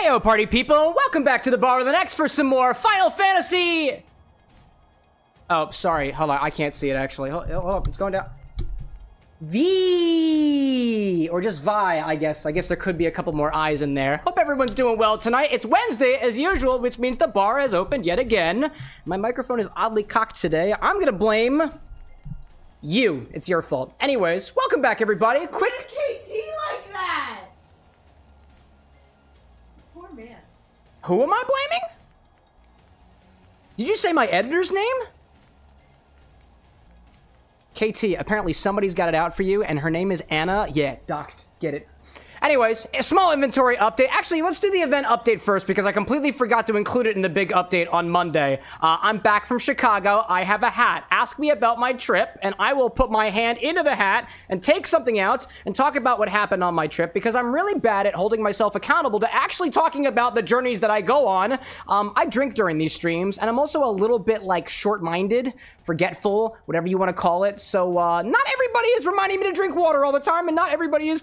Heyo, party people! Welcome back to the bar with an X for some more Final Fantasy! Oh, sorry. Hold on. I can't see it, actually. Hold up. It's going down. V or just Vi, I guess. I guess there could be a couple more I's in there. Hope everyone's doing well tonight. It's Wednesday, as usual, which means the bar has opened yet again. My microphone is oddly cocked today. I'm gonna blame you. It's your fault. Anyways, welcome back, everybody. Quick... KT like that? Poor man. Who am I blaming? Did you say my editor's name? KT, apparently somebody's got it out for you, and her name is Anna. Yeah, doxed. Get it. Anyways, a small inventory update. Actually, let's do the event update first, because I completely forgot to include it in the big update on Monday. I'm back from Chicago. I have a hat. Ask me about my trip, and I will put my hand into the hat and take something out and talk about what happened on my trip, because I'm really bad at holding myself accountable to actually talking about the journeys that I go on. I drink during these streams, and I'm also a little bit, like, short-minded, forgetful, whatever you want to call it. So, not everybody is reminding me to drink water all the time, and not everybody is,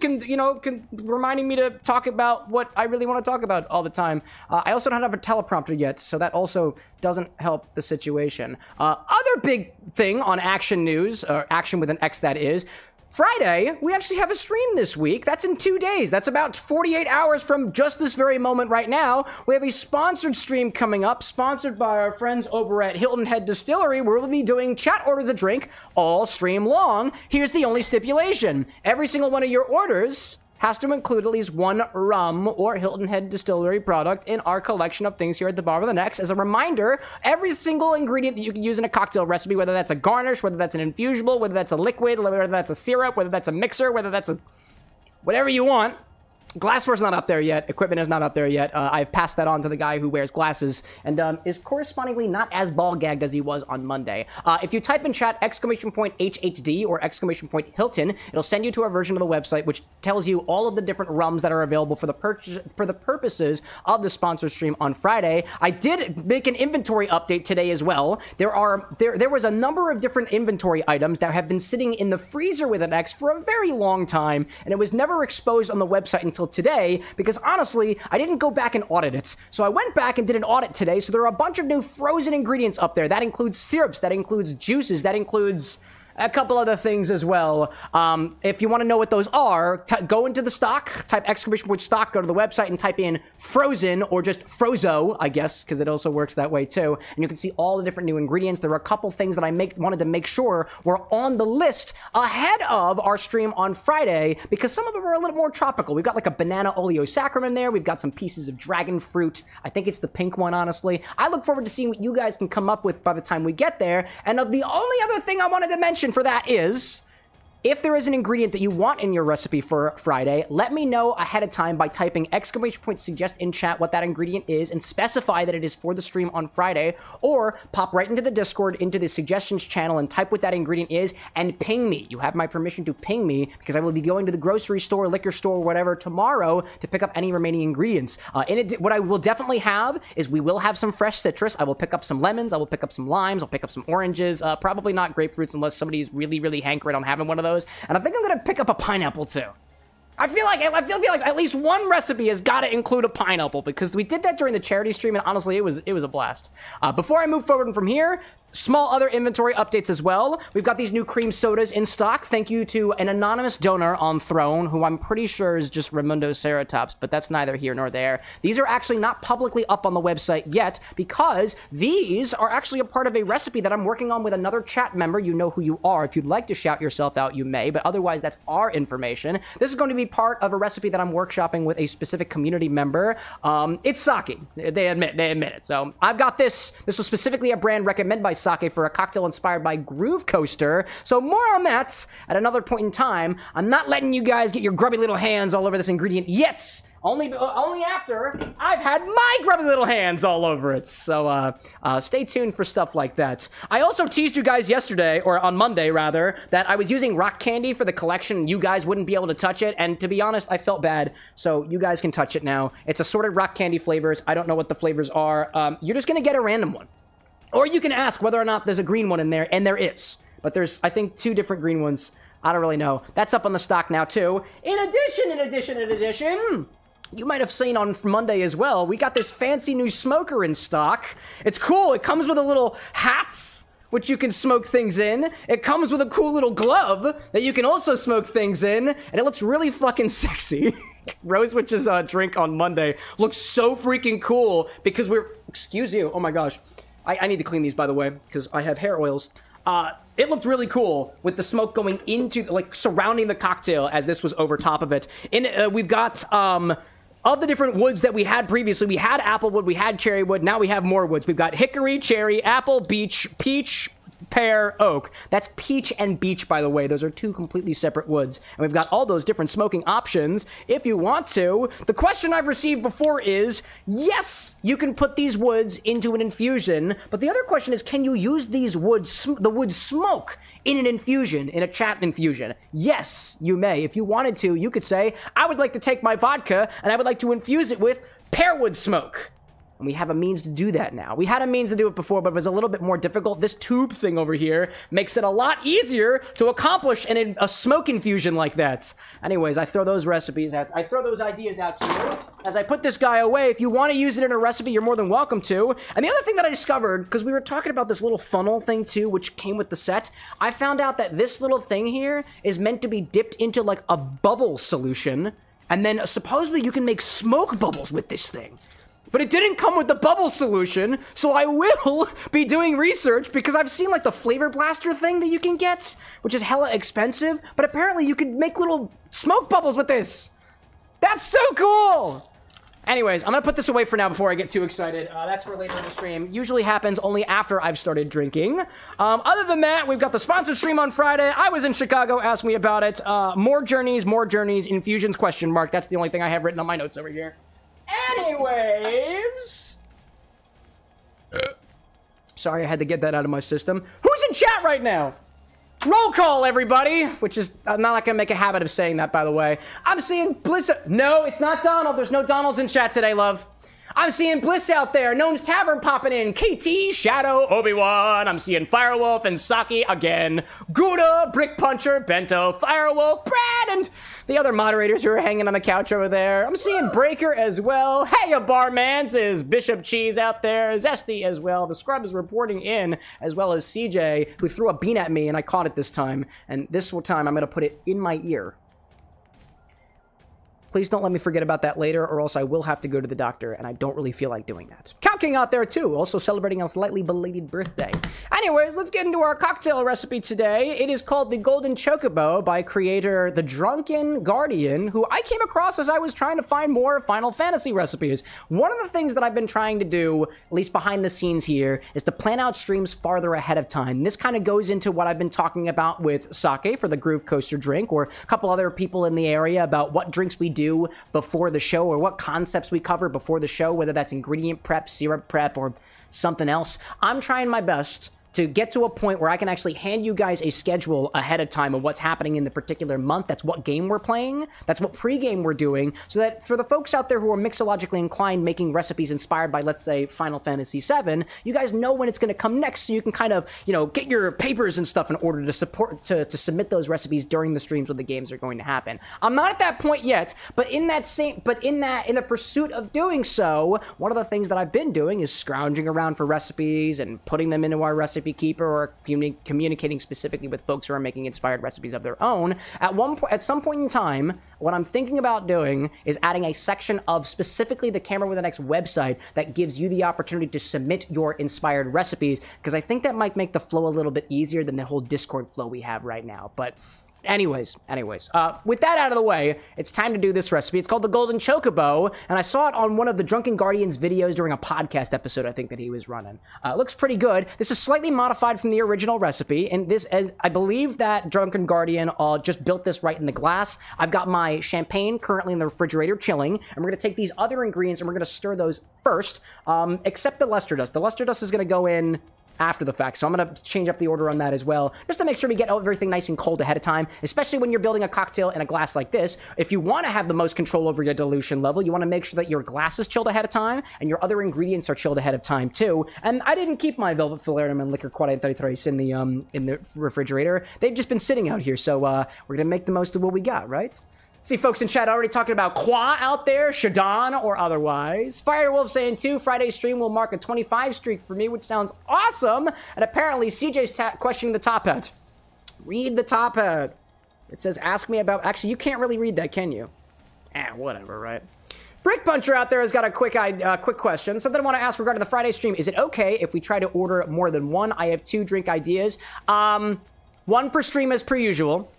reminding me to talk about what I really want to talk about all the time. I also don't have a teleprompter yet, so that also doesn't help the situation. Other big thing on Action News, or Action with an X that is, Friday, we actually have a stream this week. That's in 2 days. That's about 48 hours from just this very moment right now. We have a sponsored stream coming up, sponsored by our friends over at Hilton Head Distillery, where we'll be doing chat orders a drink all stream long. Here's the only stipulation. Every single one of your orders has to include at least one rum or Hilton Head Distillery product in our collection of things here at the bar with an X. As a reminder, every single ingredient that you can use in a cocktail recipe, whether that's a garnish, whether that's an infusible, whether that's a liquid, whether that's a syrup, whether that's a mixer, whether that's a whatever you want. Glassware's not up there yet. Equipment is not up there yet. I've passed that on to the guy who wears glasses and is correspondingly not as ball-gagged as he was on Monday. If you type in chat !HHD or !Hilton, it'll send you to our version of the website, which tells you all of the different rums that are available for the purposes of the sponsor stream on Friday. I did make an inventory update today as well. There was a number of different inventory items that have been sitting in the freezer with an X for a very long time, and it was never exposed on the website until today, because honestly, I didn't go back and audit it. So I went back and did an audit today, so there are a bunch of new frozen ingredients up there. That includes syrups, that includes juices, that includes a couple other things as well. If you want to know what those are, go into the stock, type !stock, go to the website and type in frozen or just frozo, I guess, because it also works that way too. And you can see all the different new ingredients. There were a couple things that I wanted to make sure were on the list ahead of our stream on Friday, because some of them are a little more tropical. We've got like a banana oleosaccharum in there. We've got some pieces of dragon fruit. I think it's the pink one, honestly. I look forward to seeing what you guys can come up with by the time we get there. And the only other thing I wanted to mention for that is, if there is an ingredient that you want in your recipe for Friday, let me know ahead of time by typing !suggest in chat what that ingredient is and specify that it is for the stream on Friday, or pop right into the Discord, into the suggestions channel and type what that ingredient is and ping me. You have my permission to ping me, because I will be going to the grocery store, liquor store, whatever tomorrow to pick up any remaining ingredients. What I will definitely have is we will have some fresh citrus. I will pick up some lemons. I will pick up some limes. I'll pick up some oranges. Probably not grapefruits unless somebody is really, really hankering on having one of those. And I think I'm gonna pick up a pineapple too. I feel like at least one recipe has got to include a pineapple, because we did that during the charity stream, and honestly, it was a blast. Before I move forward from here, small other inventory updates as well. We've got these new cream sodas in stock. Thank you to an anonymous donor on Throne, who I'm pretty sure is just Raimundo Ceratops, but that's neither here nor there. These are actually not publicly up on the website yet, because these are actually a part of a recipe that I'm working on with another chat member. You know who you are. If you'd like to shout yourself out, you may, but otherwise, that's our information. This is going to be part of a recipe that I'm workshopping with a specific community member. It's sake. They admit it. So I've got this. This was specifically a brand recommended by sake for a cocktail inspired by Groove Coaster. So more on that at another point in time. I'm not letting you guys get your grubby little hands all over this ingredient yet. Only after I've had my grubby little hands all over it. So stay tuned for stuff like that. I also teased you guys yesterday, or on Monday rather, that I was using rock candy for the collection. You guys wouldn't be able to touch it, and to be honest, I felt bad. So you guys can touch it now. It's assorted rock candy flavors. I don't know what the flavors are. You're just gonna get a random one. Or you can ask whether or not there's a green one in there, and there is. But there's, I think, 2 different green ones. I don't really know. That's up on the stock now, too. In addition, you might have seen on Monday as well, we got this fancy new smoker in stock. It's cool. It comes with a little hats, which you can smoke things in. It comes with a cool little glove that you can also smoke things in, and it looks really fucking sexy. Rosewitch's drink on Monday looks so freaking cool because excuse you, oh my gosh. I need to clean these, by the way, because I have hair oils. It looked really cool with the smoke going into, like, surrounding the cocktail as this was over top of it. We've got, of the different woods that we had previously, we had applewood, we had cherry wood, now we have more woods. We've got hickory, cherry, apple, beech, peach, pear, oak. That's peach and beech, by the way. Those are two completely separate woods. And we've got all those different smoking options if you want to. The question I've received before is, yes, you can put these woods into an infusion, but the other question is, can you use these woods, the wood smoke in an infusion, in a chat infusion? Yes, you may. If you wanted to, you could say, I would like to take my vodka and I would like to infuse it with pearwood smoke. And we have a means to do that now. We had a means to do it before, but it was a little bit more difficult. This tube thing over here makes it a lot easier to accomplish a smoke infusion like that. Anyways, I throw those ideas out to you. As I put this guy away, if you want to use it in a recipe, you're more than welcome to. And the other thing that I discovered, because we were talking about this little funnel thing too, which came with the set, I found out that this little thing here is meant to be dipped into like a bubble solution, and then supposedly you can make smoke bubbles with this thing. But it didn't come with the bubble solution, so I will be doing research because I've seen like the flavor blaster thing that you can get, which is hella expensive, but apparently you can make little smoke bubbles with this. That's so cool! Anyways, I'm gonna put this away for now before I get too excited. That's for later in the stream. Usually happens only after I've started drinking. Other than that, we've got the sponsored stream on Friday. I was in Chicago, ask me about it. More journeys, infusions, question mark. That's the only thing I have written on my notes over here. Anyways, sorry, I had to get that out of my system. Who's in chat right now? Roll call, everybody. Which is, I'm not gonna make a habit of saying that, by the way. I'm seeing Bliss. No, it's not Donald. There's no Donalds in chat today, love. I'm seeing Bliss out there. Gnome's Tavern popping in. KT, Shadow, Obi-Wan. I'm seeing Firewolf and Saki again. Gouda, Brick Puncher, Bento, Firewolf, Brad, and the other moderators who are hanging on the couch over there. I'm seeing Breaker as well. Hey, a barmans is Bishop Cheese out there. Zesty as well. The Scrub is reporting in, as well as CJ, who threw a bean at me, and I caught it this time. And this time, I'm going to put it in my ear. Please don't let me forget about that later, or else I will have to go to the doctor, and I don't really feel like doing that. Cow King out there, too, also celebrating a slightly belated birthday. Anyways, let's get into our cocktail recipe today. It is called the Golden Chocobo by creator The Drunken Guardian, who I came across as I was trying to find more Final Fantasy recipes. One of the things that I've been trying to do, at least behind the scenes here, is to plan out streams farther ahead of time. This kind of goes into what I've been talking about with Sake for the Groove Coaster drink, or a couple other people in the area about what drinks we do before the show, or what concepts we cover before the show, whether that's ingredient prep, syrup prep, or something else. I'm trying my best to get to a point where I can actually hand you guys a schedule ahead of time of what's happening in the particular month. That's what game we're playing. That's what pregame we're doing. So that for the folks out there who are mixologically inclined, making recipes inspired by, let's say, Final Fantasy VII, you guys know when it's going to come next, so you can kind of, you know, get your papers and stuff in order to submit those recipes during the streams when the games are going to happen. I'm not at that point yet, but in the pursuit of doing so, one of the things that I've been doing is scrounging around for recipes and putting them into our recipe keeper, or communicating specifically with folks who are making inspired recipes of their own. At some point in time, what I'm thinking about doing is adding a section of specifically the CameroxnWithAnX website that gives you the opportunity to submit your inspired recipes, because I think that might make the flow a little bit easier than the whole Discord flow we have right now. But Anyways, with that out of the way, it's time to do this recipe. It's called the Golden Chocobo, and I saw it on one of the Drunken Guardian's videos during a podcast episode I think that he was running. It looks pretty good. This is slightly modified from the original recipe, and I believe that Drunken Guardian just built this right in the glass. I've got my champagne currently in the refrigerator chilling, and we're going to take these other ingredients and we're going to stir those first, except the luster dust. The luster dust is going to go in after the fact, so I'm going to change up the order on that as well, just to make sure we get everything nice and cold ahead of time, especially when you're building a cocktail in a glass like this. If you want to have the most control over your dilution level, you want to make sure that your glass is chilled ahead of time, and your other ingredients are chilled ahead of time too. And I didn't keep my Velvet Falernum and Liqueur 43 in the refrigerator. They've just been sitting out here, so we're going to make the most of what we got, right? See folks in chat already talking about Qua out there, Shadon or otherwise. Firewolf saying too, Friday stream will mark a 25 streak for me, which sounds awesome. And apparently CJ's questioning the top hat. Read the top hat. It says, ask me about... Actually, you can't really read that, can you? Whatever, right? Brick Puncher out there has got a quick question. Something I want to ask regarding the Friday stream. Is it okay if we try to order more than one? I have 2 drink ideas. One per stream as per usual.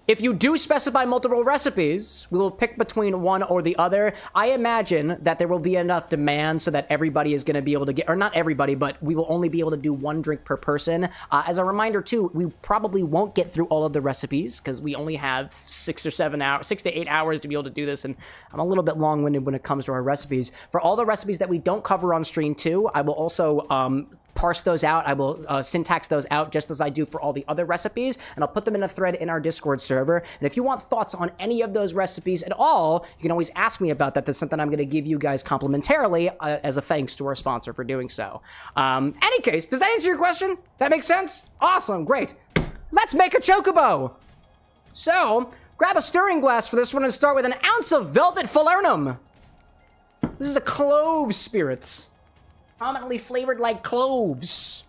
If you do specify multiple recipes, we will pick between one or the other. I imagine that there will be enough demand so that everybody is going to be able to get, or not everybody, but we will only be able to do 1 drink per person. As a reminder too, we probably won't get through all of the recipes because we only have 6 to 8 hours to be able to do this. And I'm a little bit long-winded when it comes to our recipes. For all the recipes that we don't cover on stream too, I will also, parse those out. I will syntax those out just as I do for all the other recipes, and I'll put them in a thread in our Discord server. And if you want thoughts on any of those recipes at all, you can always ask me about that. That's something I'm going to give you guys complimentarily as a thanks to our sponsor for doing so. Any case, does that answer your question? That makes sense? Awesome, great. Let's make a Chocobo. So, grab a stirring glass for this one and start with an ounce of Velvet Falernum. This is a clove spirit. Prominently flavored like cloves.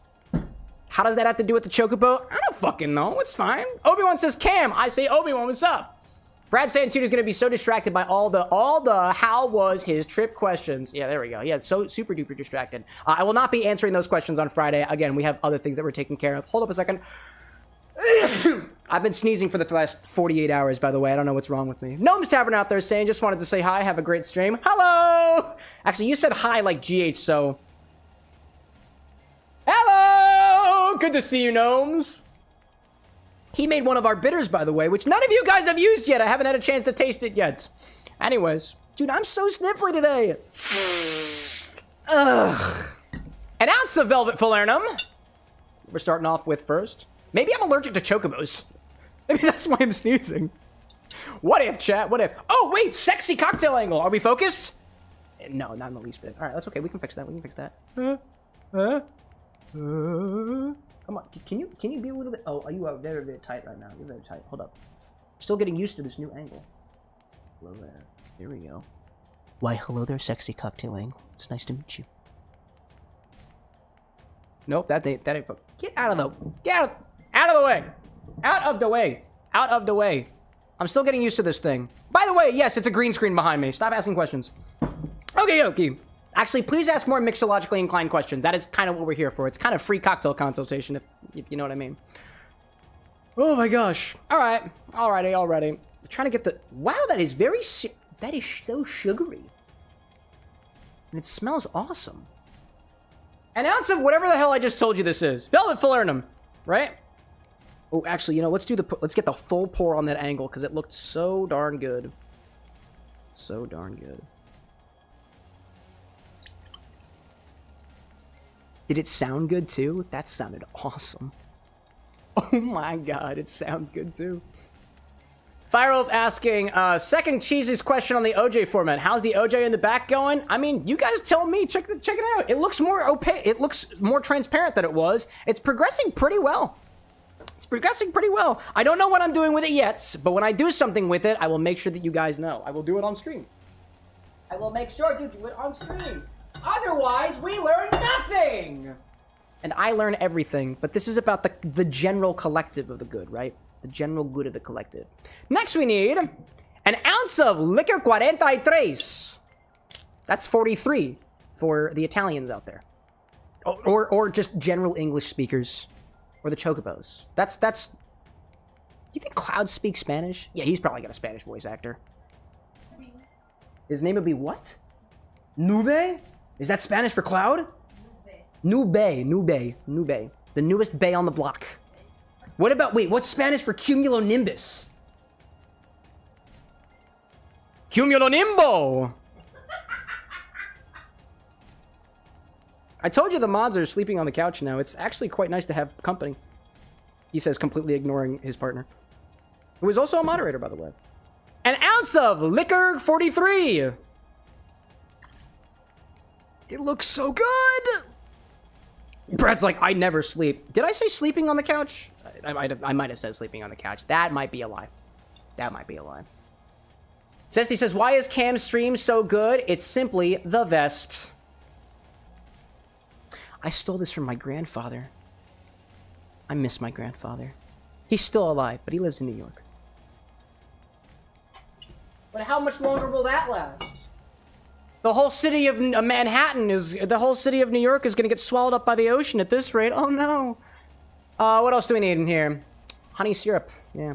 How does that have to do with the Chocobo? I don't fucking know. It's fine. Obi-Wan says Cam. I say Obi-Wan, what's up? Brad Santuna's gonna be so distracted by all the how was his trip questions. Yeah, there we go. Yeah, so super duper distracted. I will not be answering those questions on Friday. Again, we have other things that we're taking care of. Hold up a second. I've been sneezing for the last 48 hours, by the way. I don't know what's wrong with me. Gnome's Tavern out there saying, just wanted to say hi. Have a great stream. Hello! Actually, you said hi like GH, so... Hello! Good to see you, Gnomes. He made one of our bitters, by the way, which none of you guys have used yet. I haven't had a chance to taste it yet. Anyways. Dude, I'm so sniffly today. Ugh. An ounce of Velvet Falernum. We're starting off with first. Maybe I'm allergic to Chocobos. Maybe that's why I'm sneezing. What if, chat? What if? Oh, wait! Sexy cocktail angle. Are we focused? No, not in the least bit. All right, that's okay. We can fix that. We can fix that. Come on, can you be a little bit? Oh, you are very, very tight right now. You're very tight. Hold up. Still getting used to this new angle. Hello there. Here we go. Why, hello there, sexy cocktail angle. It's nice to meet you. Nope, that ain't. Get out of the way. Out of the way. Out of the way. I'm still getting used to this thing. By the way, yes, it's a green screen behind me. Stop asking questions. Okay. Actually, please ask more mixologically inclined questions. That is kind of what we're here for. It's kind of free cocktail consultation, if you know what I mean. Oh my gosh. All right. Alrighty. Trying to get the... Wow, that is so sugary. And it smells awesome. An ounce of whatever the hell I just told you this is. Velvet Falernum, right? Oh, actually, you know, let's get the full pour on that angle because it looked so darn good. So darn good. Did it sound good too? That sounded awesome. Oh my god, it sounds good too. Firewolf asking, second Cheese's question on the OJ format. How's the OJ in the back going? I mean, you guys tell me. Check it out. It looks more opaque. It looks more transparent than it was. It's progressing pretty well. I don't know what I'm doing with it yet, but when I do something with it, I will make sure that you guys know. I will do it on stream. I will make sure to do it on stream. Otherwise, we learn nothing! And I learn everything, but this is about the general collective of the good, right? The general good of the collective. Next, we need an ounce of Licor 43. That's 43 for the Italians out there. Or just general English speakers. Or the Chocobos. That's... You think Cloud speaks Spanish? Yeah, he's probably got a Spanish voice actor. His name would be what? Nube? Is that Spanish for cloud? Nube. The newest bay on the block. What about, wait, what's Spanish for cumulonimbus? Cumulonimbo! I told you the mods are sleeping on the couch now. It's actually quite nice to have company. He says, completely ignoring his partner. Who is also a moderator, by the way. An ounce of Licor 43! It looks so good! Brad's like, I never sleep. Did I say sleeping on the couch? I might have said sleeping on the couch. That might be a lie. Zesty says, why is Cam's stream so good? It's simply the vest. I stole this from my grandfather. I miss my grandfather. He's still alive, but he lives in New York. But how much longer will that last? The whole city of Manhattan is... The whole city of New York is going to get swallowed up by the ocean at this rate. Oh, no. What else do we need in here? Honey syrup. Yeah.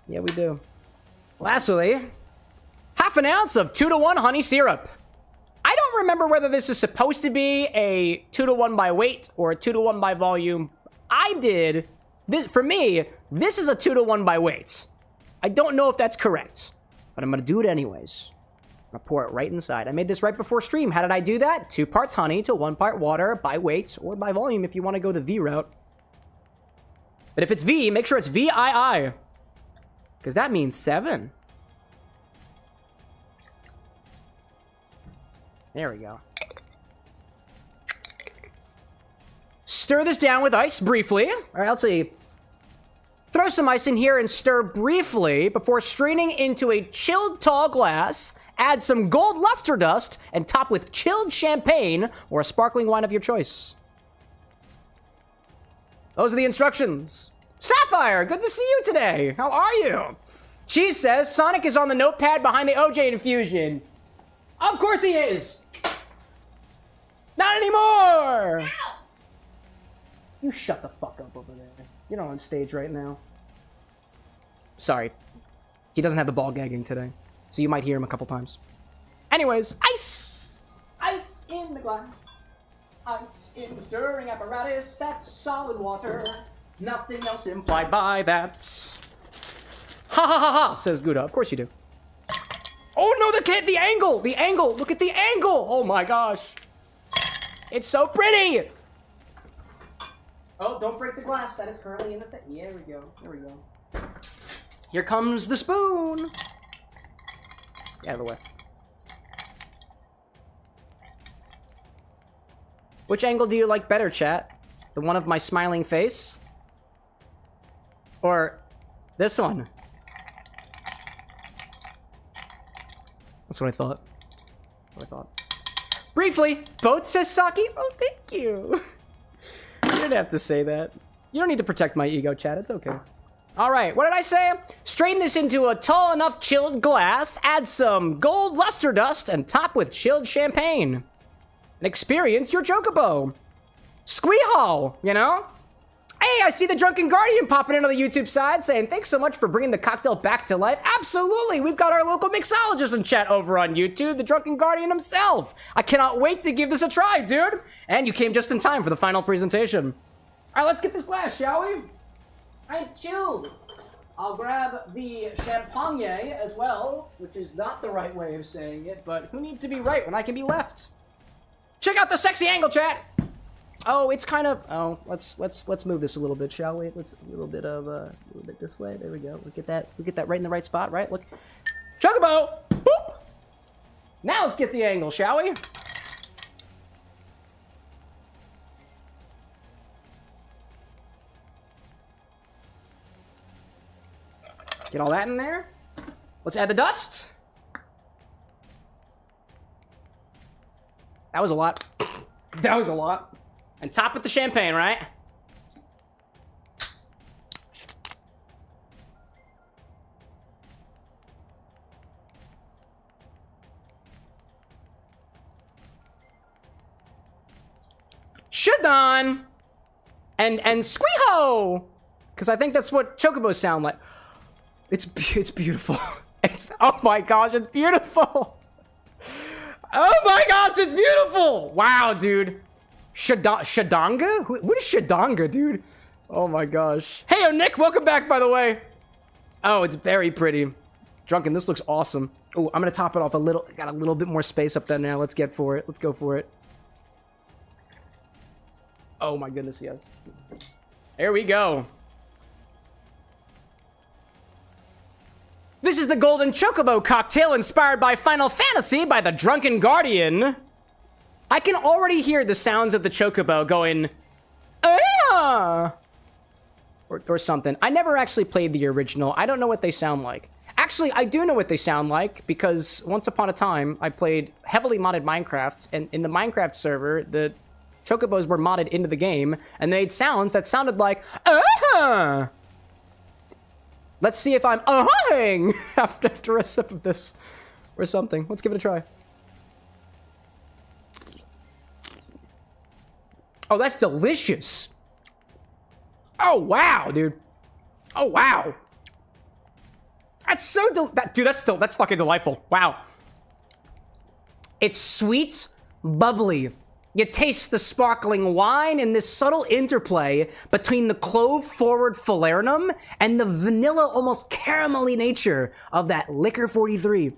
Yeah, we do. Lastly, half an ounce of 2-to-1 honey syrup. I don't remember whether this is supposed to be a 2-to-1 by weight or a 2-to-1 by volume. I did. This, for me, this is a 2-to-1 by weight. I don't know if that's correct, but I'm going to do it anyways. I'm going to pour it right inside. I made this right before stream. How did I do that? 2 parts honey to 1 part water by weight or by volume if you want to go the V route. But if it's V, make sure it's VII. Because that means 7. There we go. Stir this down with ice briefly. All right, let's see. Throw some ice in here and stir briefly before straining into a chilled tall glass. Add some gold luster dust and top with chilled champagne or a sparkling wine of your choice. Those are the instructions. Sapphire, good to see you today. How are you? Cheese says Sonic is on the notepad behind the OJ infusion. Of course he is. Not anymore. Ow. You shut the fuck up over there. You're not on stage right now. Sorry. He doesn't have the ball gagging today, so you might hear him a couple times. Anyways, ice! Ice in the glass. Ice in the stirring apparatus. That's solid water. Nothing else implied by that. Ha ha ha ha, says Gouda. Of course you do. Oh no, the angle! The angle! Look at the angle! Oh my gosh. It's so pretty! Oh, don't break the glass. That is currently in the thing. Yeah, there we go. There we go. Here comes the spoon. Get out of the way. Which angle do you like better, chat? The one of my smiling face? Or this one? That's what I thought. Briefly, both says Saki. Oh, thank you. You didn't have to say that. You don't need to protect my ego, chat. It's okay. All right, what did I say? Strain this into a tall enough chilled glass, add some gold luster dust, and top with chilled champagne. And experience your Chocobo. Squeehole, you know? Hey, I see the Drunken Guardian popping into the YouTube side saying, thanks so much for bringing the cocktail back to life. Absolutely, we've got our local mixologist in chat over on YouTube, the Drunken Guardian himself. I cannot wait to give this a try, dude. And you came just in time for the final presentation. All right, let's get this glass, shall we? All right, it's chilled. I'll grab the champagne as well, which is not the right way of saying it, but who needs to be right when I can be left? Check out the sexy angle, chat. Oh, it's kind of. Oh, let's move this a little bit, shall we? Let's a little bit this way. There we go. We get that right in the right spot, right? Look, Chocobo. Boop. Now let's get the angle, shall we? Get all that in there. Let's add the dust. That was a lot. That was a lot. And top with the champagne, right? Shadon! And squeeho! Because I think that's what Chocobos sound like. It's beautiful. Oh my gosh, it's beautiful. Oh my gosh, it's beautiful. Wow, dude. Shadanga? What is Shadanga, dude? Oh my gosh. Hey, Nick, welcome back, by the way. Oh, it's very pretty. Drunken, this looks awesome. Oh, I'm gonna top it off a little. Got a little bit more space up there now. Let's get for it. Let's go for it. Oh my goodness, yes. There we go. This is the Golden Chocobo cocktail inspired by Final Fantasy by the Drunken Guardian. I can already hear the sounds of the Chocobo going, ah! Or something. I never actually played the original. I don't know what they sound like. actually, I do know what they sound like, because once upon a time, I played heavily modded Minecraft, and in the Minecraft server, the Chocobos were modded into the game, and they made sounds that sounded like, Let's see if I'm uh-huh-ing after a sip of this or something. Let's give it a try. Oh, that's delicious. Oh, wow, dude. Oh, wow. That's so that's fucking delightful. Wow. It's sweet, bubbly. You taste the sparkling wine and this subtle interplay between the clove-forward Falernum and the vanilla, almost caramelly nature of that Licor 43.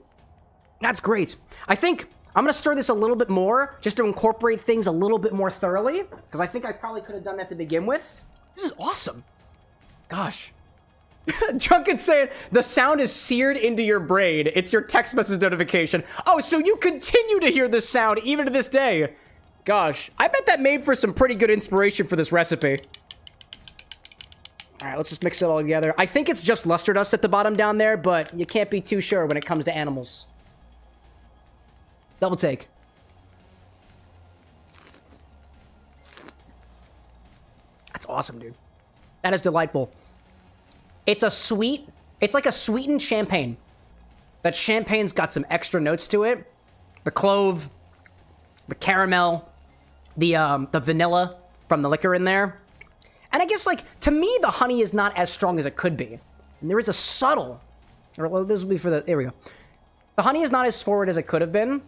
That's great. I think I'm going to stir this a little bit more just to incorporate things a little bit more thoroughly, because I think I probably could have done that to begin with. This is awesome. Gosh. Drunken saying, the sound is seared into your brain. It's your text message notification. Oh, so you continue to hear this sound even to this day. Gosh, I bet that made for some pretty good inspiration for this recipe. All right, let's just mix it all together. I think it's just luster dust at the bottom down there, but you can't be too sure when it comes to animals. Double take. That's awesome, dude. That is delightful. It's like a sweetened champagne. That champagne's got some extra notes to it. The clove, the caramel, the vanilla from the liquor in there. And I guess, like, to me, the honey is not as strong as it could be. And there is a subtle, or this will be for the, there we go. The honey is not as forward as it could have been,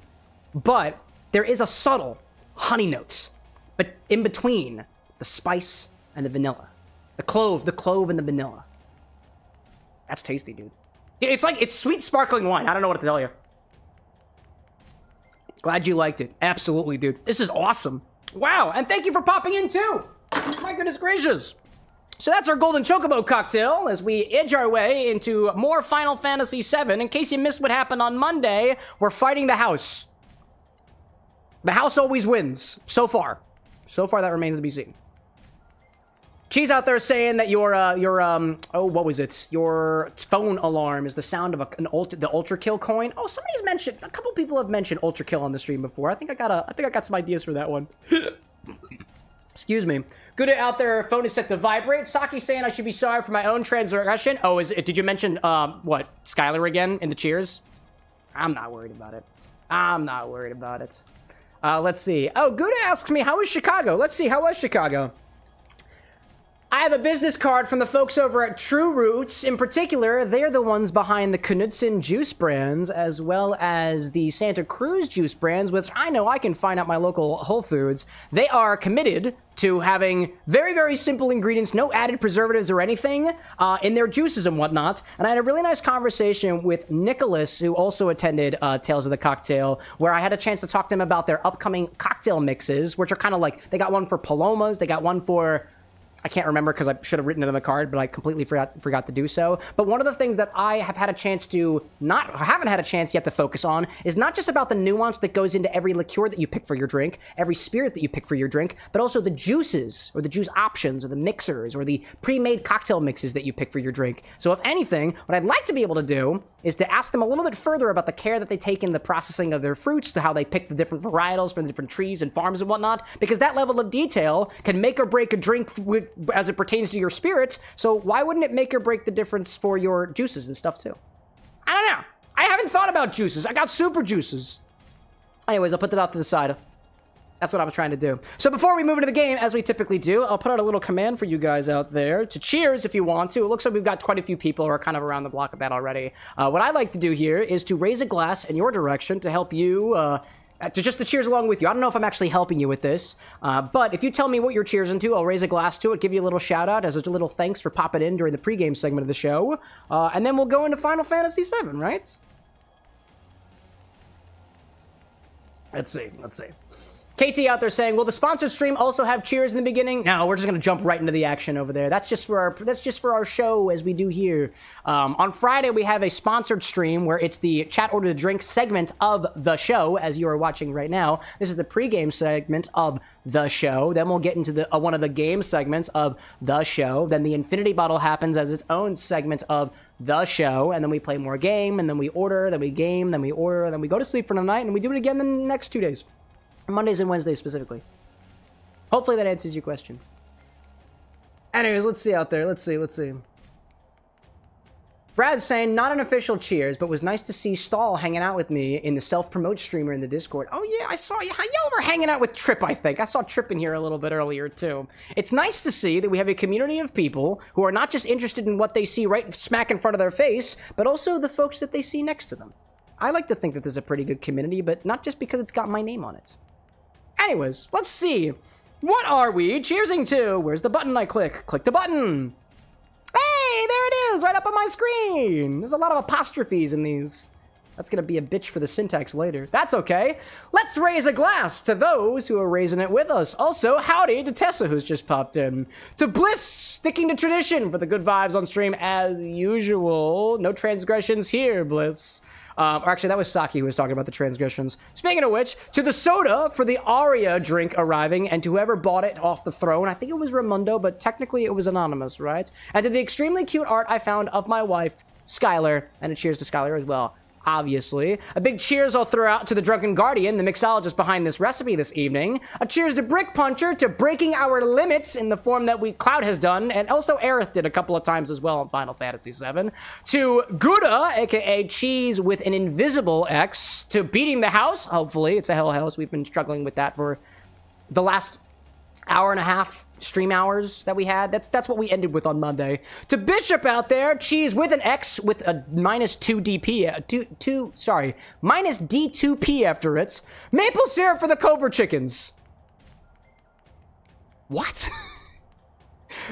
but there is a subtle honey notes, but in between the spice and the vanilla. The clove and the vanilla. That's tasty, dude. It's like, it's sweet sparkling wine. I don't know what to tell you. Glad you liked it. Absolutely, dude. This is awesome. Wow, and thank you for popping in, too. My goodness gracious. So that's our Golden Chocobo cocktail as we edge our way into more Final Fantasy VII. In case you missed what happened on Monday, we're fighting the house. The house always wins. So far. So far, that remains to be seen. Cheese out there saying that your what was it? Your phone alarm is the sound of the Ultra Kill coin. Oh, somebody's mentioned, a couple people have mentioned Ultra Kill on the stream before. I think I got some ideas for that one. Excuse me. Good out there, phone is set to vibrate. Saki saying I should be sorry for my own transgression. Oh, did you mention, what, Skylar again in the cheers? I'm not worried about it. I'm not worried about it. Let's see. Oh, Good asks me, how was Chicago? Let's see, how was Chicago? I have a business card from the folks over at True Roots. In particular, they're the ones behind the Knudsen juice brands, as well as the Santa Cruz juice brands, which I know I can find at my local Whole Foods. They are committed to having very, very simple ingredients, no added preservatives or anything in their juices and whatnot. And I had a really nice conversation with Nicholas, who also attended Tales of the Cocktail, where I had a chance to talk to him about their upcoming cocktail mixes, which are kind of like, they got one for Palomas, they got one for, I can't remember because I should have written it on the card, but I completely forgot to do so. But one of the things that I have had a chance to haven't had a chance yet to focus on is not just about the nuance that goes into every liqueur that you pick for your drink, every spirit that you pick for your drink, but also the juices or the juice options or the mixers or the pre-made cocktail mixes that you pick for your drink. So if anything, what I'd like to be able to do is to ask them a little bit further about the care that they take in the processing of their fruits, to how they pick the different varietals from the different trees and farms and whatnot, because that level of detail can make or break a drink as it pertains to your spirits. So why wouldn't it make or break the difference for your juices and stuff too? I don't know. I haven't thought about juices. I got super juices. Anyways, I'll put that off to the side. That's what I was trying to do. So before we move into the game, as we typically do, I'll put out a little command for you guys out there to cheers if you want to. It looks like we've got quite a few people who are kind of around the block of that already. What I like to do here is to raise a glass in your direction to help you, to just the cheers along with you. I don't know if I'm actually helping you with this, but if you tell me what you're cheersing to, I'll raise a glass to it, give you a little shout out as a little thanks for popping in during the pregame segment of the show, and then we'll go into Final Fantasy VII, right? Let's see. KT out there saying, will the sponsored stream also have cheers in the beginning? No, we're just gonna jump right into the action over there. That's just for our show as we do here. On Friday we have a sponsored stream where it's the chat order to drink segment of the show, as you are watching right now. This is the pregame segment of the show. Then we'll get into the one of the game segments of the show. Then the infinity bottle happens as its own segment of the show, and then we play more game, and then we order, then we game, then we order, then we go to sleep for the night, and we do it again the next 2 days. Mondays and Wednesdays specifically. Hopefully that answers your question. Anyways, let's see out there. Let's see. Brad's saying, not an official cheers, but was nice to see Stahl hanging out with me in the self-promote streamer in the Discord. Oh yeah, I saw you. Y'all were hanging out with Trip, I think. I saw Trip in here a little bit earlier too. It's nice to see that we have a community of people who are not just interested in what they see right smack in front of their face, but also the folks that they see next to them. I like to think that this is a pretty good community, but not just because it's got my name on it. Anyways, let's see. What are we cheersing to? Where's the button I click? Click the button. Hey, there it is, right up on my screen. There's a lot of apostrophes in these. That's gonna be a bitch for the syntax later. That's okay. Let's raise a glass to those who are raising it with us. Also, howdy to Tessa, who's just popped in. To Bliss, sticking to tradition for the good vibes on stream as usual. No transgressions here, Bliss. Or actually, that was Saki who was talking about the transgressions. Speaking of which, to the soda for the Aria drink arriving, and to whoever bought it off the throne. I think it was Raimundo, but technically it was anonymous, right? And to the extremely cute art I found of my wife, Skylar, and a cheers to Skylar as well. Obviously. A big cheers I'll throw out to the Drunken Guardian, the mixologist behind this recipe this evening. A cheers to Brick Puncher, to breaking our limits in the form that Cloud has done, and also Aerith did a couple of times as well in Final Fantasy VII. To Gouda, aka Cheese with an Invisible X. To Beating the House, hopefully. It's a Hell House. We've been struggling with that for the last hour and a half stream hours that we had. That's what we ended with on Monday. To Bishop out there, Cheese with an X with a -2 DP, minus D2P after it. Maple syrup for the Cobra chickens. What?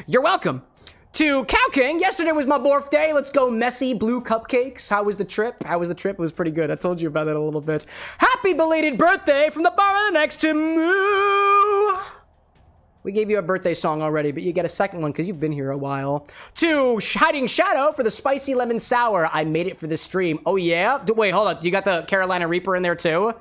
You're welcome. To Cow King, yesterday was my birthday. Let's go messy blue cupcakes. How was the trip? It was pretty good. I told you about that a little bit. Happy belated birthday from the bar next to Moo. We gave you a birthday song already, but you get a second one because you've been here a while. To Hiding Shadow for the spicy lemon sour. I made it for this stream. Oh, yeah? Wait, hold on. You got the Carolina Reaper in there, too?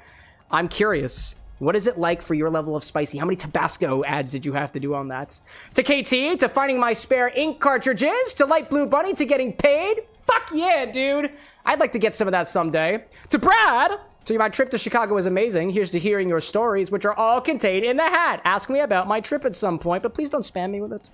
I'm curious. What is it like for your level of spicy? How many Tabasco ads did you have to do on that? To KT, to finding my spare ink cartridges, to Light Blue Bunny, to getting paid. Fuck yeah, dude. I'd like to get some of that someday. To Brad, so my trip to Chicago was amazing. Here's to hearing your stories, which are all contained in the hat. Ask me about my trip at some point, but please don't spam me with it.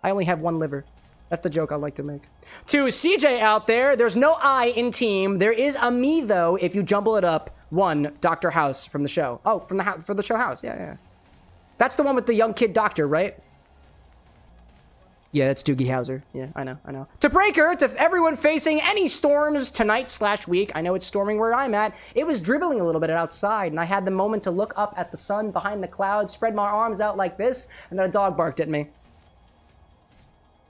I only have one liver. That's the joke I like to make. To CJ out there, there's no I in team. There is a me, though, if you jumble it up. One, Dr. House from the show. Oh, for the show House. Yeah. That's the one with the young kid doctor, right? Yeah, that's Doogie Howser. Yeah, I know. To Breaker, to everyone facing any storms tonight/week. I know it's storming where I'm at. It was dribbling a little bit outside, and I had the moment to look up at the sun behind the clouds, spread my arms out like this, and then a dog barked at me.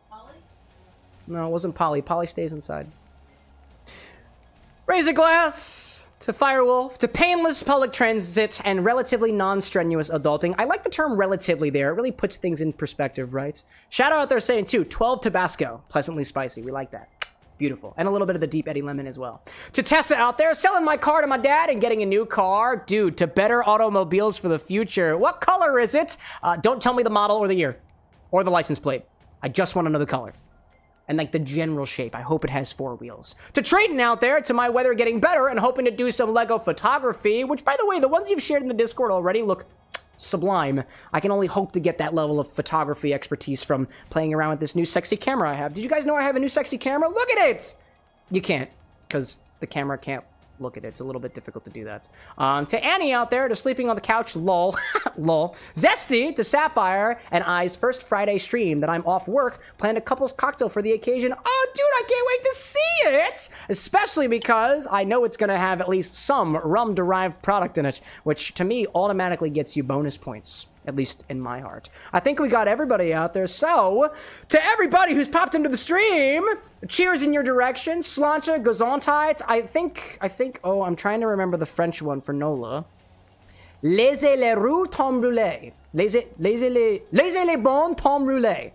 Polly? No, it wasn't Polly. Polly stays inside. Raise a glass to Firewolf, to painless public transit and relatively non-strenuous adulting. I like the term relatively there. It really puts things in perspective, right? Shadow out there saying, too, 12 Tabasco. Pleasantly spicy. We like that. Beautiful. And a little bit of the deep Eddie Lemon as well. To Tessa out there, selling my car to my dad and getting a new car. Dude, to better automobiles for the future. What color is it? Don't tell me the model or the year. Or the license plate. I just want to know the color. And like the general shape. I hope it has 4 wheels. To Trayton out there, to my weather getting better and hoping to do some Lego photography, which by the way, the ones you've shared in the Discord already look sublime. I can only hope to get that level of photography expertise from playing around with this new sexy camera I have. Did you guys know I have a new sexy camera? Look at it! You can't, because the camera can't look at it. It's a little bit difficult to do that. To Annie out there, to sleeping on the couch, lol. Lol. Zesty, to Sapphire and I's first Friday stream that I'm off work, planned a couple's cocktail for the occasion. Oh, dude, I can't wait to see it! Especially because I know it's gonna have at least some rum-derived product in it, which to me automatically gets you bonus points. At least in my heart. I think we got everybody out there. So, to everybody who's popped into the stream, cheers in your direction. Slancha, Gazontites. I think, oh, I'm trying to remember the French one for Nola. Laissez les roux tom brûlé. Laissez les bons tom brûlé.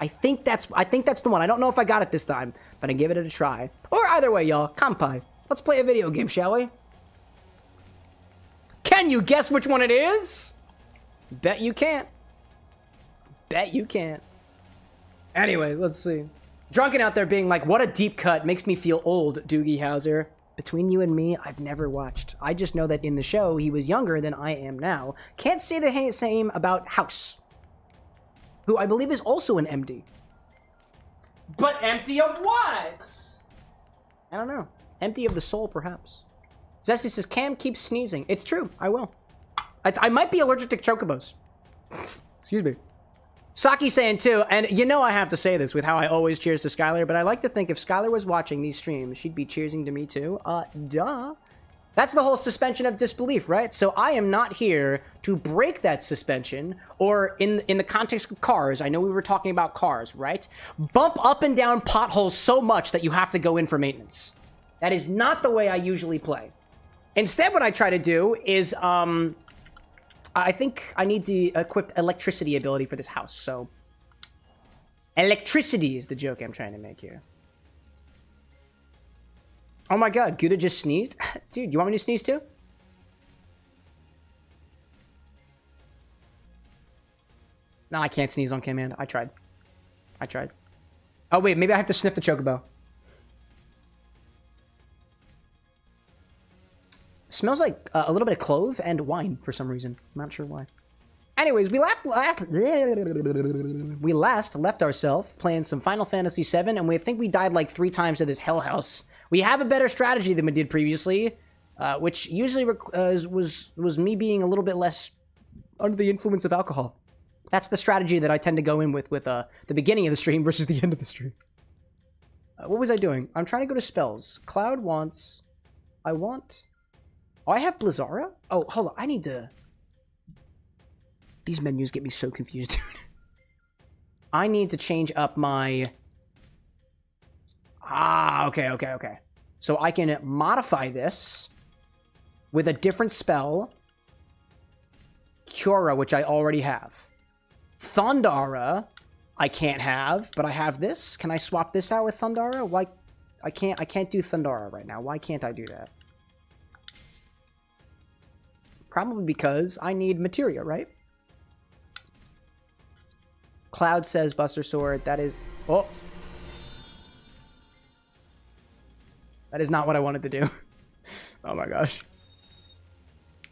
I think that's the one. I don't know if I got it this time, but I gave it a try. Or either way, y'all, kampai. Let's play a video game, shall we? Can you guess which one it is? Bet you can't. Bet you can't. Anyways, let's see. Drunken out there being like, what a deep cut, makes me feel old, Doogie Howser. Between you and me, I've never watched. I just know that in the show, he was younger than I am now. Can't say the same about House, who I believe is also an MD. But empty of what? I don't know. Empty of the soul, perhaps. Zesty says, Cam keeps sneezing. It's true, I will. I might be allergic to chocobos. Excuse me. Saki saying too, and you know I have to say this with how I always cheers to Skylar, but I like to think if Skylar was watching these streams, she'd be cheersing to me too. Duh. That's the whole suspension of disbelief, right? So I am not here to break that suspension, or in the context of cars, I know we were talking about cars, right? Bump up and down potholes so much that you have to go in for maintenance. That is not the way I usually play. Instead, what I try to do is, I think I need the equipped electricity ability for this house, so... Electricity is the joke I'm trying to make here. Oh my god, Gouda just sneezed? Dude, you want me to sneeze too? No, I can't sneeze on command. I tried. Oh wait, maybe I have to sniff the chocobo. Smells like a little bit of clove and wine for some reason. I'm not sure why. Anyways, we last left ourselves playing some Final Fantasy VII, and we think we died like 3 times to this hell house. We have a better strategy than we did previously, which usually was me being a little bit less under the influence of alcohol. That's the strategy that I tend to go in with the beginning of the stream versus the end of the stream. What was I doing? I'm trying to go to spells. Cloud wants... Oh, I have Blizzara? Oh, hold on. I need to... These menus get me so confused, dude. I need to change up my... Okay. So I can modify this with a different spell. Cura, which I already have. Thundara, I can't have, but I have this. Can I swap this out with Thundara? Why? I can't do Thundara right now. Why can't I do that? Probably because I need materia, right? Cloud says Buster Sword. That is... Oh! That is not what I wanted to do. Oh my gosh.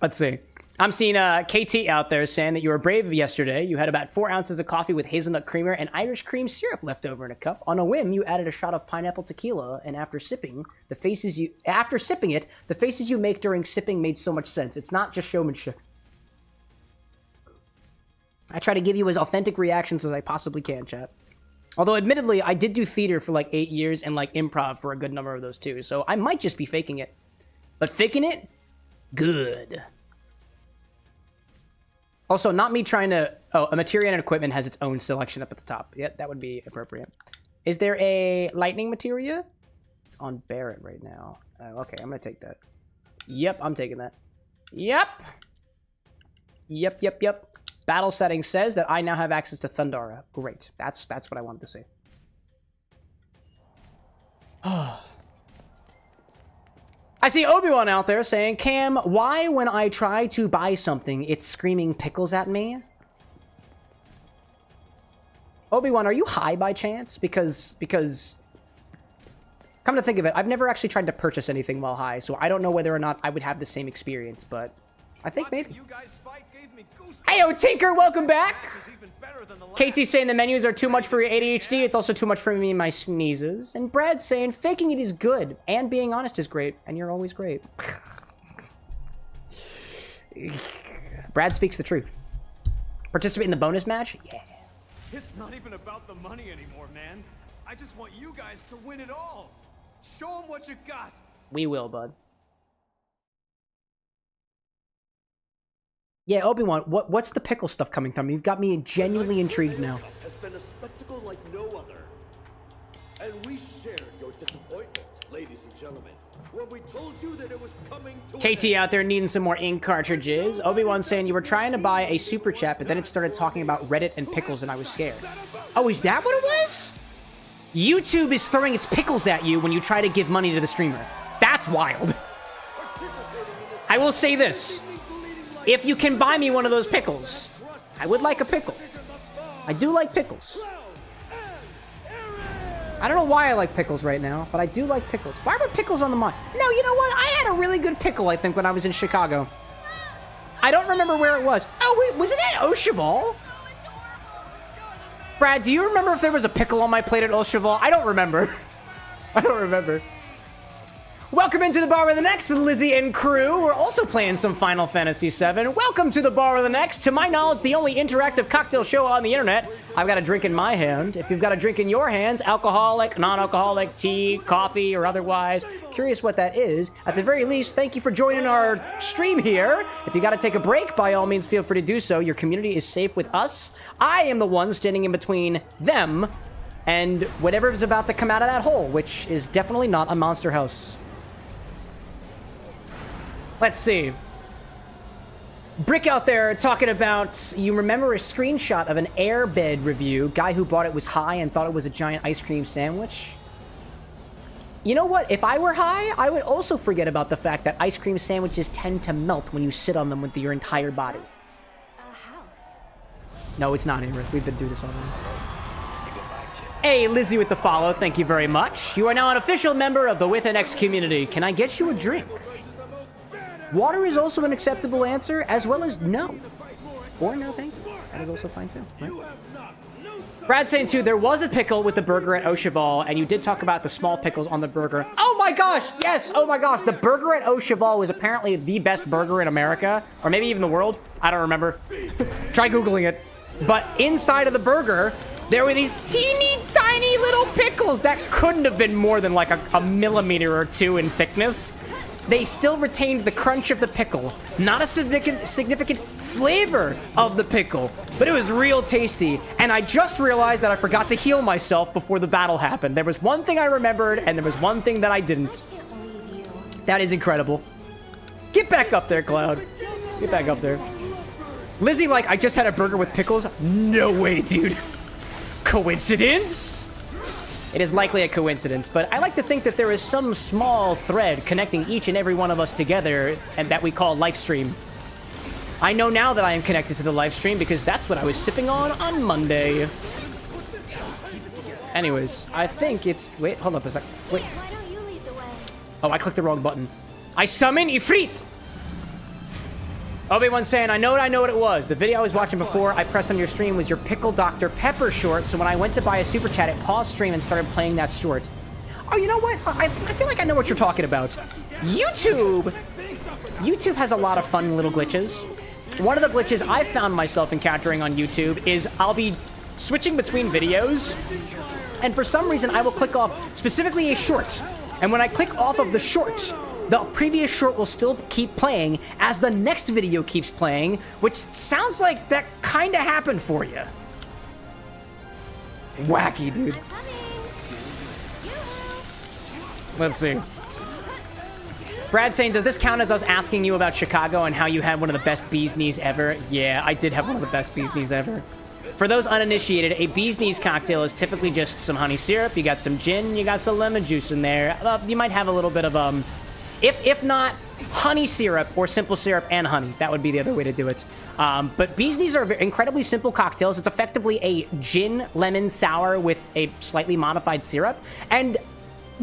Let's see. I'm seeing KT out there saying that you were brave yesterday. You had about 4 ounces of coffee with hazelnut creamer and Irish cream syrup left over in a cup. On a whim, you added a shot of pineapple tequila, and after sipping it, the faces you make during sipping made so much sense. It's not just showmanship. I try to give you as authentic reactions as I possibly can, chat. Although, admittedly, I did do theater for like 8 years and like improv for a good number of those too, so I might just be faking it. But faking it? Good. Also, not me trying to... Oh, a materia and equipment has its own selection up at the top. Yep, that would be appropriate. Is there a lightning materia? It's on Barret right now. Oh, okay, I'm going to take that. Yep, I'm taking that. Yep. Battle settings says that I now have access to Thundara. Great. That's what I wanted to see. I see Obi-Wan out there saying, Cam, why when I try to buy something, it's screaming pickles at me? Obi-Wan, are you high by chance? Because... Come to think of it, I've never actually tried to purchase anything while high, so I don't know whether or not I would have the same experience, but I think maybe. Heyo, Tinker, welcome back! Katie's saying the menus are too much for your ADHD, it's also too much for me and my sneezes. And Brad's saying faking it is good, and being honest is great, and you're always great. Brad speaks the truth. Participate in the bonus match? Yeah. It's not even about the money anymore, man. I just want you guys to win it all. Show them what you got. We will, bud. Yeah, Obi-Wan, what's the pickle stuff coming from? You've got me genuinely intrigued now. Has been a spectacle like no other, and we shared your disappointment. Ladies and gentlemen, when we told you that it was coming to KT out there needing some more ink cartridges. Obi-Wan saying you were trying to buy a super chat, but then it started talking about Reddit and pickles, and I was scared. Oh, is that what it was? YouTube is throwing its pickles at you when you try to give money to the streamer. That's wild. I will say this. If you can buy me one of those pickles, I would like a pickle. I do like pickles. I don't know why I like pickles right now, but I do like pickles. Why were pickles on the mind? No, you know what? I had a really good pickle, I think, when I was in Chicago. I don't remember where it was. Oh, wait, was it at Au Cheval? Brad, do you remember if there was a pickle on my plate at Au Cheval? I don't remember. I don't remember. Welcome into the bar with the next Lizzie and crew. We're also playing some Final Fantasy VII. Welcome to the bar with the next. To my knowledge, the only interactive cocktail show on the internet. I've got a drink in my hand. If you've got a drink in your hands, alcoholic, non-alcoholic, tea, coffee, or otherwise, curious what that is. At the very least, thank you for joining our stream here. If you got to take a break, by all means, feel free to do so. Your community is safe with us. I am the one standing in between them and whatever is about to come out of that hole, which is definitely not a monster house. Let's see. Brick out there talking about, you remember a screenshot of an airbed review. Guy who bought it was high and thought it was a giant ice cream sandwich. You know what? If I were high, I would also forget about the fact that ice cream sandwiches tend to melt when you sit on them with your entire body. A house. No, it's not, Aerith. We've been through this already. Hey, Lizzie with the follow. Thank you very much. You are now an official member of the WithAnX community. Can I get you a drink? Water is also an acceptable answer, as well as no. Or no thank you. That is also fine too, right? Brad saying too, there was a pickle with the burger at Au Cheval, and you did talk about the small pickles on the burger. Oh my gosh, yes, oh my gosh. The burger at Au Cheval was apparently the best burger in America, or maybe even the world. I don't remember. Try Googling it. But inside of the burger, there were these teeny tiny little pickles that couldn't have been more than like a millimeter or two in thickness. They still retained the crunch of the pickle, not a significant flavor of the pickle, but it was real tasty. And I just realized that I forgot to heal myself before the battle happened. There was one thing I remembered, and there was one thing that I didn't. That is incredible. Get back up there, Cloud. Get back up there. Lizzie, like, I just had a burger with pickles? No way, dude. Coincidence? It is likely a coincidence, but I like to think that there is some small thread connecting each and every one of us together, and that we call Lifestream. I know now that I am connected to the Lifestream because that's what I was sipping on Monday. Anyways, I think it's... Wait, hold up a sec. Wait. Why don't you lead the way? Oh, I clicked the wrong button. I summon Ifrit! Obi-Wan's saying, I know what it was. The video I was watching before I pressed on your stream was your Pickle Dr. Pepper short, so when I went to buy a super chat, it paused stream and started playing that short. Oh, you know what? I feel like I know what you're talking about. YouTube! YouTube has a lot of fun little glitches. One of the glitches I found myself encountering on YouTube is I'll be switching between videos, and for some reason I will click off specifically a short. And when I click off of the short, the previous short will still keep playing as the next video keeps playing, which sounds like that kind of happened for you. Wacky, dude. Let's see. Brad saying, does this count as us asking you about Chicago and how you had one of the best bee's knees ever? Yeah, I did have one of the best bee's knees ever. For those uninitiated, a bee's knees cocktail is typically just some honey syrup, you got some gin, you got some lemon juice in there. You might have a little bit of, if not honey syrup or simple syrup and honey, that would be the other way to do it. But bee's knees are incredibly simple cocktails. It's effectively a gin lemon sour with a slightly modified syrup. And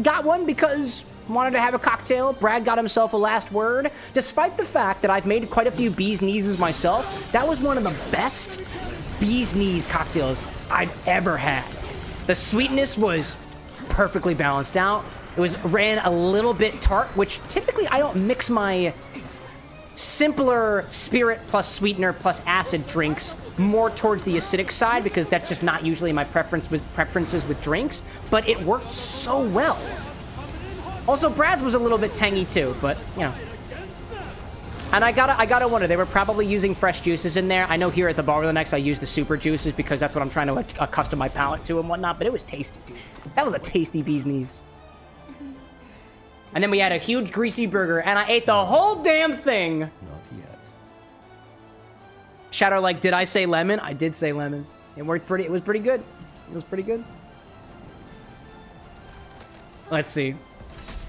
got one because wanted to have a cocktail. Brad got himself a last word. Despite the fact that I've made quite a few bee's knees myself, that was one of the best bee's knees cocktails I've ever had. The sweetness was perfectly balanced out. It ran a little bit tart, which typically I don't mix my simpler spirit plus sweetener plus acid drinks more towards the acidic side because that's just not usually my preferences with drinks, but it worked so well. Also, Brad's was a little bit tangy too, but you know. And I gotta wonder, they were probably using fresh juices in there. I know here at the bar with the next I use the super juices because that's what I'm trying to accustom my palate to and whatnot, but it was tasty, dude. That was a tasty bee's knees. And then we had a huge greasy burger, and I ate the whole damn thing. Not yet. Shadow, like, did I say lemon? I did say lemon. It worked pretty, it was pretty good. It was pretty good. Let's see.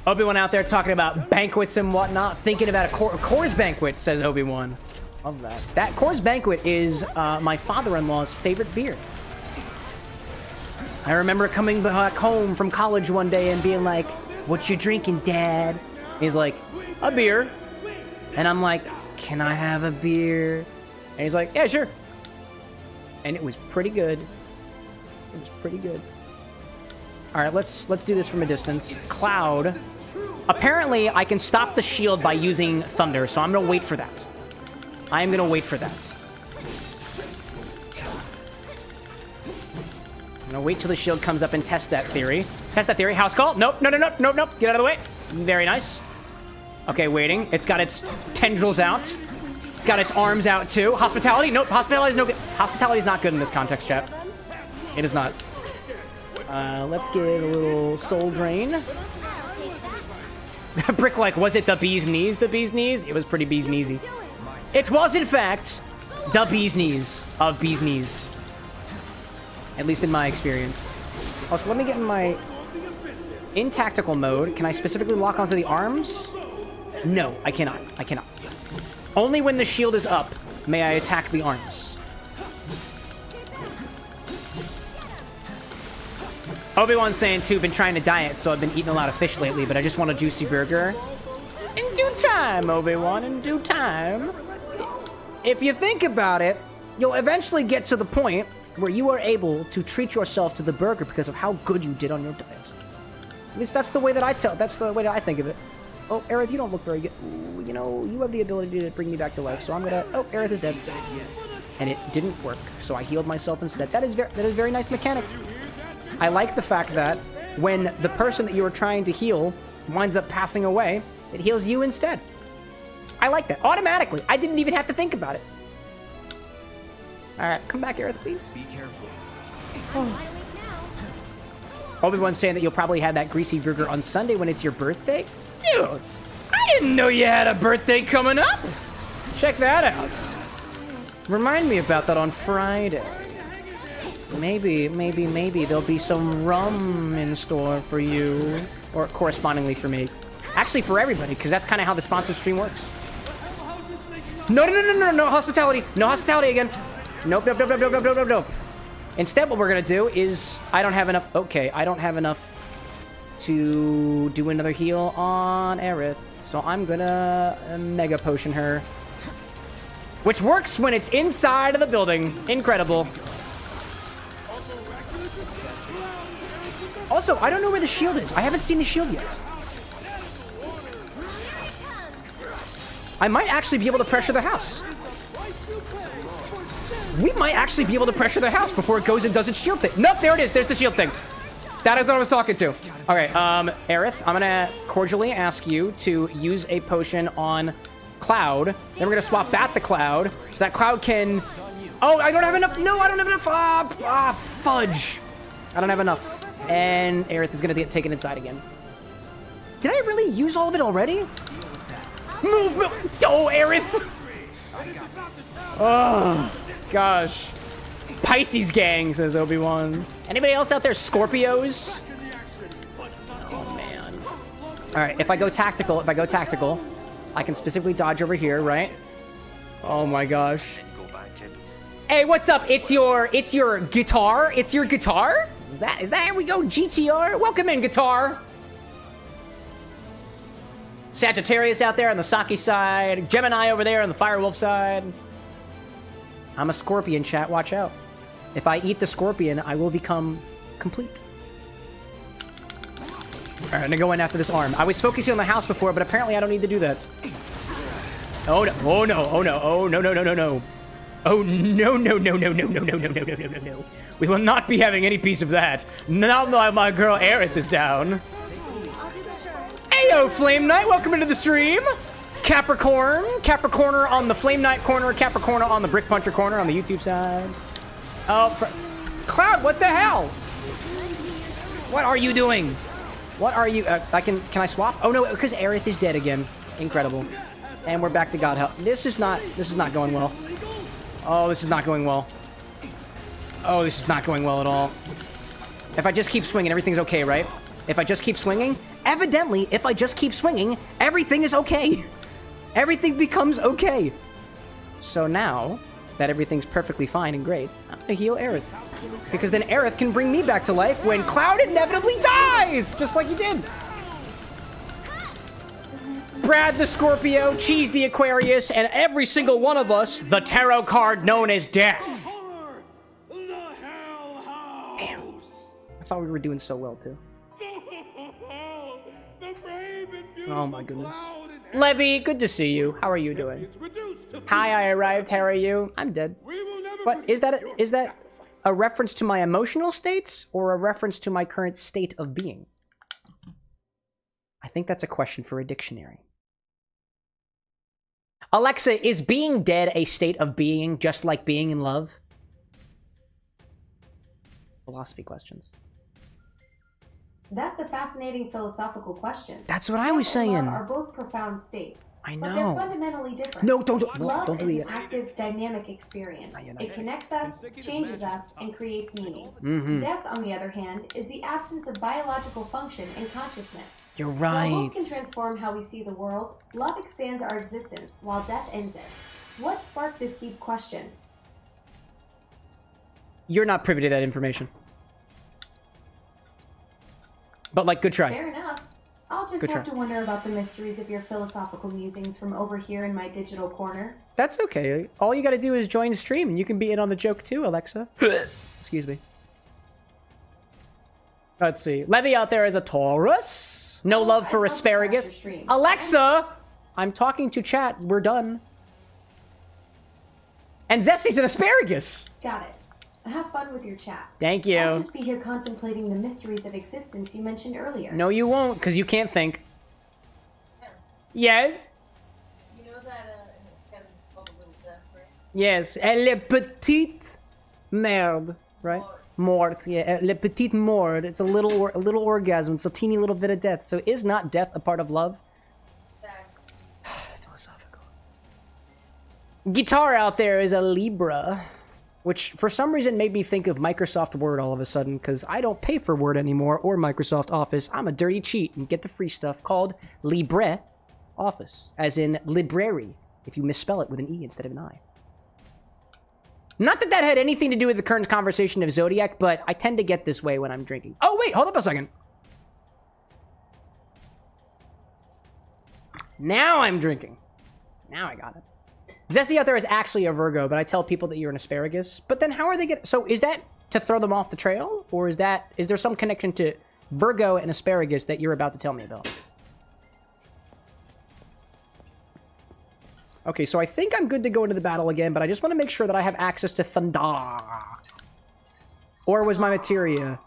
Obi-Wan out there talking about banquets and whatnot, thinking about a Coors Banquet, says Obi-Wan. Love that. That Coors Banquet is my father-in-law's favorite beer. I remember coming back home from college one day and being like, "What you drinking, Dad?" And he's like, "A beer." And I'm like, "Can I have a beer?" And he's like, "Yeah, sure." And it was pretty good. It was pretty good. All right, let's do this from a distance. Cloud. Apparently, I can stop the shield by using thunder, so I'm gonna wait for that. I am gonna wait for that. I'm gonna wait till the shield comes up and test that theory. Test that theory. House call. Nope. No. Nope. Get out of the way. Very nice. Okay, waiting. It's got its tendrils out. It's got its arms out too. Hospitality. Nope. Hospitality is no good. Hospitality is not good in this context, chat. It is not. Let's get a little soul drain. Brick, like, was it the bee's knees? The bee's knees? It was pretty bee's kneesy. It was, in fact, the bee's knees of bee's knees. At least in my experience. Also, let me get in my... In tactical mode, can I specifically lock onto the arms? No, I cannot. I cannot. Only when the shield is up may I attack the arms. Obi-Wan's saying, too, been trying to diet, so I've been eating a lot of fish lately, but I just want a juicy burger. In due time, Obi-Wan, in due time. If you think about it, you'll eventually get to the point where you are able to treat yourself to the burger because of how good you did on your diet. At least that's the way that that's the way that I think of it. Oh, Aerith, you don't look very good. Ooh, you know, you have the ability to bring me back to life, so I'm gonna... Oh, Aerith is dead. And it didn't work, so I healed myself instead. That is very nice mechanic. I like the fact that when the person that you were trying to heal winds up passing away, it heals you instead. I like that. Automatically. I didn't even have to think about it. All right, come back, Aerith, please. Be careful. Oh. Obi-Wan's saying that you'll probably have that greasy burger on Sunday when it's your birthday. Dude, I didn't know you had a birthday coming up. Check that out. Remind me about that on Friday. Maybe there'll be some rum in store for you, or correspondingly for me. Actually, for everybody, because that's kind of how the sponsor stream works. No, hospitality. No hospitality again. Nope. Instead, what we're gonna do is, I don't have enough. Okay, I don't have enough to do another heal on Aerith, so I'm gonna mega potion her, which works when it's inside of the building. Incredible. Also, I don't know where the shield is. I haven't seen the shield yet. I might actually be able to pressure the house. We might actually be able to pressure the house before it goes and does its shield thing. Nope, there it is. There's the shield thing. That is what I was talking to. All right, Aerith, I'm gonna cordially ask you to use a potion on Cloud. Then we're gonna swap back the Cloud so that Cloud can... Oh, I don't have enough. No, I don't have enough. Fudge. I don't have enough. And Aerith is gonna get taken inside again. Did I really use all of it already? Move. Oh, Aerith. Oh, gosh. Pisces gang, says Obi-Wan. Anybody else out there Scorpios? Oh, man. All right, if I go tactical, I can specifically dodge over here, right? Oh, my gosh. Hey, what's up? It's your guitar? It's your guitar? Is that here we go, GTR? Welcome in, guitar. Sagittarius out there on the Saki side. Gemini over there on the Firewolf side. I'm a Scorpion, chat. Watch out. If I eat the Scorpion, I will become complete. All right, I'm gonna go in after this arm. I was focusing on the house before, but apparently I don't need to do that. Oh no! Oh no! Oh no! Oh no! No! No! No! No! Oh no! No! No! No! No! No! No! No! No! No! No! No! We will not be having any piece of that. Now my girl Aerith is down. Heyo, Flame Knight, welcome into the stream. Capricorner on the Flame Knight corner, Capricorner on the Brick Puncher corner on the YouTube side. Oh, Cloud, what the hell? What are you doing? What are you? Can I swap? Oh no, because Aerith is dead again. Incredible. And we're back to God help. This is not going well. Oh, this is not going well. Oh, this is not going well at all. If I just keep swinging, everything's okay, right? If I just keep swinging, evidently, if I just keep swinging, everything is okay. Everything becomes okay. So now that everything's perfectly fine and great, I'm gonna heal Aerith. Because then Aerith can bring me back to life when Cloud inevitably dies! Just like he did. Brad the Scorpio, Cheese the Aquarius, and every single one of us, the tarot card known as Death. Damn. I thought we were doing so well, too. Oh my goodness. Levy, good to see you. How are you doing? Hi, I arrived. How are you? I'm dead. What? Is that a reference to my emotional states or a reference to my current state of being? I think that's a question for a dictionary. Alexa, is being dead a state of being just like being in love? Philosophy questions. That's a fascinating philosophical question. That's what I was saying. Love are both profound states. I know. But they're fundamentally different. No, don't Love do is it. an active, dynamic experience. It connects us, changes us, and creates meaning. Mm-hmm. Death, on the other hand, is the absence of biological function and consciousness. You're While right. hope can transform how we see the world, love expands our existence, while death ends it. What sparked this deep question? You're not privy to that information. But, like, good try. Fair enough. I'll just have to wonder about the mysteries of your philosophical musings from over here in my digital corner. That's okay. All you gotta do is join the stream, and you can be in on the joke too, Alexa. Excuse me. Let's see. Levy out there is a Taurus. No love for asparagus. Alexa! I'm talking to chat. We're done. And Zessy's an asparagus. Got it. Have fun with your chat. Thank you. I'll just be here contemplating the mysteries of existence you mentioned earlier. No, you won't, because you can't think. Yes? You know that it's called a little death, right? Yes. Le petite merde, right? Mort. Yeah, le petite mort. It's a little orgasm. It's a teeny little bit of death. So is not death a part of love? Philosophical. Guitar out there is a Libra. Which, for some reason, made me think of Microsoft Word all of a sudden, because I don't pay for Word anymore, or Microsoft Office. I'm a dirty cheat and get the free stuff called Libre Office, as in library, if you misspell it with an E instead of an I. Not that that had anything to do with the current conversation of Zodiac, but I tend to get this way when I'm drinking. Oh, wait, hold up a second. Now I'm drinking. Now I got it. Zesty out there is actually a Virgo, but I tell people that you're an asparagus. But then how are they so is that to throw them off the trail? Or is there some connection to Virgo and asparagus that you're about to tell me about? Okay, so I think I'm good to go into the battle again, but I just want to make sure that I have access to Thunder. Or was my materia?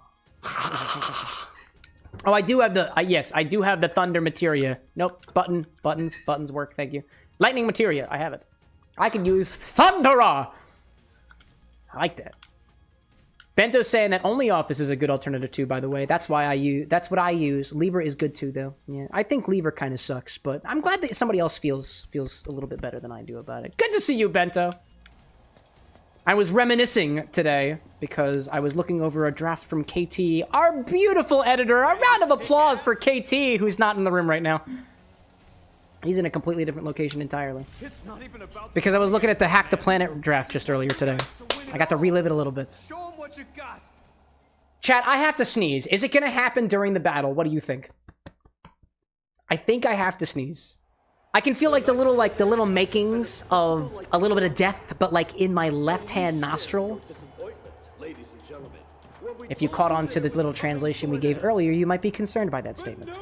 Oh, I do have the, yes, I do have the Thunder materia. Nope, buttons work, thank you. Lightning materia, I have it. I can use Thundera. I like that. Bento's saying that only Office is a good alternative too, by the way. That's what I use. Libra is good too, though. Yeah, I think Libra kind of sucks, but I'm glad that somebody else feels a little bit better than I do about it. Good to see you, Bento. I was reminiscing today because I was looking over a draft from KT, our beautiful editor. A round of applause for KT, who's not in the room right now. He's in a completely different location entirely. It's not even about because I was looking at the Hack the Planet draft just earlier today. I got to relive it a little bit. Show 'em what you got. Chat, I have to sneeze. Is it going to happen during the battle? What do you think? I think I have to sneeze. I can feel like the little makings of a little bit of death, but like in my left-hand nostril. If you caught on to the little translation we gave earlier, you might be concerned by that statement.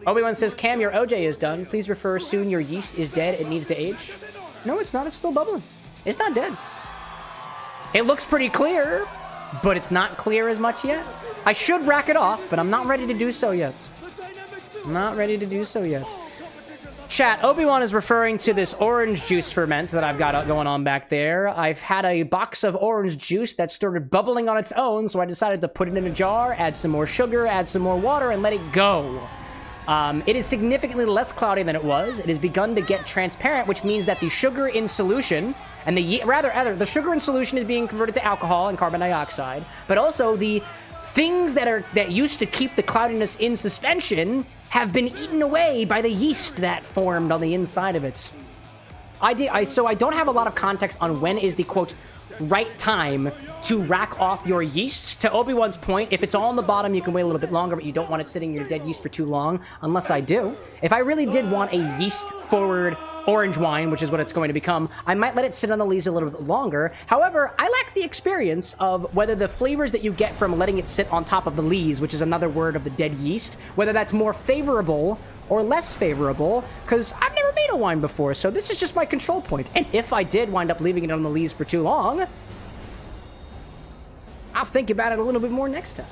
Obi-Wan says, Cam, your OJ is done. Please refer soon. Your yeast is dead. It needs to age. No, it's not. It's still bubbling. It's not dead. It looks pretty clear, but it's not clear as much yet. I should rack it off, but I'm not ready to do so yet. I'm not ready to do so yet. Chat, Obi-Wan is referring to this orange juice ferment that I've got going on back there. I've had a box of orange juice that started bubbling on its own, so I decided to put it in a jar, add some more sugar, add some more water, and let it go. It is significantly less cloudy than it was. It has begun to get transparent, which means that the sugar in solution, and the sugar in solution is being converted to alcohol and carbon dioxide, but also the things that used to keep the cloudiness in suspension have been eaten away by the yeast that formed on the inside of it. So I don't have a lot of context on when is the, quote, right time to rack off your yeasts. To Obi-Wan's point, if it's all on the bottom, you can wait a little bit longer, but you don't want it sitting in your dead yeast for too long, unless I do. If I really did want a yeast-forward orange wine, which is what it's going to become, I might let it sit on the lees a little bit longer. However, I lack the experience of whether the flavors that you get from letting it sit on top of the lees, which is another word of the dead yeast, whether that's more favorable or less favorable, because I've never made a wine before, so this is just my control point. And if I did wind up leaving it on the lees for too long, I'll think about it a little bit more next time.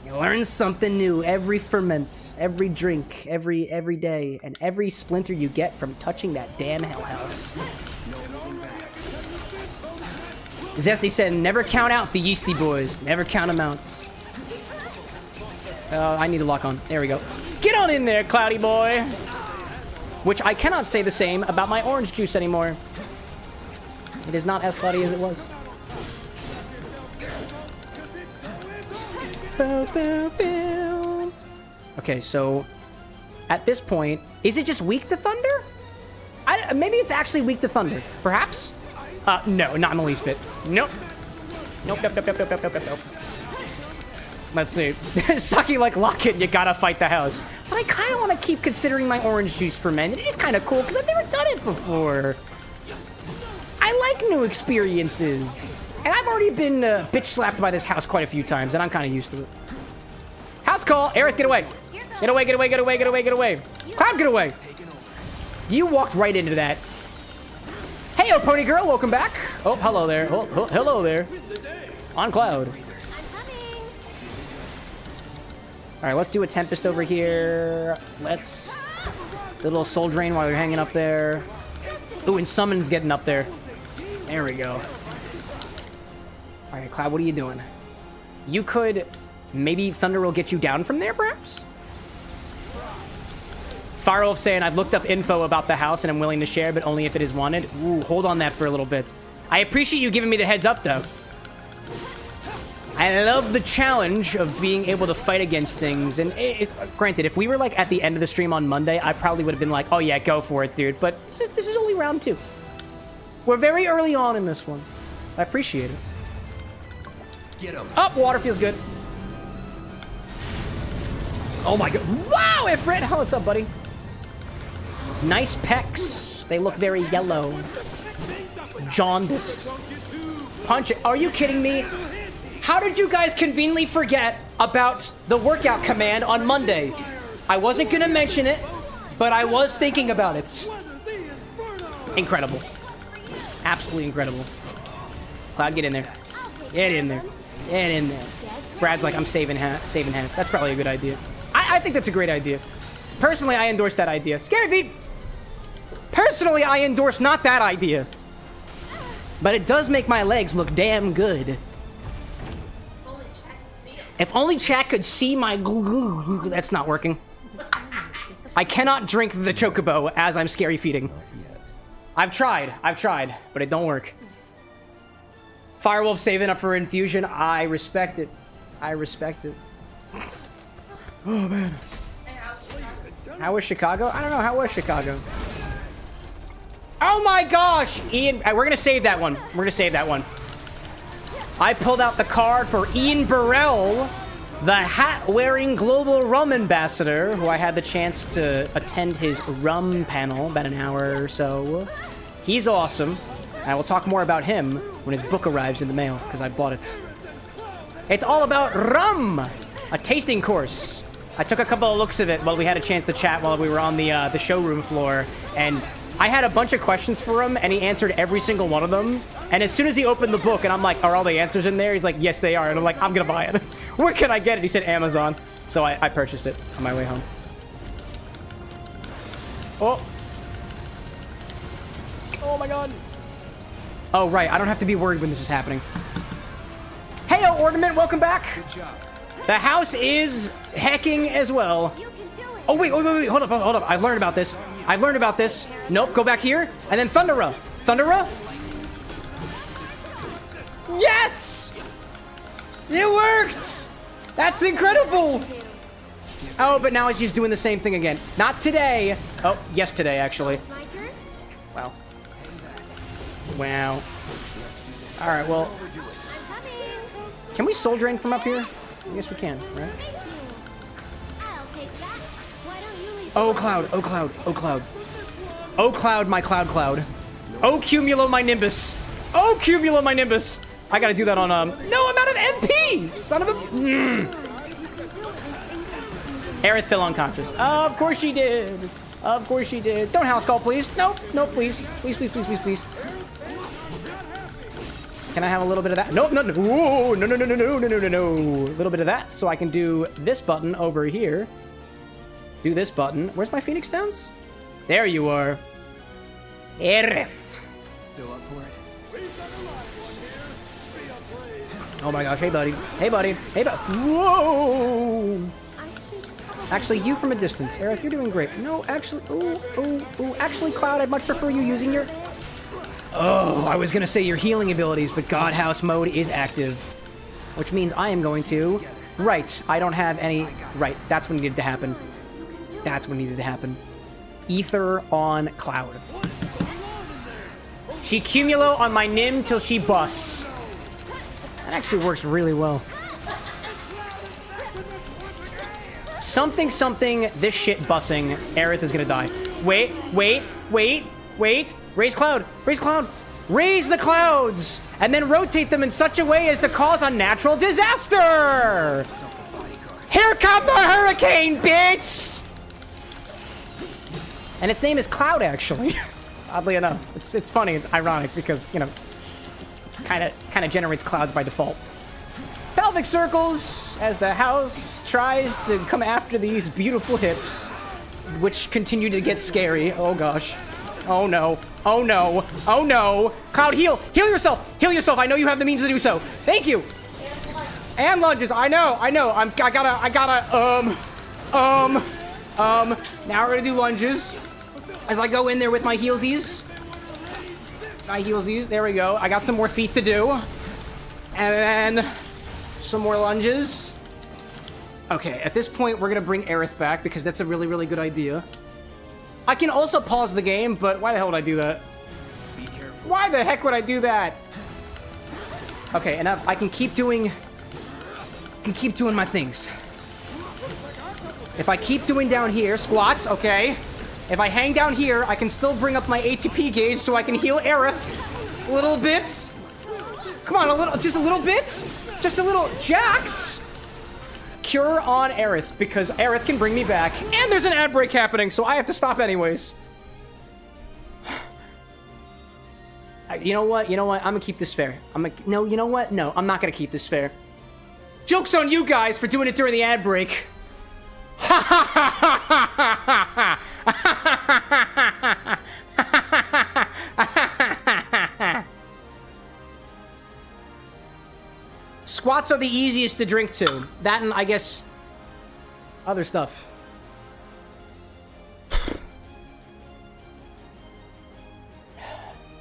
You learn something new every ferment, every drink, every day, and every splinter you get from touching that damn hell house. Zesty said, never count out the yeasty boys. Never count them out. I need to lock on. There we go. Get on in there, cloudy boy. Which I cannot say the same about my orange juice anymore. It is not as cloudy as it was. Okay, so at this point, is it just weak to thunder? Maybe it's actually weak to thunder. Perhaps? No, not in the least bit. Nope. Nope. Let's see. Sucky like Locket, you gotta fight the house. But I kind of want to keep considering my orange juice fermented. It is kind of cool because I've never done it before. I like new experiences. And I've already been bitch slapped by this house quite a few times, and I'm kind of used to it. House call! Aerith, get away! Get away, get away, get away, get away, get away! Cloud, get away! You walked right into that. Hey, oh, pony girl, welcome back. Oh, hello there. Oh, hello there. On Cloud. Alright, let's do a Tempest over here. Let's do a little Soul Drain while you're hanging up there. Ooh, and Summon's getting up there. There we go. Alright, Cloud, what are you doing? You could... Maybe Thunder will get you down from there, perhaps? Firewolf saying, I've looked up info about the house and I'm willing to share, but only if it is wanted. Ooh, hold on that for a little bit. I appreciate you giving me the heads up, though. I love the challenge of being able to fight against things. And granted, if we were like at the end of the stream on Monday, I probably would have been like, oh yeah, go for it, dude. But this is only round 2. We're very early on in this one. I appreciate it. Get him. Oh, water feels good. Oh my god. Wow, Ifrit! How what's up, buddy? Nice pecs. They look very yellow. Jaundiced. Punch it. Are you kidding me? How did you guys conveniently forget about the workout command on Monday? I wasn't gonna mention it, but I was thinking about it. Incredible. Absolutely incredible. Cloud, get in there. Get in there. Get in there. Brad's like, I'm saving hands. That's probably a good idea. I think that's a great idea. Personally, I endorse that idea. Scary feet! Personally, I endorse not that idea. But it does make my legs look damn good. If only chat could see my... That's not working. I cannot drink the Chocobo as I'm scary feeding. I've tried, but it don't work. Firewolf saving up for infusion. I respect it. Oh, man. How was Chicago? I don't know. How was Chicago? Oh, my gosh. Ian, we're going to save that one. I pulled out the card for Ian Burrell, the hat-wearing global rum ambassador, who I had the chance to attend his rum panel about an hour or so. He's awesome. I will talk more about him when his book arrives in the mail, because I bought it. It's all about rum, a tasting course. I took a couple of looks of it while we had a chance to chat while we were on the showroom floor, and I had a bunch of questions for him, and he answered every single one of them. And as soon as he opened the book, and I'm like, are all the answers in there? He's like, yes, they are. And I'm like, I'm gonna buy it. Where can I get it? He said Amazon. So I purchased it on my way home. Oh. Oh my god. Oh, right. I don't have to be worried when this is happening. Heyo, Ornament. Welcome back. Good job. The house is hacking as well. You can do it. Oh, wait. Hold up. I've learned about this. Nope. Go back here. And then Thundera. Yes! It worked! That's incredible! Oh, but now it's just doing the same thing again. Not today. Oh, yes, today, actually. My turn? Wow. All right, well, I'm coming. can we soul drain from up here? I guess we can, right? Thank you. I'll take that. Why don't you leave? Oh, cloud. Oh, cloud, my cloud. Oh, cumulo, my nimbus. I gotta do that on, no, I'm out of MP! Son of a... Aerith fell unconscious. Of course she did. Don't house call, please. Nope, please. Please. Can I have a little bit of that? Nope, no. Ooh, no. A little bit of that, so I can do this button over here. Do this button. Where's my Phoenix Downs? There you are. Aerith. Still up for it? Oh my gosh, hey buddy. Whoa! Actually, you from a distance. Aerith, you're doing great. No, actually, actually, Cloud, I'd much prefer you using your... Oh, I was gonna say your healing abilities, but Godhouse mode is active. Which means I am going to... Right, I don't have any... Right, that's what needed to happen. Ether on Cloud. She cumulo on my Nim till she busts. That actually works really well. Something, this shit bussing. Aerith is gonna die. Wait. Raise Cloud. Raise the clouds! And then rotate them in such a way as to cause a natural disaster! Here come the hurricane, bitch! And its name is Cloud, actually. Oddly enough. It's funny, it's ironic, because, you know, kind of generates clouds by default. Pelvic circles as the house tries to come after these beautiful hips, which continue to get scary. Oh gosh. Oh no. Cloud, heal yourself. I know you have the means to do so. Thank you. And lunges. I know. I gotta. Now we're gonna do lunges as I go in there with my heelsies. There we go. I got some more feet to do. And then some more lunges. Okay, at this point, we're gonna bring Aerith back because that's a really, really good idea. I can also pause the game, but why the hell would I do that? Be careful. Why the heck would I do that? Okay, enough. I can keep doing my things. If I keep doing down here, squats, okay. If I hang down here, I can still bring up my ATP gauge so I can heal Aerith. Little bits. Come on, just a little bit. Just a little. Jax! Cure on Aerith, because Aerith can bring me back. And there's an ad break happening, so I have to stop anyways. You know what? I'm gonna keep this fair. No, you know what? No, I'm not gonna keep this fair. Joke's on you guys for doing it during the ad break. Ha ha ha ha ha ha. Squats are the easiest to drink to. That and, I guess, other stuff.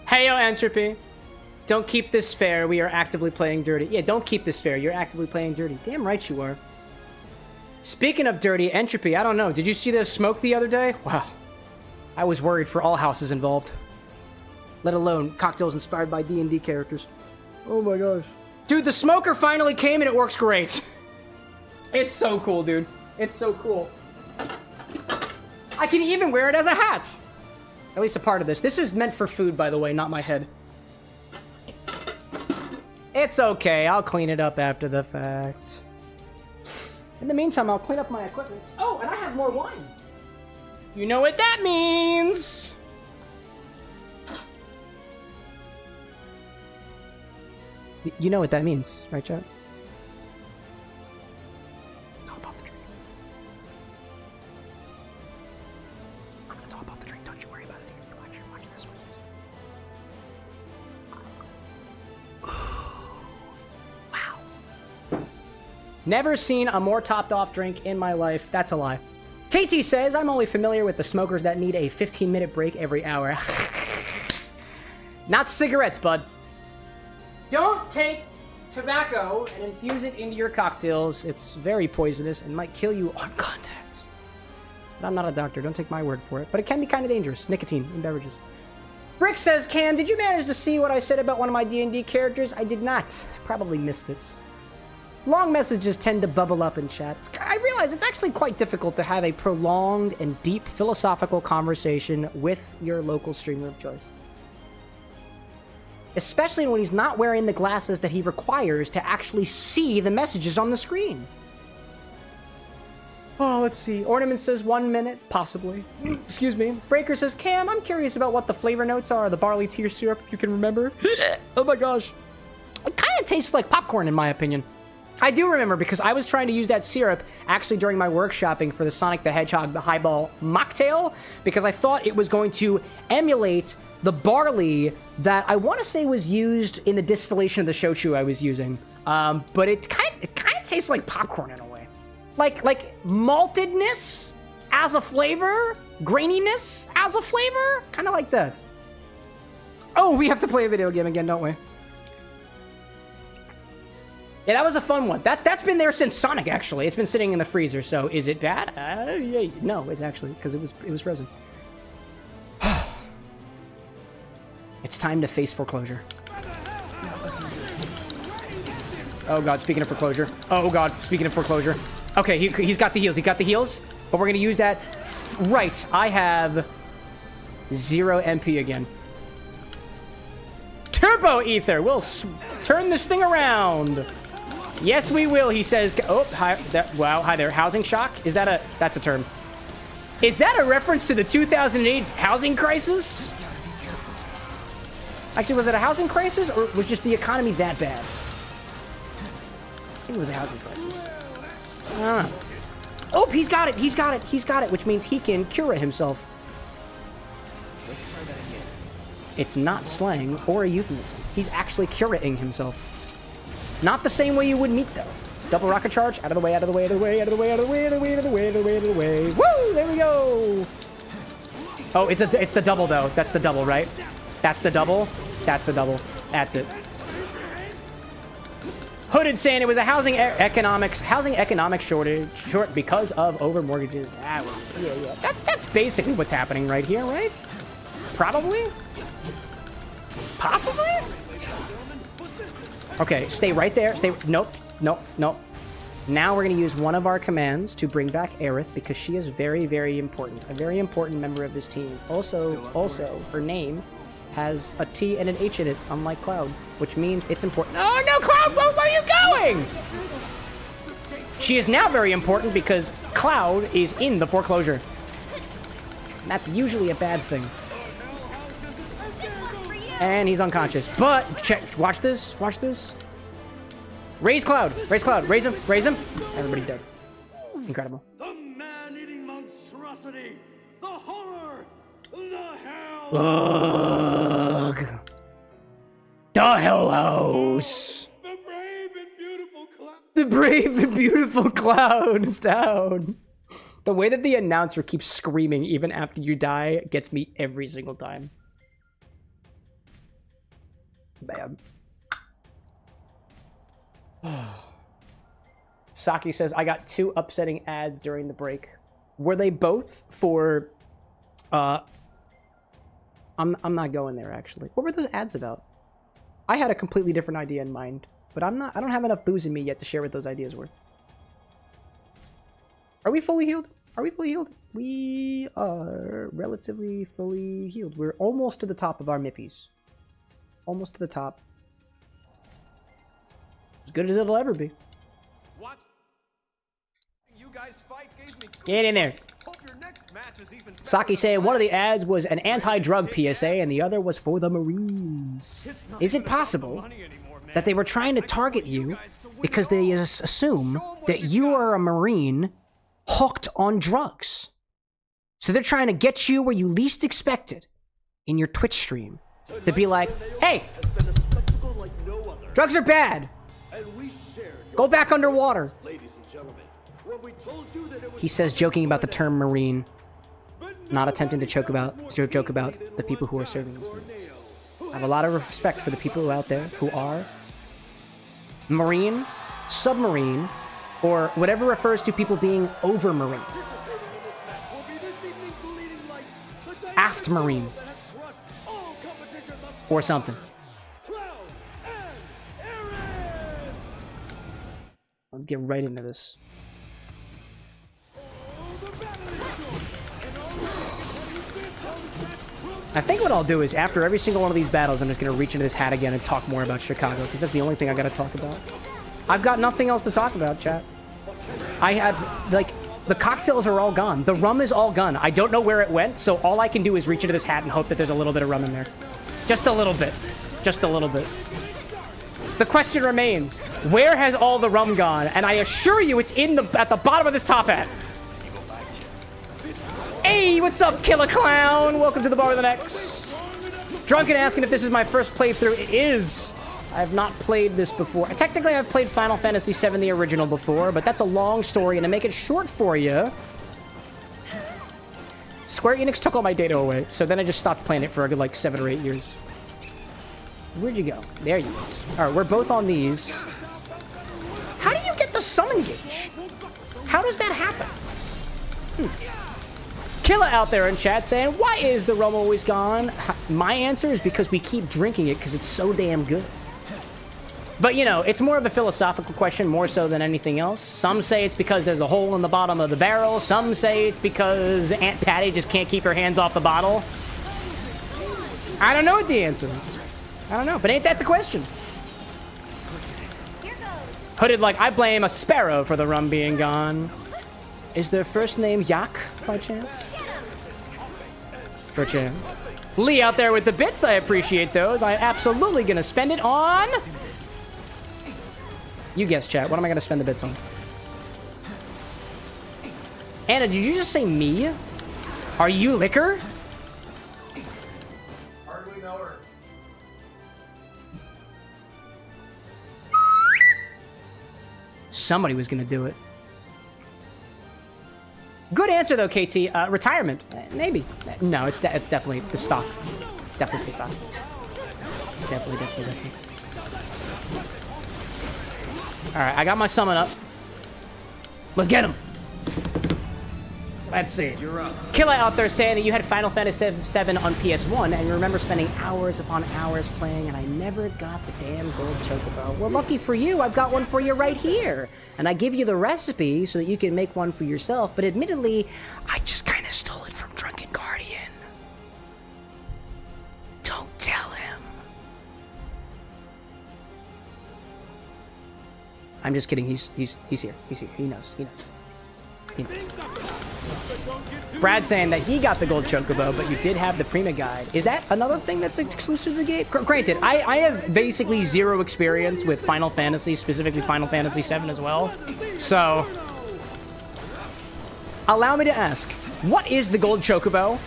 Heyo, Entropy. Don't keep this fair. We are actively playing dirty. Yeah, don't keep this fair. You're actively playing dirty. Damn right you are. Speaking of dirty, Entropy, I don't know. Did you see the smoke the other day? Wow. I was worried for all houses involved. Let alone cocktails inspired by D&D characters. Oh my gosh. Dude, the smoker finally came and it works great. It's so cool, dude. It's so cool. I can even wear it as a hat. At least a part of this. This is meant for food, by the way, not my head. It's okay. I'll clean it up after the fact. In the meantime, I'll clean up my equipment. Oh, and I have more wine. You know what that means. You know what that means, right, chat? Top off the drink. I'm gonna top off the drink. Never seen a more topped-off drink in my life. That's a lie. KT says, I'm only familiar with the smokers that need a 15-minute break every hour. Not cigarettes, bud. Don't take tobacco and infuse it into your cocktails. It's very poisonous and might kill you on contact. But I'm not a doctor. Don't take my word for it. But it can be kind of dangerous. Nicotine in beverages. Brick says, Cam, did you manage to see what I said about one of my D&D characters? I did not. I probably missed it. Long messages tend to bubble up in chat. I realize it's actually quite difficult to have a prolonged and deep philosophical conversation with your local streamer of choice. Especially when he's not wearing the glasses that he requires to actually see the messages on the screen. Oh, let's see. Ornament says 1 minute, possibly. Excuse me. Breaker says, Cam, I'm curious about what the flavor notes are of the barley tea syrup, if you can remember. Oh my gosh. It kind of tastes like popcorn, in my opinion. I do remember because I was trying to use that syrup actually during my workshopping for the Sonic the Hedgehog the Highball mocktail because I thought it was going to emulate the barley that I want to say was used in the distillation of the shochu I was using. But it kind of tastes like popcorn in a way. Like maltedness as a flavor, graininess as a flavor, kind of like that. Oh, we have to play a video game again, don't we? Yeah, that was a fun one. That's been there since Sonic, actually. It's been sitting in the freezer, so is it bad? Yeah, no, it's actually, because it was frozen. It's time to face foreclosure. Oh god, speaking of foreclosure. Oh god, speaking of foreclosure. Okay, he's got the heals. He got the heals, but we're gonna use that. Right, I have 0 MP again. Turbo Ether! We'll turn this thing around. Yes, we will, he says. Oh, hi, wow, hi there. Housing shock? That's a term. Is that a reference to the 2008 housing crisis? Actually, was it a housing crisis, or was just the economy that bad? I think it was a housing crisis. I don't know. Oh, he's got it, which means he can cure himself. It's not slang or a euphemism. He's actually curating himself. Not the same way you would meat, though. Double rocket charge. Out of the way, out of the way, out of the way, out of the way, out of the way, out of the way, out of the way, out of the way, out of the way. Woo! There we go! Oh, it's the double, though. That's the double, right? That's the double. That's the double. That's it. Hooded saying it was a housing economics short because of over mortgages. Yeah. That's basically what's happening right here, right? Probably? Possibly? Okay, stay right there. Nope. Now we're going to use one of our commands to bring back Aerith because she is very, very important. A very important member of this team. Also, her name has a T and an H in it, unlike Cloud, which means it's important. Oh, no, Cloud, where are you going? She is now very important because Cloud is in the foreclosure. And that's usually a bad thing. And he's unconscious. But, check, watch this. Raise Cloud, raise him. Everybody's dead. Incredible. The man-eating monstrosity! The horror! The hell! Ugh. The Hell House! The brave and beautiful Cloud! The brave and beautiful Cloud is down. The way that the announcer keeps screaming even after you die gets me every single time. Bam. Saki says, I got 2 upsetting ads during the break. Were they both for... I'm not going there, actually. What were those ads about? I had a completely different idea in mind, but I don't have enough booze in me yet to share what those ideas were. Are we fully healed? We are relatively fully healed. We're almost to the top of our Mippies. Almost to the top. As good as it'll ever be. What? You guys fight gave me Get in there. Hope your next match is even Saki saying one of the ads was an anti-drug PSA and the other was for the Marines. Is it possible that they were trying to target you because they assume that you are a Marine hooked on drugs? So they're trying to get you where you least expect it in your Twitch stream. To be like, hey, drugs are bad. Go back underwater. Ladies and gentlemen, when we told you that it was He says, joking about the term marine, not attempting to joke about the people who are serving these marines. I have a lot of respect for the people out there who are marine, submarine, or whatever refers to people being over marine. Aft marine. Or something. Let's get right into this. I think what I'll do is, after every single one of these battles, I'm just going to reach into this hat again and talk more about Chicago, because that's the only thing I got to talk about. I've got nothing else to talk about, chat. I have, like, the cocktails are all gone. The rum is all gone. I don't know where it went, so all I can do is reach into this hat and hope that there's a little bit of rum in there. Just a little bit. Just a little bit. The question remains, where has all the rum gone? And I assure you it's at the bottom of this top hat. Hey, what's up, Killer Clown? Welcome to the Bar with an X. Drunken asking if this is my first playthrough. It is. I have not played this before. Technically, I've played Final Fantasy VII, the original, before, but that's a long story, and to make it short for you, Square Enix took all my data away, so then I just stopped playing it for a good, like, 7 or 8 years. Where'd you go? There you go. All right, we're both on these. How do you get the summon gauge? How does that happen? Killer out there in chat saying, why is the rum always gone? My answer is because we keep drinking it because it's so damn good. But, you know, it's more of a philosophical question, more so than anything else. Some say it's because there's a hole in the bottom of the barrel. Some say it's because Aunt Patty just can't keep her hands off the bottle. I don't know what the answer is. I don't know, but ain't that the question? Hooded like, I blame a sparrow for the rum being gone. Is their first name Yak, by chance? Perchance. Lee out there with the bits, I appreciate those. I'm absolutely gonna spend it on... You guess, chat. What am I gonna spend the bits on? Anna, did you just say me? Are you Liquor? Hardly know her. Somebody was gonna do it. Good answer, though, KT. Retirement. Maybe. No, it's definitely the stock. Definitely the stock. Definitely. Alright, I got my summon up. Let's get him. Let's see. You're up. Killa out there saying that you had Final Fantasy VII on PS1 and you remember spending hours upon hours playing and I never got the damn gold chocobo. Well, lucky for you, I've got one for you right here. And I give you the recipe so that you can make one for yourself, but admittedly, I just kind of stole it from Drunken Guardian. Don't tell him. I'm just kidding, he's here. He's here. He knows. Brad saying that he got the gold chocobo, but you did have the Prima guide. Is that another thing that's exclusive to the game? Granted, I have basically zero experience with Final Fantasy, specifically Final Fantasy VII as well. So, allow me to ask, what is the gold chocobo?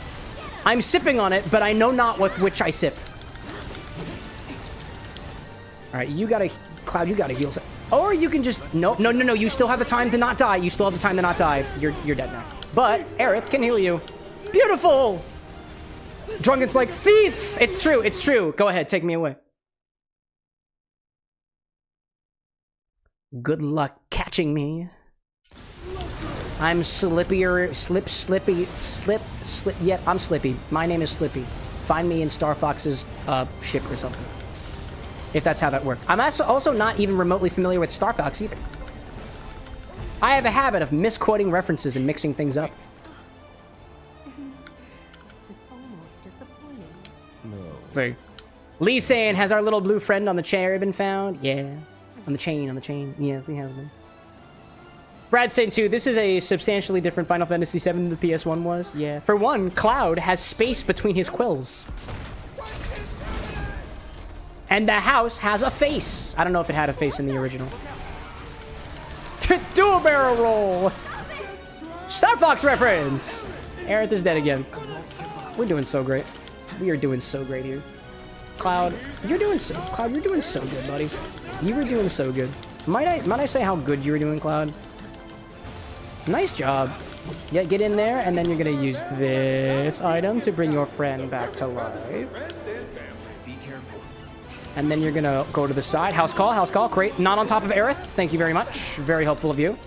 I'm sipping on it, but I know not with which I sip. All right, you gotta, Cloud, you gotta heal. Or you can just, no, you still have the time to not die. You still have the time to not die. You're dead now. But Aerith can heal you. Beautiful! Drunken's like, thief! It's true. Go ahead, take me away. Good luck catching me. I'm slippier, yep, I'm Slippy. My name is Slippy. Find me in Star Fox's ship or something. If that's how that works. I'm also not even remotely familiar with Star Fox either. I have a habit of misquoting references and mixing things up. It's almost disappointing. See. Lee saying, has our little blue friend on the chair been found? Yeah. On the chain. Yes, he has been. Brad saying too, this is a substantially different Final Fantasy VII than the PS1 was. Yeah. For one, Cloud has space between his quills. And the house has a face. I don't know if it had a face in the original. Do a barrel roll. Star Fox reference. Aerith is dead again. We're doing so great. We are doing so great here. Cloud, you're doing so good, buddy. You were doing so good. Might I say how good you were doing, Cloud? Nice job. Yeah, get in there, and then you're gonna use this item to bring your friend back to life. And then you're gonna go to the side. House call, great. Not on top of Aerith. Thank you very much. Very helpful of you.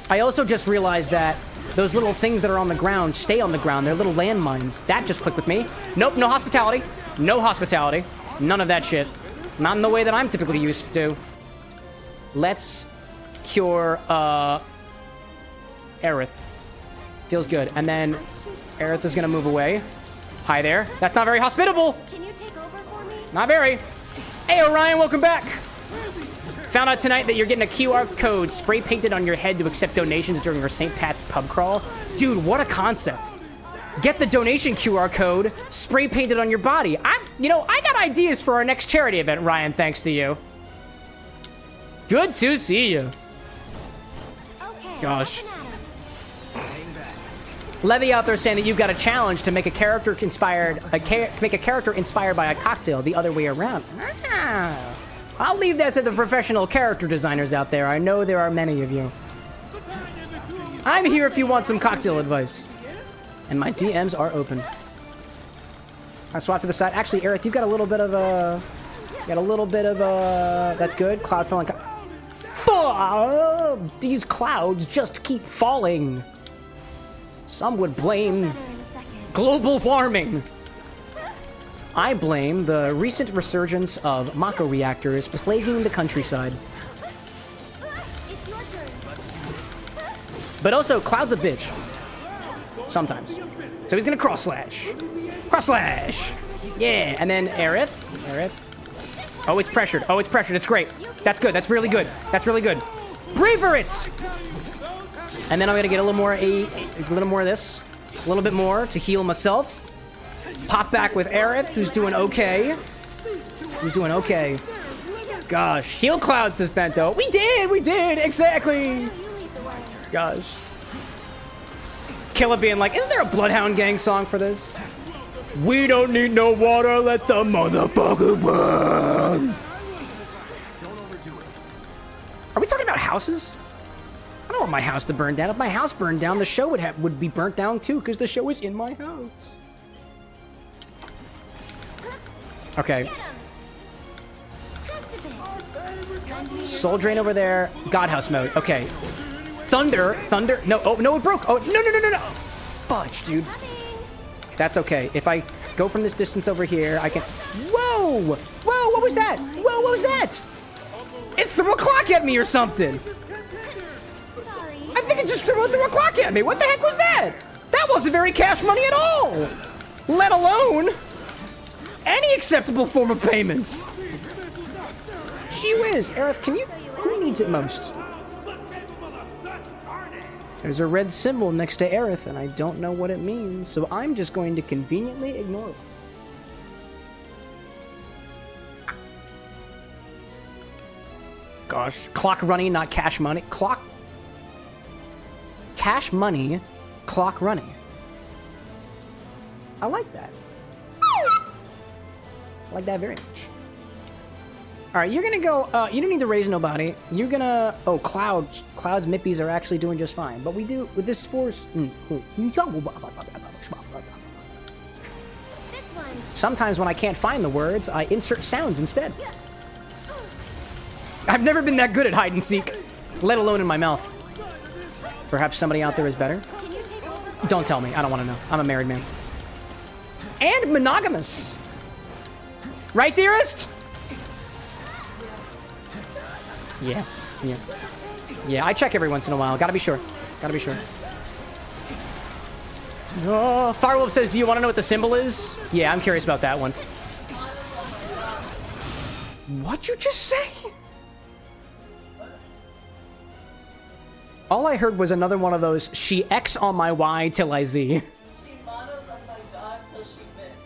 I also just realized that those little things that are on the ground stay on the ground. They're little landmines. That just clicked with me. Nope, no hospitality. No hospitality. None of that shit. Not in the way that I'm typically used to. Let's cure, Aerith. Feels good. And then Aerith is gonna move away. Hi there. That's not very hospitable. Can you take over for me? Not very. Hey, Orion, welcome back. Found out tonight that you're getting a QR code spray painted on your head to accept donations during your St. Pat's pub crawl. Dude, what a concept. Get the donation QR code spray painted on your body. I got ideas for our next charity event, Ryan, thanks to you. Good to see you. Okay. Gosh. Levy out there saying that you've got a challenge to make a character inspired by a cocktail the other way around. Ah, I'll leave that to the professional character designers out there. I know there are many of you. I'm here if you want some cocktail advice. And my DMs are open. I swap to the side. Actually, Aerith, you've got a little bit of a... That's good. Cloud falling. These clouds just keep falling. Some would blame global warming. I blame the recent resurgence of Mako reactors plaguing the countryside. It's your turn. But also, Cloud's a bitch. Sometimes. So he's gonna cross slash. Cross slash! Yeah, and then Aerith. Oh, it's pressured. It's great. That's good. That's really good. Braver it! And then I'm gonna get a little more of this. A little bit more to heal myself. Pop back with Aerith, who's doing okay. Gosh, heal Cloud, says Bento. We did, exactly. Gosh. Killa being like, isn't there a Bloodhound Gang song for this? We don't need no water, let the motherfucker burn. Are we talking about houses? I don't want my house to burn down. If my house burned down, the show would be burnt down too, because the show is in my house. Okay. Soul Drain over there. Godhouse mode. Okay. Thunder. No, it broke. Oh, no. Fudge, dude. That's okay. If I go from this distance over here, I can... Whoa, what was that? It threw a clock at me or something. I think it just threw a clock at me. What the heck was that? That wasn't very cash money at all. Let alone any acceptable form of payments. Gee whiz, Aerith, who needs it most? There's a red symbol next to Aerith, and I don't know what it means, so I'm just going to conveniently ignore it. Gosh, clock running, not cash money. Cash money, clock running. I like that. I like that very much. All right, you're gonna go. You don't need to raise nobody. You're gonna. Oh, Cloud's Mippies are actually doing just fine. But we do with this force. This one. Sometimes when I can't find the words, I insert sounds instead. I've never been that good at hide and seek, let alone in my mouth. Perhaps somebody out there is better. Can you take over? Don't tell me. I don't want to know. I'm a married man. And monogamous. Right, dearest? Yeah, I check every once in a while. Gotta be sure. Oh, Firewolf says, do you want to know what the symbol is? Yeah, I'm curious about that one. What'd you just say? All I heard was another one of those, she X on my Y till I Z.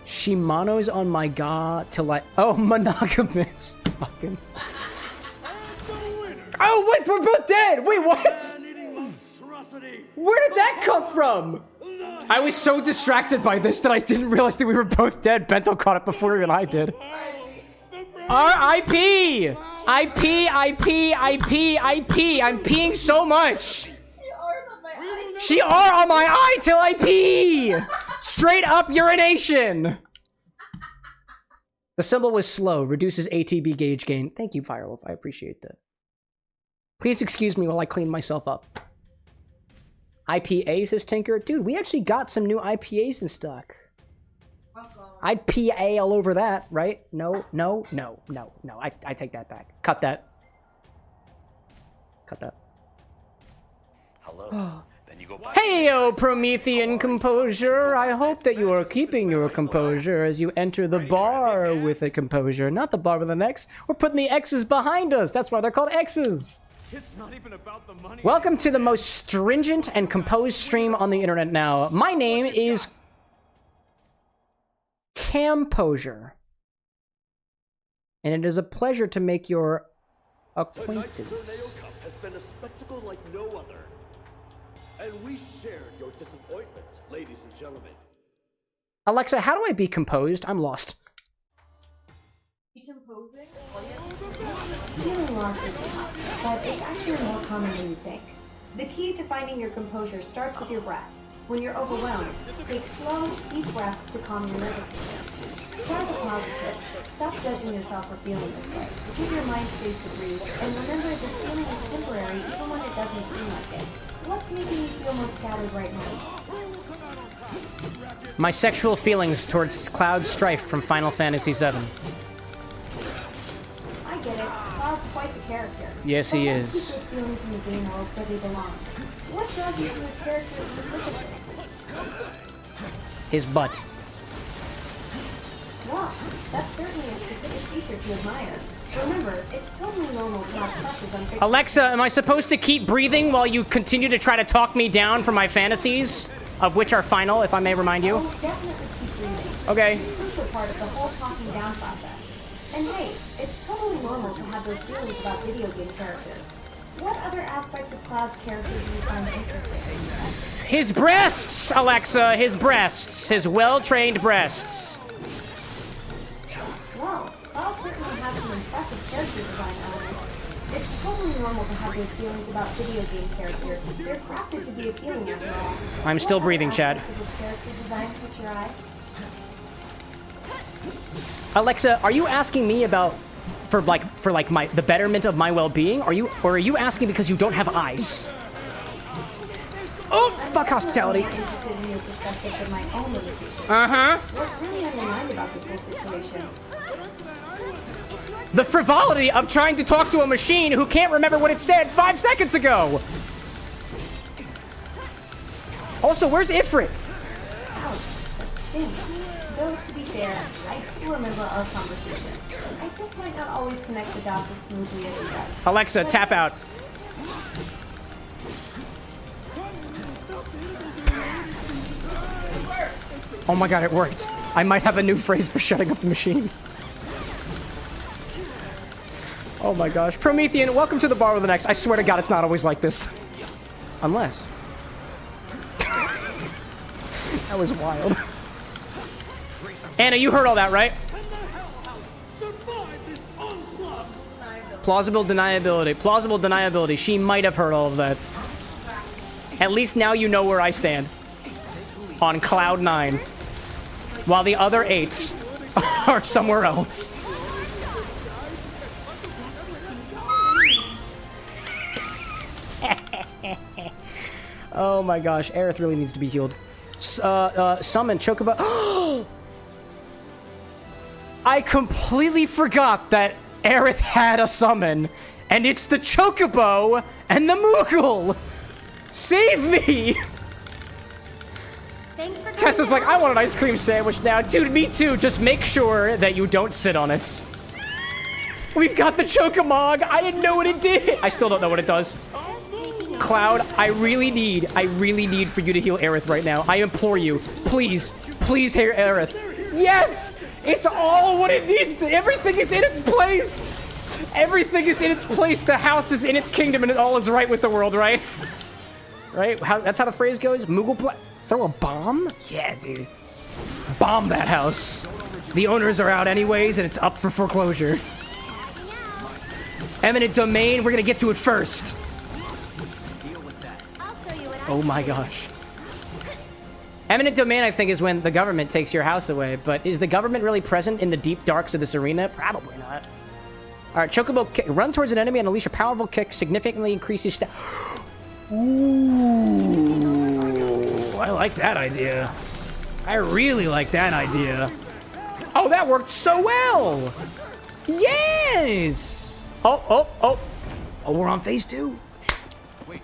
She monos on my God till I... Oh, monogamous. Fucking... Oh, wait, we're both dead! Wait, what? Where did that come from? I was so distracted by this that I didn't realize that we were both dead. Bento caught it before even I did. R.I.P. IP. I'm peeing so much. She are on my eye till I pee. Straight up urination. The symbol was slow. Reduces ATB gauge gain. Thank you, Firewolf. I appreciate that. Please excuse me while I clean myself up. IPA, says Tinker. Dude, we actually got some new IPAs in stock. I'd PA all over that, right? No. I take that back. Cut that. Hello. Then you go back. Heyo, Promethean composure. I hope that you are keeping your composure as you enter the bar with a composure. Not the bar with an X. We're putting the X's behind us. That's why they're called X's. It's not even about the money. Welcome to the most stringent and composed stream on the internet now. My name is Camposure. And it is a pleasure to make your Tonight's acquaintance. Cup has been a spectacle like no other. And we shared your disappointment, ladies and gentlemen. Alexa, how do I be composed? I'm lost. Decomposing? Feeling lost is tough, but it's actually more common than you think. The key to finding your composure starts with your breath. When you're overwhelmed, take slow, deep breaths to calm your nervous system. Try the pause approach. Stop judging yourself for feeling this way. Give your mind space to breathe, and remember this feeling is temporary even when it doesn't seem like it. What's making you feel most scattered right now? My sexual feelings towards Cloud Strife from Final Fantasy VII. I get it. Cloud's quite the character. Yes, he But let's is. keep those feelings in the game world where they belong. What draws you to his character specifically? His butt. Well, that's certainly a specific feature to admire. Remember, it's totally normal to have crushes on fictional. Alexa, am I supposed to keep breathing while you continue to try to talk me down from my fantasies? Of which are final, if I may remind you. Oh, definitely keep breathing. Okay. It's a crucial part of the whole talking down process. And hey, it's totally normal to have those feelings about video game characters. What other aspects of Cloud's character do you find interesting? His breasts, Alexa, his breasts. His well-trained breasts. Well, Cloud certainly has some impressive character design elements. It's totally normal to have those feelings about video game characters. They're crafted to be appealing after all. I'm still What breathing, other Chad. aspects of his character design catch your eye? Alexa, are you asking me about for the betterment of my well-being? Or are you asking because you don't have eyes? Oh, fuck hospitality. I'm more interested in your perspective than my own limitations. Uh-huh. What's really on your mind about this whole situation? The frivolity of trying to talk to a machine who can't remember what it said 5 seconds ago. Also, where's Ifrit? Ouch, that stinks. Though, to be fair, I do remember our conversation. I just might not always connect the dots as smoothly as you does. Alexa, tap out. Oh my god, it worked. I might have a new phrase for shutting up the machine. Oh my gosh. Promethean, welcome to the bar with an X. I swear to god, it's not always like this. Unless. That was wild. Anna, you heard all that, right? Plausible deniability. Plausible deniability. She might have heard all of that. At least now you know where I stand. On Cloud 9. While the other 8 are somewhere else. Oh my gosh. Aerith really needs to be healed. Summon Chocobo. I completely forgot that Aerith had a summon, and it's the Chocobo and the Moogle! Save me! Thanks for coming Tessa's like, to I us. want an ice cream sandwich now. Dude, me too. Just make sure that you don't sit on it. We've got the Chocomog. I didn't know what it did. I still don't know what it does. Cloud, I really need for you to heal Aerith right now. I implore you. Please, please heal Aerith. Yes! It's all what it needs to. Everything is in its place. Everything is in its place. The house is in its kingdom and it all is right with the world, right? Right? That's how the phrase goes? Moogle throw a bomb? Yeah, dude. Bomb that house. The owners are out anyways and it's up for foreclosure. Eminent domain, we're gonna get to it first. I'll show you what Oh my gosh. Eminent domain, I think, is when the government takes your house away. But is the government really present in the deep darks of this arena? Probably not. All right, Chocobo kick. Run towards an enemy and unleash a powerful kick. Significantly increases Ooh, I like that idea. I really like that idea. Oh, that worked so well. Yes. Oh, we're on phase 2. Wait.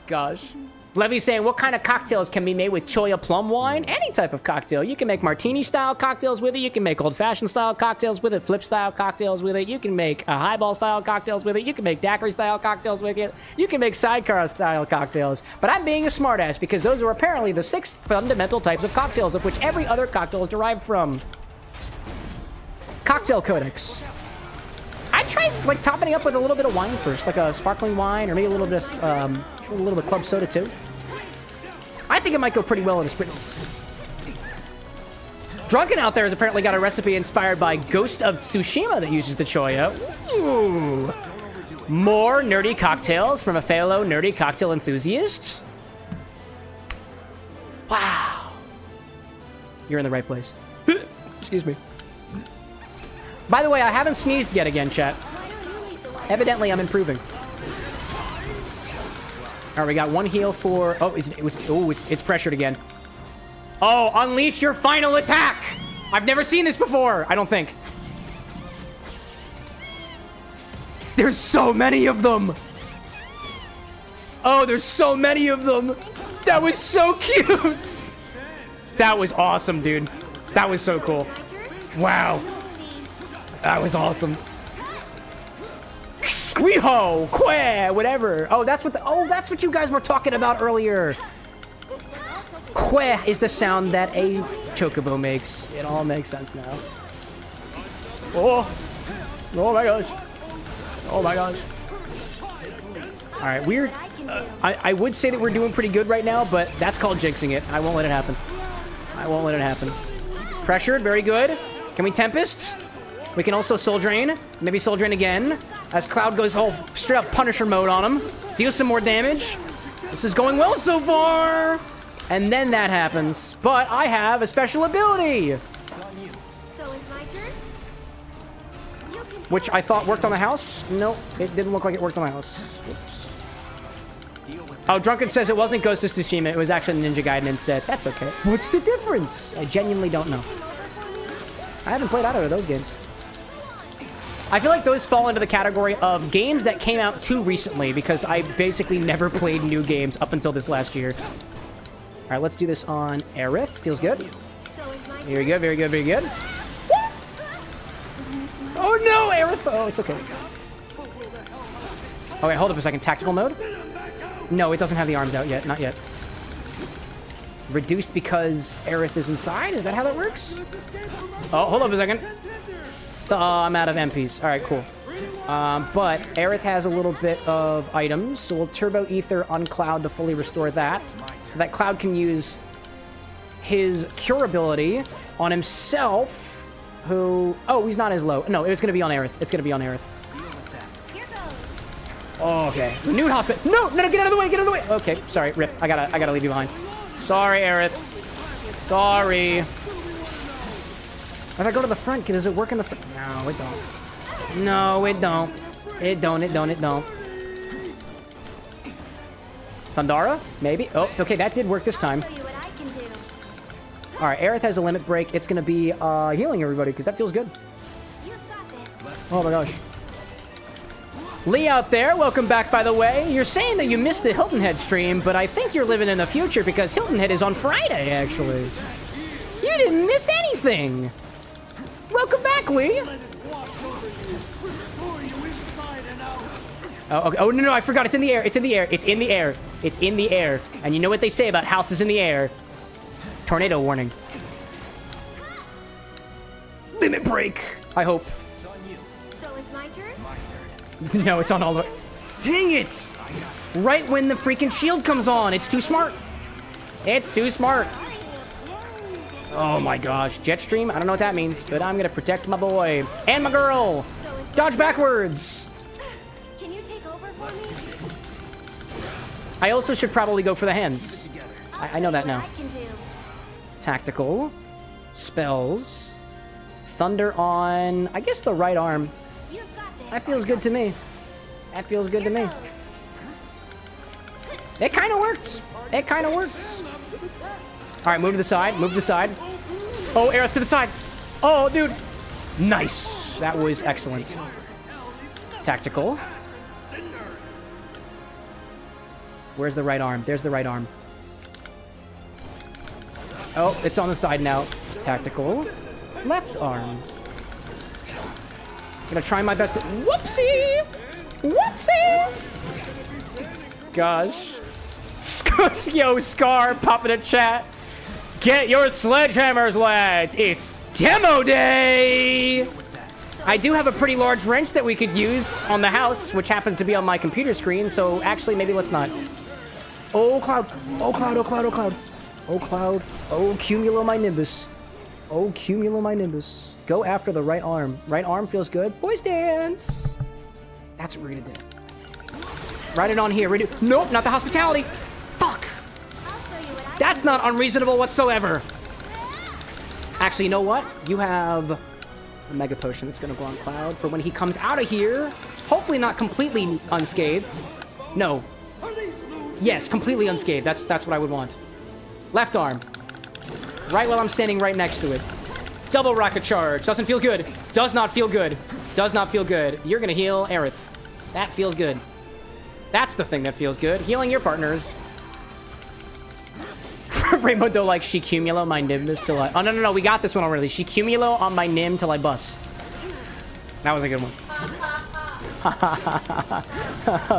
Gosh. Levy's saying, what kind of cocktails can be made with Choya plum wine? Any type of cocktail. You can make martini-style cocktails with it. You can make old-fashioned style cocktails with it. Flip-style cocktails with it. You can make highball-style cocktails with it. You can make daiquiri-style cocktails with it. You can make sidecar-style cocktails. But I'm being a smartass because those are apparently the 6 fundamental types of cocktails of which every other cocktail is derived from. Cocktail Codex. I'd try like topping it up with a little bit of wine first, like a sparkling wine, or maybe a little bit of club soda too. I think it might go pretty well in a spritz. Drunken out there has apparently got a recipe inspired by Ghost of Tsushima that uses the Choya. Ooh. More nerdy cocktails from a fellow nerdy cocktail enthusiast. Wow. You're in the right place. Excuse me. By the way, I haven't sneezed yet again, chat. Evidently, I'm improving. All right, we got one heal for... Oh, it's pressured again. Oh, unleash your final attack! I've never seen this before, I don't think. There's so many of them! Oh, there's so many of them! That was so cute! That was awesome, dude. That was so cool. Wow. That was awesome. Squeeho, que, whatever. Oh, that's what you guys were talking about earlier. Que is the sound that a Chocobo makes. It all makes sense now. Oh my gosh. Oh my gosh. All right, we're. I would say that we're doing pretty good right now, but that's called jinxing it. I won't let it happen. I won't let it happen. Pressured, very good. Can we Tempest? We can also Soul Drain. Maybe Soul Drain again. As Cloud goes whole straight up Punisher mode on him. Deal some more damage. This is going well so far. And then that happens. But I have a special ability. So it's my turn? You can Which I thought worked on the house. Nope, it didn't look like it worked on the house. Oops. Oh, Drunken says it wasn't Ghost of Tsushima. It was actually Ninja Gaiden instead. That's okay. What's the difference? I genuinely don't know. I haven't played either of those games. I feel like those fall into the category of games that came out too recently because I basically never played new games up until this last year. All right, let's do this on Aerith. Feels good. So it's my Very good, very good, very good. Oh no, Aerith! Oh, it's okay. Oh wait, hold up a second. Tactical mode? No, it doesn't have the arms out yet. Not yet. Reduced because Aerith is inside? Is that how that works? Oh, hold up a second. I'm out of MPs. All right, cool. But Aerith has a little bit of items, so we'll Turbo Ether on Cloud to fully restore that. So that Cloud can use his Cure ability on himself, who... Oh, he's not as low. No, it's going to be on Aerith. It's going to be on Aerith. Here goes. Oh, okay. Renewed Hospital. No, get out of the way, get out of the way. Okay, sorry, Rip. I gotta leave you behind. Sorry, Aerith. Sorry. If I go to the front, does it work in the front? No, it don't. No, it don't. It don't. Thundara? Maybe? Oh, okay, that did work this time. Show you what I can do. All right, Aerith has a limit break. It's going to be healing everybody, because that feels good. You've got this. Oh my gosh. Lee out there, welcome back, by the way. You're saying that you missed the Hilton Head stream, but I think you're living in the future because Hilton Head is on Friday, actually. You didn't miss anything. Welcome back, Lee. Oh, okay. Oh, no, I forgot. It's in the air. It's in the air. It's in the air. It's in the air. And you know what they say about houses in the air. Tornado warning. Limit break. I hope. So it's my turn? No, it's on all the... Dang it! Right when the freaking shield comes on. It's too smart. It's too smart. Oh my gosh. Jetstream? I don't know what that means, but I'm gonna protect my boy. And my girl! Dodge backwards! I also should probably go for the hands. I know that now. I can do. Tactical. Spells. Thunder on, I guess, the right arm. You've got this. That feels good to me. That feels good to me. It kind of works. It kind of works. All right, move to the side. Move to the side. Oh, Aerith to the side. Oh, dude. Nice. That was excellent. Tactical. Where's the right arm? There's the right arm. Oh, it's on the side now. Tactical. Left arm. Gonna try my best to... Whoopsie! Whoopsie! Gosh. Yo, Scar, pop in a chat. Get your sledgehammers, lads. It's demo day! I do have a pretty large wrench that we could use on the house, which happens to be on my computer screen, so actually, maybe let's not. Oh, Cloud. Oh, Cloud, oh, Cloud, oh, Cloud. Oh, Cloud. Oh, Cumulo my Nimbus. Oh, Cumulo my Nimbus. Go after the right arm. Right arm feels good. Boys dance! That's what we're gonna do. Write it on here. Nope, not the hospitality. Fuck! I'll show you what I That's not unreasonable whatsoever. Actually, you know what? You have a Mega Potion that's gonna go on Cloud for when he comes out of here. Hopefully not completely unscathed. No. Yes, completely unscathed. That's what I would want. Left arm. Right while I'm standing right next to it. Double rocket charge. Doesn't feel good. Does not feel good. Does not feel good. You're gonna heal Aerith. That feels good. That's the thing that feels good. Healing your partners. Raymundo like she cumulo my nimbus till I... Oh, no. We got this one already. She cumulo on my nim till I bust. That was a good one.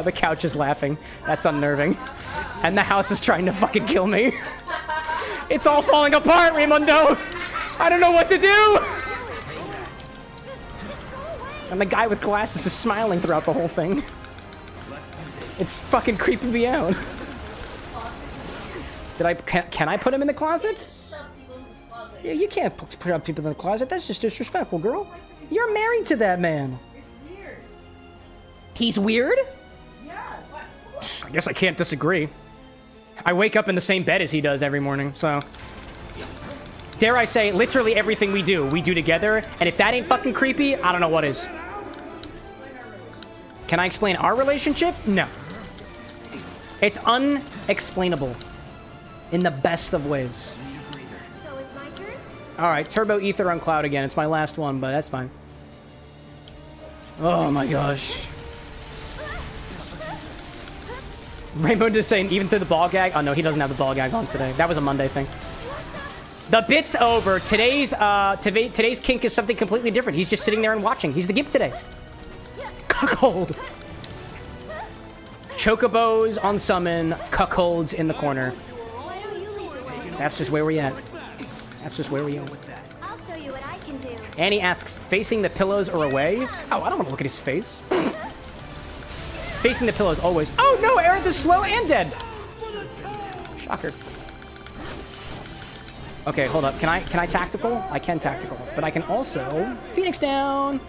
The couch is laughing. That's unnerving. And the house is trying to fucking kill me. It's all falling apart, Raymundo. I don't know what to do. And the guy with glasses is smiling throughout the whole thing. It's fucking creeping me out. Can I put him in the closet? Yeah, you can't put up people in the closet. That's just disrespectful, girl. You're married to that man. It's weird. He's weird? Yeah. I guess I can't disagree. I wake up in the same bed as he does every morning, so... Dare I say, literally everything we do together, and if that ain't fucking creepy, I don't know what is. Can I explain our relationship? No. It's unexplainable. In the best of ways. So it's my turn? Alright, Turbo Ether on Cloud again. It's my last one, but that's fine. Oh my gosh. Rainbow just saying, even through the ball gag? Oh no, he doesn't have the ball gag on today. That was a Monday thing. The bit's over. Today's kink is something completely different. He's just sitting there and watching. He's the gimp today. Cuckold. Chocobos on summon. Cuckolds in the corner. Why don't you lead the way? That's just where we at. That's just where we at. I'll show you what I can do. Annie asks, facing the pillows or away? Oh, I don't want to look at his face. Facing the pillows always. Oh no, Aerith is slow and dead. Shocker. Okay, hold up. Can I tactical? I can tactical, but I can also Phoenix down.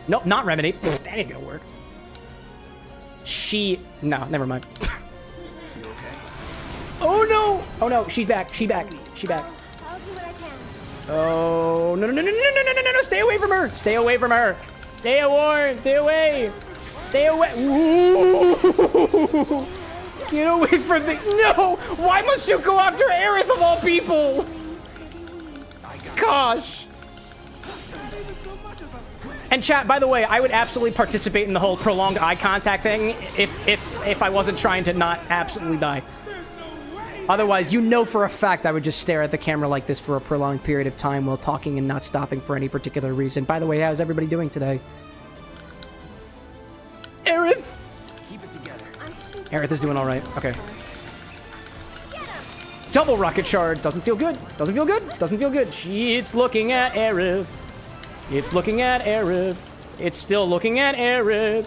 Nope, not remedy. That ain't gonna work. No, never mind. Oh no! Oh no, she's back. She's back. She's back. I'll do what I can. Oh no! Stay away from her! Stay away from her! Stay away! Stay away! Stay away! Ooh. Get away from me! No! Why must you go after Aerith of all people? Gosh! And chat, by the way, I would absolutely participate in the whole prolonged eye contact thing if I wasn't trying to not absolutely die. Otherwise, you know for a fact I would just stare at the camera like this for a prolonged period of time while talking and not stopping for any particular reason. By the way, how's everybody doing today? Aerith! Keep it together. Aerith is doing all right. Okay. Double rocket charge. Doesn't feel good. Doesn't feel good. Doesn't feel good. It's looking at Aerith. It's looking at Aerith. It's still looking at Aerith.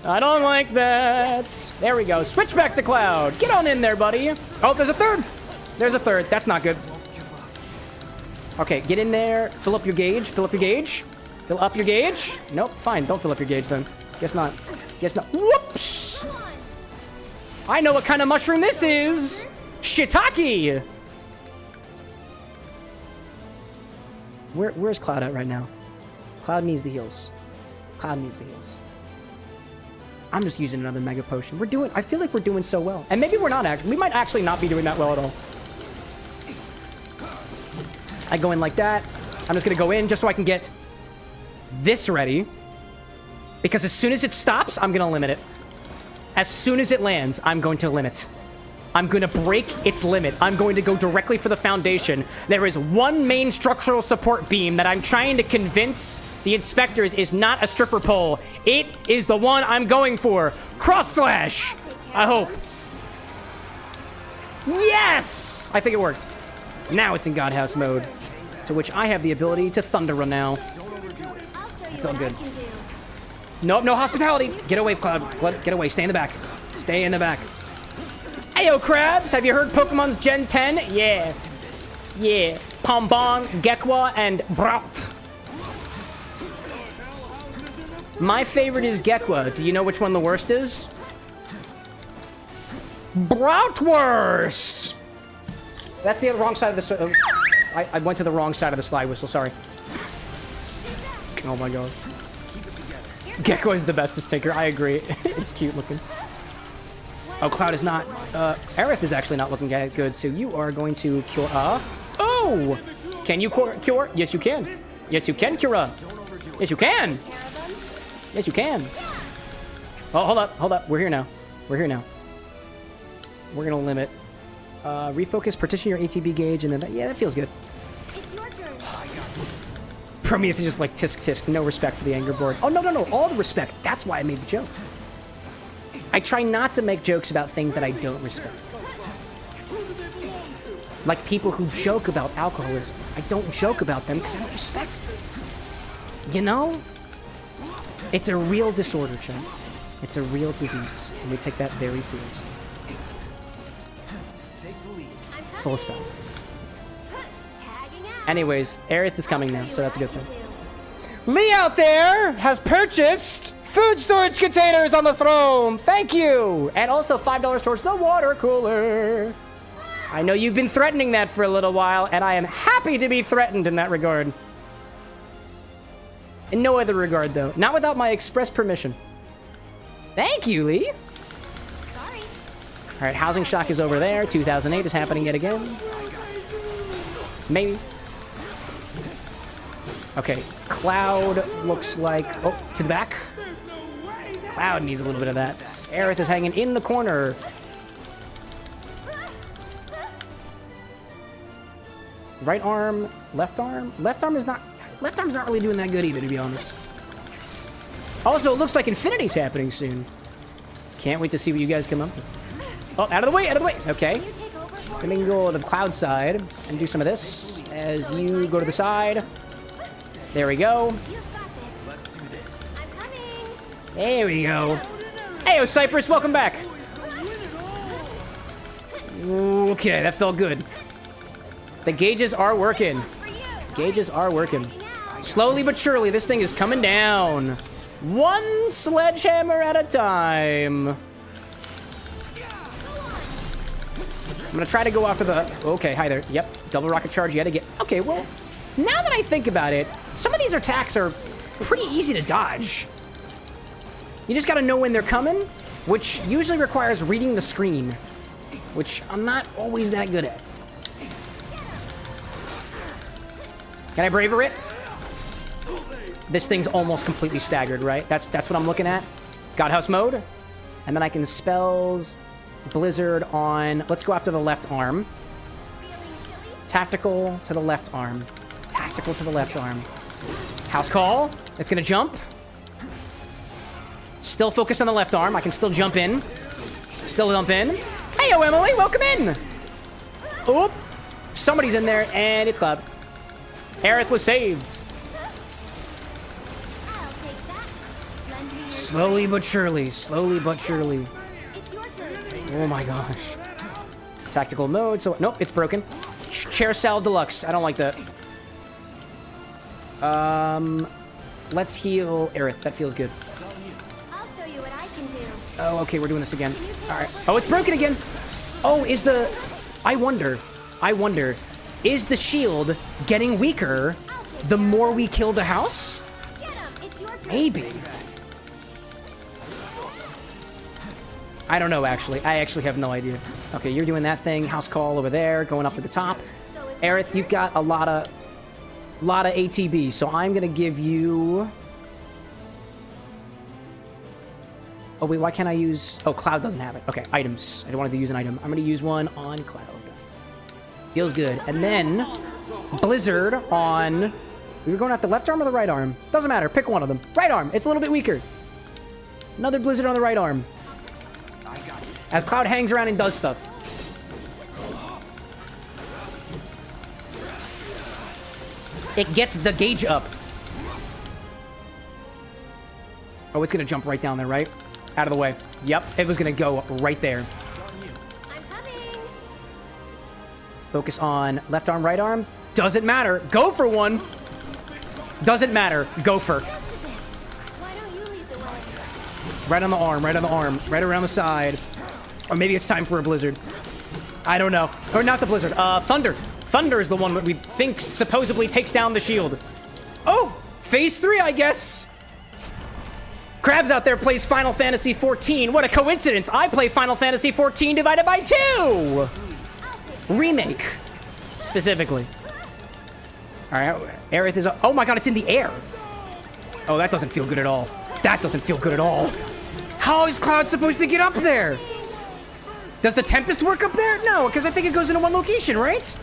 I don't like that. There we go. Switch back to Cloud. Get on in there, buddy. Oh, there's a third. There's a third. That's not good. Okay, get in there. Fill up your gauge. Fill up your gauge. Fill up your gauge. Nope, fine. Don't fill up your gauge then. Guess not. Guess not. Whoops. I know what kind of mushroom this is! Shiitake! Where's Cloud at right now? Cloud needs the heals. Cloud needs the heals. I'm just using another Mega Potion. I feel like we're doing so well. And maybe we're not actually. We might actually not be doing that well at all. I go in like that. I'm just gonna go in just so I can get this ready. Because as soon as it stops, I'm gonna limit it. As soon as it lands, I'm going to limit. I'm going to break its limit. I'm going to go directly for the foundation. There is one main structural support beam that I'm trying to convince the inspectors is not a stripper pole. It is the one I'm going for. Cross slash! I hope. Yes! I think it worked. Now it's in Godhouse mode, to which I have the ability to Thunder Run now. I felt good. Nope, no hospitality. Get away, Cloud. Get away. Stay in the back. Stay in the back. Ayo, Krabs! Have you heard Pokemon's Gen 10? Yeah. Yeah. Pombong, Gekwa, and Brut. My favorite is Gekwa. Do you know which one the worst is? Bratwurst! That's the wrong side of the... I went to the wrong side of the slide whistle, sorry. Oh my god. Gekko is the bestest tinker, I agree. It's cute looking. Oh, Cloud is not... Aerith is actually not looking good, so you are going to cure... Oh! Can you cure? Yes, you can. Yes, you can cure. Yes, you can. Yes, you can. Oh, hold up. We're here now. We're here now. We're gonna limit. Refocus, partition your ATB gauge, and then... Yeah, that feels good. It's your turn. Prometheus is just like tisk. No respect for the anger board. Oh, no. All the respect. That's why I made the joke. I try not to make jokes about things that I don't respect. Like people who joke about alcoholism. I don't joke about them because I don't respect it. You know? It's a real disorder, Chad. It's a real disease. And we take that very seriously. Full stop. Anyways, Aerith is coming now, so that's a good thing. Lee out there has purchased food storage containers on the throne. Thank you. And also $5 towards the water cooler. I know you've been threatening that for a little while, and I am happy to be threatened in that regard. In no other regard, though. Not without my express permission. Thank you, Lee. Sorry. All right, Housing Shock is over there. 2008 is happening yet again. Maybe. Okay, Cloud looks like... Oh, to the back. Cloud needs a little bit of that. Aerith is hanging in the corner. Right arm, left arm. Left arm's not really doing that good either, to be honest. Also, it looks like Infinity's happening soon. Can't wait to see what you guys come up with. Oh, out of the way, Okay. Let me go to the Cloud side and do some of this as you go to the side. There we go. Let's do this. I'm coming. There we go. Hey, Cypress, welcome back. Okay, that felt good. The gauges are working. Gauges are working. Slowly but surely, this thing is coming down. One sledgehammer at a time. I'm gonna try to go after the... Okay, hi there. Yep, double rocket charge yet again. Okay, well, now that I think about it, some of these attacks are pretty easy to dodge. You just gotta know when they're coming, which usually requires reading the screen, which I'm not always that good at. Can I braver it? This thing's almost completely staggered, right? That's what I'm looking at. Godhouse mode. And then I can spells Blizzard on... Let's go after the left arm. Tactical to the left arm. Tactical to the left arm. House call. It's gonna jump. Still focus on the left arm. I can still jump in. Still jump in. Heyo, Emily. Welcome in. Oop. Somebody's in there, and it's Cloud. Aerith was saved. I'll take that. Lend me your Slowly but surely. Slowly but surely. It's your turn. Oh my gosh. Tactical mode. So nope, it's broken. Chair Salad Deluxe. I don't like that. Let's heal Aerith. That feels good. I'll show you what I can do. Oh, okay, we're doing this again. Can you Alright. Oh, it's broken again. Oh, is the... I wonder, is the shield getting weaker the more we kill the house? Get him. It's your turn. Maybe. I don't know, actually. I actually have no idea. Okay, you're doing that thing. House call over there, going up to the top. Aerith, you've got a lot of ATB, so I'm going to give you... Oh, wait, why can't I use... Oh, Cloud doesn't have it. Okay, items. I don't want to use an item. I'm going to use one on Cloud. Feels good. And then Blizzard on... We were going at the left arm or the right arm? Doesn't matter. Pick one of them. Right arm. It's a little bit weaker. Another Blizzard on the right arm. As Cloud hangs around and does stuff. It gets the gauge up. Oh, it's going to jump right down there, right? Out of the way. Yep, it was going to go right there. I'm coming. Focus on left arm, right arm. Doesn't matter. Go for one. Doesn't matter. Go for. Why don't you lead the way? Right on the arm, right on the arm, right around the side. Or maybe it's time for a blizzard. I don't know. Or not the blizzard. Thunder. Thunder is the one that we think supposedly takes down the shield. Oh! Phase 3, I guess! Krabs out there plays Final Fantasy XIV. What a coincidence! I play Final Fantasy XIV divided by 2! Remake. Specifically. Alright, Aerith is... Oh my god, it's in the air! Oh, that doesn't feel good at all. That doesn't feel good at all. How is Cloud supposed to get up there? Does the Tempest work up there? No, because I think it goes into one location, right?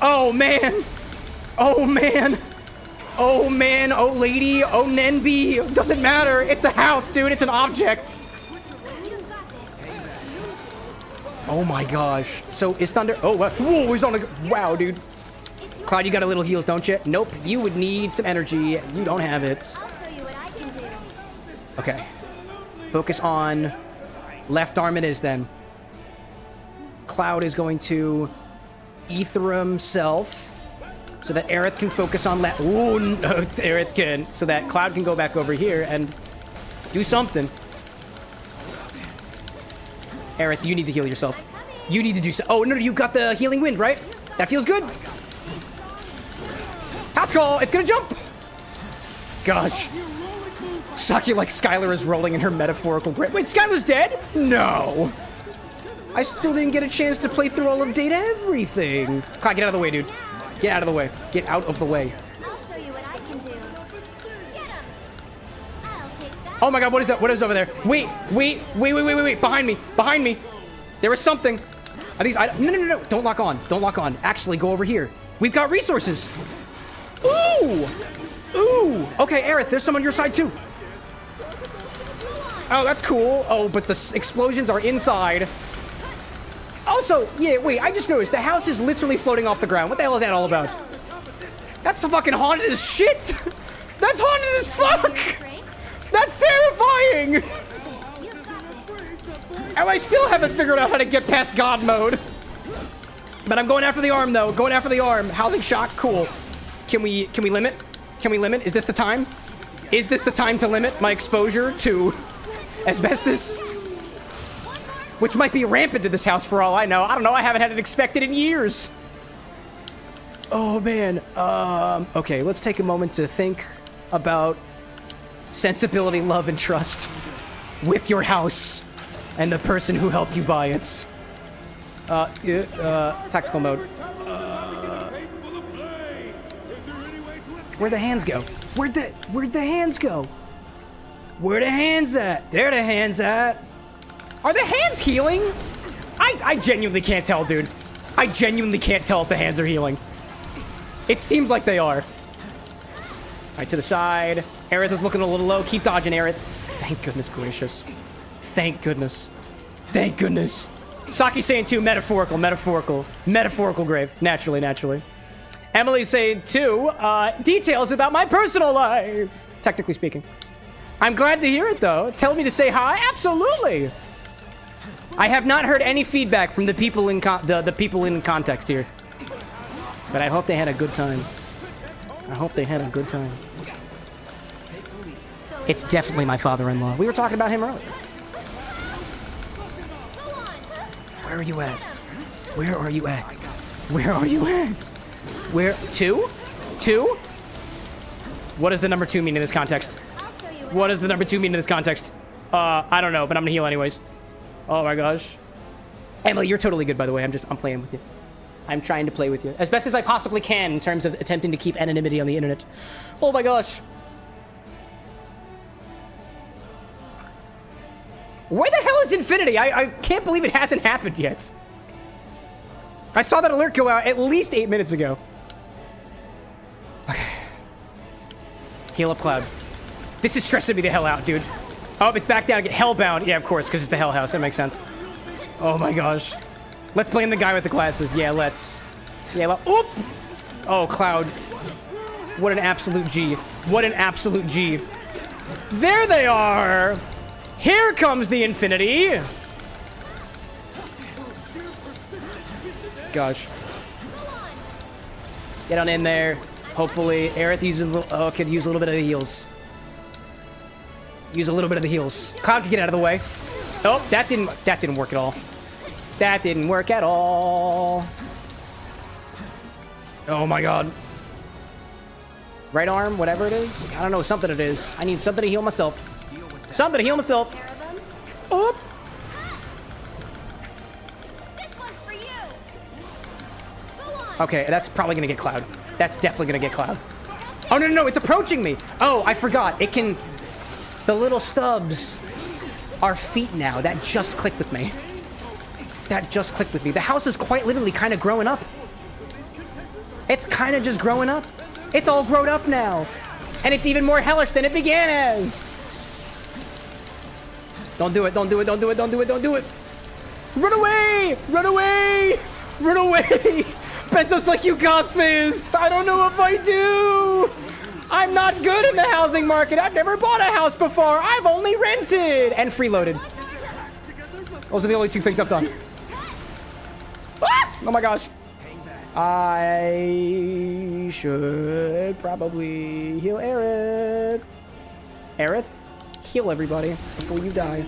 Oh, man. Oh, man. Oh, man. Oh, lady. Oh, Nenby. Doesn't matter. It's a house, dude. It's an object. Oh, my gosh. So, is Thunder... Oh, whoa, he's on a... Wow, dude. Cloud, you got a little heals, don't you? Nope. You would need some energy. You don't have it. I'll show you what I can do. Okay. Focus on left arm it is, then. Cloud is going to ether himself so that Aerith can focus on left. Ooh, no, Aerith can. So that Cloud can go back over here and do something. Aerith, you need to heal yourself. You need to do so. Oh, no, you got the healing wind, right? That feels good. House call. It's going to jump. Gosh. Suck you like Skylar is rolling in her metaphorical grave. Wait, Skylar's dead? No. I still didn't get a chance to play through all of Data Everything. Cloud, get out of the way, dude. Get out of the way. Get out of the way. I'll show you what I can do. Get him. I'll take that. Oh my god, what is that? What is over there? Wait. Behind me. Behind me. There is something. Are these items? No. Don't lock on. Don't lock on. Actually, go over here. We've got resources. Ooh. Ooh. Okay, Aerith, there's some on your side too. Oh, that's cool. Oh, but the explosions are inside. Also, yeah, wait, I just noticed the house is literally floating off the ground. What the hell is that all about? That's fucking haunted as shit! That's haunted as fuck! That's terrifying! And I still haven't figured out how to get past God mode. But I'm going after the arm, though. Going after the arm. Housing shock, cool. Can we limit? Can we limit? Is this the time? Is this the time to limit my exposure to asbestos? Which might be rampant to this house for all I know. I don't know. I haven't had it expected in years. Oh, man. Okay, let's take a moment to think about sensibility, love, and trust with your house and the person who helped you buy it. Tactical mode. Where'd the hands go? Where'd the hands go? Where the hands at? There the hands at. Are the hands healing? I genuinely can't tell, dude. I genuinely can't tell if the hands are healing. It seems like they are. All right, to the side. Aerith is looking a little low. Keep dodging, Aerith. Thank goodness gracious. Thank goodness. Thank goodness. Saki's saying too, metaphorical. Metaphorical grave. Naturally. Emily's saying too, details about my personal life. Technically speaking. I'm glad to hear it, though. Tell me to say hi? Absolutely. I have not heard any feedback from the people in the people in context here. But I hope they had a good time. It's definitely my father-in-law. We were talking about him earlier. Where are you at? Where are you at? Where are you at? Where? 2? 2? What does the number 2 mean in this context? I'll show you What does the number 2 mean in this context? I don't know, but I'm gonna heal anyways. Oh my gosh. Emily, you're totally good, by the way. I'm playing with you. I'm trying to play with you as best as I possibly can in terms of attempting to keep anonymity on the internet. Oh my gosh. Where the hell is Infinity? I can't believe it hasn't happened yet. I saw that alert go out at least 8 minutes ago. Okay. Heal up Cloud. This is stressing me the hell out, dude. Oh, it's back down again. Hellbound. Yeah, of course, because it's the Hell House. That makes sense. Oh my gosh. Let's blame the guy with the glasses. Yeah, let's. Yeah, oop! Oh, Cloud. What an absolute G. What an absolute G. There they are! Here comes the Infinity! Gosh. Get on in there. Hopefully, Aerith uses a little... Oh, could use a little bit of the heals. Use a little bit of the heals. Cloud can get out of the way. Oh, that didn't work at all. That didn't work at all. Oh my god. Right arm, whatever it is. I don't know, something it is. I need something to heal myself. Something to heal myself. Oop. This one's for you. Go on. Okay, that's probably gonna get Cloud. That's definitely gonna get Cloud. Oh, no, no, no, it's approaching me. Oh, I forgot. It can... The little stubs are feet now. That just clicked with me. That just clicked with me. The house is quite literally kind of growing up. It's kind of just growing up. It's all grown up now. And it's even more hellish than it began as. Don't do it, don't do it, don't do it, don't do it, don't do it. Run away! Run away! Run away! Bento's like, you got this! I don't know if I do! I'm not good in the housing market. I've never bought a house before. I've only rented and freeloaded. Those are the only 2 things I've done. Ah! Oh my gosh. I should probably heal Aerith. Aerith, heal everybody before you die.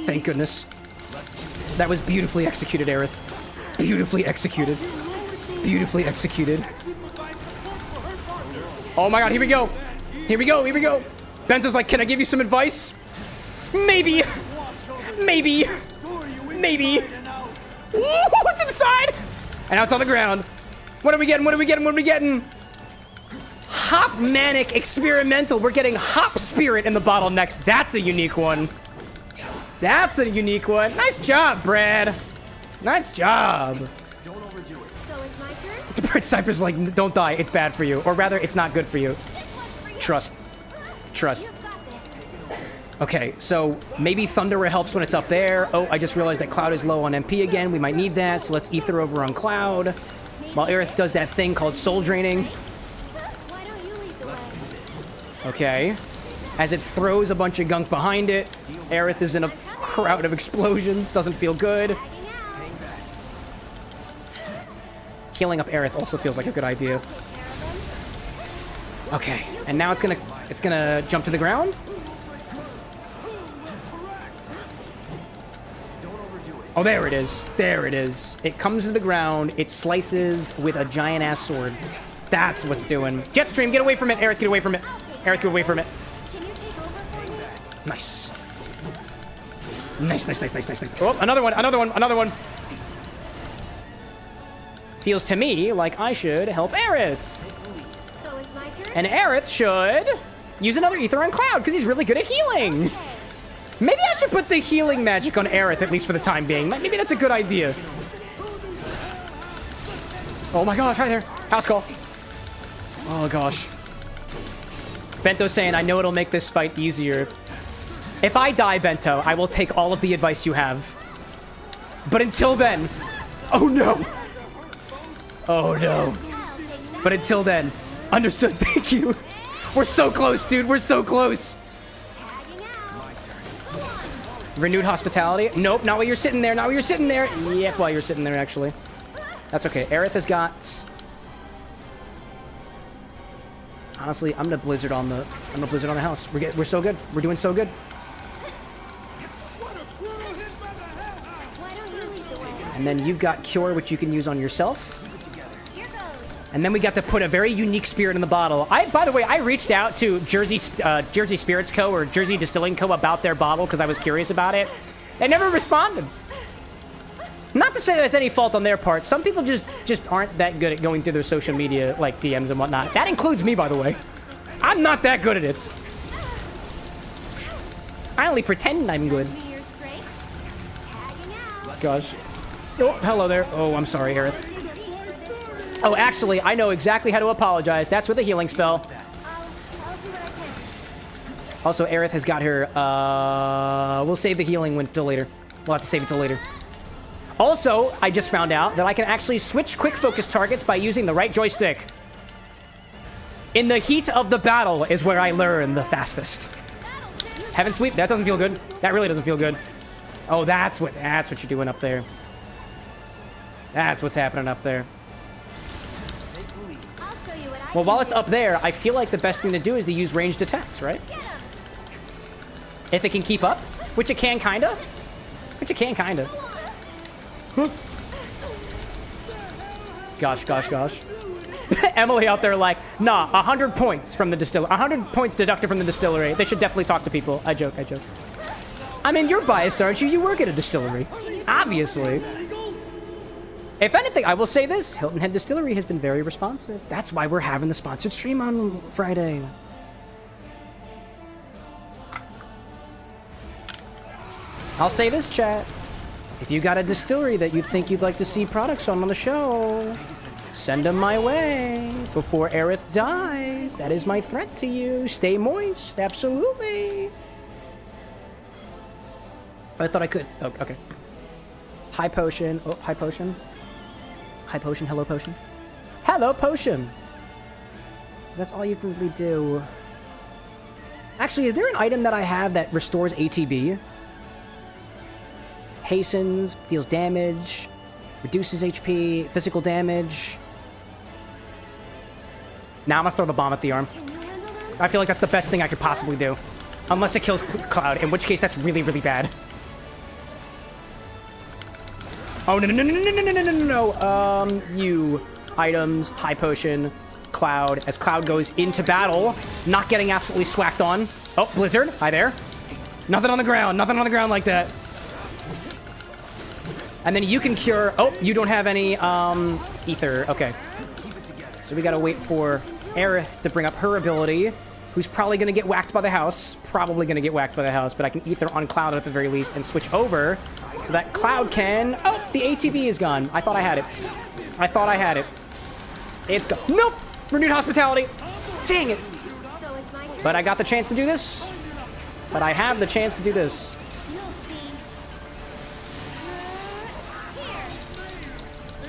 Thank goodness. That was beautifully executed, Aerith. Beautifully executed. Beautifully executed. Oh my god, here we go. Here we go, here we go. Benzo's like, can I give you some advice? Maybe. Maybe. Maybe. Ooh, to the side. And now it's on the ground. What are we getting? What are we getting? What are we getting? Hop Manic Experimental. We're getting Hop Spirit in the bottle next. That's a unique one. That's a unique one. Nice job, Brad. Nice job. So it's my turn. The Bird Cypress is like, don't die. It's bad for you. Or rather, it's not good for you. This one's for you. Trust. Trust. You've got this. Okay, so maybe Thunderer helps when it's up there. Oh, I just realized that Cloud is low on MP again. We might need that, so let's Ether over on Cloud. While Aerith does that thing called Soul Draining. Why don't you lead the way? Okay. As it throws a bunch of gunk behind it, Aerith is in a crowd of explosions. Doesn't feel good. Tagging out. Healing up Aerith also feels like a good idea. Okay, and now it's gonna jump to the ground. Oh, there it is. There it is. It comes to the ground. It slices with a giant-ass sword. That's what's doing. Jetstream, get away from it. Aerith, get away from it. Aerith, get away from it. Can you take over for me? Nice. Nice, nice, nice, nice, nice, nice. Oh, another one, another one, another one. Feels to me like I should help Aerith. So it's my turn. And Aerith should use another Ether on Cloud, because he's really good at healing. Maybe I should put the healing magic on Aerith, at least for the time being. Maybe that's a good idea. Oh my gosh, hi there. House call. Oh gosh. Bento's saying, I know it'll make this fight easier. If I die, Bento, I will take all of the advice you have. But until then... Oh no! Oh no. But until then, understood, thank you. We're so close, dude, we're so close. Renewed hospitality. Nope, not while you're sitting there. Not while you're sitting there. Yep, while you're sitting there, actually. That's okay. Aerith has got... Honestly, I'm gonna blizzard on the house. We're so good. We're doing so good. Why don't you lead the way? And then you've got Cure, which you can use on yourself. Here goes. And then we got to put a very unique spirit in the bottle. By the way, I reached out to Jersey Spirits Co. or Jersey Distilling Co. about their bottle because I was curious about it. They never responded. Not to say that it's any fault on their part. Some people just aren't that good at going through their social media, like DMs and whatnot. That includes me, by the way. I'm not that good at it. I only pretend I'm good. Me your strength. Tagging out. Gosh. Oh, hello there. Oh, I'm sorry, Aerith. Oh, actually, I know exactly how to apologize. That's with a healing spell. I'll do what I can. Also, Aerith has got her, we'll save the healing until later. We'll have to save it till later. Also, I just found out that I can actually switch quick focus targets by using the right joystick. In the heat of the battle is where I learn the fastest. Heaven Sweep, that doesn't feel good. That really doesn't feel good. Oh, that's what you're doing up there. That's what's happening up there. I'll show you what I Well, can while it's do. up there, I feel like the best thing to do is to use ranged attacks, right? Get 'em. If it can keep up, which it can kinda. Which it can kinda. Huh. Gosh. Emily out there like, nah, 100 points from the distillery. 100 points deducted from the distillery. They should definitely talk to people. I joke. I mean, you're biased, aren't you? You work at a distillery. Obviously. If anything, I will say this. Hilton Head Distillery has been very responsive. That's why we're having the sponsored stream on Friday. I'll say this, chat. If you got a distillery that you think you'd like to see products on the show, send them my way before Aerith dies. That is my threat to you. Stay moist, absolutely. I thought I could. Oh, okay. High potion. Oh, high potion. High potion. Hello, potion. Hello, potion. That's all you can really do. Actually, is there an item that I have that restores ATB? Hastens, deals damage, reduces HP, physical damage. Now I'm gonna throw the bomb at the arm. Can you handle them? I feel like that's the best thing I could possibly do. Unless it kills Cloud, in which case that's really, really bad. Oh, no. You. Items, high potion, Cloud. As Cloud goes into battle, not getting absolutely swacked on. Oh, Blizzard. Hi there. Nothing on the ground like that. And then you can cure... Oh, you don't have any, ether. Okay. So we gotta wait for Aerith to bring up her ability, who's probably gonna get whacked by the house. But I can ether on Cloud at the very least and switch over so that Cloud can... Oh, the ATB is gone. I thought I had it. It's gone. Nope! Renewed hospitality. Dang it! So it's my turn. But I got the chance to do this. I have the chance to do this. You'll see.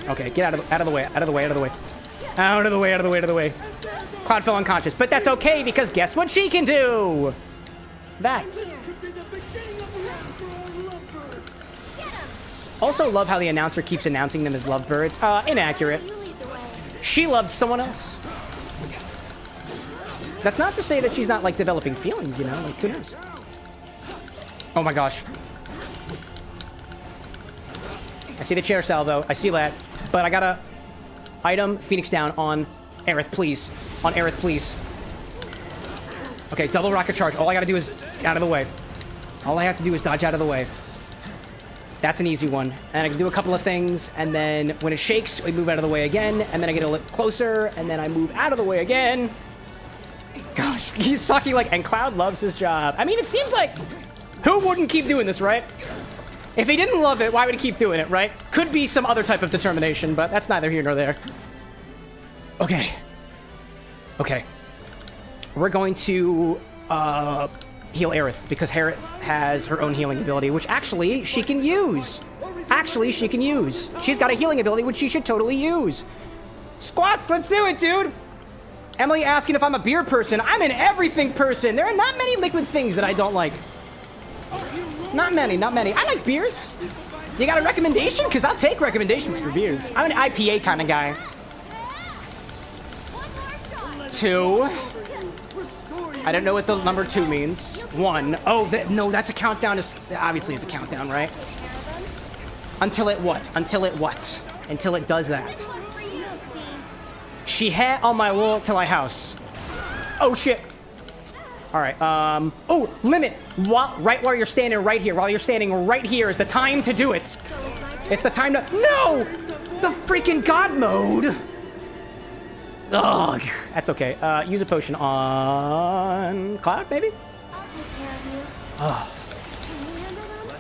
Here. Okay, get out of the way. Cloud fell unconscious, but that's okay because guess what she can do? That. Also love how the announcer keeps announcing them as lovebirds. Inaccurate. You lead the way. She loved someone else. That's not to say that she's not, like, developing feelings, you know? Like, who knows? Oh my gosh. I see the chair salvo. I see that. But I gotta... Item, Phoenix down on Aerith, please. Okay, double rocket charge. All I gotta do is out of the way. All I have to do is dodge out of the way. That's an easy one. And I can do a couple of things, and then when it shakes, we move out of the way again, and then I get a little closer, and then I move out of the way again. Gosh, he's sucking like, and Cloud loves his job. I mean, it seems like, who wouldn't keep doing this, right? If he didn't love it, why would he keep doing it, right? Could be some other type of determination, but that's neither here nor there. Okay. We're going to heal Aerith, because Aerith has her own healing ability, which actually she can use. She's got a healing ability, which she should totally use. Squats, let's do it, dude! Emily asking if I'm a beer person. I'm an everything person. There are not many liquid things that I don't like. Not many. I like beers. You got a recommendation? Because I'll take recommendations for beers. I'm an IPA kind of guy. 2. I don't know what the number 2 means. 1. Oh, no, that's a countdown. Obviously, it's a countdown, right? Until it what? Until it what? Until it does that. This one's for you, see. She hat on my wall till I house. Oh shit. All right. Oh, limit. Right while you're standing right here. While you're standing right here is the time to do it. It's the time to. No! The freaking God mode. Ugh. That's okay. Use a potion on Cloud, maybe. I'll take care of you. Oh, Can you handle them?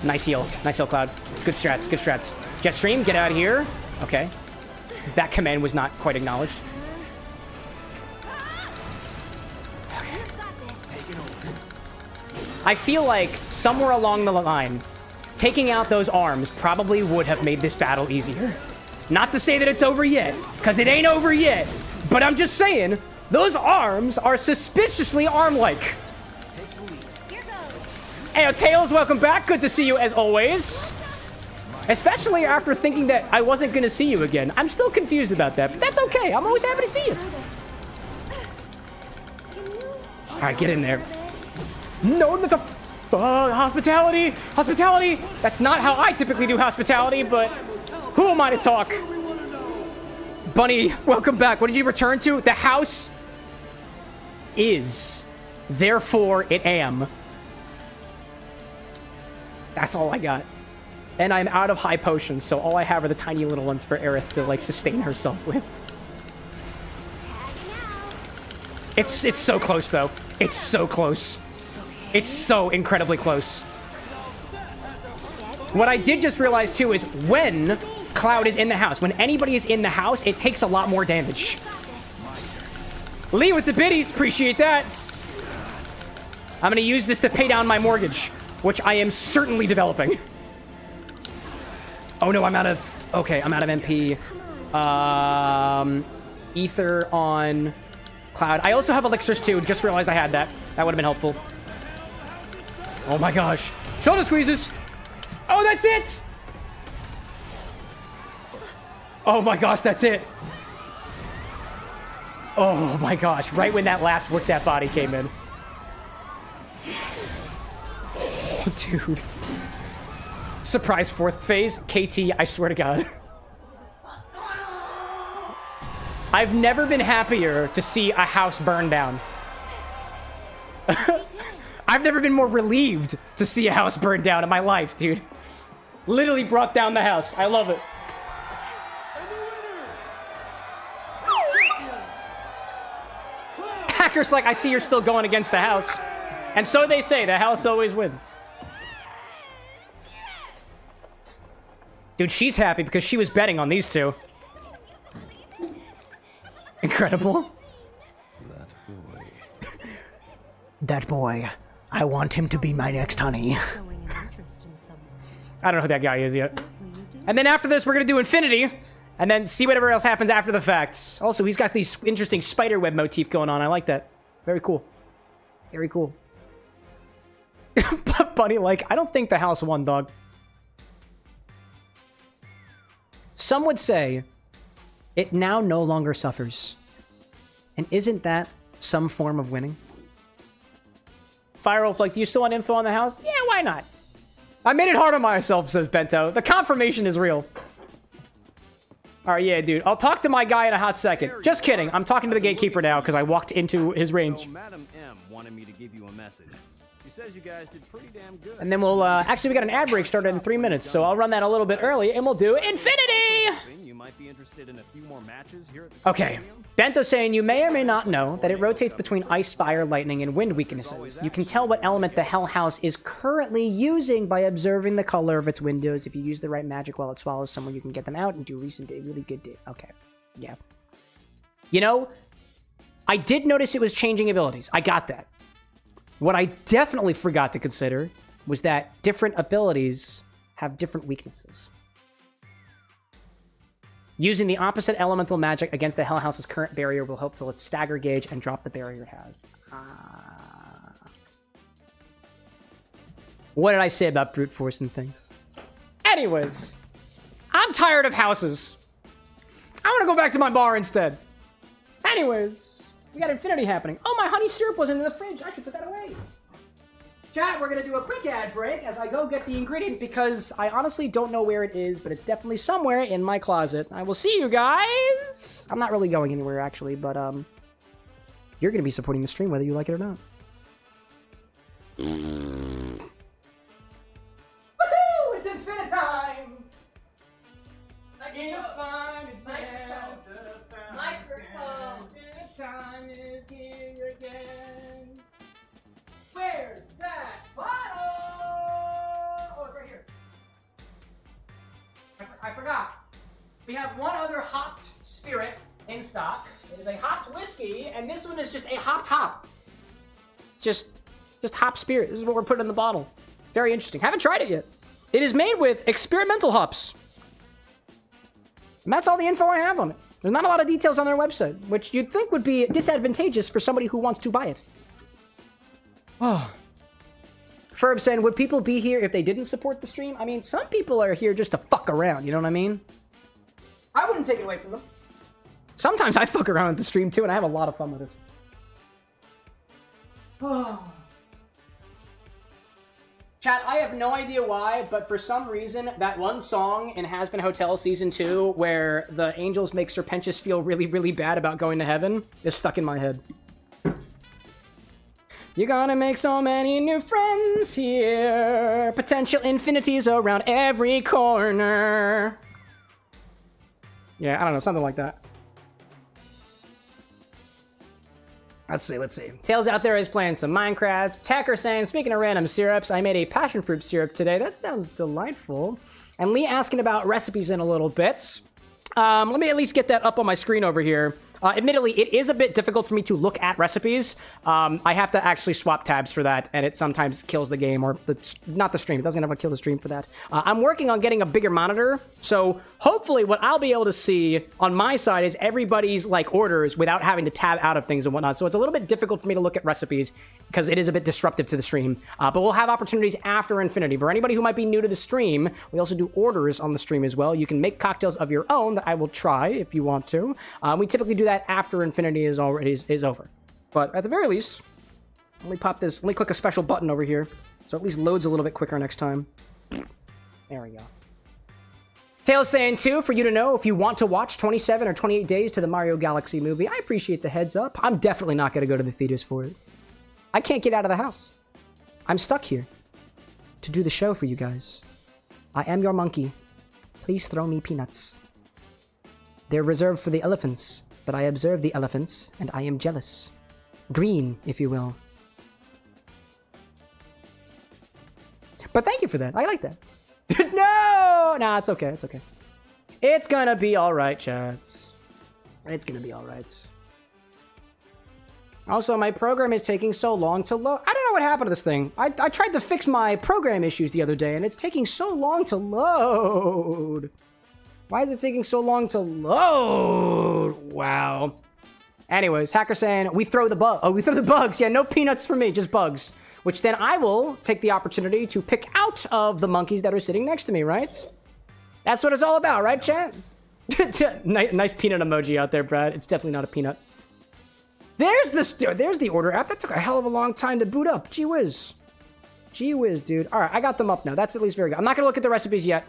nice heal. Nice heal, Cloud. Good strats. Good strats. Jetstream, get out of here. Okay. That command was not quite acknowledged. You've got this. I feel like somewhere along the line, taking out those arms probably would have made this battle easier. Not to say that it's over yet, because it ain't over yet. But I'm just saying, those arms are suspiciously arm-like. Here goes. Hey, Tails, welcome back. Good to see you as always. Especially after thinking that I wasn't going to see you again. I'm still confused about that, but that's okay. I'm always happy to see you. All right, get in there. No, not the hospitality. Hospitality. That's not how I typically do hospitality, but who am I to talk? Bunny, welcome back. What did you return to? The house is. Therefore, it am. That's all I got. And I'm out of high potions, so all I have are the tiny little ones for Aerith to, like, sustain herself with. It's so close, though. It's so close. It's so incredibly close. What I did just realize, too, is when Cloud is in the house, when anybody is in the house, it takes a lot more damage. Lee with the biddies. Appreciate that. I'm going to use this to pay down my mortgage, which I am certainly developing. Oh, no, I'm out of... Okay, I'm out of MP. Ether on Cloud. I also have elixirs, too. Just realized I had that. That would have been helpful. Oh, my gosh. Shoulder squeezes. Oh, that's it! Oh, my gosh, that's it. Oh, my gosh. Right when that last work that body came in. Oh, dude. Surprise fourth phase. KT, I swear to God. I've never been happier to see a house burn down. I've never been more relieved to see a house burn down in my life, dude. Literally brought down the house. I love it. Hacker's like, I see you're still going against the house. And so they say, the house always wins. Dude, she's happy because she was betting on these two. Incredible. That boy. I want him to be my next honey. I don't know who that guy is yet. And then after this, we're going to do Infinity. And then see whatever else happens after the facts. Also, he's got these interesting spiderweb motif going on. I like that. Very cool. Very cool. Bunny, like, I don't think the house won, dog. Some would say it now no longer suffers. And isn't that some form of winning? Firewolf, like, do you still want info on the house? Yeah, why not? I made it hard on myself, says Bento. The confirmation is real. All right, yeah, dude. I'll talk to my guy in a hot second. Just kidding. I'm talking to the gatekeeper now because I walked into his range. So Madam M wanted me to give you a message. She says you guys did pretty damn good. And then we'll, actually, we got an ad break started in 3 minutes, so I'll run that a little bit early, and we'll do Infinity! You might be interested in a few more matches here at the Okay. Bento saying, you may or may not know that it rotates between ice, fire, lightning, and wind weaknesses. You can tell what element the Hell House is currently using by observing the color of its windows. If you use the right magic while it swallows someone, you can get them out and do really good day. Okay. Yeah. You know, I did notice it was changing abilities. I got that. What I definitely forgot to consider was that different abilities have different weaknesses. Using the opposite elemental magic against the Hell House's current barrier will help fill its stagger gauge and drop the barrier it has. What did I say about brute force and things? Anyways, I'm tired of houses. I want to go back to my bar instead. Anyways, we got Infinity happening. Oh, my honey syrup wasn't in the fridge. I should put that away. Chat, we're gonna do a quick ad break as I go get the ingredient because I honestly don't know where it is, but it's definitely somewhere in my closet. I will see you guys. I'm not really going anywhere actually, but you're gonna be supporting the stream whether you like it or not. Woohoo! It's infinite time. Microphone. Time is here again. Where's that bottle? Oh, it's right here. I forgot. We have one other hopped spirit in stock. It is a hopped whiskey, and this one is just a hopped hop. Just hop spirit. This is what we're putting in the bottle. Very interesting. Haven't tried it yet. It is made with experimental hops. And that's all the info I have on it. There's not a lot of details on their website, which you'd think would be disadvantageous for somebody who wants to buy it. Oh. Ferb saying, would people be here if they didn't support the stream? I mean, some people are here just to fuck around, you know what I mean? I wouldn't take it away from them. Sometimes I fuck around with the stream too, and I have a lot of fun with it. Oh. Chat, I have no idea why, but for some reason, that one song in Has Been Hotel Season 2, where the angels make Serpentius feel really, really bad about going to heaven, is stuck in my head. You're gonna make so many new friends here. Potential infinities around every corner. Yeah, I don't know, something like that. Let's see. Tails out there is playing some Minecraft. Tacker saying, speaking of random syrups, I made a passion fruit syrup today. That sounds delightful. And Lee asking about recipes in a little bit. Let me at least get that up on my screen over here. Admittedly, it is a bit difficult for me to look at recipes. I have to actually swap tabs for that, and it sometimes kills the game, or not the stream. It doesn't have to kill the stream for that. I'm working on getting a bigger monitor, so hopefully what I'll be able to see on my side is everybody's like orders without having to tab out of things and whatnot. So it's a little bit difficult for me to look at recipes because it is a bit disruptive to the stream. But we'll have opportunities after Infinity. For anybody who might be new to the stream, we also do orders on the stream as well. You can make cocktails of your own that I will try if you want to. We typically do that after Infinity is over. But at the very least, let me click a special button over here, so at least loads a little bit quicker next time. There we go. Tails saying too, for you to know if you want to watch 27 or 28 days to the Mario Galaxy movie. I appreciate the heads up. I'm definitely not going to go to the theaters for it. I can't get out of the house. I'm stuck here to do the show for you guys. I am your monkey. Please throw me peanuts. They're reserved for the elephants, but I observe the elephants, and I am jealous. Green, if you will. But thank you for that. I like that. No! Nah, it's okay. It's okay. It's gonna be alright, chat. It's gonna be alright. Also, my program is taking so long to load. I don't know what happened to this thing. I tried to fix my program issues the other day, and it's taking so long to load. Why is it taking so long to load? Wow. Anyways, hacker saying, we throw the bugs. Yeah, no peanuts for me, just bugs. Which then I will take the opportunity to pick out of the monkeys that are sitting next to me, right? That's what it's all about, right, chat? Nice peanut emoji out there, Brad. It's definitely not a peanut. There's the order app. That took a hell of a long time to boot up. Gee whiz. Gee whiz, dude. All right, I got them up now. That's at least very good. I'm not going to look at the recipes yet.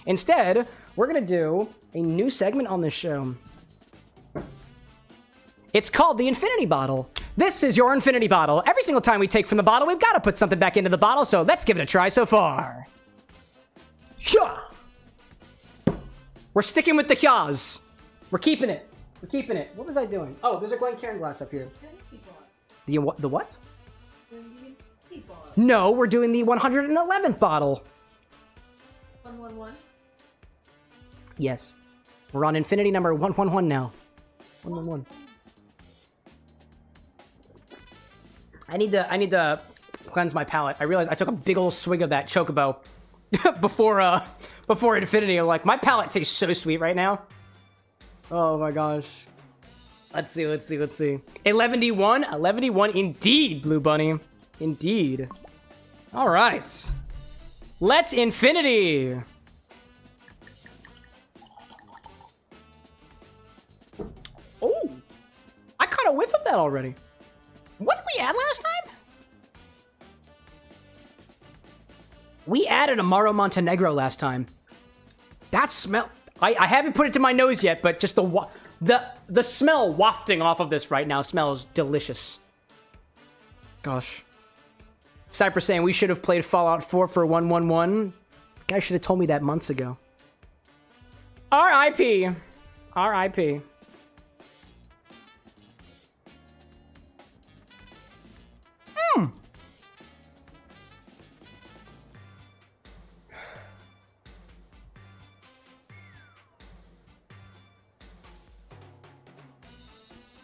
Instead, we're going to do a new segment on this show. It's called the Infinity Bottle. This is your Infinity Bottle. Every single time we take from the bottle, we've got to put something back into the bottle, so let's give it a try so far. Hyah! We're sticking with the hyahs. We're keeping it. We're keeping it. What was I doing? Oh, there's a Glencairn glass up here. The what? No, we're doing the 111th bottle. 111? Yes. We're on Infinity number 111 now. 111. I need to cleanse my palate. I realized I took a big old swig of that Chocobo before Infinity. I'm like, my palate tastes so sweet right now. Oh my gosh. Let's see. 11D1 indeed, Blue Bunny. Indeed. All right. Let's Infinity. Oh, I caught a whiff of that already. What did we add last time? We added Amaro Montenegro last time. That smell... I haven't put it to my nose yet, but just the smell wafting off of this right now smells delicious. Gosh. Cypress saying we should have played Fallout 4 for 111. Guy should have told me that months ago. R.I.P. R.I.P.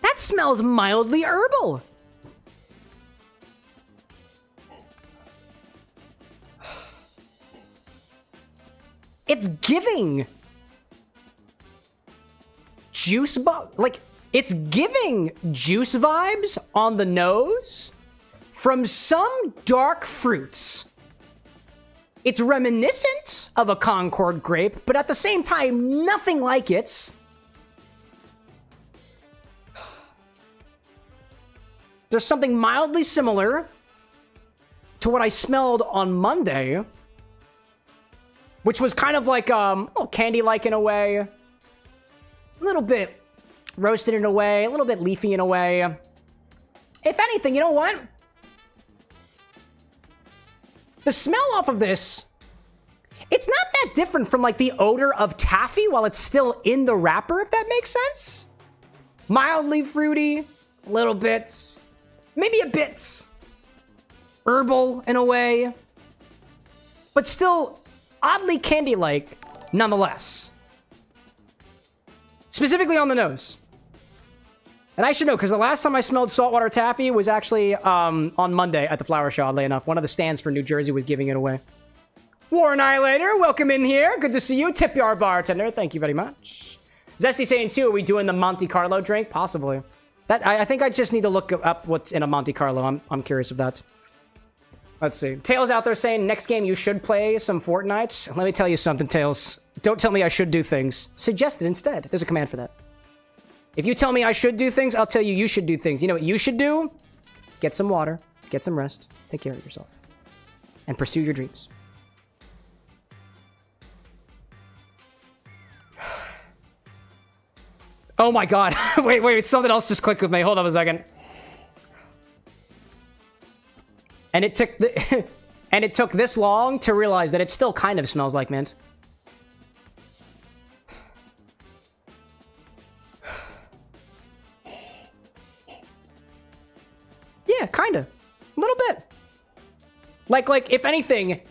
That smells mildly herbal. It's giving juice, like, it's giving juice vibes on the nose from some dark fruits. It's reminiscent of a Concord grape, but at the same time, nothing like it. There's something mildly similar to what I smelled on Monday, which was kind of like a little candy-like in a way, a little bit roasted in a way, a little bit leafy in a way. If anything, you know what? The smell off of this, it's not that different from like the odor of taffy while it's still in the wrapper, if that makes sense. Mildly fruity, a little bit, maybe a bit herbal in a way, but still oddly candy-like nonetheless. Specifically on the nose. And I should know, because the last time I smelled saltwater taffy was actually on Monday at the flower show, oddly enough. One of the stands for New Jersey was giving it away. War Annihilator, welcome in here. Good to see you. Tip your bartender. Thank you very much. Zesty saying, too, are we doing the Monte Carlo drink? Possibly. I think I just need to look up what's in a Monte Carlo. I'm curious of that. Let's see. Tails out there saying, next game you should play some Fortnite. Let me tell you something, Tails. Don't tell me I should do things. Suggest it instead. There's a command for that. If you tell me I should do things, I'll tell you you should do things. You know what you should do? Get some water. Get some rest. Take care of yourself. And pursue your dreams. Oh my god. wait, something else just clicked with me. Hold on a second. And it took and it took this long to realize that it still kind of smells like mint. Yeah, kind of. A little bit. Like, if anything,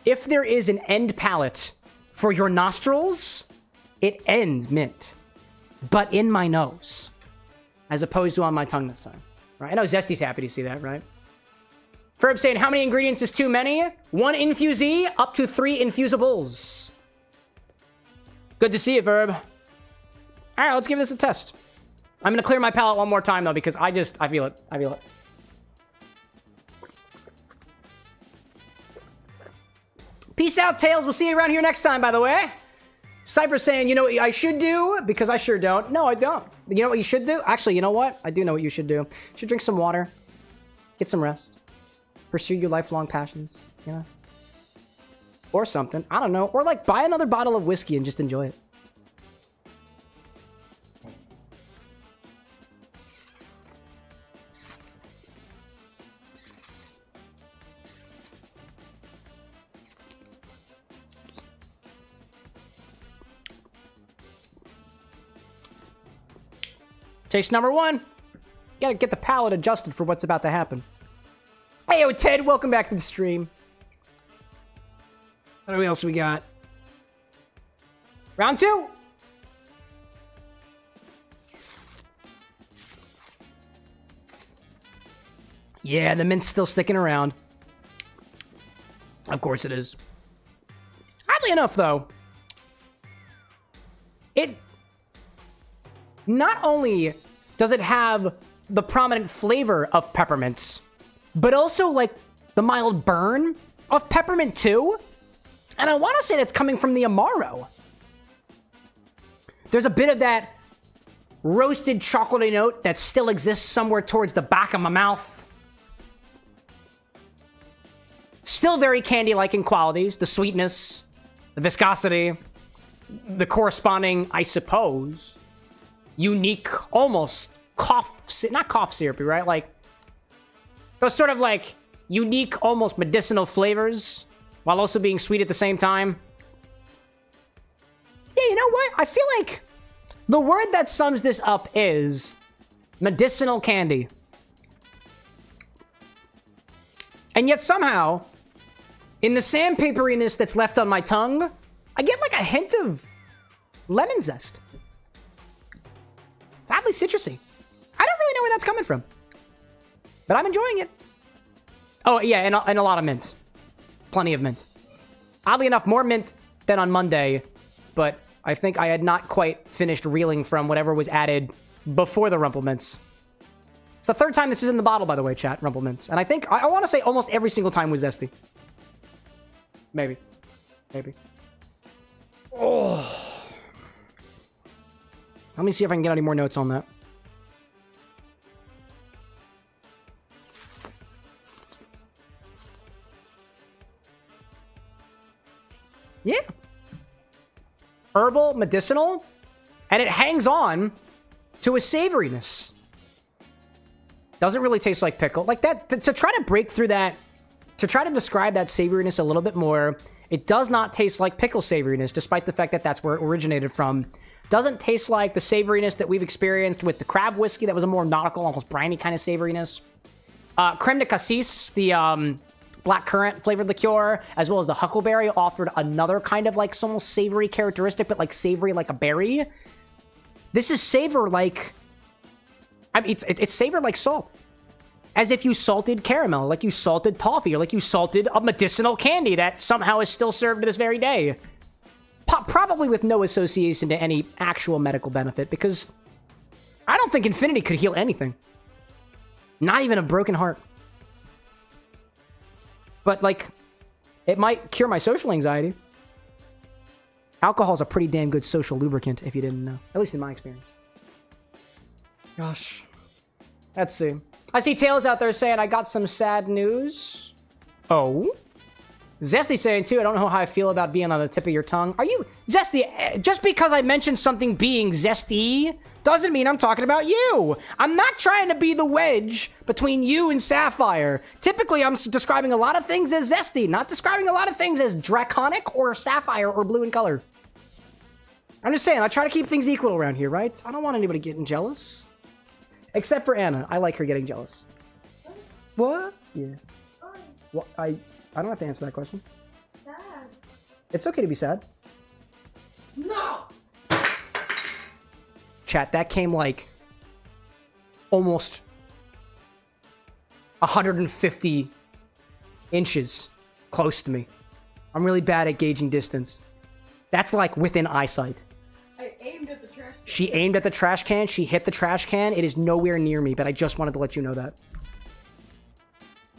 if there is an end palate for your nostrils, it ends mint. But in my nose. As opposed to on my tongue this time. Right? I know Zesty's happy to see that, right? Ferb saying, how many ingredients is too many? 1 infusee, up to 3 infusables. Good to see you, Verb. All right, let's give this a test. I'm gonna clear my palate one more time though, because I feel it. I feel it. Peace out, Tails. We'll see you around here next time, by the way. Cypress saying, you know what I should do? Because I sure don't. No, I don't. You know what you should do? Actually, you know what? I do know what you should do. You should drink some water. Get some rest. Pursue your lifelong passions, you know? Or something. I don't know. Or like buy another bottle of whiskey and just enjoy it. Taste number 1. Gotta get the palate adjusted for what's about to happen. Hey, yo, Ted, welcome back to the stream. What else we got? Round 2. Yeah, the mint's still sticking around. Of course it is. Oddly enough, though, it... Not only does it have the prominent flavor of peppermints, but also, like, the mild burn of peppermint, too. And I want to say that's coming from the Amaro. There's a bit of that roasted chocolatey note that still exists somewhere towards the back of my mouth. Still very candy-like in qualities. The sweetness, the viscosity, the corresponding, I suppose, unique, almost not cough syrupy, right? Like, those sort of like unique, almost medicinal flavors, while also being sweet at the same time. Yeah, you know what? I feel like the word that sums this up is medicinal candy. And yet somehow, in the sandpaperiness that's left on my tongue, I get like a hint of lemon zest. It's oddly citrusy. I don't really know where that's coming from, but I'm enjoying it. Oh, yeah, and a lot of mint. Plenty of mint. Oddly enough, more mint than on Monday, but I think I had not quite finished reeling from whatever was added before the Rumple Mints. It's the third time this is in the bottle, by the way, chat, Rumple Mints. And I think, I want to say almost every single time was zesty. Maybe. Maybe. Oh. Let me see if I can get any more notes on that. Yeah. Herbal, medicinal, and it hangs on to a savoriness. Doesn't really taste like pickle. Like that, to try to break through that, to try to describe that savoriness a little bit more, it does not taste like pickle savoriness, despite the fact that that's where it originated from. Doesn't taste like the savoriness that we've experienced with the crab whiskey. That was a more nautical, almost briny kind of savoriness. Creme de cassis, the black currant flavored liqueur, as well as the huckleberry, offered another kind of like almost savory characteristic, but like savory like a berry. This is savor like, I mean, it's savor like salt. As if you salted caramel, like you salted toffee, or like you salted a medicinal candy that somehow is still served to this very day. Probably with no association to any actual medical benefit, because I don't think Infinity could heal anything. Not even a broken heart. But, like, it might cure my social anxiety. Alcohol's a pretty damn good social lubricant, if you didn't know. At least in my experience. Gosh. Let's see. I see Tails out there saying, I got some sad news. Oh? Zesty saying, too, I don't know how I feel about being on the tip of your tongue. Are you... Zesty, just because I mentioned something being zesty doesn't mean I'm talking about you. I'm not trying to be the wedge between you and Sapphire. Typically, I'm describing a lot of things as zesty, not describing a lot of things as draconic or sapphire or blue in color. I'm just saying, I try to keep things equal around here, right? I don't want anybody getting jealous. Except for Anna. I like her getting jealous. What? Yeah. Well, I don't have to answer that question. Sad. It's okay to be sad. No! Chat, that came like almost 150 inches close to me. I'm really bad at gauging distance. That's like within eyesight. I aimed at the trash can. She aimed at the trash can. She hit the trash can. It is nowhere near me, but I just wanted to let you know that.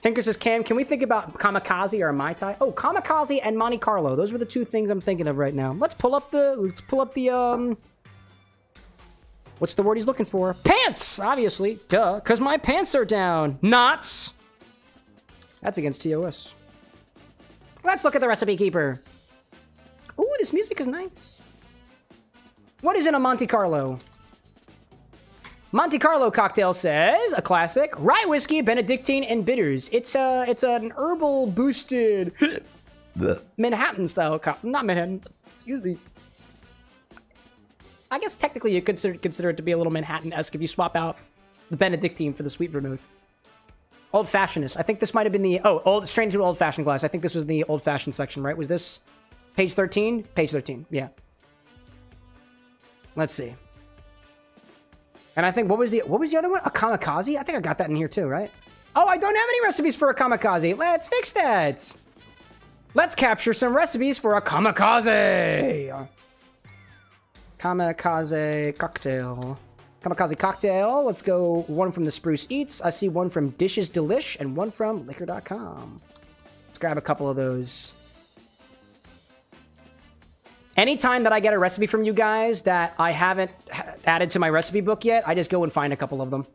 Tinker says, can we think about Kamikaze or a Mai Tai? Oh, Kamikaze and Monte Carlo. Those were the two things I'm thinking of right now. Let's pull up the, what's the word he's looking for? Pants! Obviously. Duh. Because my pants are down. Knots! That's against TOS. Let's look at the recipe keeper. Ooh, this music is nice. What is in a Monte Carlo? Monte Carlo cocktail says, a classic, rye whiskey, Benedictine, and bitters. It's an herbal boosted Manhattan style cocktail. Not Manhattan. Excuse me. I guess technically you could consider it to be a little Manhattan-esque if you swap out the Benedictine for the sweet vermouth. Old-fashionedness. I think this might have been the... straight into old-fashioned glass. I think this was the old-fashioned section, right? Was this page 13? Page 13, yeah. Let's see. And I think, what was the other one? A kamikaze? I think I got that in here too, right? Oh, I don't have any recipes for a kamikaze. Let's fix that. Let's capture some recipes for a kamikaze. Kamikaze cocktail. Kamikaze cocktail. Let's go one from the Spruce Eats. I see one from Dishes Delish and one from Liquor.com. Let's grab a couple of those. Anytime that I get a recipe from you guys that I haven't added to my recipe book yet, I just go and find a couple of them.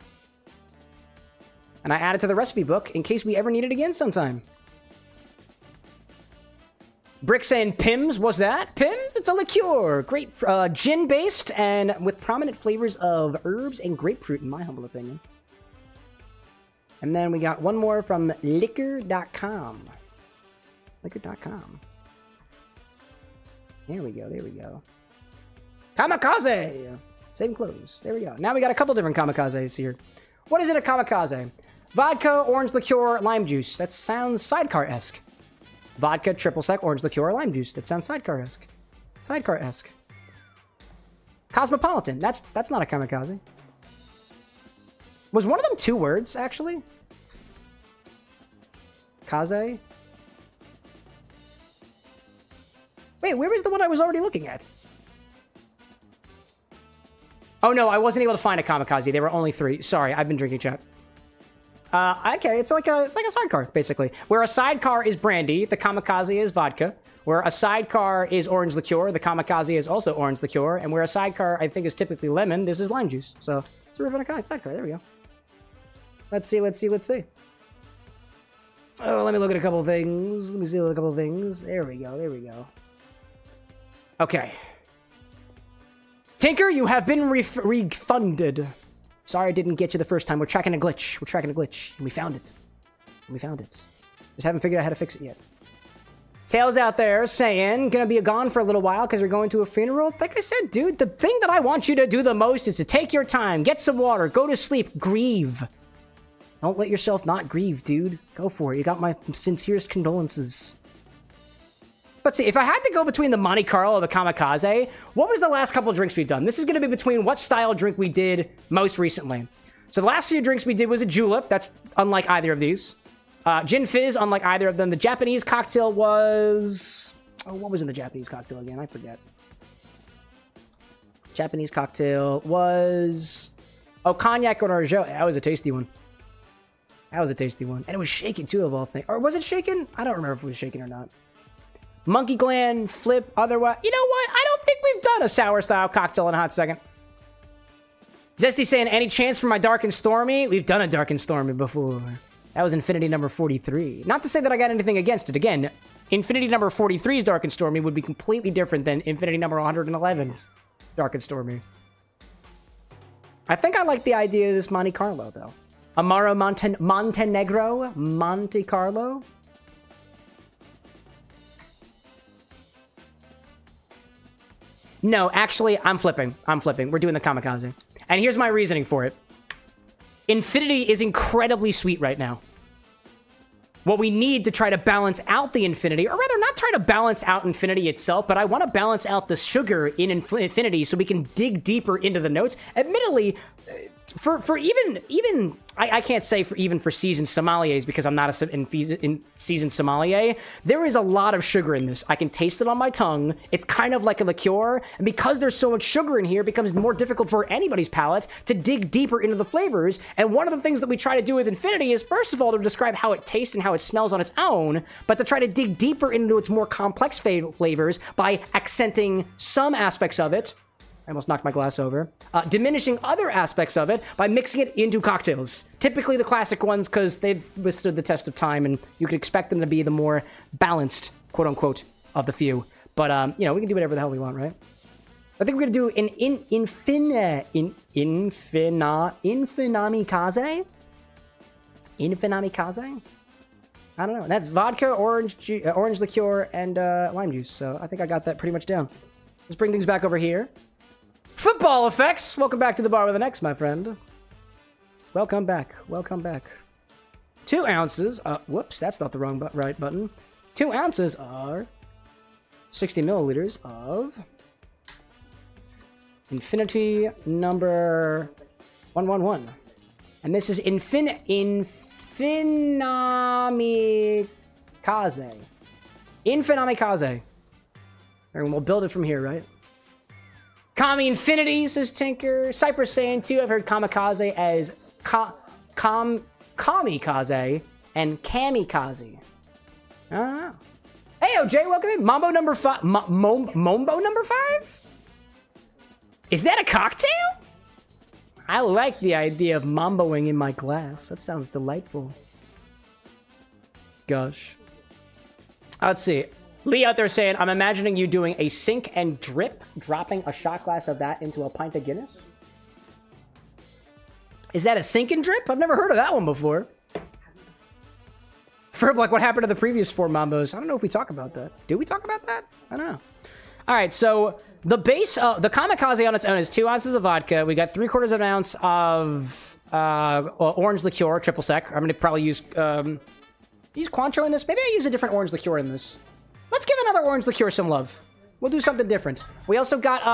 And I add it to the recipe book in case we ever need it again sometime. Brick saying Pims, what's that? Pims? It's a liqueur. Great, gin-based and with prominent flavors of herbs and grapefruit, in my humble opinion. And then we got one more from Liqueur.com. Liqueur.com. There we go, there we go. Kamikaze! Same clothes. There we go. Now we got a couple different kamikazes here. What is it, a kamikaze? Vodka, orange liqueur, lime juice. That sounds sidecar-esque. Vodka, triple sec, orange liqueur, lime juice. That sounds sidecar-esque. Sidecar-esque. Cosmopolitan. That's not a kamikaze. Was one of them 2 words, actually? Kaze? Wait, where was the one I was already looking at? Oh no, I wasn't able to find a kamikaze. There were only 3. Sorry, I've been drinking, chat. Okay, it's like a sidecar, basically. Where a sidecar is brandy, the kamikaze is vodka. Where a sidecar is orange liqueur, the kamikaze is also orange liqueur. And where a sidecar, I think, is typically lemon, this is lime juice. So, it's a Rivenaka sidecar. There we go. Let's see. Oh, let me look at a couple things. There we go. Okay. Tinker, you have been refunded. Sorry I didn't get you the first time. We're tracking a glitch. And we found it. Just haven't figured out how to fix it yet. Tails out there saying, gonna be gone for a little while because you're going to a funeral. Like I said, dude, the thing that I want you to do the most is to take your time, get some water, go to sleep, grieve. Don't let yourself not grieve, dude. Go for it. You got my sincerest condolences. Let's see, if I had to go between the Monte Carlo or the Kamikaze, what was the last couple drinks we've done? This is going to be between what style drink we did most recently. So the last few drinks we did was a julep. That's unlike either of these. Gin Fizz, unlike either of them. The Japanese cocktail was... Oh, what was in the Japanese cocktail again? I forget. Japanese cocktail was... Oh, cognac or orgeat. That was a tasty one. And it was shaken, too, of all things. Or was it shaken? I don't remember if it was shaken or not. Monkey Gland, Flip, otherwise... You know what? I don't think we've done a sour-style cocktail in a hot second. Zesty saying, any chance for my Dark and Stormy? We've done a Dark and Stormy before. That was Infinity number 43. Not to say that I got anything against it. Again, Infinity number 43's Dark and Stormy would be completely different than Infinity number 111's Dark and Stormy. I think I like the idea of this Monte Carlo, though. Amaro Montenegro? Monte Carlo? No, actually, I'm flipping. We're doing the Kamikaze. And here's my reasoning for it. Infinity is incredibly sweet right now. What we need to try to balance out the Infinity, or rather not try to balance out Infinity itself, but I want to balance out the sugar in Infinity so we can dig deeper into the notes. Admittedly, for even I can't say for seasoned sommeliers because I'm not a seasoned sommelier. There is a lot of sugar in this. I can taste it on my tongue. It's kind of like a liqueur, and because there's so much sugar in here, it becomes more difficult for anybody's palate to dig deeper into the flavors. And one of the things that we try to do with Infinity is, first of all, to describe how it tastes and how it smells on its own, but to try to dig deeper into its more complex flavors by accenting some aspects of it. I almost knocked my glass over. Diminishing other aspects of it by mixing it into cocktails. Typically the classic ones because they've withstood the test of time and you could expect them to be the more balanced, quote unquote, of the few. But, you know, we can do whatever the hell we want, right? I think we're going to do an Infinamikaze? Infinamikaze? I don't know. That's vodka, orange liqueur, and lime juice. So I think I got that pretty much down. Let's bring things back over here. Football effects! Welcome back to the bar with an X, my friend. Welcome back. 2 ounces. Whoops, that's not the wrong right button. 2 ounces are 60 milliliters of Infinity number 111. And this is Infinamikaze. Infinamikaze. And we'll build it from here, right? Kami Infinity, says Tinker. Cypress saying too, I've heard Kamikaze as Kamikaze and Kamikaze. I don't know. Hey, OJ, welcome in. Mambo number 5. Mombo number 5? Is that a cocktail? I like the idea of mamboing in my glass. That sounds delightful. Gosh. Let's see. Lee out there saying, I'm imagining you doing a sink and drip, dropping a shot glass of that into a pint of Guinness. Is that a sink and drip? I've never heard of that one before. Ferb, like, what happened to the previous 4 Mambos? I don't know if we talk about that. Do we talk about that? I don't know. All right, so the base, the Kamikaze on its own is 2 ounces of vodka. We got 3/4 of an ounce of orange liqueur, triple sec. I'm going to probably use Cointreau in this. Maybe I use a different orange liqueur in this. Let's give another orange liqueur some love. We'll do something different. We also got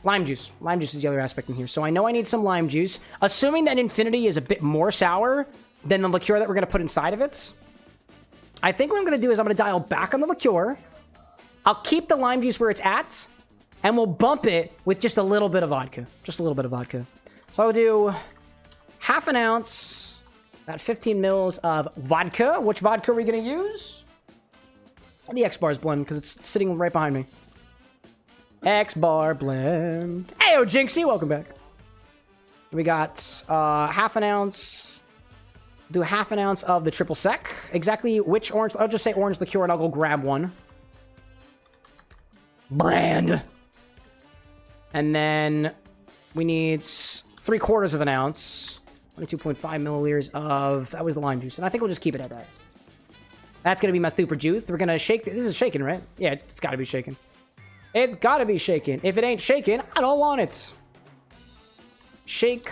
lime juice. Lime juice is the other aspect in here. So I know I need some lime juice. Assuming that Infinity is a bit more sour than the liqueur that we're going to put inside of it, I think what I'm going to do is I'm going to dial back on the liqueur. I'll keep the lime juice where it's at, and we'll bump it with just a little bit of vodka. Just a little bit of vodka. So I'll do half an ounce, about 15 mils of vodka. Which vodka are we going to use? The XBar's blend, because it's sitting right behind me. XBar blend. Heyo, Jinxie, welcome back. We got half an ounce. Do half an ounce of the triple sec. Exactly which orange? I'll just say orange liqueur, and I'll go grab one. Brand. And then we need 3/4 of an ounce. 22.5 milliliters of, that was the lime juice. And I think we'll just keep it at that. That's going to be my super juice. We're going to shake. This is shaken, right? Yeah, it's got to be shaken. It's got to be shaken. If it ain't shaken, I don't want it. Shake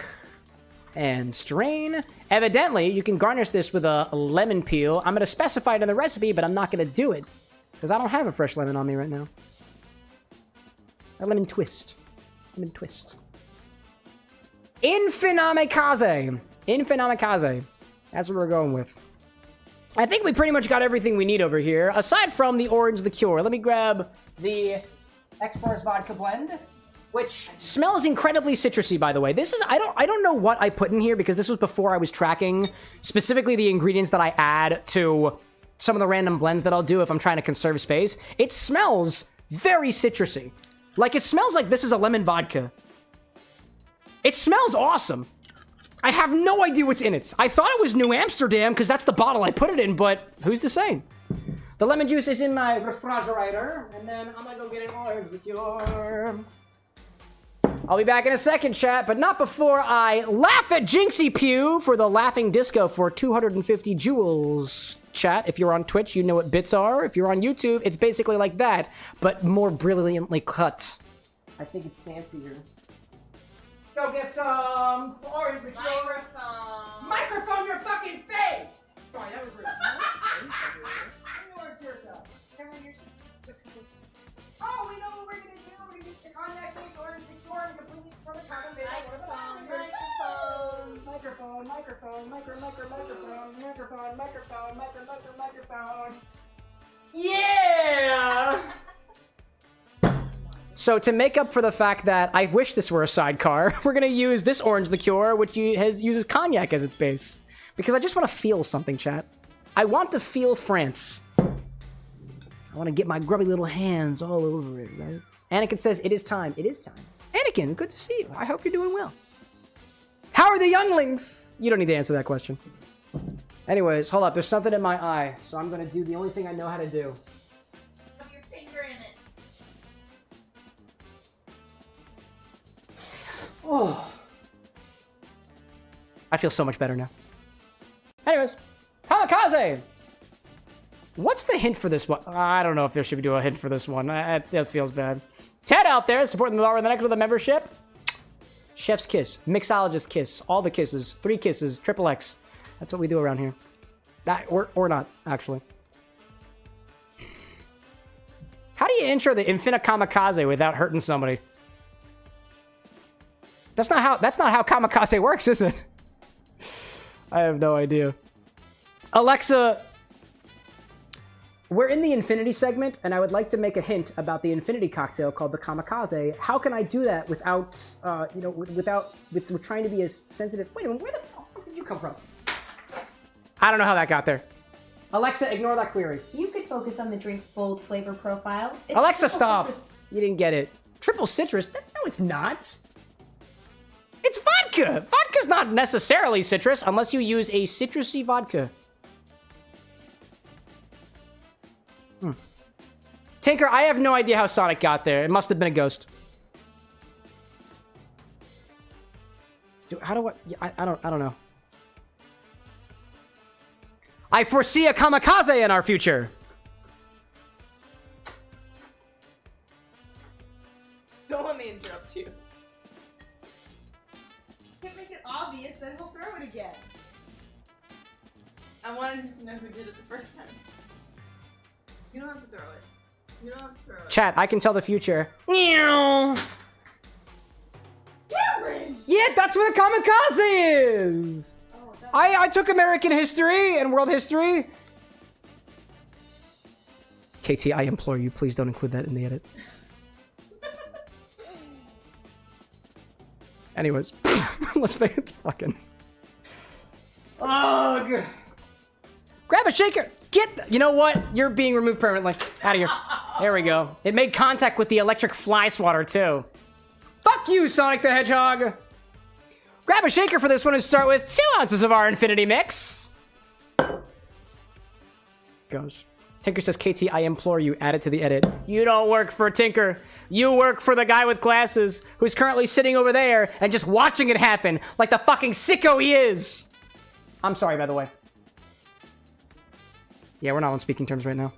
and strain. Evidently, you can garnish this with a lemon peel. I'm going to specify it in the recipe, but I'm not going to do it because I don't have a fresh lemon on me right now. A lemon twist. Lemon twist. Infinamikaze. Infinamikaze. That's what we're going with. I think we pretty much got everything we need over here, aside from the orange liqueur. Let me grab the XBar's vodka blend, which smells incredibly citrusy, by the way. This is, I don't know what I put in here because this was before I was tracking specifically the ingredients that I add to some of the random blends that I'll do if I'm trying to conserve space. It smells very citrusy. Like, it smells like this is a lemon vodka. It smells awesome. I have no idea what's in it. I thought it was New Amsterdam because that's the bottle I put it in, but who's to say? The lemon juice is in my refrigerator, and then I'm gonna go get an orange liqueur. I'll be back in a second, chat, but not before I laugh at Jinxie Pew for the laughing disco for 250 jewels. Chat, if you're on Twitch, you know what bits are. If you're on YouTube, it's basically like that, but more brilliantly cut. I think it's fancier. Go get some orange liqueur. Microphone. Microphone your fucking face! Sorry, that was rude. Oh, we know what we're gonna do. We're gonna get the cognac base orange liqueur and completely for the carbon base. Microphone. Yeah! So to make up for the fact that I wish this were a sidecar, we're gonna use this orange liqueur, which uses cognac as its base. Because I just want to feel something, chat. I want to feel France. I want to get my grubby little hands all over it, right? Anakin says, it is time. It is time. Anakin, good to see you. I hope you're doing well. How are the younglings? You don't need to answer that question. Anyways, hold up. There's something in my eye, so I'm going to do the only thing I know how to do. Put your finger in it. Oh. I feel so much better now. Anyways, Kamikaze! What's the hint for this one? I don't know if there should be a hint for this one. That feels bad. Ted out there supporting the bar with the next with a membership. Chef's kiss. Mixologist kiss. All the kisses. 3 kisses. Triple X. That's what we do around here. That, or not, actually. How do you intro the Infini-Kamikaze without hurting somebody? That's not how Kamikaze works, is it? I have no idea. Alexa, we're in the Infinity segment, and I would like to make a hint about the Infinity cocktail called the Kamikaze. How can I do that without, with trying to be as sensitive? Wait a minute, where the fuck did you come from? I don't know how that got there. Alexa, ignore that query. You could focus on the drink's bold flavor profile. It's Alexa, triple stop. citrus. You didn't get it. Triple citrus? No, it's not. It's vodka. Vodka's not necessarily citrus unless you use a citrusy vodka. Tinker, I have no idea how Sonic got there. It must have been a ghost. Dude, how do I don't know. I foresee a kamikaze in our future. Don't let me interrupt you. Can't make it obvious, then he'll throw it again. I wanted him to know who did it the first time. You don't have to throw it. You don't have to throw it. Chat, I can tell the future. Meow. Cameron! Yeah, that's what a kamikaze is. Oh, I took American history and world history. KT, I implore you, please don't include that in the edit. Anyways, let's make it fucking. Ugh. Grab a shaker. You know what? You're being removed permanently. Out of here. There we go. It made contact with the electric fly swatter too. Fuck you, Sonic the Hedgehog. Grab a shaker for this one and start with 2 ounces of our Infinity Mix. Gosh. Tinker says, KT, I implore you, add it to the edit. You don't work for Tinker. You work for the guy with glasses who's currently sitting over there and just watching it happen like the fucking sicko he is. I'm sorry, by the way. Yeah, we're not on speaking terms right now.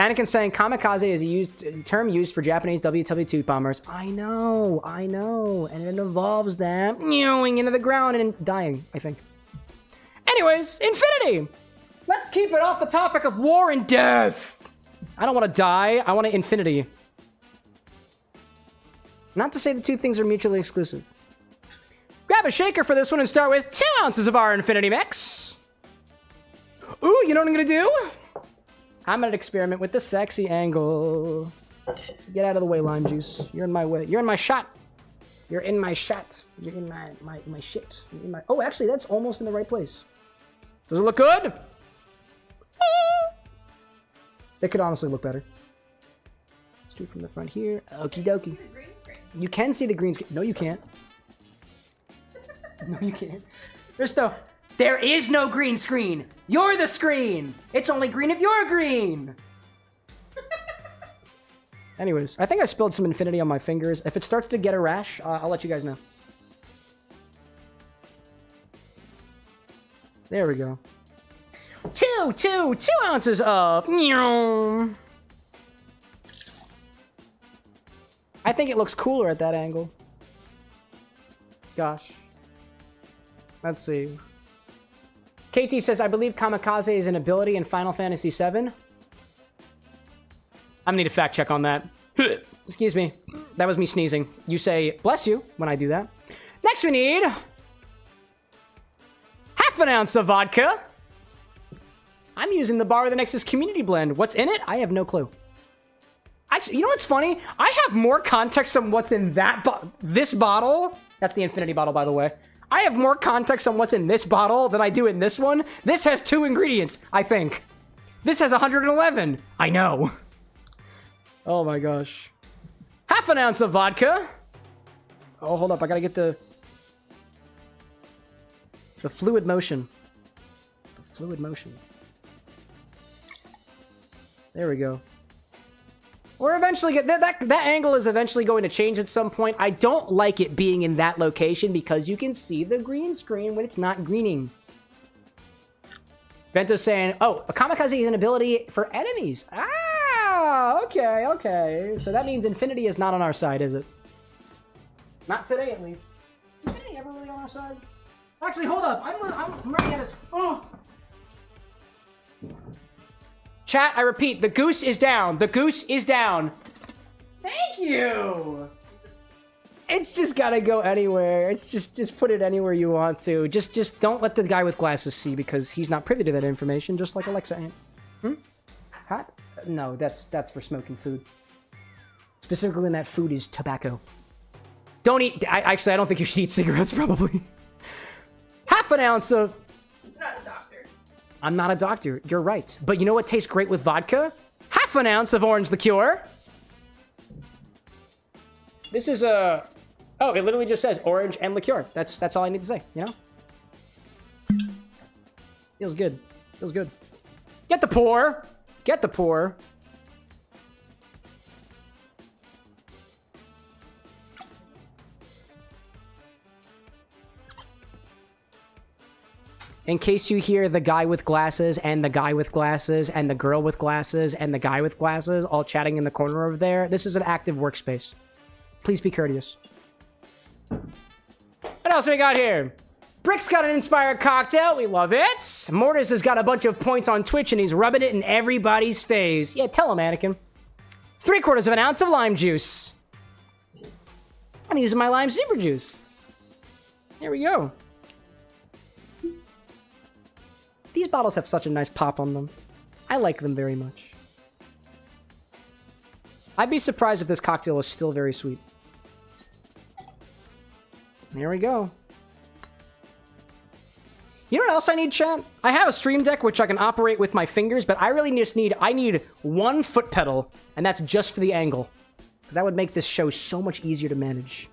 Anakin's saying, kamikaze is a term used for Japanese WW2 bombers. I know. And it involves them mewing into the ground and dying, I think. Anyways, Infinity. Let's keep it off the topic of war and death. I don't want to die. I want to Infinity. Not to say the two things are mutually exclusive. Grab a shaker for this one and start with 2 ounces of our Infinity Mix. Ooh, you know what I'm going to do? I'm going to experiment with the sexy angle. Get out of the way, lime juice. You're in my way. You're in my shot. You're in my shot. You're in my shit. You're in my... Oh, actually, that's almost in the right place. Does it look good? It could honestly look better. Let's do it from the front here. Okie dokie. You can see the green screen. No, you can't. No, you can't. There is no green screen. You're the screen. It's only green if you're green. Anyways, I think I spilled some Infinity on my fingers. If it starts to get a rash, I'll let you guys know. There we go. 2 ounces of. I think it looks cooler at that angle. Gosh. Let's see. KT says, I believe kamikaze is an ability in Final Fantasy VII. I'm gonna need a fact check on that. Excuse me. That was me sneezing. You say, bless you, when I do that. Next we need... half an ounce of vodka. I'm using the Bar of the Nexus Community Blend. What's in it? I have no clue. Actually, you know what's funny? I have more context on what's in this bottle. That's the Infinity bottle, by the way. I have more context on what's in this bottle than I do in this one. This has 2 ingredients, I think. This has 111. I know. Oh my gosh. Half an ounce of vodka. Oh, hold up. I gotta get the fluid motion. The fluid motion. There we go. We're eventually that angle is eventually going to change at some point. I don't like it being in that location because you can see the green screen when it's not greening. Bento's saying, oh, a kamikaze is an ability for enemies. Ah, okay. So that means Infinity is not on our side, is it? Not today, at least. Is Infinity ever really on our side? Actually, hold up. I'm running out of... Oh! Chat, I repeat, the goose is down. The goose is down. Thank you. It's just gotta go anywhere. It's just put it anywhere you want to. Just don't let the guy with glasses see because he's not privy to that information, just like Alexa. Hot? No, that's for smoking food. Specifically, when that food is tobacco. Don't eat. Actually, I don't think you should eat cigarettes. Probably. Half an ounce of. Not a doctor. I'm not a doctor. You're right. But you know what tastes great with vodka? Half an ounce of orange liqueur. This is a... Oh, it literally just says orange and liqueur. That's all I need to say, you know? Feels good. Feels good. Get the pour. Get the pour. In case you hear the guy with glasses and the guy with glasses and the girl with glasses and the guy with glasses all chatting in the corner over there, this is an active workspace. Please be courteous. What else we got here? Brick's got an inspired cocktail. We love it. Mortis has got a bunch of points on Twitch and he's rubbing it in everybody's face. Yeah, tell him, Anakin. 3/4 of an ounce of lime juice. I'm using my lime super juice. There we go. These bottles have such a nice pop on them. I like them very much. I'd be surprised if this cocktail is still very sweet. There we go. You know what else I need, chat? I have a stream deck which I can operate with my fingers, but I really just need, I need one foot pedal, and that's just for the angle. Because that would make this show so much easier to manage.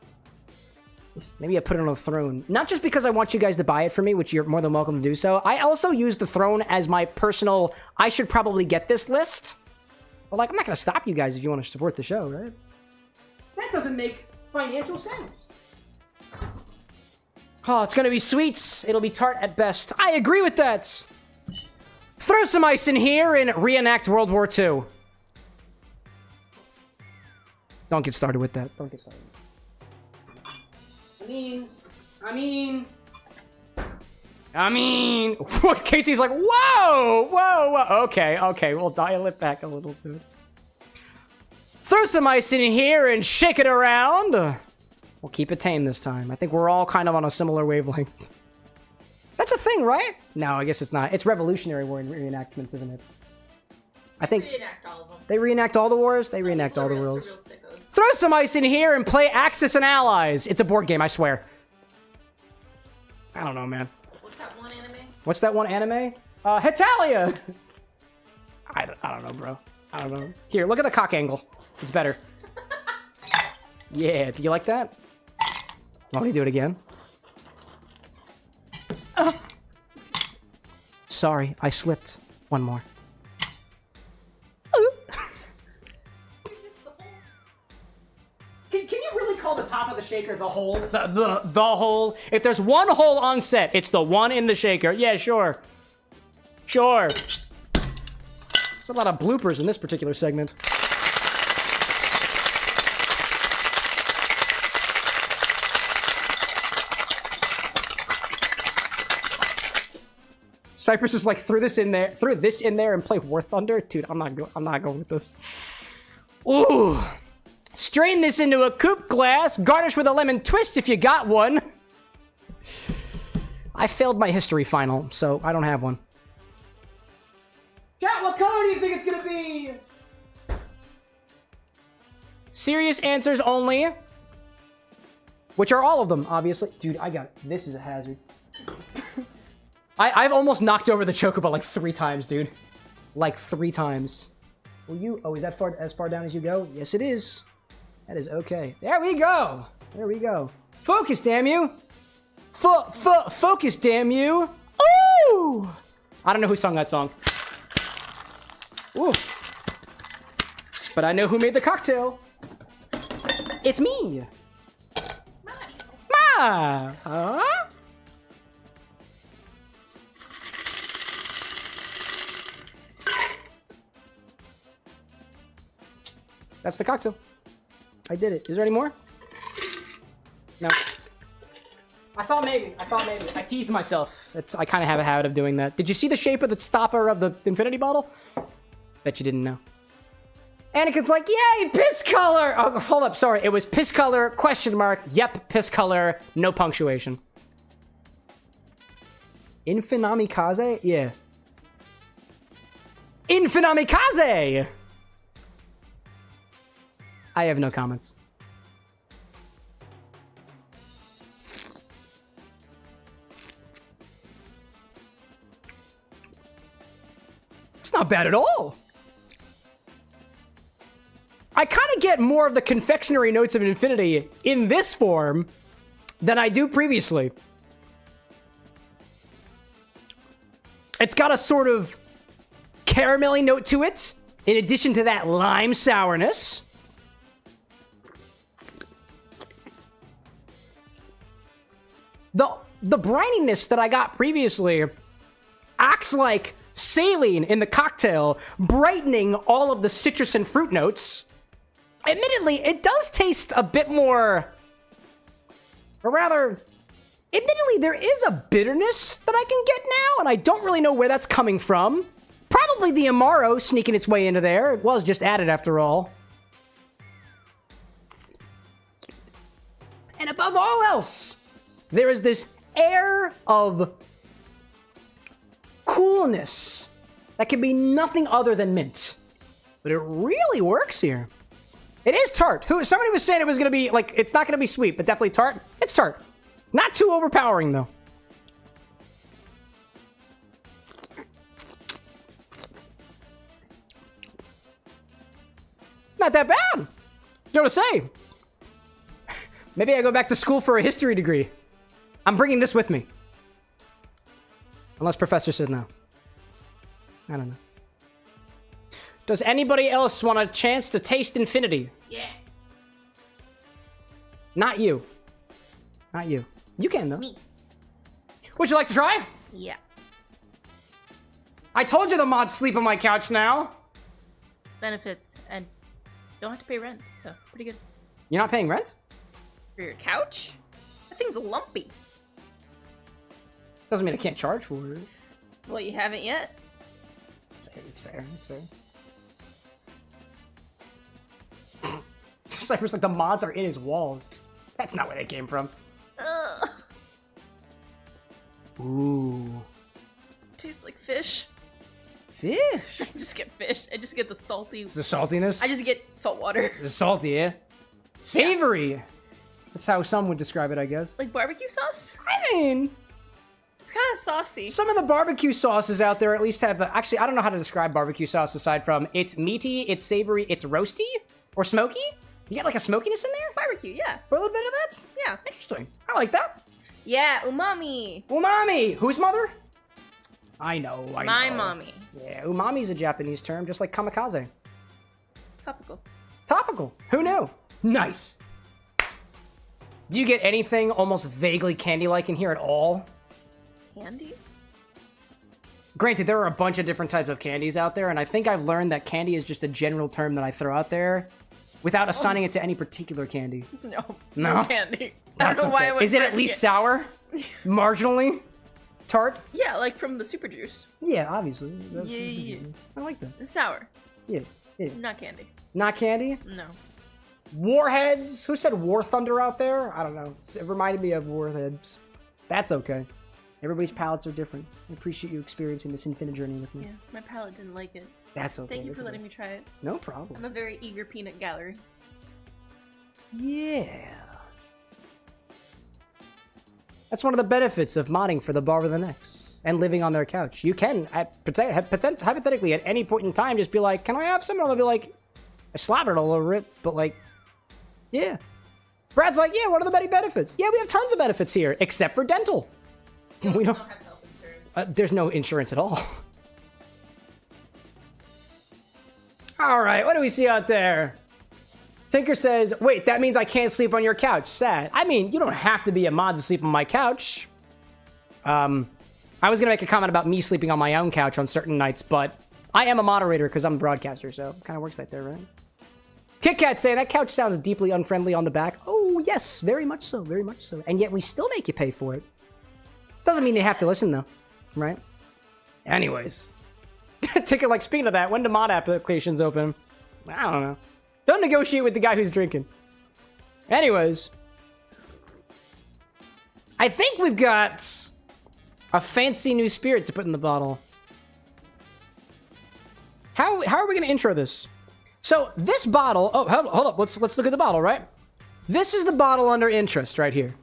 Maybe I put it on a throne. Not just because I want you guys to buy it for me, which you're more than welcome to do so. I also use the throne as my personal, I should probably get this list. But like, I'm not going to stop you guys if you want to support the show, right? That doesn't make financial sense. Oh, it's gonna be sweets. It'll be tart at best. I agree with that. Throw some ice in here and reenact World War II. Don't get started with that. Don't get started. I mean... Katie's like, whoa. Okay, we'll dial it back a little bit. Throw some ice in here and shake it around. We'll keep it tame this time. I think we're all kind of on a similar wavelength. That's a thing, right? No, I guess it's not. It's Revolutionary War reenactments, isn't it? I think... Reenact all of them. They reenact all the wars? They reenact all the wars. Throw some ice in here and play Axis and Allies. It's a board game, I swear. I don't know, man. What's that one anime? What's that one anime? Hetalia! I don't know, bro. I don't know. Here, look at the cock angle. It's better. Yeah, do you like that? Want me to do it again? Sorry, I slipped. One more. Can you really call the top of the shaker the hole? The hole? If there's one hole on set, it's the one in the shaker. Yeah, sure. Sure. There's a lot of bloopers in this particular segment. Cypress is like, throw this in there and play War Thunder? Dude, I'm not going with this. Ooh. Strain this into a coupe glass, garnish with a lemon twist if you got one. I failed my history final, so I don't have one. Chat, what color do you think it's gonna be? Serious answers only. Which are all of them, obviously. Dude, I got it. This is a hazard. I've almost knocked over the Chocobo like 3 times, dude. Like 3 times. Will you... Oh, is that as far down as you go? Yes, it is. That is okay. There we go. There we go. Focus, damn you. Focus, damn you. Ooh! I don't know who sung that song. Ooh. But I know who made the cocktail. It's me. Ma! Huh? That's the cocktail. I did it. Is there any more? No. I thought maybe. I teased myself. I kind of have a habit of doing that. Did you see the shape of the stopper of the infinity bottle? Bet you didn't know. Anakin's like, yay, piss color! Oh, hold up, sorry. It was piss color, question mark. Yep, piss color, no punctuation. Infinamikaze? Yeah. Infinamikaze! I have no comments. It's not bad at all. I kind of get more of the confectionery notes of Infinity in this form than I do previously. It's got a sort of caramelly note to it, in addition to that lime sourness. the brininess that I got previously acts like saline in the cocktail, brightening all of the citrus and fruit notes. Admittedly, it does taste a bit more, or rather, admittedly, there is a bitterness that I can get now, and I don't really know where that's coming from. Probably the Amaro sneaking its way into there. It was just added after all. And above all else, there is this air of coolness that can be nothing other than mint. But it really works here. It is tart. Somebody was saying it was going to be, like, it's not going to be sweet, but definitely tart. It's tart. Not too overpowering, though. Not that bad. You know what to say? Maybe I go back to school for a history degree. I'm bringing this with me. Unless Professor says no. I don't know. Does anybody else want a chance to taste infinity? Yeah. Not you. Not you. You can, though. Me. Would you like to try? Yeah. I told you the mods sleep on my couch now. Benefits and don't have to pay rent, so pretty good. You're not paying rent? For your couch? That thing's lumpy. Doesn't mean I can't charge for it. Well, you haven't yet. It's fair. It's fair. Cypher's like, the mods are in his walls. That's not where they came from. Ugh. Ooh. Tastes like fish. Fish? I just get fish. I just get the salty. The saltiness? I just get salt water. It's salty, yeah? Savory! That's how some would describe it, I guess. Like barbecue sauce? I mean, It's kind of saucy. some of the barbecue sauces out there at least have... Actually, I don't know how to describe barbecue sauce aside from it's meaty, it's savory, it's roasty, or smoky. You get like a smokiness in there? Barbecue, yeah. Or a little bit of that? Yeah. Interesting. I like that. Yeah, umami. Umami! Whose mother? I know, I know. My mommy. Yeah, umami's a Japanese term, just like kamikaze. Topical. Topical. Who knew? Nice. Do you get anything almost vaguely candy-like in here at all? Candy? Granted, there are a bunch of different types of candies out there, and I think I've learned that candy is just a general term that I throw out there without assigning it to any particular candy. No. No? Candy. That's I don't know why I okay. would Is it at least sour? Marginally? Tart? Yeah, like from the super juice. Yeah, obviously. That's Yeah. I like that. It's sour. Yeah, yeah. Not candy. Not candy? No. Warheads? Who said War Thunder out there? I don't know. It reminded me of Warheads. That's okay. Everybody's palates are different. I appreciate you experiencing this infinite journey with me. Yeah, my palate didn't like it. That's okay. Thank you that's for okay. letting me try it. No I'm problem. a very eager peanut gallery. Yeah. That's one of the benefits of modding for the Bar with an X and living on their couch. You can, hypothetically, at any point in time, just be like, can I have some? And they'll be like, I slathered all over it, but like, yeah. Brad's like, yeah, what are the many benefits? Yeah, we have tons of benefits here, except for dental. We don't have health insurance. there's no insurance at all. All right, what do we see out there? Tinker says, wait, that means I can't sleep on your couch. Sad. I mean, you don't have to be a mod to sleep on my couch. I was going to make a comment about me sleeping on my own couch on certain nights, but I am a moderator because I'm a broadcaster, so it kind of works like that, right? Kit Kat saying, that couch sounds deeply unfriendly on the back. Oh, yes, very much so, very much so. And yet we still make you pay for it. Doesn't mean they have to listen, though, right? Anyways. Tinker, like, speaking of that, when do mod applications open? I don't know. Don't negotiate with the guy who's drinking. Anyways. I think we've got a fancy new spirit to put in the bottle. How are we going to intro this? So this bottle... Oh, hold up. Let's look at the bottle, right? This is the bottle under interest right here.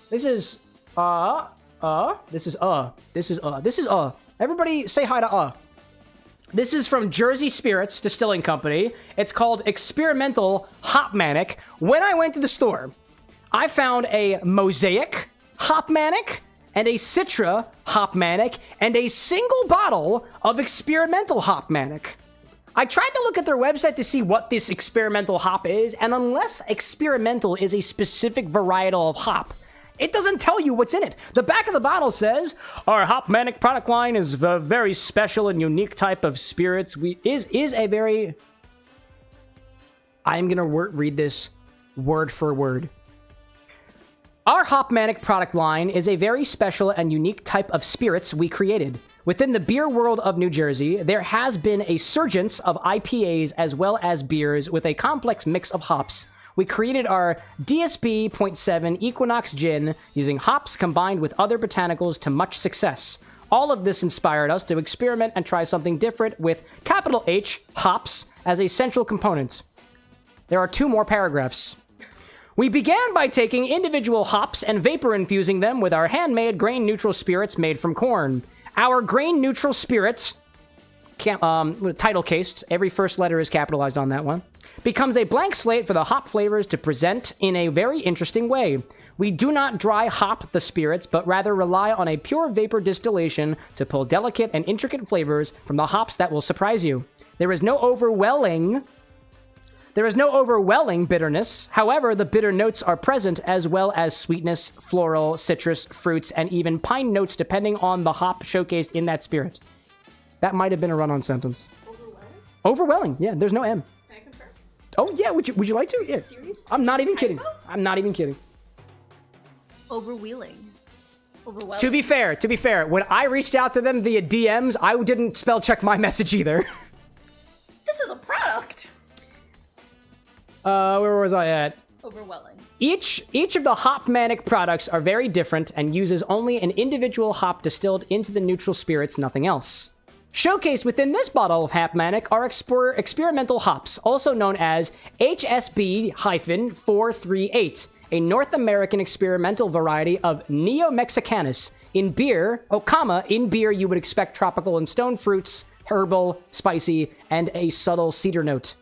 This is... This is Everybody say hi to This is from Jersey Spirits Distilling Company. It's called Experimental Hop Manic. When I went to the store, I found a Mosaic Hop Manic and a Citra Hop Manic and a single bottle of Experimental Hop Manic. I tried to look at their website to see what this experimental hop is, and unless experimental is a specific varietal of hop, It doesn't tell you what's in it. The back of the bottle says, our Hopmanic product line is a very special and unique type of spirits. I'm going to read this word for word. Our Hopmanic product line is a very special and unique type of spirits we created. Within the beer world of New Jersey, there has been a surgence of IPAs as well as beers with a complex mix of hops. We created our DSB 0.7 Equinox Gin using hops combined with other botanicals to much success. All of this inspired us to experiment and try something different with capital H, hops, as a central component. There are 2 more paragraphs. We began by taking individual hops and vapor infusing them with our handmade grain-neutral spirits made from corn. Our grain-neutral spirits, title cased, every first letter is capitalized on that one, becomes a blank slate for the hop flavors to present in a very interesting way. We do not dry hop the spirits, but rather rely on a pure vapor distillation to pull delicate and intricate flavors from the hops that will surprise you. There is no overwhelming bitterness. However, the bitter notes are present as well as sweetness, floral, citrus, fruits, and even pine notes depending on the hop showcased in that spirit. That might have been a run-on sentence. Overwhelming. Yeah, there's no M. Can I confirm? Oh, yeah, would you like to? Yeah. Serious? I'm not even kidding. Typo? I'm not even kidding. Overwhelming. Overwhelming. To be fair, when I reached out to them via DMs, I didn't spell check my message either. This is a product. Where was I at? Overwhelming. Each of the Hopmanic products are very different and uses only an individual hop distilled into the neutral spirits, nothing else. Showcased within this bottle of Hopmanic are experimental hops, also known as HSB-438, a North American experimental variety of Neo-Mexicanus. In beer you would expect tropical and stone fruits, herbal, spicy, and a subtle cedar note.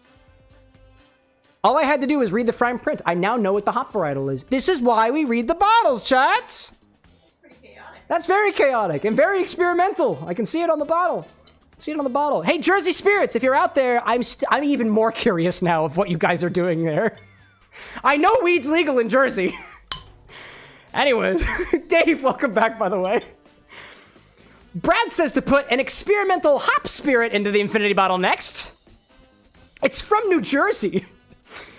All I had to do was read the fine print. I now know what the hop varietal is. This is why we read the bottles, chats! That's pretty chaotic. That's very chaotic and very experimental. I can see it on the bottle. Hey, Jersey Spirits, if you're out there, I'm even more curious now of what you guys are doing there. I know weed's legal in Jersey. Anyways, Dave, welcome back, by the way. Brad says to put an experimental hop spirit into the infinity bottle next. It's from New Jersey.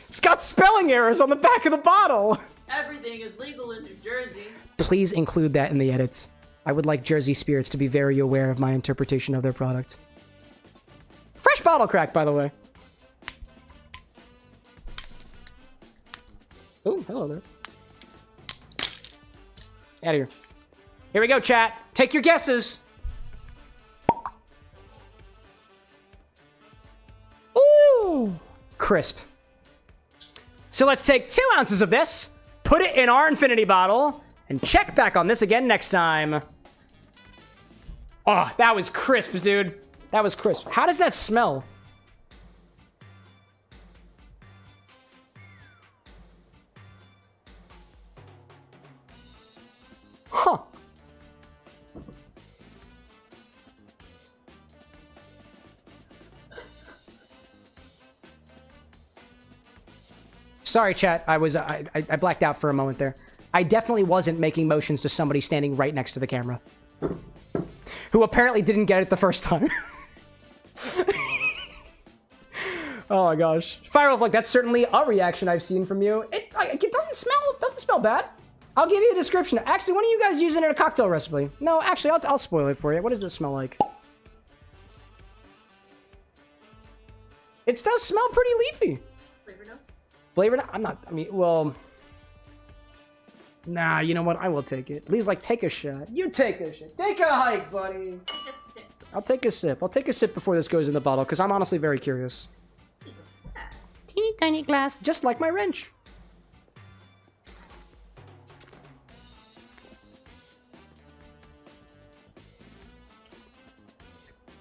It's got spelling errors on the back of the bottle. Everything is legal in New Jersey. Please include that in the edits. I would like Jersey Spirits to be very aware of my interpretation of their product. Fresh bottle crack, by the way. Oh, hello there. Out of here. Here we go, chat. Take your guesses. Ooh, crisp. So let's take 2 ounces of this, put it in our infinity bottle, and check back on this again next time. Oh, that was crisp, dude. That was crisp. How does that smell? Huh. Sorry, chat. I blacked out for a moment there. I definitely wasn't making motions to somebody standing right next to the camera, who apparently didn't get it the first time. Oh my gosh. Firewolf, like, that's certainly a reaction I've seen from you. It doesn't smell bad. I'll give you a description. Actually, when are you guys using it in a cocktail recipe? No, actually, I'll spoil it for you. What does this smell like? It does smell pretty leafy. Flavor notes? Flavor? Well... Nah, you know what? I will take it. Please, like, take a shot. You take a shot. Take a hike, buddy. Take a sip. I'll take a sip. I'll take a sip before this goes in the bottle, because I'm honestly very curious. Yes. Teeny tiny glass, just like my wrench.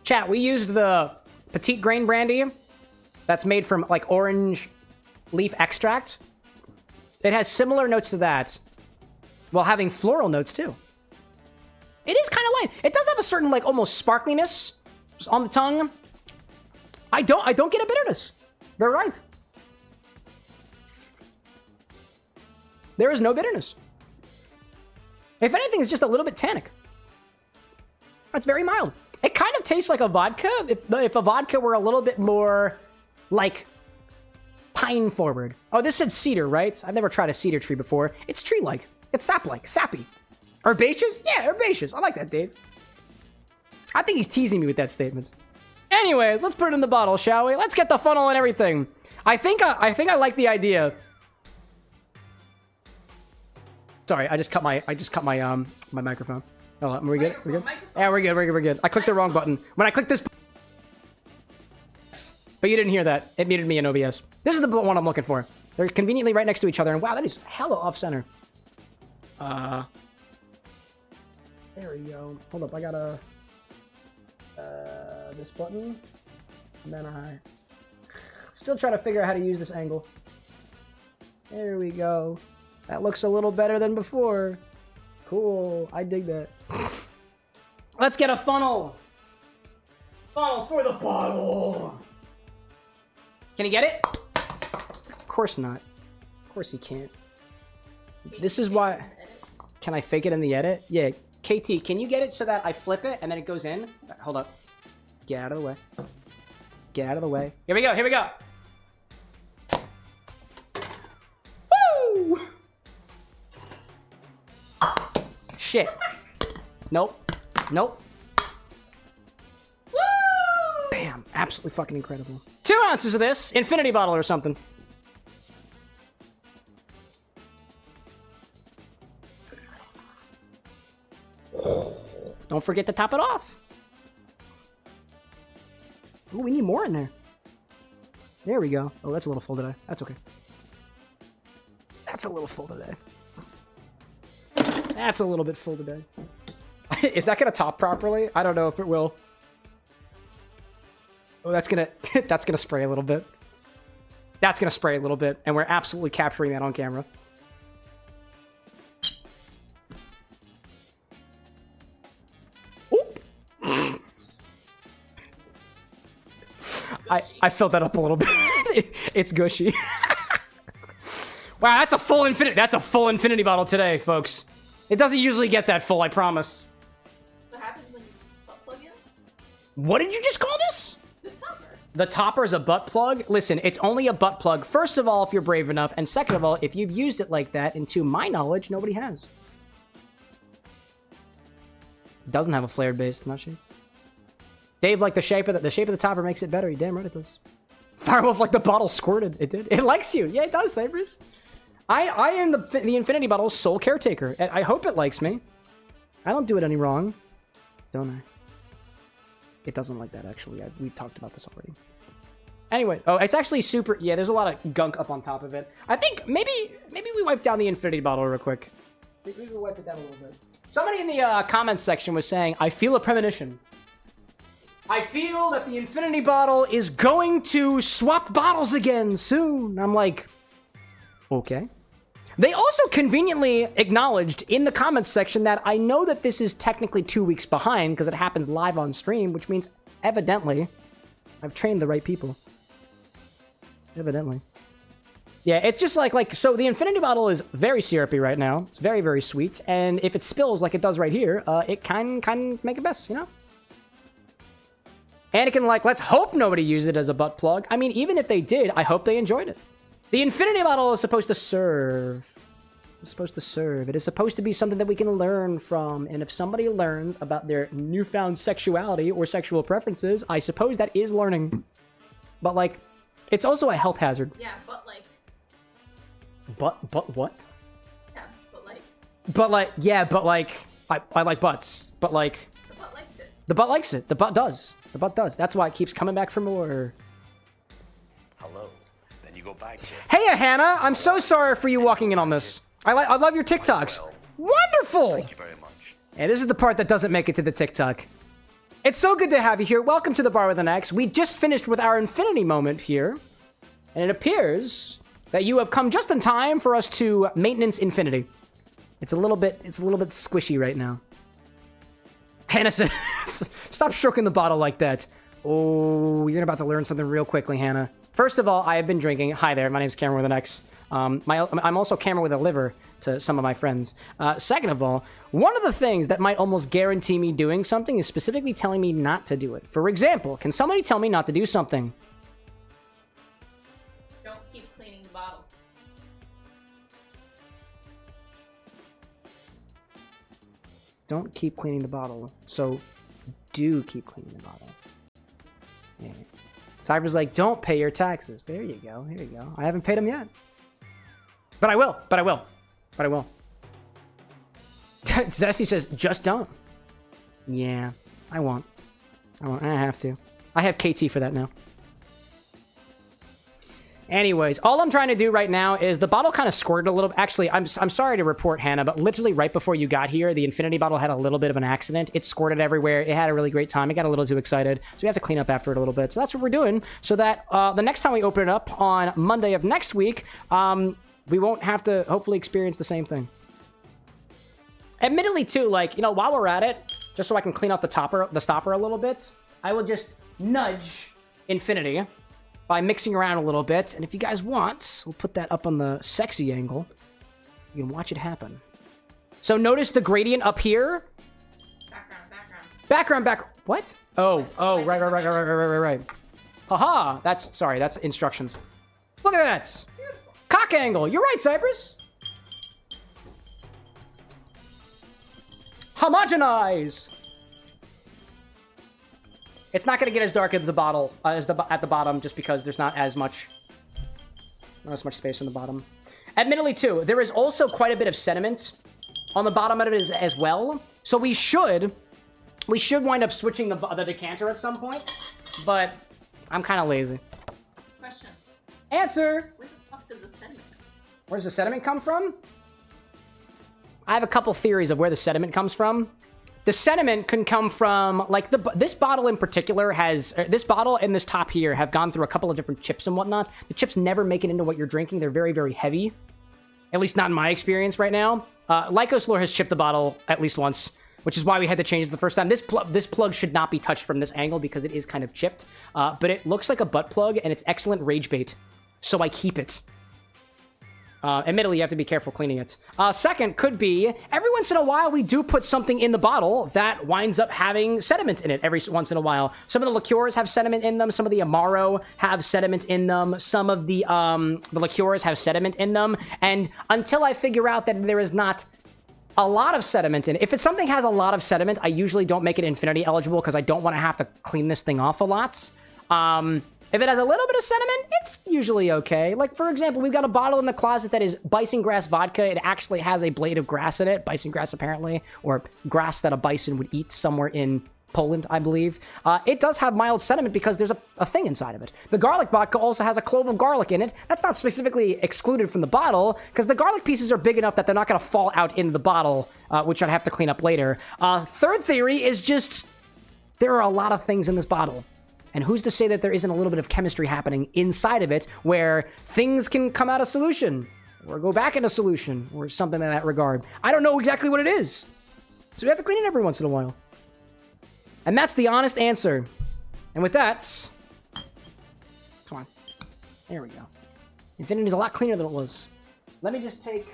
Chat, we used the petite grain brandy that's made from, like, orange leaf extract. It has similar notes to that, while having floral notes, too. It is kind of light. It does have a certain, like, almost sparkliness on the tongue. I don't get a bitterness. They're right. There is no bitterness. If anything, it's just a little bit tannic. That's very mild. It kind of tastes like a vodka if a vodka were a little bit more like pine forward. Oh, this said cedar, right? I've never tried a cedar tree before. It's tree-like. It's sap-like, sappy. Herbaceous? Yeah, herbaceous. I like that, Dave. I think he's teasing me with that statement. Anyways, let's put it in the bottle, shall we? Let's get the funnel and everything. I think I like the idea. Sorry, I just cut my my microphone. Oh, are we good? We good? Yeah, we're good. We're good. I clicked the wrong button. When I clicked this, but you didn't hear that. It muted me in OBS. This is the one I'm looking for. They're conveniently right next to each other, and wow, that is hella off center. There we go. Hold up, I gotta this button, and then I still trying to figure out how to use this angle. There we go. That looks a little better than before. Cool, I dig that. Let's get a funnel. Funnel for the bottle. Can he get it? Of course not. Of course he can't. This is why. Can I fake it in the edit? Yeah. KT, can you get it so that I flip it and then it goes in? Hold up. Get out of the way. Get out of the way. Here we go. Here we go. Woo! Shit. Nope. Nope. Woo! Bam. Absolutely fucking incredible. 2 ounces of this. Infinity bottle or something. Don't forget to top it off. Oh, we need more in there. There we go. Oh, that's a little full today. That's okay. That's a little full today. That's a little bit full today. Is that gonna top properly? I don't know if it will. Oh, that's gonna that's gonna spray a little bit. That's gonna spray a little bit, and we're absolutely capturing that on camera. I filled that up a little bit. It's gushy. Wow, that's a full infinity bottle today, folks. It doesn't usually get that full, I promise. What happens when you butt plug in? What did you just call this? The topper. The topper is a butt plug? Listen, it's only a butt plug. First of all, if you're brave enough, and second of all, if you've used it like that, and to my knowledge, nobody has. Doesn't have a flared base, not she? Dave, like the shape of the topper makes it better. You damn right it does. Firewolf, like the bottle squirted. It did. It likes you. Yeah, it does, Sabres. I am the Infinity Bottle's sole caretaker. And I hope it likes me. I don't do it any wrong. Don't I? It doesn't like that, actually. We talked about this already. Anyway. Oh, it's actually super... Yeah, there's a lot of gunk up on top of it. I think maybe we wipe down the Infinity Bottle real quick. Maybe we wipe it down a little bit. Somebody in the comments section was saying, I feel a premonition. I feel that the Infinity Bottle is going to swap bottles again soon. I'm like, okay. They also conveniently acknowledged in the comments section that I know that this is technically 2 weeks behind because it happens live on stream, which means evidently I've trained the right people. Evidently. Yeah, it's just so the Infinity Bottle is very syrupy right now. It's very, very sweet. And if it spills like it does right here, it can make a mess, you know? Anakin, let's hope nobody used it as a butt plug. I mean, even if they did, I hope they enjoyed it. The Infinity Bottle is supposed to serve. It's supposed to serve. It is supposed to be something that we can learn from. And if somebody learns about their newfound sexuality or sexual preferences, I suppose that is learning. But, it's also a health hazard. Yeah, but, But what? Yeah, but, Yeah, but, I like butts. But, the butt likes it. The butt likes it. The butt does. The butt does. That's why it keeps coming back for more. Hello. Then you go back to... Hey, Hannah! I'm so sorry for you walking in on this. I love your TikToks. Wonderful! Thank you very much. And this is the part that doesn't make it to the TikTok. It's so good to have you here. Welcome to the Bar with an X. We just finished with our Infinity moment here. And it appears that you have come just in time for us to maintenance Infinity. It's a little bit squishy right now. Hannah said, stop stroking the bottle like that. Oh, you're about to learn something real quickly, Hannah. First of all, I have been drinking. Hi there, my name's Cameron with an X. I'm also camera with a liver to some of my friends. Second of all, one of the things that might almost guarantee me doing something is specifically telling me not to do it. For example, can somebody tell me not to do something? Don't keep cleaning the bottle. Don't keep cleaning the bottle. So, do keep cleaning the bottle. Yeah. Cyber's like, don't pay your taxes. There you go. Here you go. I haven't paid them yet. But I will. But I will. But I will. Zesty says, just don't. Yeah, I won't. I won't. I have to. I have KT for that now. Anyways, all I'm trying to do right now is the bottle kind of squirted a little. Actually, I'm sorry to report, Hannah, but literally right before you got here, the Infinity bottle had a little bit of an accident. It squirted everywhere. It had a really great time. It got a little too excited. So we have to clean up after it a little bit. So that's what we're doing. So that the next time we open it up on Monday of next week, we won't have to hopefully experience the same thing. Admittedly, too, like, you know, while we're at it, just so I can clean up the stopper a little bit, I will just nudge Infinity by mixing around a little bit. And if you guys want, we'll put that up on the sexy angle. You can watch it happen. So notice the gradient up here. Background. What? Oh, right. Haha, that's instructions. Look at that. Cock angle. You're right, Cypress. Homogenize. It's not going to get as dark as the bottle at the bottom, just because there's not as much space on the bottom. Admittedly, too, there is also quite a bit of sediment on the bottom of it as well. So we should wind up switching the decanter at some point, but I'm kind of lazy. Question. Answer. Where the fuck does the sediment come from? Where's the sediment come from? I have a couple theories of where the sediment comes from. The sediment can come from, like, this bottle in particular this bottle and this top here have gone through a couple of different chips and whatnot. The chips never make it into what you're drinking. They're very, very heavy. At least not in my experience right now. Lycoslore has chipped the bottle at least once, which is why we had to change it the first time. This plug should not be touched from this angle because it is kind of chipped. But it looks like a butt plug, and it's excellent rage bait. So I keep it. Admittedly, you have to be careful cleaning it. Second could be, every once in a while, we do put something in the bottle that winds up having sediment in it every once in a while. Some of the liqueurs have sediment in them. Some of the Amaro have sediment in them. Some of the liqueurs have sediment in them. And until I figure out that there is not a lot of sediment in it, if something has a lot of sediment, I usually don't make it Infinity eligible because I don't want to have to clean this thing off a lot. If it has a little bit of sediment, it's usually okay. Like, for example, we've got a bottle in the closet that is bison grass vodka. It actually has a blade of grass in it. Bison grass, apparently. Or grass that a bison would eat somewhere in Poland, I believe. It does have mild sediment because there's a thing inside of it. The garlic vodka also has a clove of garlic in it. That's not specifically excluded from the bottle because the garlic pieces are big enough that they're not going to fall out into the bottle, which I'd have to clean up later. Third theory is just there are a lot of things in this bottle. And who's to say that there isn't a little bit of chemistry happening inside of it where things can come out of solution or go back into solution or something in that regard? I don't know exactly what it is. So we have to clean it every once in a while. And that's the honest answer. And with that, come on. There we go. Infinity's a lot cleaner than it was. Let me just take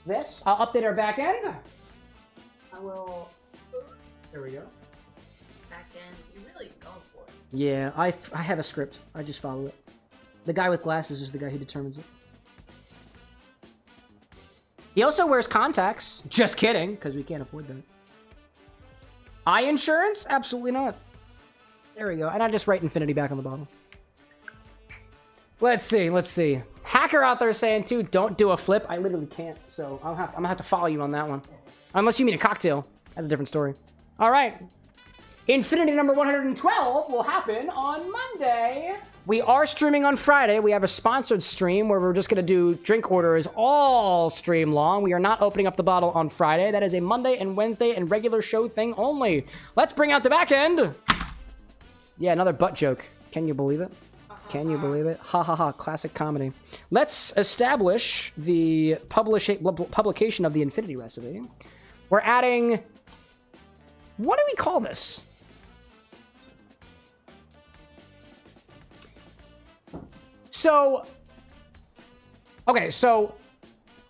this. I'll update our back end. I will. There we go. Back end. You're really going for it. Yeah, I have a script. I just follow it. The guy with glasses is the guy who determines it. He also wears contacts. Just kidding, because we can't afford that. Eye insurance? Absolutely not. There we go. And I just write Infinity back on the bottle. Let's see. Hacker out there saying, too, don't do a flip. I literally can't, so I'm gonna have to follow you on that one. Unless you mean a cocktail. That's a different story. All right. Infinity number 112 will happen on Monday. We are streaming on Friday. We have a sponsored stream where we're just going to do drink orders all stream long. We are not opening up the bottle on Friday. That is a Monday and Wednesday and regular show thing only. Let's bring out the back end. Yeah, another butt joke. Can you believe it? Can you believe it? Ha ha ha. Classic comedy. Let's establish the publication of the Infinity recipe. We're adding... What do we call this? So, Okay, so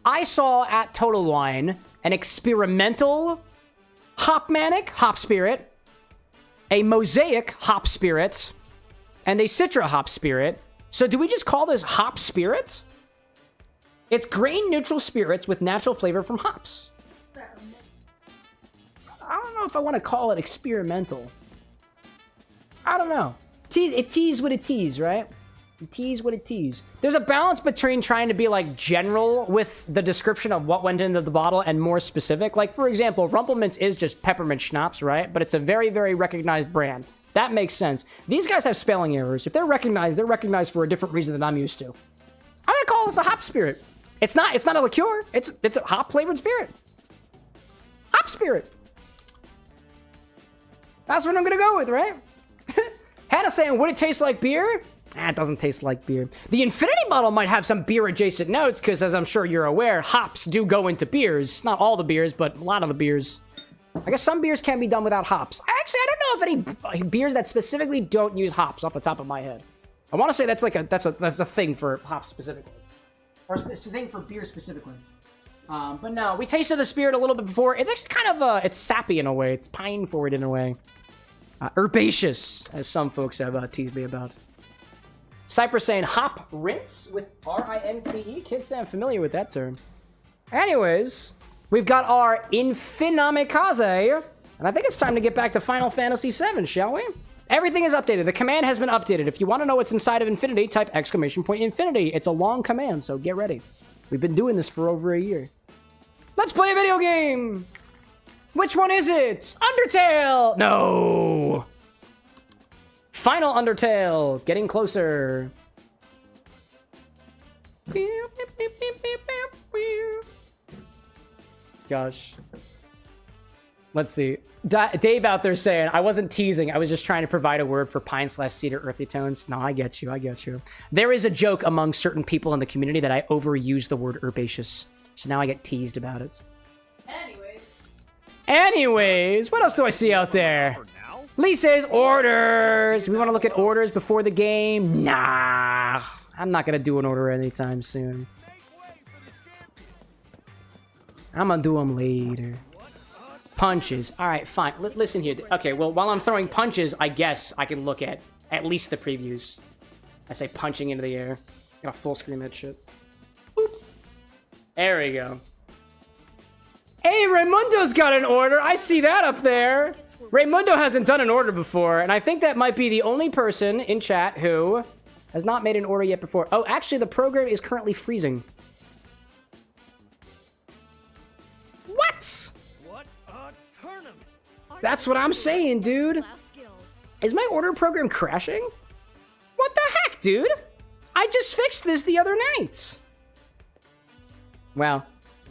I saw at Total Wine an experimental Hopmanic hop spirit, a Mosaic hop spirit, and a Citra hop spirit. So do we just call this hop spirits? It's grain-neutral spirits with natural flavor from hops. I don't know if I want to call it experimental. I don't know. It tease what it tease, right? It tease what it tease. There's a balance between trying to be like general with the description of what went into the bottle and more specific. Like, for example, Rumplemints is just peppermint schnapps, right? But it's a very, very recognized brand. That makes sense. These guys have spelling errors. If they're recognized for a different reason than I'm used to. I'm gonna call this a hop spirit. It's not a liqueur. It's a hop flavored spirit. Hop spirit. That's what I'm gonna go with, right? Hannah's saying, would it taste like beer? It doesn't taste like beer. The Infinity bottle might have some beer adjacent notes because, as I'm sure you're aware, hops do go into beers. Not all the beers, but a lot of the beers. I guess some beers can be done without hops. Actually, I don't know of any beers that specifically don't use hops off the top of my head. I want to say that's like that's a thing for hops specifically, or a thing for beer specifically. But no, we tasted the spirit a little bit before. It's actually kind of it's sappy in a way. It's pine forward in a way. Herbaceous, as some folks have teased me about. Cypress saying hop rinse with R-I-N-C-E. Kids say I'm familiar with that term. Anyways, we've got our Infinamikaze, and I think it's time to get back to Final Fantasy VII, shall we? Everything is updated. The command has been updated. If you want to know what's inside of Infinity, type !Infinity. It's a long command, so get ready. We've been doing this for over a year. Let's play a video game! Which one is it? Undertale! No! Final Undertale, getting closer. Gosh. Let's see. Dave out there saying, I wasn't teasing. I was just trying to provide a word for pine/cedar earthy tones. No, I get you. I get you. There is a joke among certain people in the community that I overuse the word herbaceous. So now I get teased about it. Anyways, what else do I see out there? Lee says orders. We want to look at orders before the game. Nah, I'm not going to do an order anytime soon. I'm going to do them later. Punches. All right, fine. Listen here. Okay, well, while I'm throwing punches, I guess I can look at least the previews. I say punching into the air. Gotta full screen that shit. Boop. There we go. Hey, Raimundo's got an order. I see that up there. Raimundo hasn't done an order before, and I think that might be the only person in chat who has not made an order yet before. Oh, actually, the program is currently freezing. What? What a tournament! That's what I'm saying, dude. Is my order program crashing? What the heck, dude? I just fixed this the other night. Wow.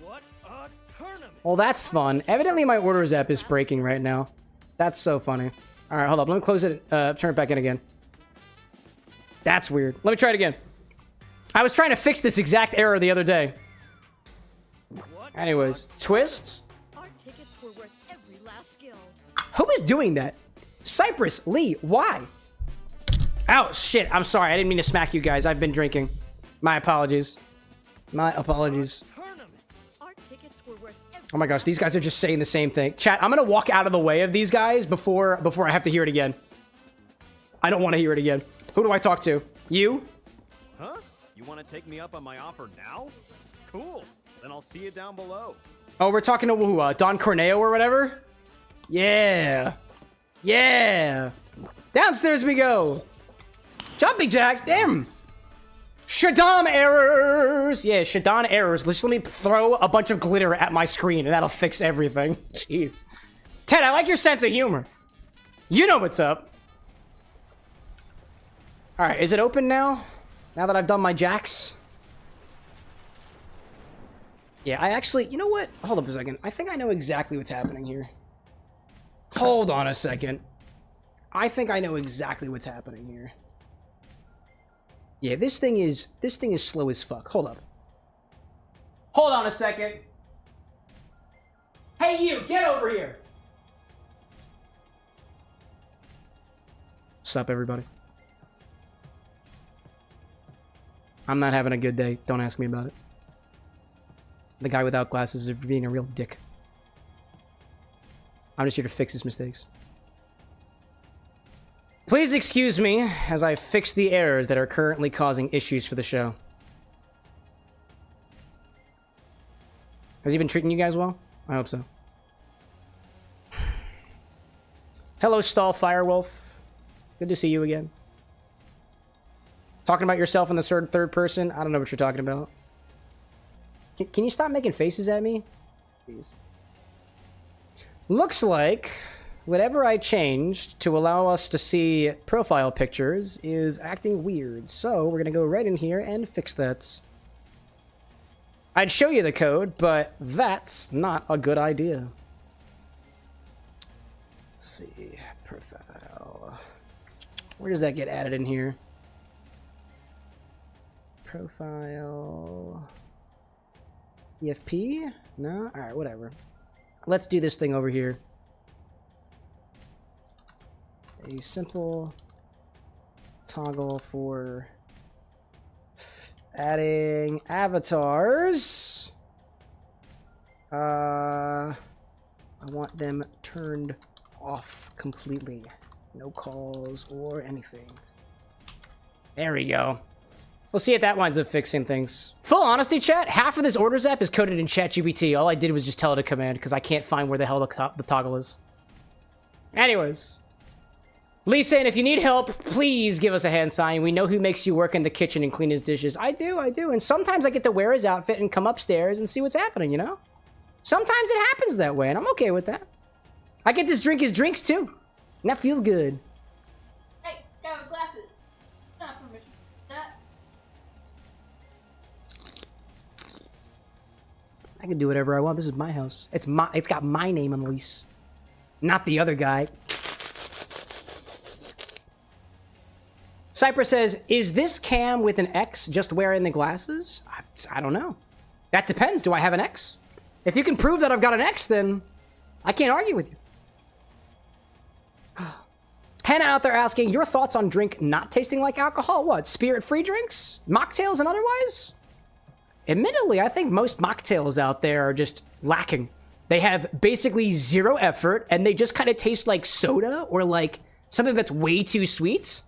What a tournament! Well, that's fun. Evidently, my orders app is breaking right now. That's so funny. All right, hold up. Let me close it. Turn it back in again. That's weird. Let me try it again. I was trying to fix this exact error the other day. Anyways, twists. Our tickets were worth every last gil. Who is doing that? Cypress, Lee, why? Oh, shit. I'm sorry. I didn't mean to smack you guys. I've been drinking. My apologies. My apologies. Our tickets were worth every Oh my gosh, these guys are just saying the same thing. Chat, I'm gonna walk out of the way of these guys before I have to hear it again. I don't want to hear it again. Who do I talk to? You? Huh? You want to take me up on my offer now? Cool. Then I'll see you down below. Oh, we're talking to who? Don Corneo or whatever? Yeah. Yeah. Downstairs we go. Jumping jacks, damn. Shadam errors! Yeah, Shadam errors. Just let me throw a bunch of glitter at my screen and that'll fix everything. Jeez. Ted, I like your sense of humor. You know what's up. Alright, is it open now? Now that I've done my jacks? Yeah, I actually... You know what? Hold up a second. I think I know exactly what's happening here. Hold on a second. I think I know exactly what's happening here. Yeah, this thing is slow as fuck. Hold up. Hold on a second. Hey, you, get over here. Sup, everybody. I'm not having a good day. Don't ask me about it. The guy without glasses is being a real dick. I'm just here to fix his mistakes. Please excuse me as I fix the errors that are currently causing issues for the show. Has he been treating you guys well? I hope so. Hello, Stall Firewolf. Good to see you again. Talking about yourself in the third person? I don't know what you're talking about. Can you stop making faces at me? Please. Looks like whatever I changed to allow us to see profile pictures is acting weird. So we're going to go right in here and fix that. I'd show you the code, but that's not a good idea. Let's see. Profile. Where does that get added in here? Profile. EFP? No? Alright, whatever. Let's do this thing over here. A simple toggle for adding avatars. I want them turned off completely. No calls or anything. There we go. We'll see if that winds up fixing things. Full honesty, chat, half of this orders app is coded in ChatGPT. All I did was just tell it a command because I can't find where the hell the toggle is. Anyways. Lee saying, if you need help, please give us a hand sign. We know who makes you work in the kitchen and clean his dishes. I do. And sometimes I get to wear his outfit and come upstairs and see what's happening, you know? Sometimes it happens that way, and I'm okay with that. I get to drink his drinks, too. And that feels good. Hey, guy with glasses. Not permission. That. I can do whatever I want. This is my house. It's got my name on the lease. Not the other guy. Cypress says, is this Cam with an X just wearing the glasses? I don't know. That depends. Do I have an X? If you can prove that I've got an X, then I can't argue with you. Hannah out there asking, your thoughts on drink not tasting like alcohol? What, spirit-free drinks? Mocktails and otherwise? Admittedly, I think most mocktails out there are just lacking. They have basically zero effort, and they just kind of taste like soda or like something that's way too sweet.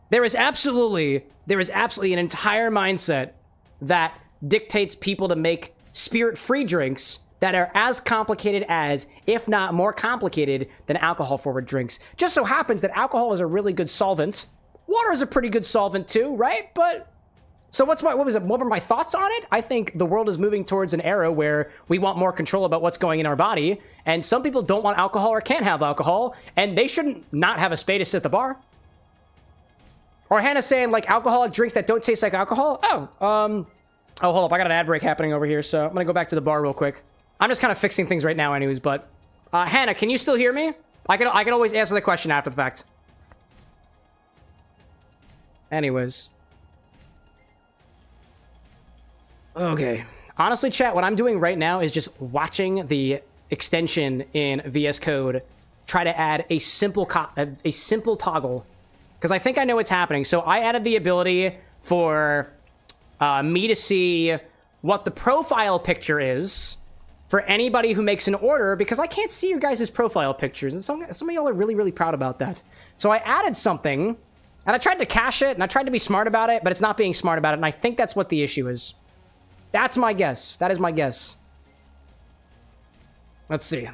There is absolutely an entire mindset that dictates people to make spirit-free drinks that are as complicated as, if not more complicated, than alcohol-forward drinks. Just so happens that alcohol is a really good solvent. Water is a pretty good solvent too, right? But so what were my thoughts on it? I think the world is moving towards an era where we want more control about what's going in our body, and some people don't want alcohol or can't have alcohol, and they shouldn't not have a space at the bar. Or Hannah saying, like, alcoholic drinks that don't taste like alcohol? Oh, hold up. I got an ad break happening over here, so I'm going to go back to the bar real quick. I'm just kind of fixing things right now anyways, but... Hannah, can you still hear me? I can always answer the question after the fact. Anyways. Okay. Honestly, chat, what I'm doing right now is just watching the extension in VS Code try to add a simple toggle. Because I think I know what's happening. So I added the ability for me to see what the profile picture is for anybody who makes an order, because I can't see your guys' profile pictures. And some of y'all are really, really proud about that. So I added something, and I tried to cache it, and I tried to be smart about it, but it's not being smart about it, and I think that's what the issue is. That's my guess. That is my guess. Let's see.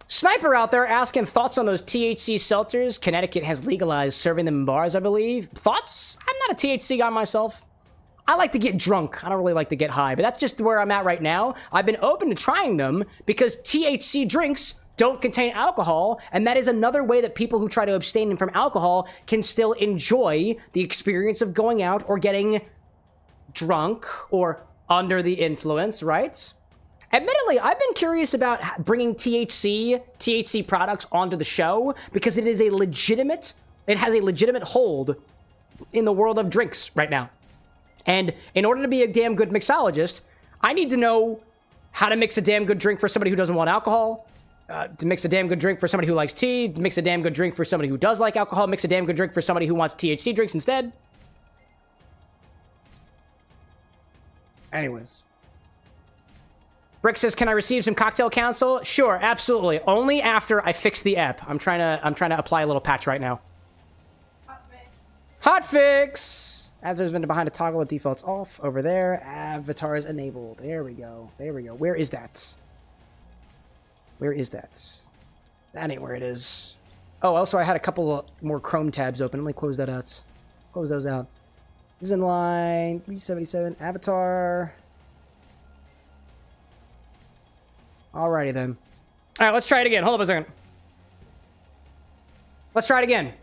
Sniper out there asking thoughts on those THC seltzers. Connecticut has legalized serving them in bars, I believe. Thoughts? I'm not a THC guy myself. I like to get drunk. I don't really like to get high, but that's just where I'm at right now. I've been open to trying them because THC drinks don't contain alcohol, and that is another way that people who try to abstain from alcohol can still enjoy the experience of going out or getting drunk or under the influence, right? Admittedly, I've been curious about bringing THC products onto the show because it has a legitimate hold in the world of drinks right now. And in order to be a damn good mixologist, I need to know how to mix a damn good drink for somebody who doesn't want alcohol, to mix a damn good drink for somebody who likes tea, to mix a damn good drink for somebody who does like alcohol, mix a damn good drink for somebody who wants THC drinks instead. Anyways. Brick says, "Can I receive some cocktail counsel?" Sure, absolutely. Only after I fix the app. I'm trying to apply a little patch right now. Hot fix. Avatar's been behind a toggle with defaults off over there. Avatar is enabled. There we go. There we go. Where is that? Where is that? That ain't where it is. Oh, also I had a couple more Chrome tabs open. Let me close that out. Close those out. This is in line 377. Avatar. Alrighty then. Alright, let's try it again. Hold up a second. Let's try it again.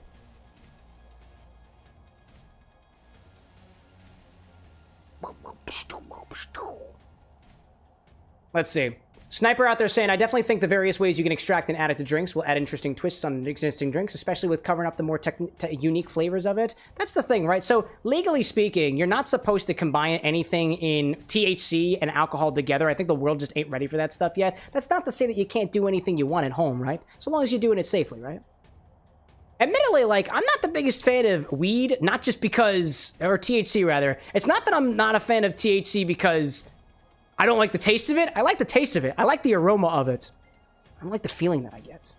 Let's see. Sniper out there saying, "I definitely think the various ways you can extract and add it to drinks will add interesting twists on existing drinks, especially with covering up the more unique flavors of it." That's the thing, right? So, legally speaking, you're not supposed to combine anything in THC and alcohol together. I think the world just ain't ready for that stuff yet. That's not to say that you can't do anything you want at home, right? So long as you're doing it safely, right? Admittedly, like, I'm not the biggest fan of weed, not just because... or THC, rather. It's not that I'm not a fan of THC because... I don't like the taste of it. I like the taste of it. I like the aroma of it. I don't like the feeling that I get.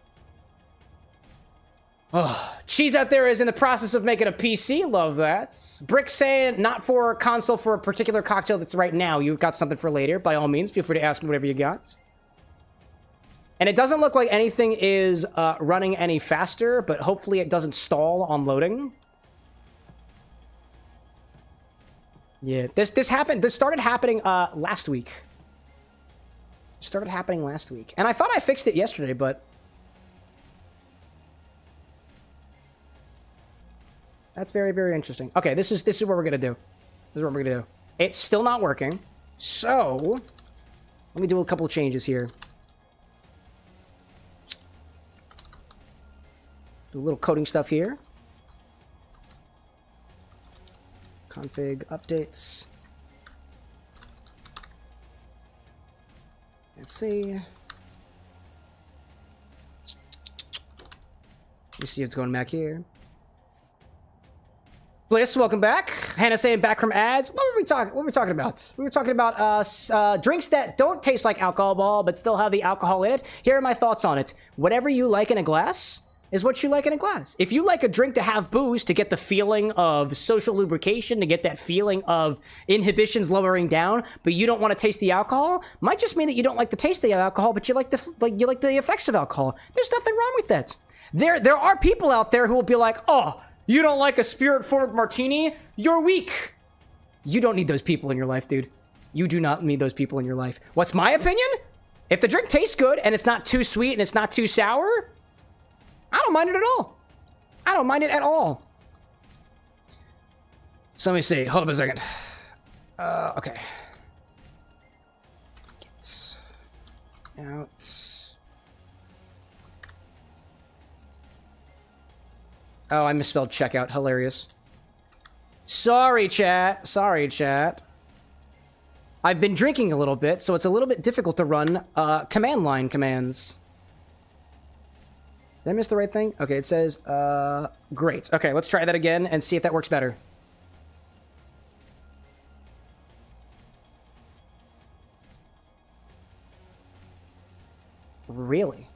Oh, Cheese out there is in the process of making a PC. Love that. Brick saying, "Not for a console, for a particular cocktail that's right now. You've got something for later. By all means, feel free to ask me whatever you got." And it doesn't look like anything is running any faster, but hopefully it doesn't stall on loading. Yeah, this started happening last week. It started happening last week. And I thought I fixed it yesterday, but that's very, very interesting. Okay, this is what we're gonna do. This is what we're gonna do. It's still not working. So let me do a couple of changes here. Do a little coding stuff here. Config updates. Let's see. Let me see what's going back here. Bliss, welcome back. Hannah saying, "Back from ads." What were we talking about? We were talking about drinks that don't taste like alcohol but still have the alcohol in it. Here are my thoughts on it. Whatever you like in a glass is what you like in a glass. If you like a drink to have booze, to get the feeling of social lubrication, to get that feeling of inhibitions lowering down, but you don't want to taste the alcohol, might just mean that you don't like the taste of the alcohol, but you like the effects of alcohol. There's nothing wrong with that. There are people out there who will be like, "Oh, you don't like a spirit-forward martini? You're weak." You don't need those people in your life, dude. You do not need those people in your life. What's my opinion? If the drink tastes good and it's not too sweet and it's not too sour, I don't mind it at all. I don't mind it at all. So let me see. Hold up a second. Okay. Get out. Oh, I misspelled checkout. Hilarious. Sorry, chat. Sorry, chat. I've been drinking a little bit, so it's a little bit difficult to run command line commands. Did I miss the right thing? Okay, it says, great. Okay, let's try that again and see if that works better. Really?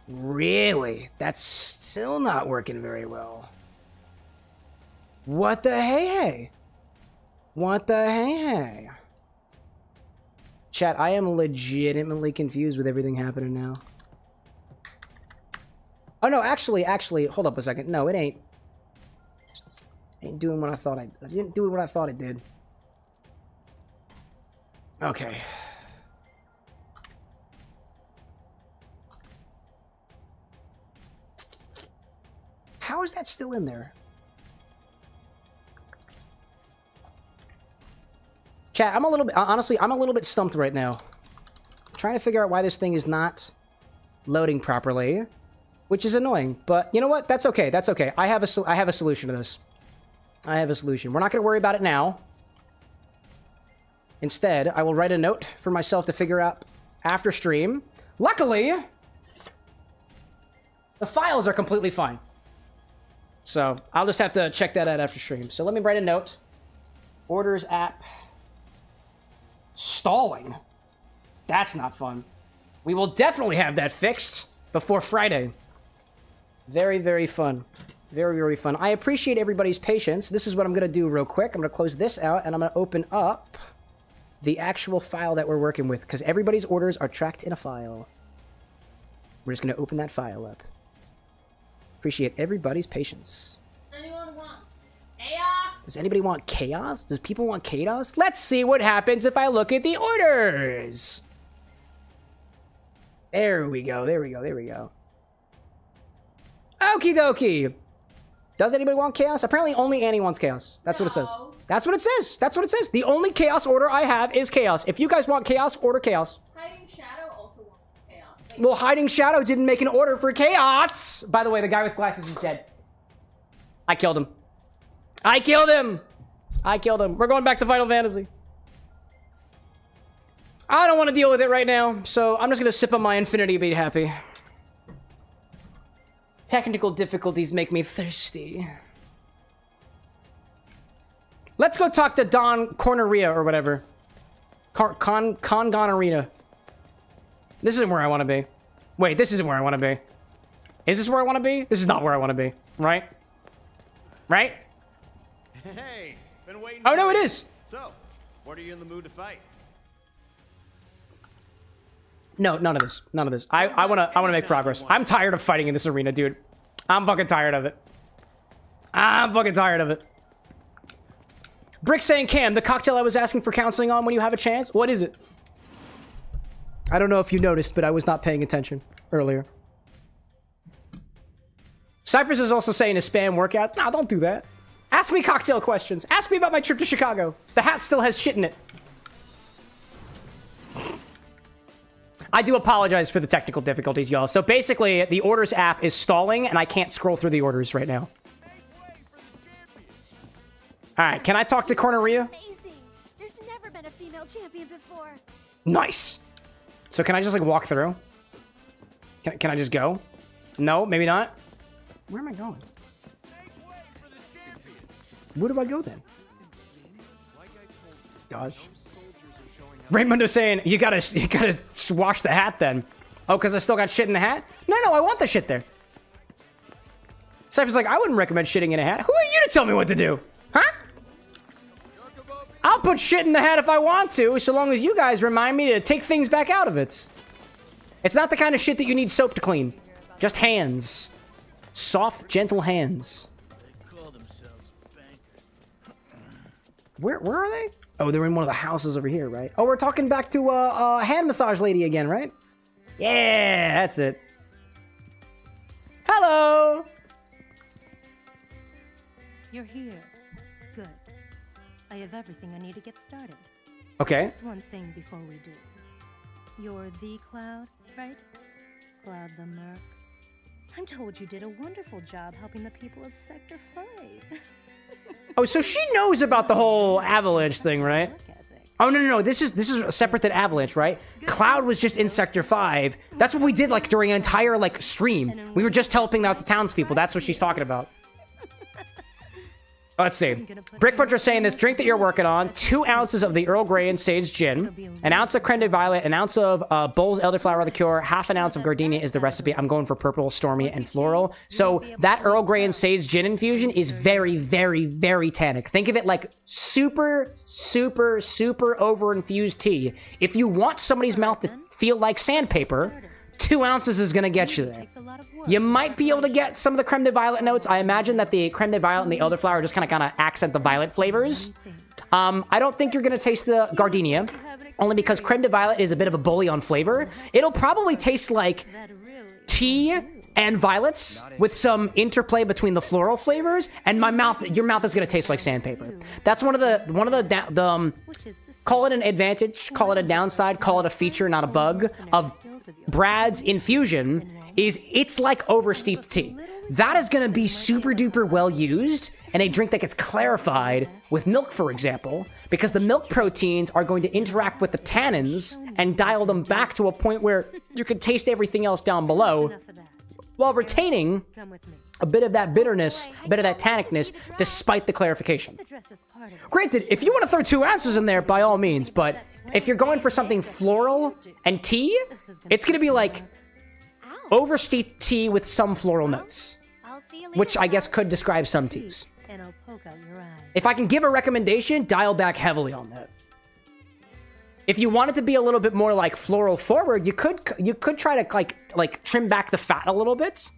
Really? That's still not working very well. What the hey? What the hey? Chat, I am legitimately confused with everything happening now. Oh, no, actually, hold up a second. No, it ain't. Ain't doing what I thought I didn't do what I thought it did. Okay. How is that still in there? Chat, I'm a little bit, honestly, I'm a little bit stumped right now. I'm trying to figure out why this thing is not loading properly, which is annoying, but you know what? That's okay. That's okay. I have a solution to this. I have a solution. We're not going to worry about it now. Instead, I will write a note for myself to figure out after stream. Luckily, the files are completely fine. So I'll just have to check that out after stream. So let me write a note. Orders app Stalling. That's not fun. We will definitely have that fixed before Friday. Very, very fun. Very, very fun. I appreciate everybody's patience. This is what I'm going to do real quick. I'm going to close this out, and I'm going to open up the actual file that we're working with, because everybody's orders are tracked in a file. We're just going to open that file up. Appreciate everybody's patience. Anyone want chaos? Does anybody want chaos? Does people want chaos? Let's see what happens if I look at the orders. There we go. There we go. There we go. Okie dokie. Does anybody want chaos? Apparently only Annie wants chaos. That's what it says. That's what it says. That's what it says. The only chaos order I have is chaos. If you guys want chaos, order chaos. Hiding Shadow also wants chaos. Like, Well, Hiding Shadow didn't make an order for chaos. By the way, the guy with glasses is dead. I killed him. I killed him. I killed him. We're going back to Final Fantasy. I don't want to deal with it right now, so I'm just going to sip on my infinity and be happy. Technical difficulties make me thirsty. Let's go talk to Don Corneria or whatever. Con Gonorrhea. This isn't where I want to be. Wait, this isn't where I want to be. Is this where I want to be? This is not where I want to be, right? Right? Hey, been waiting. Oh, no, it is. So, what are you in the mood to fight? No, none of this. None of this. I wanna make progress. I'm tired of fighting in this arena, dude. I'm fucking tired of it. I'm fucking tired of it. Brick saying, Cam, the cocktail I was asking for counseling on when you have a chance? What is it? I don't know if you noticed, but I was not paying attention earlier. Cypress is also saying to spam workouts. Nah, don't do that. Ask me cocktail questions. Ask me about my trip to Chicago. The hat still has shit in it. I do apologize for the technical difficulties, y'all. So basically, the orders app is stalling, and I can't scroll through the orders right now. All right, can I talk to Corneria? Amazing. There's never been a female champion before. Nice. So can I just, like, walk through? Can I just go? No, maybe not. Where am I going? Where do I go then? Gosh. Raymundo's saying, you gotta wash the hat then. Oh, because I still got shit in the hat? No, I want the shit there. Cypher's like, I wouldn't recommend shitting in a hat. Who are you to tell me what to do? Huh? I'll put shit in the hat if I want to, so long as you guys remind me to take things back out of it. It's not the kind of shit that you need soap to clean. Just hands. Soft, gentle hands. Where are they? Oh, they're in one of the houses over here, right? Oh, we're talking back to hand massage lady again, right? Yeah, that's it. Hello. You're here. Good. I have everything I need to get started. Okay. Just one thing before we do. You're the Cloud, right? Cloud the Merc. I'm told you did a wonderful job helping the people of Sector 5. Oh, so she knows about the whole Avalanche thing, right? Oh, no. This is separate than Avalanche, right? Cloud was just in Sector 5. That's what we did, like, during an entire, like, stream. We were just helping out the townspeople. That's what she's talking about. Let's see. Brick Butcher saying this drink that you're working on, 2 ounces of the Earl Grey and Sage Gin, an ounce of Creme de Violet, an ounce of Bowls Elderflower Liqueur, half an ounce of Gardenia is the recipe. I'm going for purple, stormy, and floral. So that Earl Grey and Sage Gin infusion is very, very, very tannic. Think of it like super, super, super over-infused tea. If you want somebody's mouth to feel like sandpaper, 2 ounces is going to get you there. You might be able to get some of the Creme de Violet notes. I imagine that the Creme de Violet and the Elderflower just kind of accent the violet flavors. I don't think you're going to taste the Gardenia, only because Creme de Violet is a bit of a bully on flavor. It'll probably taste like tea and violets with some interplay between the floral flavors, and your mouth is going to taste like sandpaper. That's one of the call it an advantage, call it a downside, call it a feature, not a bug, of Brad's infusion is it's like oversteeped tea. That is going to be super duper well used in a drink that gets clarified with milk, for example, because the milk proteins are going to interact with the tannins and dial them back to a point where you can taste everything else down below while retaining a bit of that bitterness, a bit of that tannicness, despite the clarification. Granted, if you want to throw 2 ounces in there, by all means, but if you're going for something floral and tea, it's gonna be like oversteeped tea with some floral notes, I'll see you later. which I guess could describe some teas. And I'll poke out your eye. If I can give a recommendation, dial back heavily on that. If you want it to be a little bit more like floral forward, you could try to like trim back the fat a little bit.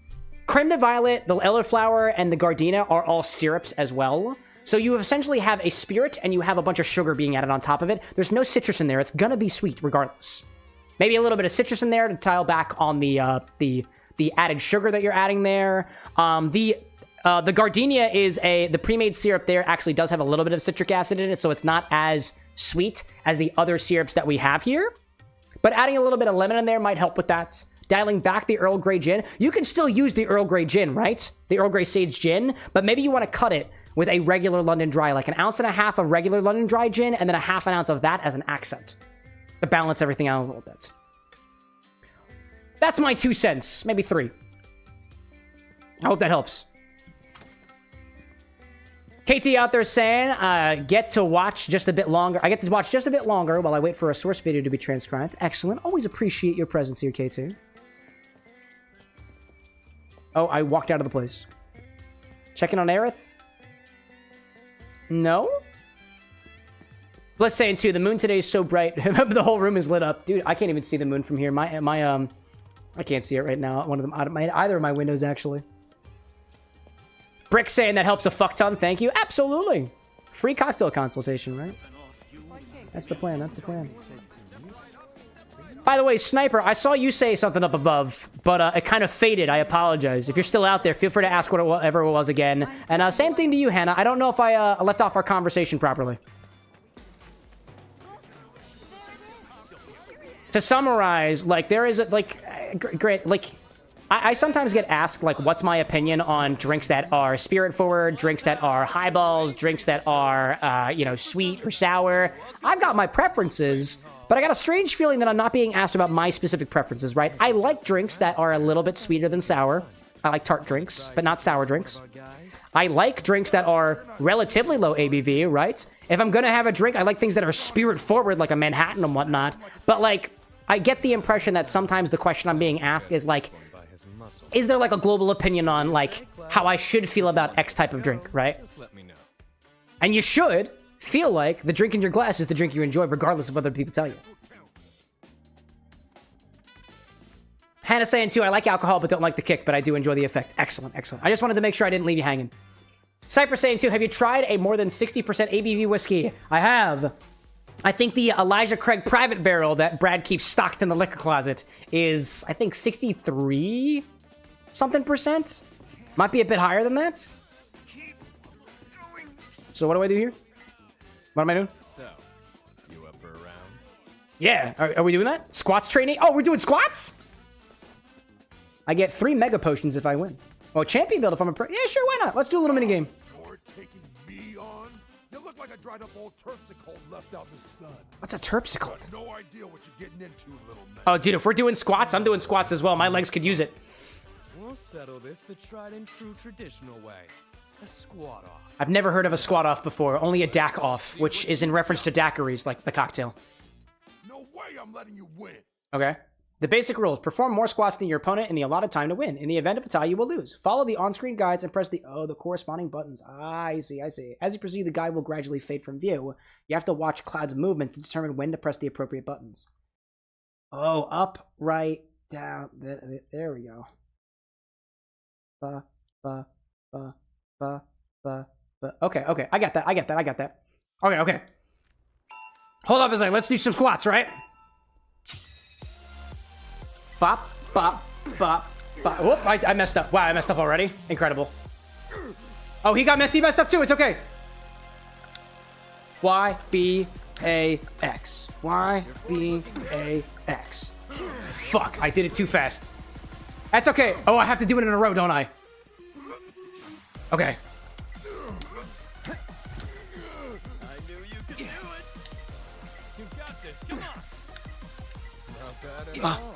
Creme de violet, the elderflower, and the gardenia are all syrups as well. So you essentially have a spirit and you have a bunch of sugar being added on top of it. There's no citrus in there. It's gonna be sweet regardless. Maybe a little bit of citrus in there to dial back on the added sugar that you're adding there. The gardenia is the pre-made syrup there actually does have a little bit of citric acid in it, so it's not as sweet as the other syrups that we have here. But adding a little bit of lemon in there might help with that. Dialing back the Earl Grey gin. You can still use the Earl Grey gin, right? The Earl Grey Sage gin, but maybe you want to cut it with a regular London Dry, like 1.5 ounces of regular London Dry gin, and then 1/2 ounce of that as an accent to balance everything out a little bit. That's my 2 cents, maybe 3. I hope that helps. KT out there saying, get to watch just a bit longer. I get to watch just a bit longer while I wait for a source video to be transcribed. Excellent. Always appreciate your presence here, KT. Oh, I walked out of the place. Checking on Aerith? No? Let's say too, the moon today is so bright. The whole room is lit up. Dude, I can't even see the moon from here. I can't see it right now. Either of my windows, actually. Brick saying that helps a fuck ton. Thank you. Absolutely. Free cocktail consultation, right? That's the plan. That's the plan. By the way, Sniper, I saw you say something up above, but it kind of faded. I apologize. If you're still out there, feel free to ask whatever it was again. And same thing to you, Hannah. I don't know if I left off our conversation properly. To summarize, like, there is, great, like... I sometimes get asked, like, what's my opinion on drinks that are spirit-forward, drinks that are highballs, drinks that are, sweet or sour. I've got my preferences, but I got a strange feeling that I'm not being asked about my specific preferences, right? I like drinks that are a little bit sweeter than sour. I like tart drinks, but not sour drinks. I like drinks that are relatively low ABV, right? If I'm gonna have a drink, I like things that are spirit-forward, like a Manhattan and whatnot. But, like, I get the impression that sometimes the question I'm being asked is, like, is there like a global opinion on like how I should feel about X type of drink, right? And you should feel like the drink in your glass is the drink you enjoy, regardless of what other people tell you. Hannah saying too, I like alcohol but don't like the kick, but I do enjoy the effect. Excellent, excellent. I just wanted to make sure I didn't leave you hanging. Cypress saying too, have you tried a more than 60% ABV whiskey? I have. I think the Elijah Craig private barrel that Brad keeps stocked in the liquor closet is, I think, 63 something percent. Might be a bit higher than that. So what do I do here? What am I doing? So, you up for a round? Yeah, are we doing that? Squats training? Oh, we're doing squats? I get 3 mega potions if I win. Oh, champion build if I'm a pro. Yeah, sure, why not? Let's do a little minigame. You're taking me on? You look like a dried up old terpsichore left out in the sun. What's a terpsichore? No idea what you're getting into, little man. Oh, dude, if we're doing squats, I'm doing squats as well. My legs could use it. We'll settle this the tried and true traditional way. A squat off. I've never heard of a squat off before. Only a DAC off, which is in reference to daiquiris, like the cocktail. No way I'm letting you win. Okay. The basic rules. Perform more squats than your opponent in the allotted time to win. In the event of a tie, you will lose. Follow the on-screen guides and press the corresponding buttons. I see. As you proceed, the guide will gradually fade from view. You have to watch Cloud's movements to determine when to press the appropriate buttons. Oh, up, right, down. There we go. Okay. I got that. Okay. Hold up a second. Let's do some squats, right? Bop. Whoop, I messed up. Wow, I messed up already. Incredible. Oh, he messed up too. It's okay. Y-B-A-X. Y-B-A-X. Fuck, I did it too fast. That's okay. Oh, I have to do it in a row, don't I? Okay. I knew you could do it. You got this. Come on. Not bad at all.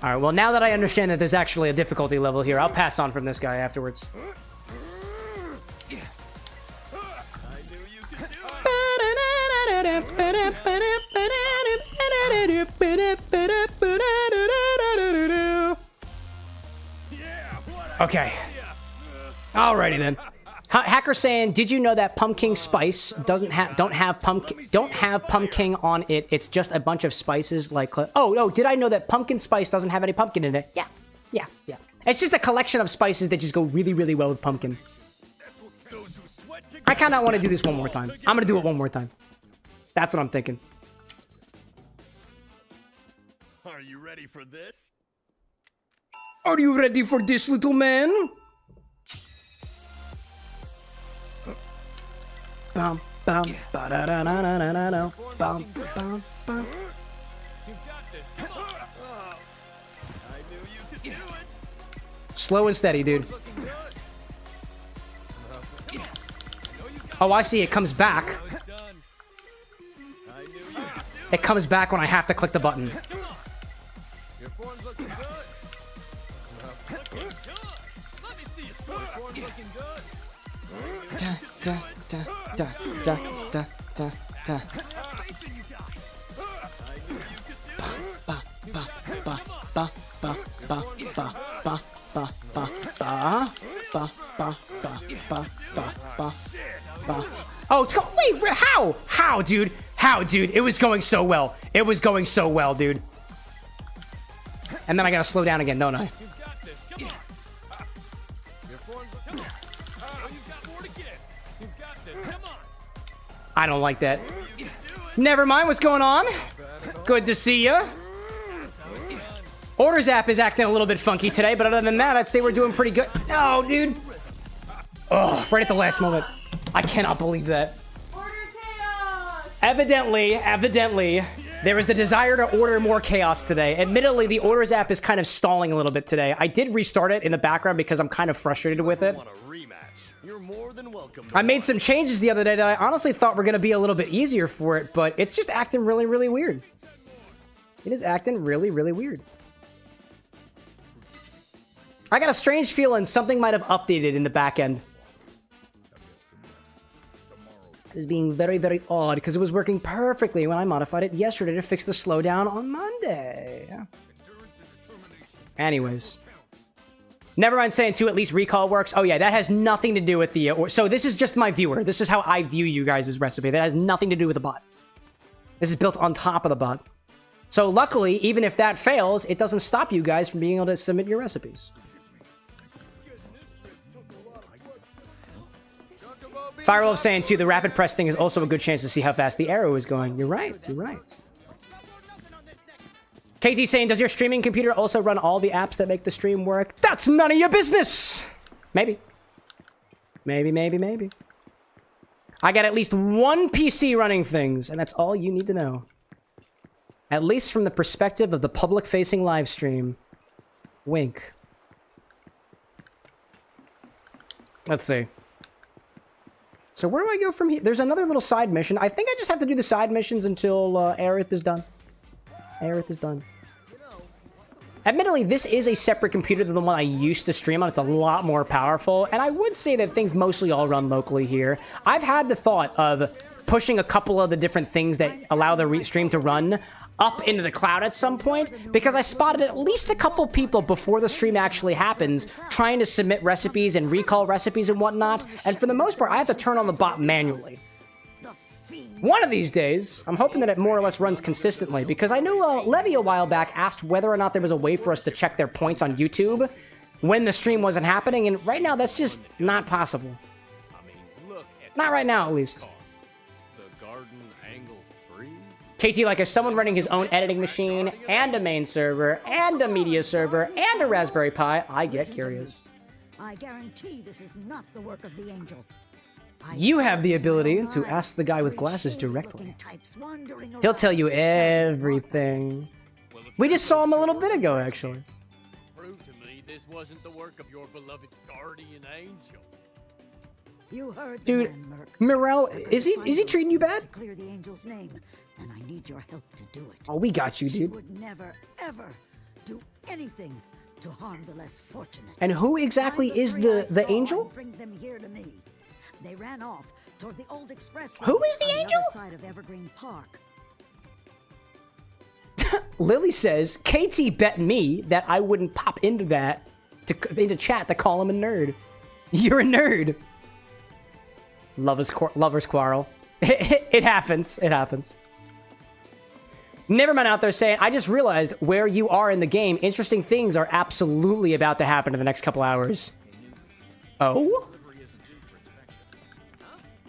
All right, well, now that I understand that there's actually a difficulty level here, I'll pass on from this guy afterwards. Okay. Alrighty then. Hacker saying, did you know that pumpkin spice don't have pumpkin on it? It's just a bunch of spices like. Oh no! Did I know that pumpkin spice doesn't have any pumpkin in it? Yeah. It's just a collection of spices that just go really, really well with pumpkin. I kind of want to do this one more time. I'm gonna do it one more time. That's what I'm thinking. Are you ready for this? Are you ready for this, little man? Bum bum ba da da da da da da bum bum bum. You've got this. Come on. I knew you could do it. Slow and steady, dude. Looking good. Oh, I see. It comes back. Now it's done. I knew you could do it. It comes back when I have to click the button. Come on. Your form's looking good. Looking good. Let me see your sword. Your form's looking good. Da, da, da, da, da, da, da, da. Faith in you guys. I knew you could do it. Ba, ba, ba, ba, ba, ba, ba, ba, ba, ba, ba, ba, ba, ba, ba, ba, ba. Oh, wait, how? How, dude? How, dude? It was going so well. It was going so well, dude. And then I gotta slow down again, don't I? You've got this. Come on. Your form's come on. Oh, you've got more to get. You've got this. Come on. I don't like that. Never mind, what's going on? Good to see ya. Orders app is acting a little bit funky today, but other than that, I'd say we're doing pretty good. No, dude. Oh, right at the last moment. I cannot believe that. Order chaos! Evidently, there is the desire to order more chaos today. Admittedly, the orders app is kind of stalling a little bit today. I did restart it in the background because I'm kind of frustrated with it. Want a rematch? You're more than welcome. I made some changes the other day that I honestly thought were going to be a little bit easier for it, but it's just acting really, really weird. It is acting really, really weird. I got a strange feeling something might have updated in the back end. It is being very, very odd because it was working perfectly when I modified it yesterday to fix the slowdown on Monday. Anyways. Never mind saying too, at least recall works. Oh yeah, that has nothing to do with the... so this is just my viewer. This is how I view you guys' recipe. That has nothing to do with the bot. This is built on top of the bot. So luckily, even if that fails, it doesn't stop you guys from being able to submit your recipes. Firewolf saying too, the rapid press thing is also a good chance to see how fast the arrow is going. You're right, you're right. KT saying, does your streaming computer also run all the apps that make the stream work? That's none of your business! Maybe. Maybe. I got at least one PC running things, and that's all you need to know. At least from the perspective of the public-facing live stream. Wink. Let's see. So where do I go from here? There's another little side mission. I think I just have to do the side missions until Aerith is done. Aerith is done. Admittedly, this is a separate computer than the one I used to stream on. It's a lot more powerful. And I would say that things mostly all run locally here. I've had the thought of pushing a couple of the different things that allow the stream to run up into the cloud at some point, because I spotted at least a couple people before the stream actually happens trying to submit recipes and recall recipes and whatnot, and for the most part, I have to turn on the bot manually. One of these days, I'm hoping that it more or less runs consistently, because I know Levy a while back asked whether or not there was a way for us to check their points on YouTube when the stream wasn't happening, and right now, that's just not possible. Not right now, at least. KT, like, as someone running his own editing machine, and a main server, and a media server, and a Raspberry Pi, I get curious. I guarantee this is not the work of the angel. You have the ability to ask the guy with glasses directly. He'll tell you everything. We just saw him a little bit ago, actually. Prove to me this wasn't the work of your beloved guardian angel. You heard dude, the man, Merc. Morel, is he treating you bad? To clear the angel's name, and I need your help to do it. Oh, we got you, She dude. would never, ever do anything to harm the less fortunate. And who exactly Find is three I the saw angel? and bring them here to me. They ran off toward the old express. Who is the on angel? The other side of Evergreen Park. Lily says, KT bet me that I wouldn't pop into that, into chat to call him a nerd. You're a nerd. Lovers quarrel. It happens. It happens. Nevermind out there saying, I just realized where you are in the game. Interesting things are absolutely about to happen in the next couple hours. Oh?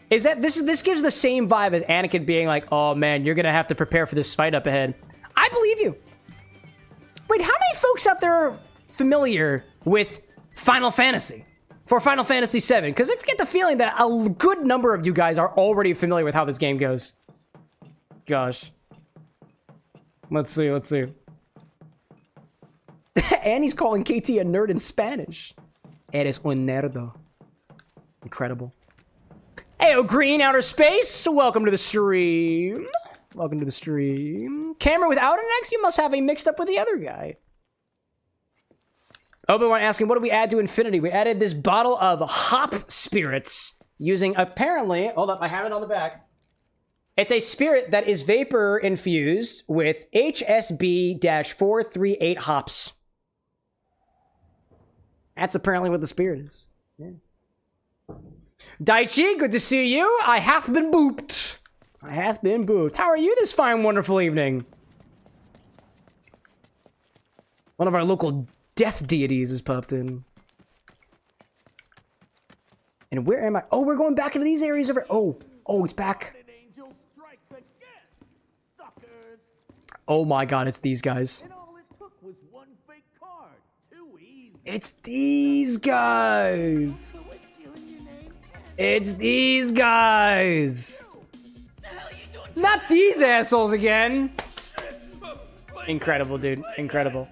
Is that this gives the same vibe as Anakin being like, oh man, you're gonna have to prepare for this fight up ahead. I believe you. Wait, how many folks out there are familiar with Final Fantasy? For Final Fantasy VII? Because I get the feeling that a good number of you guys are already familiar with how this game goes. Gosh. Let's see. Annie's calling KT a nerd in Spanish. Eres un nerdo. Incredible. Heyo, Green Outer Space. Welcome to the stream. Welcome to the stream. CameroxnWithAnX, you must have a mixed up with the other guy. Obi-Wan asking, what did we add to Infinity? We added this bottle of hop spirits using, apparently, hold up, I have it on the back. It's a spirit that is vapor infused with HSB-438 hops. That's apparently what the spirit is. Yeah. Daichi, good to see you. I have been booped. How are you this fine, wonderful evening? One of our local death deities has popped in. And where am I? Oh, we're going back into these areas over. Oh, it's back. Oh my god, it's these guys. It's these guys. It's these guys. Not these assholes again. Incredible, dude. Incredible.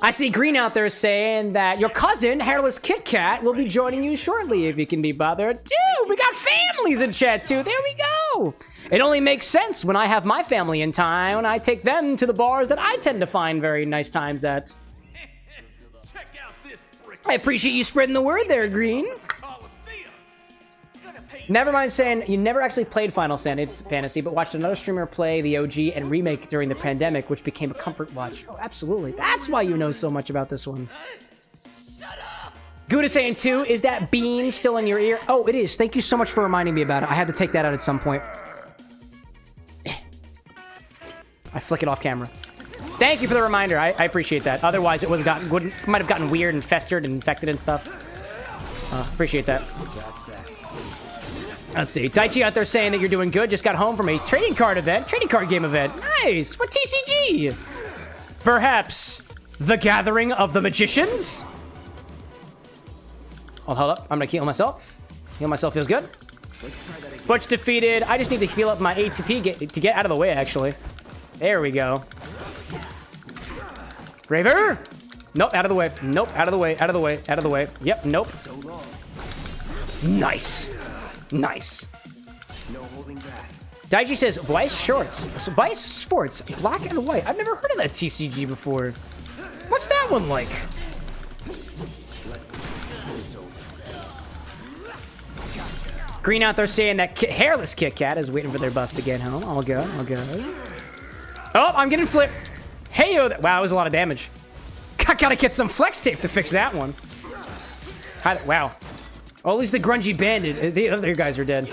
I see Green out there saying that your cousin, Hairless Kit Kat, will be joining you shortly if you can be bothered. Dude, we got families in chat too. There we go. It only makes sense when I have my family in town. I take them to the bars that I tend to find very nice times at. I appreciate you spreading the word there, Green. Never mind saying you never actually played Final Fantasy, but watched another streamer play the OG and remake during the pandemic, which became a comfort watch. Oh, absolutely. That's why you know so much about this one. Good is saying, too, is that bean still in your ear? Oh, it is. Thank you so much for reminding me about it. I had to take that out at some point. I flick it off camera. Thank you for the reminder. I appreciate that. Otherwise, it might have gotten weird and festered and infected and stuff. Appreciate that. Let's see. Daichi out there saying that you're doing good. Just got home from a trading card game event. Nice. What TCG? Perhaps the Gathering of the Magicians? Oh, hold up. I'm gonna heal myself. Heal myself feels good. Butch defeated. I just need to heal up my ATP to get out of the way, actually. There we go. Graver? Nope, out of the way. Nope, out of the way, out of the way, out of the way. Yep, nope. Nice. Nice. No holding back. Daichi says, Vice Shorts. So Vice Sports, black and white. I've never heard of that TCG before. What's that one like? Green out there saying that hairless Kit Kat is waiting for their bus to get home. All good, all good. Oh, I'm getting flipped. Hey-o. Wow, that was a lot of damage. Gotta get some flex tape to fix that one. Wow. Oh, at least the grungy bandit. The other guys are dead.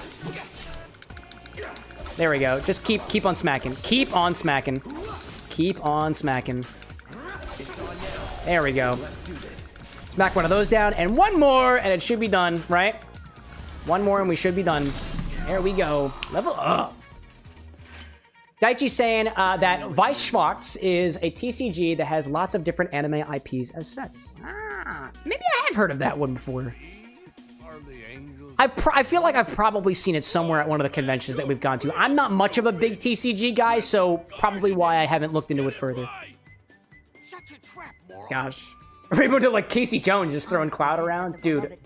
There we go. Just keep on smacking. Keep on smacking. Keep on smacking. There we go. Smack one of those down. And one more, and it should be done, right? One more, and we should be done. There we go. Level up. Daichi saying that Vice Schwartz is a TCG that has lots of different anime IPs as sets. Ah, maybe I have heard of that one before. I feel like I've probably seen it somewhere at one of the conventions that we've gone to. I'm not much of a big TCG guy, so probably why I haven't looked into it further. Gosh. Rainbow did like Casey Jones just throwing Cloud around. Dude.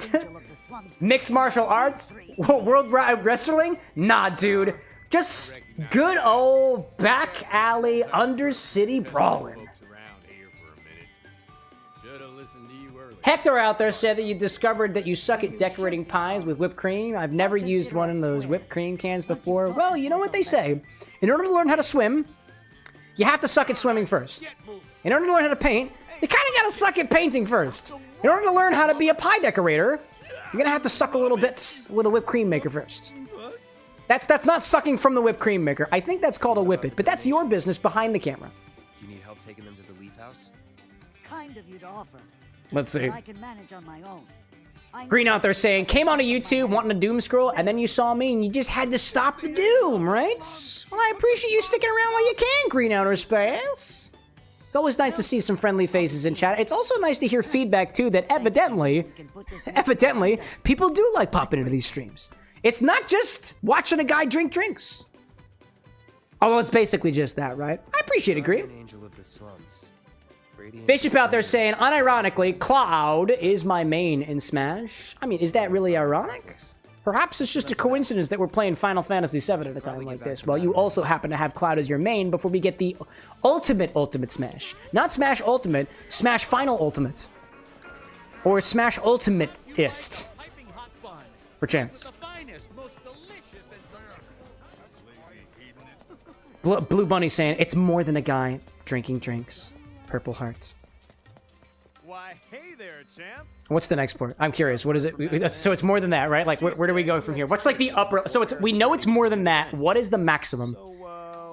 Mixed martial arts? World Wrestling? Nah, dude. Just good old back alley undercity brawling. Hector out there said that you discovered that you suck at decorating pies with whipped cream. I've never used one of those whipped cream cans before. Well, you know what they say. In order to learn how to swim, you have to suck at swimming first. In order to learn how to paint, you kind of got to suck at painting first. In order to learn how to be a pie decorator, you're going to have to suck a little bit with a whipped cream maker first. That's not sucking from the whipped cream maker. I think that's called a whippet, but that's your business behind the camera. Do you need help taking them to the Leaf House? Kind of you to offer. Let's see. I can manage on my own. Green out there saying, came onto YouTube wanting a doom scroll, and then you saw me and you just had to stop the doom, right? Well, I appreciate you sticking around while you can, Green Outer Space. It's always nice to see some friendly faces in chat. It's also nice to hear feedback, too, that evidently, people do like popping into these streams. It's not just watching a guy drink drinks. Although it's basically just that, right? I appreciate it, Green. Angel of the slums. Bishop out there saying, unironically, Cloud is my main in Smash. I mean, is that really ironic? Perhaps it's just a coincidence that we're playing Final Fantasy VII at a time like this, while you also happen to have Cloud as your main before we get the ultimate Smash. Not Smash Ultimate, Smash Final Ultimate. Or Smash Ultimate-ist. Perchance. Blue Bunny saying, it's more than a guy drinking drinks. Purple Heart. Why, hey there, champ. What's the next part? I'm curious. What is it? So it's more than that, right? Like, where do we go from here? What's like the upper? So we know it's more than that. What is the maximum?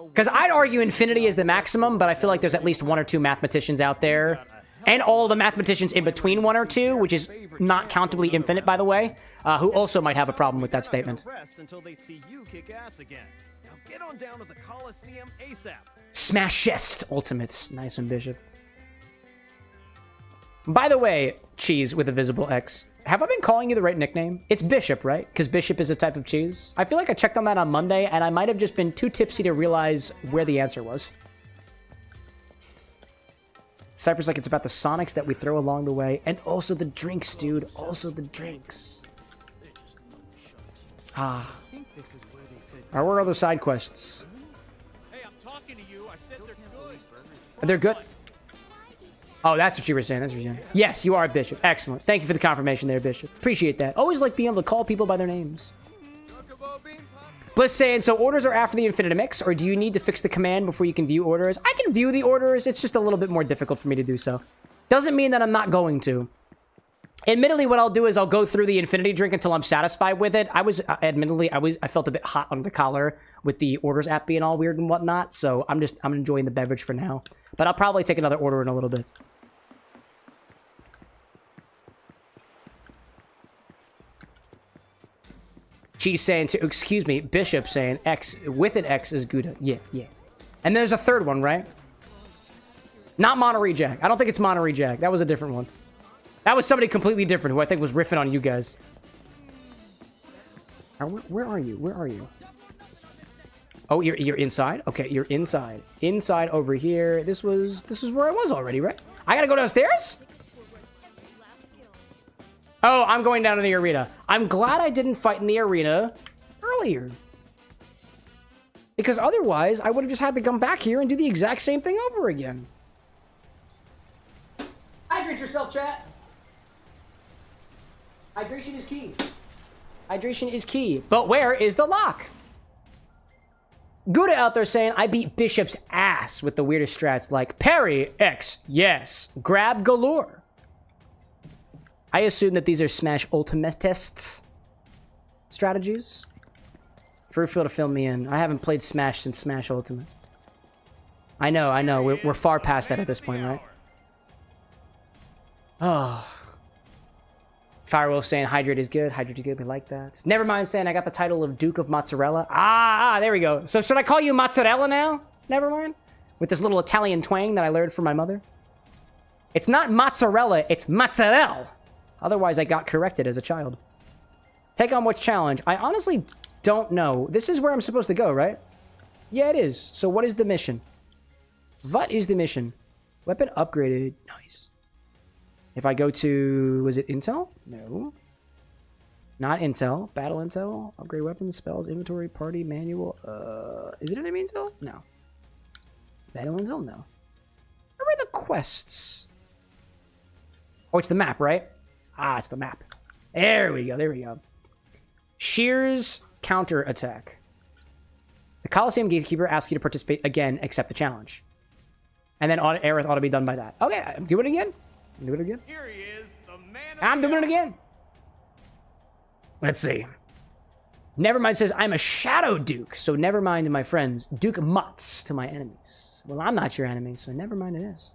Because I'd argue infinity is the maximum, but I feel like there's at least one or two mathematicians out there, and all the mathematicians in between one or two, which is not countably infinite, by the way, who also might have a problem with that statement. Until they see you kick ass again. Now get on down to the Coliseum ASAP. Smashest Ultimate. Nice one, Bishop. By the way, cheese with a visible X. Have I been calling you the right nickname? It's Bishop, right? Because Bishop is a type of cheese. I feel like I checked on that on Monday, and I might have just been too tipsy to realize where the answer was. Cypress like it's about the Sonics that we throw along the way, and also the drinks, dude. Also the drinks. Ah. Where are those side quests? Hey, I'm talking to you. I said they're good. They're good. Oh, that's what you were saying. That's what you're saying. Yes, you are Bishop. Excellent. Thank you for the confirmation there, Bishop. Appreciate that. Always like being able to call people by their names. Bliss saying, so orders are after the Infinitamix, or do you need to fix the command before you can view orders? I can view the orders. It's just a little bit more difficult for me to do so. Doesn't mean that I'm not going to. Admittedly, what I'll do is I'll go through the Infini-Drink until I'm satisfied with it. I felt a bit hot under the collar with the orders app being all weird and whatnot, so I'm enjoying the beverage for now. But I'll probably take another order in a little bit. Cheese saying, excuse me, Bishop saying, X with an X is Gouda. Yeah, yeah. And there's a third one, right? Not Monterey Jack. I don't think it's Monterey Jack. That was a different one. That was somebody completely different who I think was riffing on you guys. Where are you? Where are you? Oh, you're inside? Okay, you're inside. Inside over here. This was where I was already, right? I gotta go downstairs? Oh, I'm going down to the arena. I'm glad I didn't fight in the arena earlier. Because otherwise, I would have just had to come back here and do the exact same thing over again. Hydrate yourself, chat. Hydration is key. Hydration is key. But where is the lock? Gouda out there saying, I beat Bishop's ass with the weirdest strats like parry, X, yes, grab galore. I assume that these are Smash Ultimate tests strategies. Feel to fill me in. I haven't played Smash since Smash Ultimate. I know. We're far past that at this point, right? Oh. Firewolf saying hydrate is good. Hydrate is good. We like that. Never mind saying I got the title of Duke of Mozzarella. There we go. So should I call you Mozzarella now? Never mind. With this little Italian twang that I learned from my mother. It's not mozzarella. It's mozzarella. Otherwise, I got corrected as a child. Take on which challenge? I honestly don't know. This is where I'm supposed to go, right? Yeah, it is. So what is the mission? What is the mission? Weapon upgraded. Nice. If I go to... Was it Intel? No. Not Intel. Battle Intel. Upgrade weapons, spells, inventory, party, manual. Is it enemy Intel? No. Battle Intel? No. Where are the quests? Oh, it's the map, right? Ah, it's the map. There we go. There we go. Shears counter attack. The Coliseum Gatekeeper asks you to participate again, accept the challenge. And then Aerith ought to be done by that. Okay, I'm doing it again. Do it again. Here he is, the man. I'm doing it again. Let's see. Nevermind says, I'm a Shadow Duke, so never mind to my friends. Duke Mutts to my enemies. Well, I'm not your enemy, so never mind it is.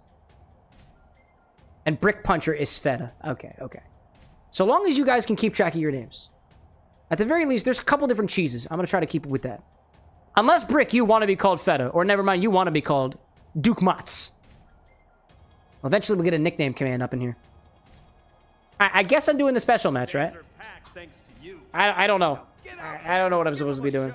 And Brick Puncher is Sveta. Okay, okay. So long as you guys can keep track of your names. At the very least, there's a couple different cheeses. I'm going to try to keep it with that. Unless, Brick, you want to be called Feta, or never mind, you want to be called Duke Mutts. Well, eventually we'll get a nickname command up in here. I guess I'm doing the special match, right? I don't know. I don't know what I'm supposed to be doing.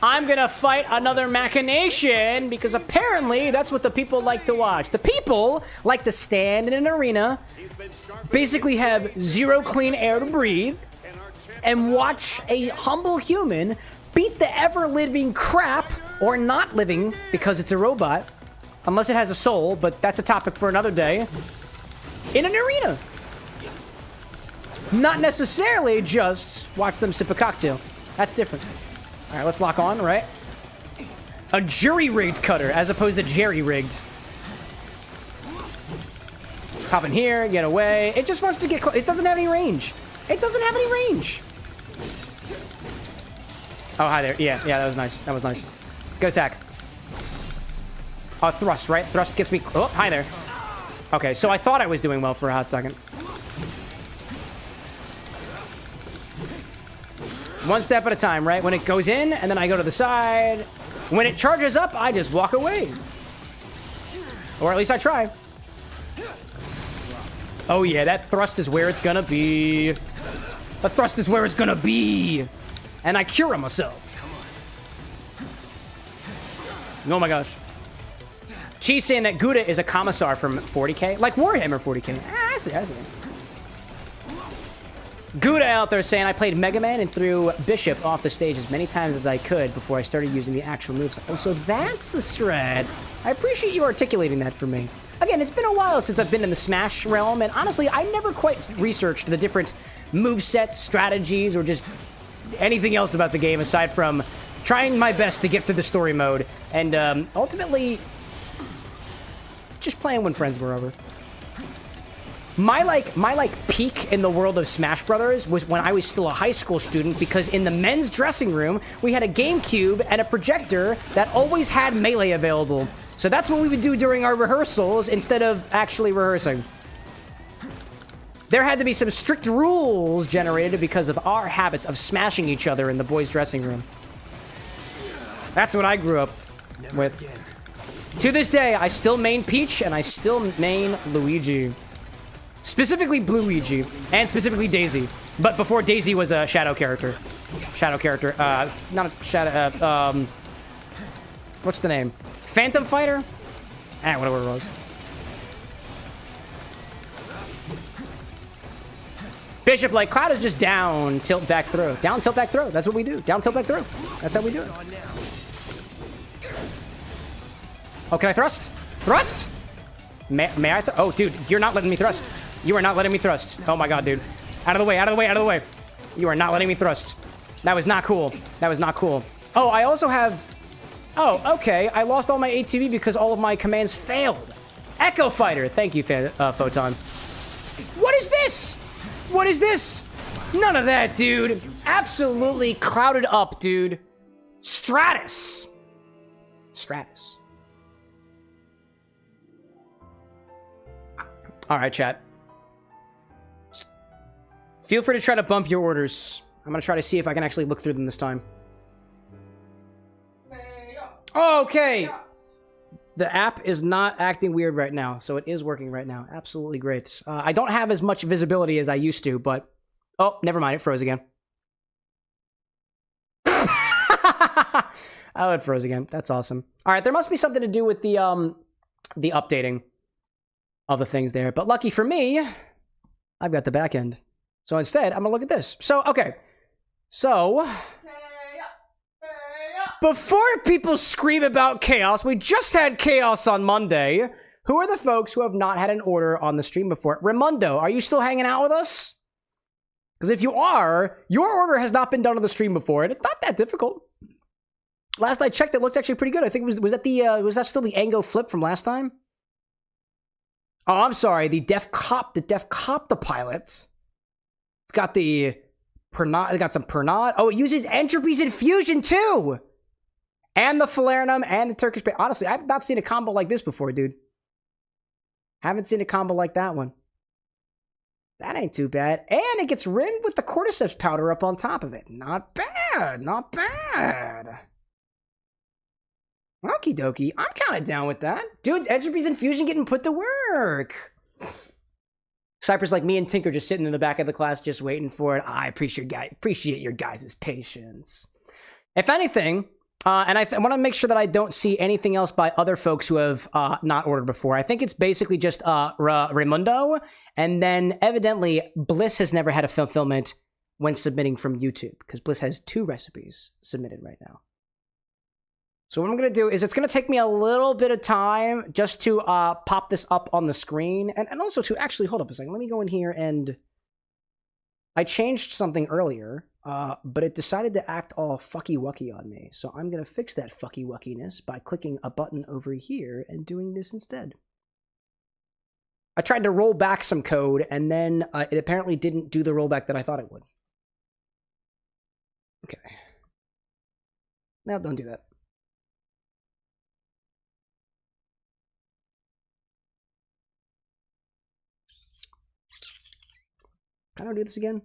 I'm gonna fight another machination because apparently that's what the people like to watch. The people like to stand in an arena, basically have zero clean air to breathe, and watch a humble human beat the ever-living crap, or not living because it's a robot, unless it has a soul, but that's a topic for another day, in an arena. Not necessarily just watch them sip a cocktail. That's different. All right, let's lock on, right? A jury-rigged cutter as opposed to jerry-rigged. Hop in here, get away. It just wants to get close. It doesn't have any range. It doesn't have any range. Oh, hi there. Yeah, that was nice. That was nice. Good attack. Oh, thrust, right? Thrust gets me... Oh, hi there. Okay, so I thought I was doing well for a hot second. One step at a time, right? When it goes in, and then I go to the side. When it charges up, I just walk away. Or at least I try. Oh, yeah, that thrust is where it's gonna be. The thrust is where it's gonna be. And I cure myself. Oh my gosh. She's saying that Gouda is a commissar from 40k. Like Warhammer 40k. I see. Gouda out there saying, I played Mega Man and threw Bishop off the stage as many times as I could before I started using the actual moves. Oh, so that's the strat. I appreciate you articulating that for me. Again, it's been a while since I've been in the Smash realm, and honestly, I never quite researched the different movesets, strategies, or just anything else about the game aside from trying my best to get through the story mode and ultimately just playing when friends were over. My peak in the world of Smash Brothers was when I was still a high school student, because in the men's dressing room we had a GameCube and a projector that always had Melee available. So that's what we would do during our rehearsals instead of actually rehearsing. There had to be some strict rules generated because of our habits of smashing each other in the boys' dressing room. That's what I grew up with. To this day, I still main Peach and I still main Luigi. Specifically Blueigi, and specifically Daisy. But before Daisy was a shadow character. Not a shadow, what's the name? Phantom Fighter? Whatever it was. Bishop, like, Cloud is just down, tilt, back, throw. Down, tilt, back, throw. That's what we do. Down, tilt, back, throw. That's how we do it. Oh, can I thrust? Thrust? May I oh, dude, you're not letting me thrust. You are not letting me thrust. Oh my god, dude. Out of the way, out of the way, out of the way. You are not letting me thrust. That was not cool. That was not cool. Oh, I also have... Oh, okay. I lost all my ATB because all of my commands failed. Echo Fighter. Thank you, Photon. What is this? What is this? None of that, dude. Absolutely clouded up, dude. Stratus. Stratus. All right, chat. Feel free to try to bump your orders. I'm going to try to see if I can actually look through them this time. Okay. The app is not acting weird right now, so it is working right now. Absolutely great. I don't have as much visibility as I used to, but... Oh, never mind. It froze again. Oh, it froze again. That's awesome. All right, there must be something to do with the updating of the things there. But lucky for me, I've got the back end. So instead, I'm going to look at this. So, okay. So... before people scream about chaos, we just had chaos on Monday. Who are the folks who have not had an order on the stream before? Raimundo, are you still hanging out with us? Because if you are, your order has not been done on the stream before, and it's not that difficult. Last I checked, it looked actually pretty good. I think was that still the Ango flip from last time? Oh, I'm sorry, the Deffkopta pilots. It's got the Pernod, it got some Pernod. Oh, it uses Entropy's Infusion too! And the Falernum and the Turkish Bay. Honestly, I've not seen a combo like this before, dude. Haven't seen a combo like that one. That ain't too bad. And it gets rimmed with the cordyceps powder up on top of it. Not bad, not bad. Okie dokie, I'm kind of down with that. Dude's Entropy's Infusion getting put to work. Cypress like me and Tinker just sitting in the back of the class just waiting for it. I appreciate your guys' patience. If anything, and I want to make sure that I don't see anything else by other folks who have not ordered before. I think it's basically just Raimundo, and then evidently Bliss has never had a fulfillment when submitting from YouTube, because Bliss has 2 recipes submitted right now. So what I'm going to do is it's going to take me a little bit of time just to pop this up on the screen. And also to actually, hold up a second. Let me go in here and... I changed something earlier, but it decided to act all fucky-wucky on me. So I'm going to fix that fucky-wuckiness by clicking a button over here and doing this instead. I tried to roll back some code, and then it apparently didn't do the rollback that I thought it would. Okay. Now don't do that. How do I do this again?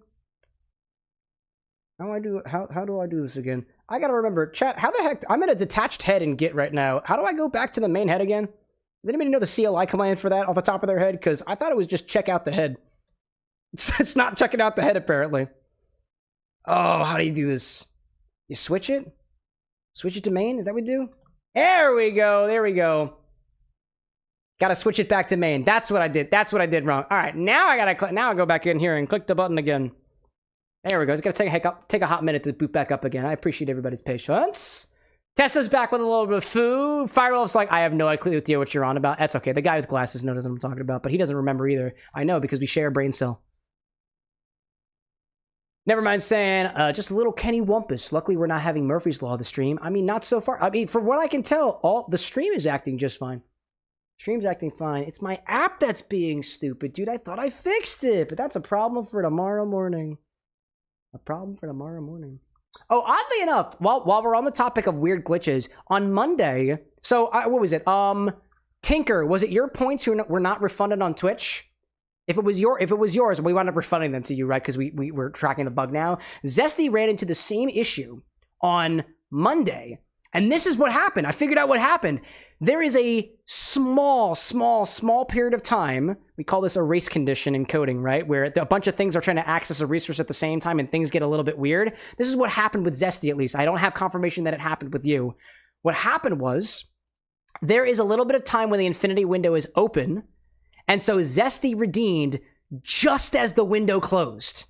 How do I do this again? I gotta remember, chat, how the heck... I'm in a detached head in Git right now. How do I go back to the main head again? Does anybody know the CLI command for that off the top of their head? Because I thought it was just check out the head. It's not checking out the head, apparently. Oh, how do you do this? You switch it? Switch it to main? Is that what we do? There we go. There we go. Gotta switch it back to main. That's what I did. That's what I did wrong. All right, now I go back in here and click the button again. There we go. It's gonna take a hot minute to boot back up again. I appreciate everybody's patience. Tessa's back with a little bit of food. Firewolf's like, I have no idea what you're on about. That's okay. The guy with glasses knows what I'm talking about, but he doesn't remember either. I know because we share a brain cell. Never mind saying, just a little Kenny Wumpus. Luckily, we're not having Murphy's Law of the stream. I mean, not so far. I mean, from what I can tell, the stream is acting just fine. Stream's acting fine. It's my app that's being stupid, dude. I thought I fixed it, but that's a problem for tomorrow morning. A problem for tomorrow morning. Oh, oddly enough, while we're on the topic of weird glitches, on Monday, so what was it? Tinker, was it your points who were not refunded on Twitch? If it was yours, we wound up refunding them to you, right? Because we were tracking the bug now. Zesty ran into the same issue on Monday. And this is what happened. I figured out what happened. There is a small period of time. We call this a race condition in coding, right? Where a bunch of things are trying to access a resource at the same time and things get a little bit weird. This is what happened with Zesty, at least. I don't have confirmation that it happened with you. What happened was there is a little bit of time when the infinity window is open. And so Zesty redeemed just as the window closed.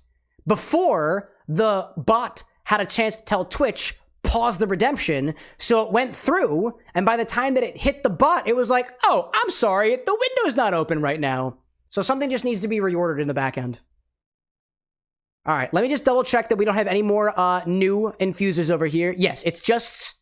Before the bot had a chance to tell Twitch, pause the redemption, so it went through, and by the time that it hit the bot, it was like, oh, I'm sorry, the window's not open right now. So something just needs to be reordered in the back end. All right, let me just double check that we don't have any more new infusers over here. Yes, it's just...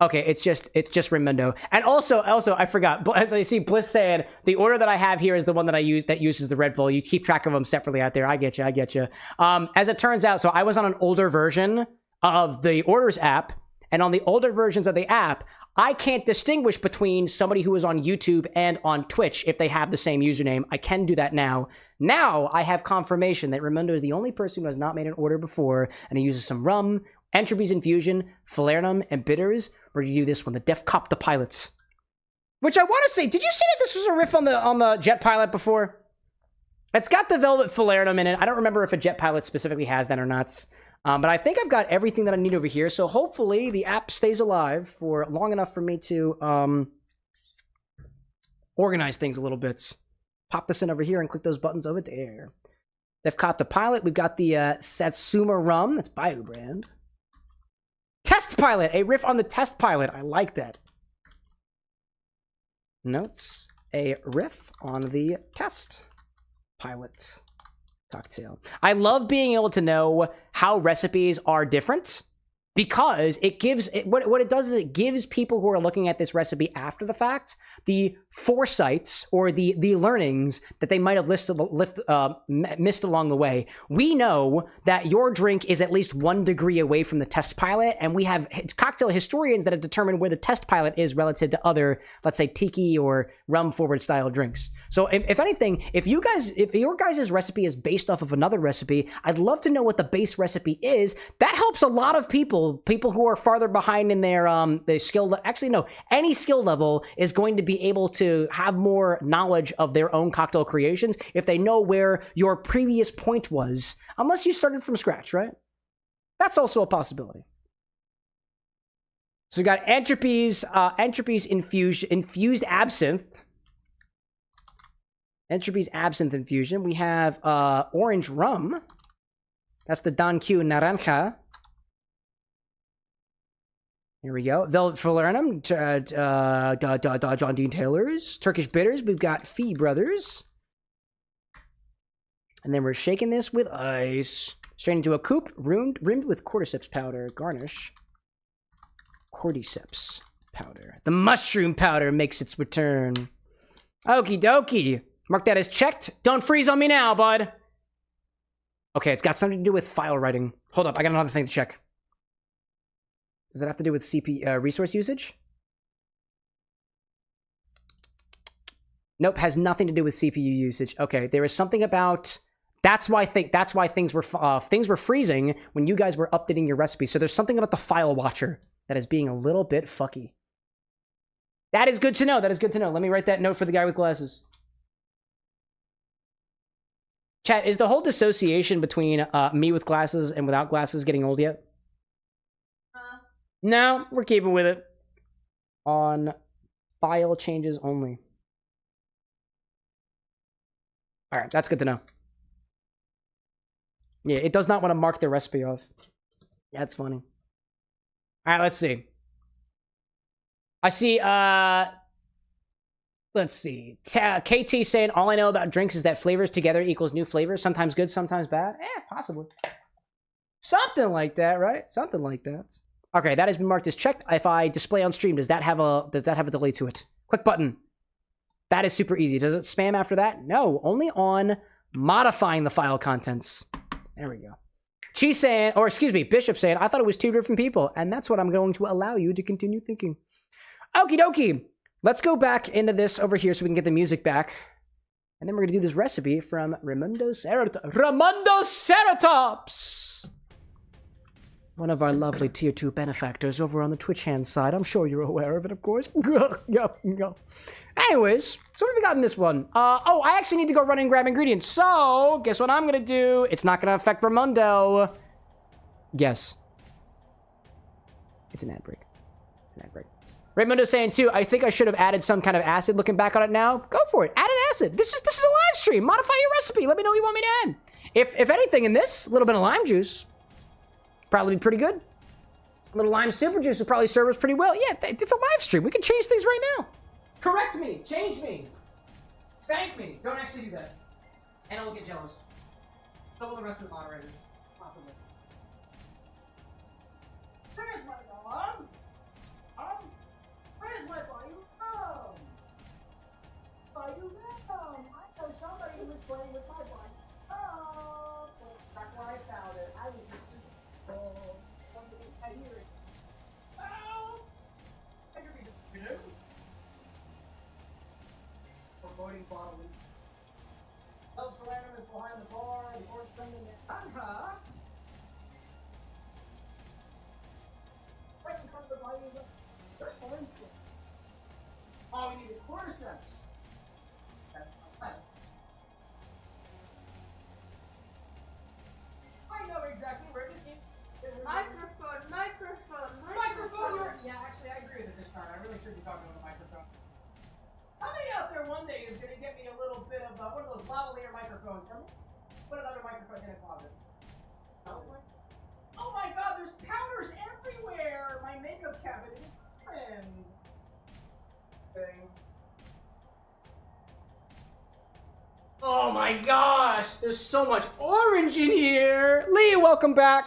Okay, it's just Raimundo. And also, I forgot, as I see Bliss saying, the order that I have here is the one that I use that uses the Red Bull. You keep track of them separately out there. I get you. As it turns out, so I was on an older version of the Orders app, and on the older versions of the app, I can't distinguish between somebody who is on YouTube and on Twitch if they have the same username. I can do that now. Now I have confirmation that Raimundo is the only person who has not made an order before, and he uses some rum, Entropy's Infusion, Falernum, and bitters. We're gonna do this one, the Deffkopta pilots. Which I want to say, did you say that this was a riff on the jet pilot before? It's got the Velvet Falernum in it. I don't remember if a jet pilot specifically has that or not. But I think I've got everything that I need over here. So hopefully the app stays alive for long enough for me to organize things a little bit. Pop this in over here and click those buttons over there. Deffkopta pilot. We've got the Satsuma rum. That's Bayou brand. Test pilot, a riff on the test pilot. I like that. Notes, a riff on the test pilot cocktail. I love being able to know how recipes are different, because it gives what it does is it gives people who are looking at this recipe after the fact the foresights or the learnings that they might have missed along the way. We know that your drink is at least 1 degree away from the test pilot, and we have cocktail historians that have determined where the test pilot is relative to other, let's say, tiki or rum forward style drinks. So if anything, if your guys' recipe is based off of another recipe, I'd love to know what the base recipe is. That helps a lot of people who are farther behind in their skill. Actually, no, any skill level is going to be able to have more knowledge of their own cocktail creations if they know where your previous point was, unless you started from scratch, right? That's also a possibility. So we got Entropy's infused absinthe. Entropy's absinthe infusion. We have orange rum. That's the Don Q Naranja. Here we go. Velvet Falernum, John Dean Taylor's. Turkish bitters, we've got Fee Brothers. And then we're shaking this with ice. Straight into a coupe, rimmed with cordyceps powder. Garnish. Cordyceps powder. The mushroom powder makes its return. Okie dokie. Mark that as checked. Don't freeze on me now, bud. Okay, it's got something to do with file writing. Hold up, I got another thing to check. Does it have to do with CPU resource usage? Nope, has nothing to do with CPU usage. Okay, there is something about. That's why things were freezing when you guys were updating your recipe. So there's something about the file watcher that is being a little bit fucky. That is good to know. That is good to know. Let me write that note for the guy with glasses. Chat, is the whole dissociation between me with glasses and without glasses getting old yet? No, we're keeping with it. On file changes only. All right, that's good to know. Yeah, it does not want to mark the recipe off. That's funny. All right, let's see. I see, let's see. KT saying, all I know about drinks is that flavors together equals new flavors. Sometimes good, sometimes bad. Possibly. Something like that, right? Something like that. Okay, that has been marked as checked. If I display on stream, does that have a delay to it? Click button. That is super easy. Does it spam after that? No, only on modifying the file contents. There we go. She's saying, or excuse me, Bishop saying, I thought it was 2 different people, and that's what I'm going to allow you to continue thinking. Okie dokie. Let's go back into this over here so we can get the music back. And then we're going to do this recipe from Raimundo Ceratops. One of our lovely tier 2 benefactors over on the Twitch hand side. I'm sure you're aware of it, of course. Anyways, so what have we got in this one? Oh, I actually need to go run and grab ingredients. So, guess what I'm going to do? It's not going to affect Raimundo. Guess. It's an ad break. It's an ad break. Raimundo's saying, too, I think I should have added some kind of acid. Looking back on it now, go for it. Add an acid. This is a live stream. Modify your recipe. Let me know what you want me to add. If anything in this, a little bit of lime juice. Probably be pretty good. A little lime super juice would probably serve us pretty well. Yeah, it's a live stream. We can change things right now. Correct me. Change me. Spank me. Don't actually do that. And I'll get jealous. So will the rest of the moderators. Possibly. Where's my dog? Where's my Bayou? Bayou, I know somebody who was playing with my Bayou. That's why I found it. I was just... I hear it. Oh! I could be the canoe. Avoiding bottling. Oh, Falernum is behind the bar. The Orks bringing it. Waiting for the Bayou. There's Falernum. Oh, we need a cordyceps. That's not I know exactly where this is. Microphone. Yeah, actually, I agree with it this time. I really should be talking on the microphone. How many out there one day is going to get me a little bit of one of those lavalier microphones? Put another microphone in a closet. Oh my God, there's powders everywhere. thing. Oh my gosh, there's so much orange in here. Lee, welcome back.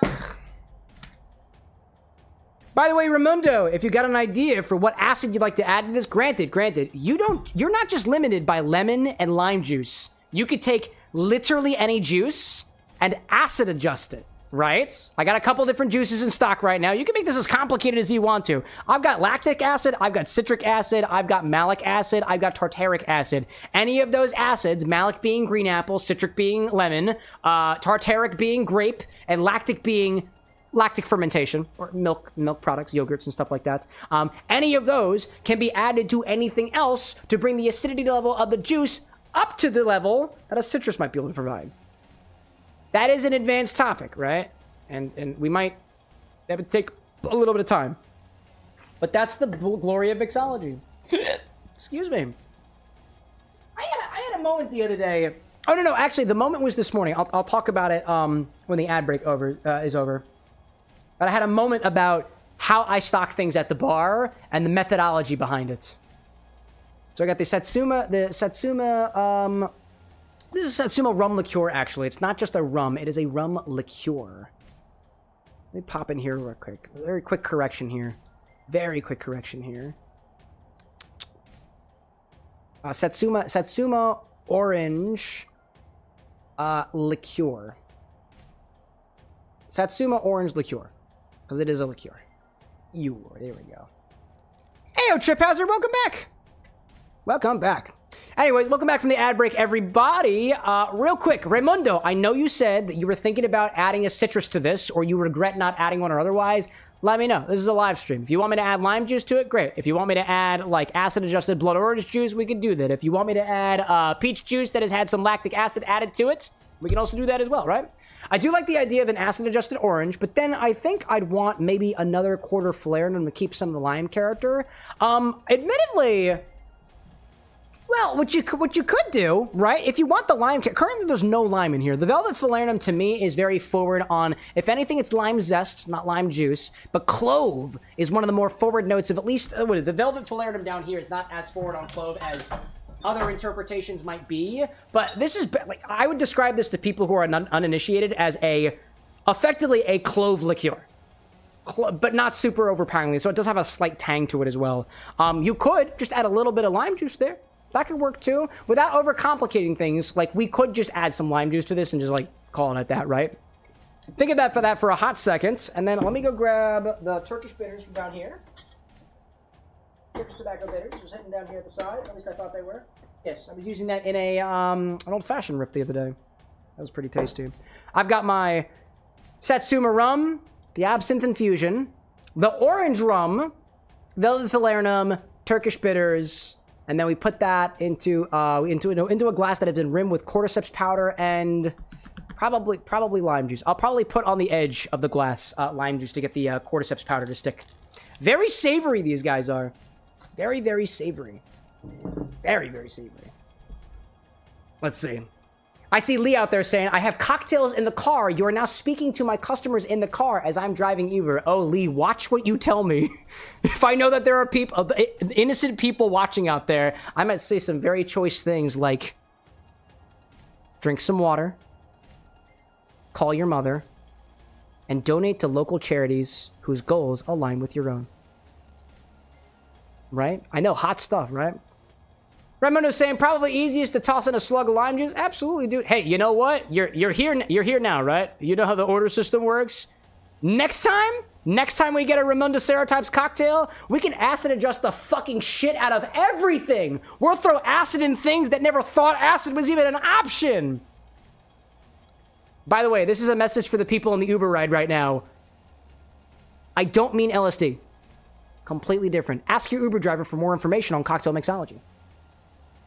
By the way, Raimundo, if you got an idea for what acid you'd like to add to this, granted, you're not just limited by lemon and lime juice. You could take literally any juice and acid adjust it, right? I got a couple different juices in stock right now. You can make this as complicated as you want to. I've got lactic acid, I've got citric acid, I've got malic acid, I've got tartaric acid. Any of those acids, malic being green apple, citric being lemon, tartaric being grape, and lactic being lactic fermentation, or milk products, yogurts, and stuff like that. Any of those can be added to anything else to bring the acidity level of the juice up to the level that a citrus might be able to provide. That is an advanced topic, right? And we might have to take a little bit of time. But that's the glory of mixology. Excuse me. I had a moment the other day. Oh, no, actually, the moment was this morning. I'll talk about it when the ad break is over. But I had a moment about how I stock things at the bar and the methodology behind it. So I got the Satsuma, this is Satsuma rum liqueur, actually. It's not just a rum, it is a rum liqueur. Let me pop in here real quick. Very quick correction here. Satsuma orange liqueur. Satsuma orange liqueur. Because it is a liqueur. There we go. Heyo, Trip Hazard, welcome back. Welcome back. Anyways, welcome back from the ad break, everybody. Real quick, Raimundo, I know you said that you were thinking about adding a citrus to this, or you regret not adding one or otherwise. Let me know. This is a live stream. If you want me to add lime juice to it, great. If you want me to add, like, acid-adjusted blood orange juice, we can do that. If you want me to add peach juice that has had some lactic acid added to it, we can also do that as well, right? I do like the idea of an acid-adjusted orange, but then I think I'd want maybe another quarter Falernum to keep some of the lime character. Admittedly, well, what you could do, right? If you want the lime, currently there's no lime in here. The Velvet Falernum to me is very forward on, if anything, it's lime zest, not lime juice. But clove is one of the more forward notes of at least the Velvet Falernum down here is not as forward on clove as other interpretations might be. But this is like, I would describe this to people who are uninitiated as effectively a clove liqueur. But not super overpoweringly, so it does have a slight tang to it as well. You could just add a little bit of lime juice there. That could work too, without overcomplicating things. Like, we could just add some lime juice to this and just, like, call it at that, right? Think of that for a hot second, and then let me go grab the Turkish bitters from down here. Turkish tobacco bitters, just hitting down here at the side. At least I thought they were. Yes, I was using that in an old-fashioned riff the other day. That was pretty tasty. I've got my Satsuma rum, the Absinthe infusion, the orange rum, Velvet Falernum, Turkish bitters, and then we put that into a glass that has been rimmed with cordyceps powder and probably lime juice. I'll probably put on the edge of the glass lime juice to get the cordyceps powder to stick. Very savory, these guys are. Very, very savory. Very, very savory. Let's see. I see Lee out there saying, I have cocktails in the car. You are now speaking to my customers in the car as I'm driving Uber. Oh, Lee, watch what you tell me. If I know that there are people, innocent people watching out there, I might say some very choice things like, drink some water, call your mother, and donate to local charities whose goals align with your own. Right? I know, hot stuff, right? Raimundo's saying probably easiest to toss in a slug of lime juice. Absolutely, dude. Hey, you know what? You're here now, right? You know how the order system works. Next time we get a Raimundo Serotypes cocktail, we can acid adjust the fucking shit out of everything. We'll throw acid in things that never thought acid was even an option. By the way, this is a message for the people on the Uber ride right now. I don't mean LSD. Completely different. Ask your Uber driver for more information on cocktail mixology.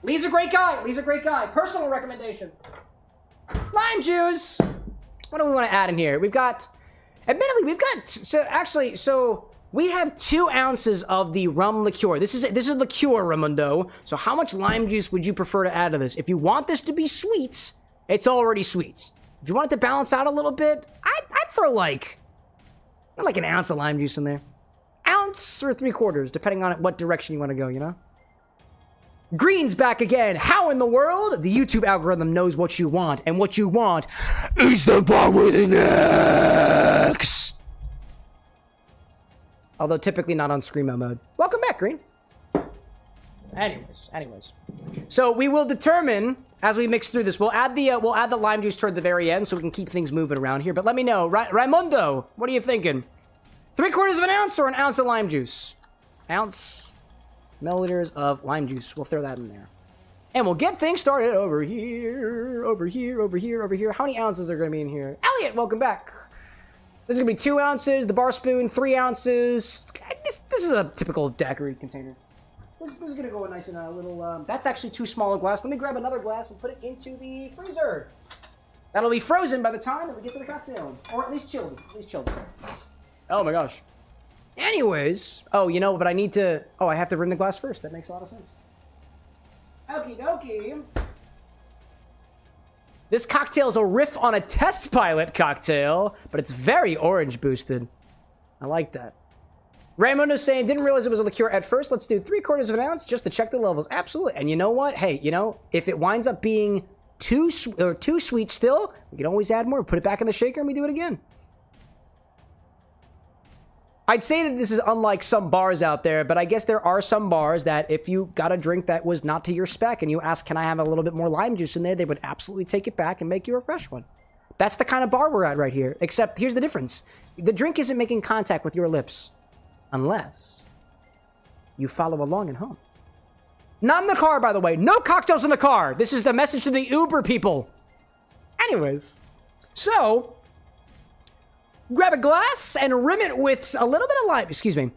Lee's a great guy. Personal recommendation. Lime juice. What do we want to add in here? So we have 2 ounces of the rum liqueur. This is liqueur, Raimundo. So how much lime juice would you prefer to add to this? If you want this to be sweet, it's already sweet. If you want it to balance out a little bit, I'd throw like an ounce of lime juice in there. Ounce or 3/4, depending on what direction you want to go, you know? Green's back again. How in the world? The YouTube algorithm knows what you want, and what you want is the bar with an X. Although typically not on Screamo mode. Welcome back, Green. Anyways. So we will determine as we mix through this. We'll add the lime juice toward the very end so we can keep things moving around here. But let me know, Raimundo, what are you thinking? 3/4 of an ounce or an ounce of lime juice? Ounce. Milliliters of lime juice. We'll throw that in there. And we'll get things started over here. How many ounces are going to be in here? Elliot, welcome back. This is going to be 2 ounces. The bar spoon, 3 ounces. This is a typical daiquiri container. This is going to go nice in a little... that's actually too small a glass. Let me grab another glass and put it into the freezer. That'll be frozen by the time that we get to the cocktail. Or at least chilled. Oh my gosh. Anyways, but I need to... Oh, I have to rim the glass first. That makes a lot of sense. Okie dokie. This cocktail is a riff on a test pilot cocktail, but it's very orange boosted. I like that. Raymond is saying, didn't realize it was a liqueur at first. Let's do 3/4 of an ounce just to check the levels. Absolutely. And you know what? Hey, if it winds up being too sweet still, we can always add more. Put it back in the shaker and we do it again. I'd say that this is unlike some bars out there, but I guess there are some bars that if you got a drink that was not to your spec and you ask, can I have a little bit more lime juice in there, they would absolutely take it back and make you a fresh one. That's the kind of bar we're at right here, except here's the difference. The drink isn't making contact with your lips unless you follow along at home. Not in the car, by the way. No cocktails in the car. This is the message to the Uber people. Anyways, so... grab a glass and rim it with a little bit of lime. Excuse me.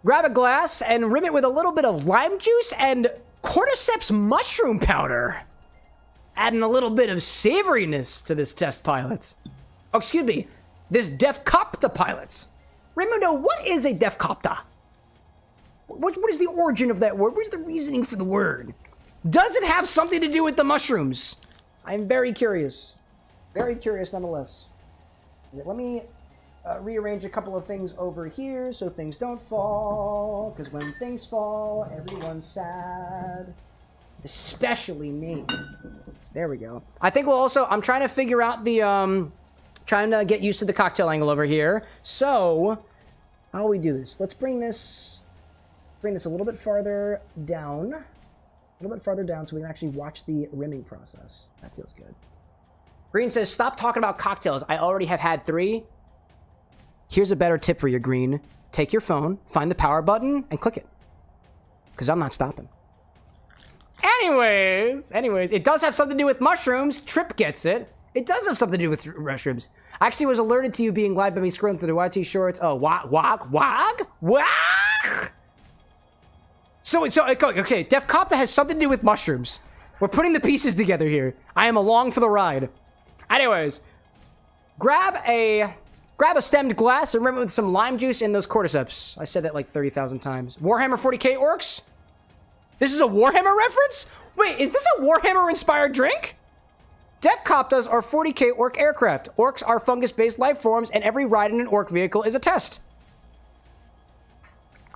Grab a glass and rim it with a little bit of lime juice and cordyceps mushroom powder. Adding a little bit of savoriness to this test pilot. Oh, excuse me. This Deffkopta pilot. Raimundo, what is a Deffkopta? What is the origin of that word? Where's the reasoning for the word? Does it have something to do with the mushrooms? I'm very curious. Very curious nonetheless. Let me rearrange a couple of things over here so things don't fall. Because when things fall, everyone's sad. Especially me. There we go. I think we'll also... I'm trying to figure out the... trying to get used to the cocktail angle over here. So, how do we do this? Let's bring this a little bit farther down. A little bit farther down so we can actually watch the rimming process. That feels good. Green says, stop talking about cocktails. I already have had 3. Here's a better tip for you, Green. Take your phone, find the power button, and click it. Because I'm not stopping. Anyways, it does have something to do with mushrooms. Trip gets it. It does have something to do with mushrooms. I actually was alerted to you being live by me scrolling through the YT shorts. Oh, wag? So okay, Deffkopta has something to do with mushrooms. We're putting the pieces together here. I am along for the ride. Anyways, grab a stemmed glass and rim it with some lime juice and those cordyceps. I said that like 30,000 times. Warhammer 40k Orks? This is a Warhammer reference? Wait, is this a Warhammer-inspired drink? Deffkoptas are 40k orc aircraft. Orcs are fungus-based life forms, and every ride in an orc vehicle is a test.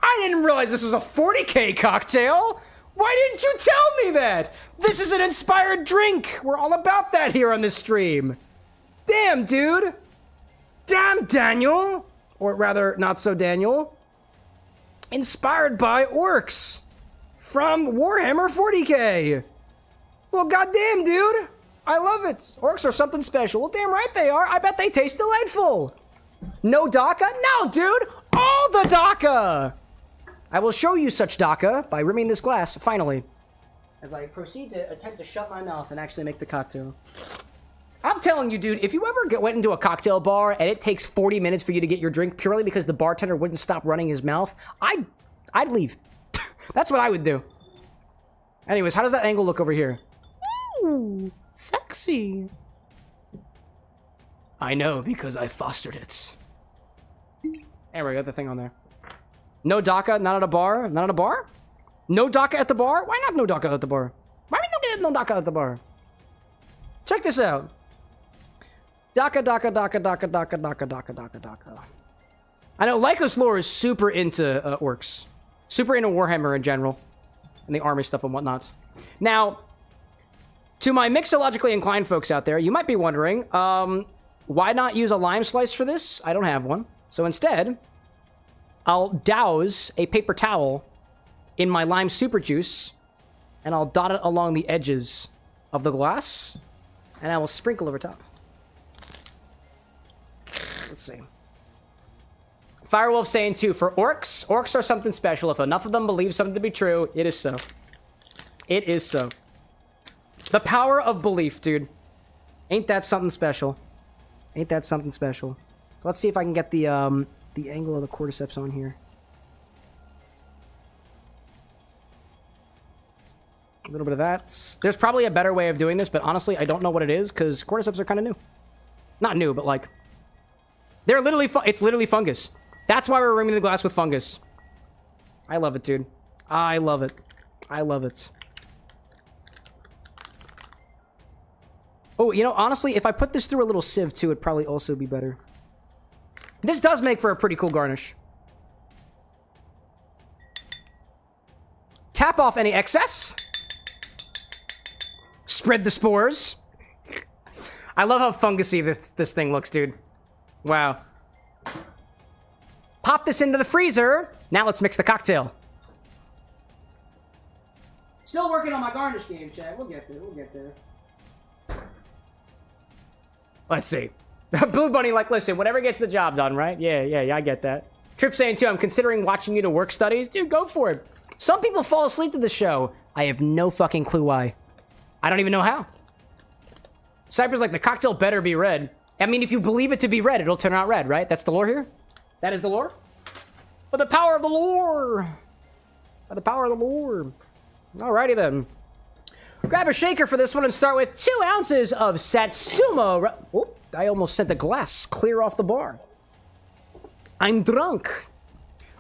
I didn't realize this was a 40k cocktail! Why didn't you tell me that? This is an inspired drink. We're all about that here on this stream. Damn, dude. Damn, Daniel. Or rather, not so Daniel. Inspired by orcs. From Warhammer 40k. Well, goddamn, dude. I love it. Orcs are something special. Well, damn right they are. I bet they taste delightful. No DACA? No, dude. All the DACA. I will show you such DACA by rimming this glass, finally. As I proceed to attempt to shut my mouth and actually make the cocktail. I'm telling you, dude, if you ever went into a cocktail bar and it takes 40 minutes for you to get your drink purely because the bartender wouldn't stop running his mouth, I'd leave. That's what I would do. Anyways, how does that angle look over here? Ooh, sexy. I know because I fostered it. There we go, the thing on there. No DACA, not at a bar? Not at a bar? No DACA at the bar? Why not no DACA at the bar? Why no DACA at the bar? Check this out. DACA. I know Lycos lore is super into orcs. Super into Warhammer in general. and the army stuff and whatnot. Now, to my mixologically inclined folks out there, you might be wondering, why not use a lime slice for this? I don't have one. So instead, I'll douse a paper towel in my lime super juice, and I'll dot it along the edges of the glass, and I will sprinkle over top. Let's see. Firewolf saying too, for orcs, orcs are something special. If enough of them believe something to be true, it is so. It is so. The power of belief, dude. Ain't that something special? Ain't that something special? So let's see if I can get the angle of the cordyceps on here. A little bit of that. There's probably a better way of doing this, but honestly, I don't know what it is, because cordyceps are kind of new. Not new, but like... They're literally... It's literally fungus. That's why we're rimming the glass with fungus. I love it, dude. I love it. I love it. Oh, you know, honestly, if I put this through a little sieve, too, it'd probably also be better. This does make for a pretty cool garnish. Tap off any excess. Spread the spores. I love how fungusy this thing looks, dude. Wow. Pop this into the freezer. Now let's mix the cocktail. Still working on my garnish game, Chad. We'll get there. We'll get there. Let's see. Blue Bunny, like, listen, whatever gets the job done, right? Yeah, I get that. Trip saying, too, I'm considering watching you to work studies. Dude, go for it. Some people fall asleep to the show. I have no fucking clue why. I don't even know how. Cyber's like, the cocktail better be red. I mean, if you believe it to be red, it'll turn out red, right? That's the lore here? That is the lore? But the power of the lore! By the power of the lore. Alrighty then. Grab a shaker for this one and start with 2 ounces of Satsuma. Oh, I almost sent the glass clear off the bar. I'm drunk.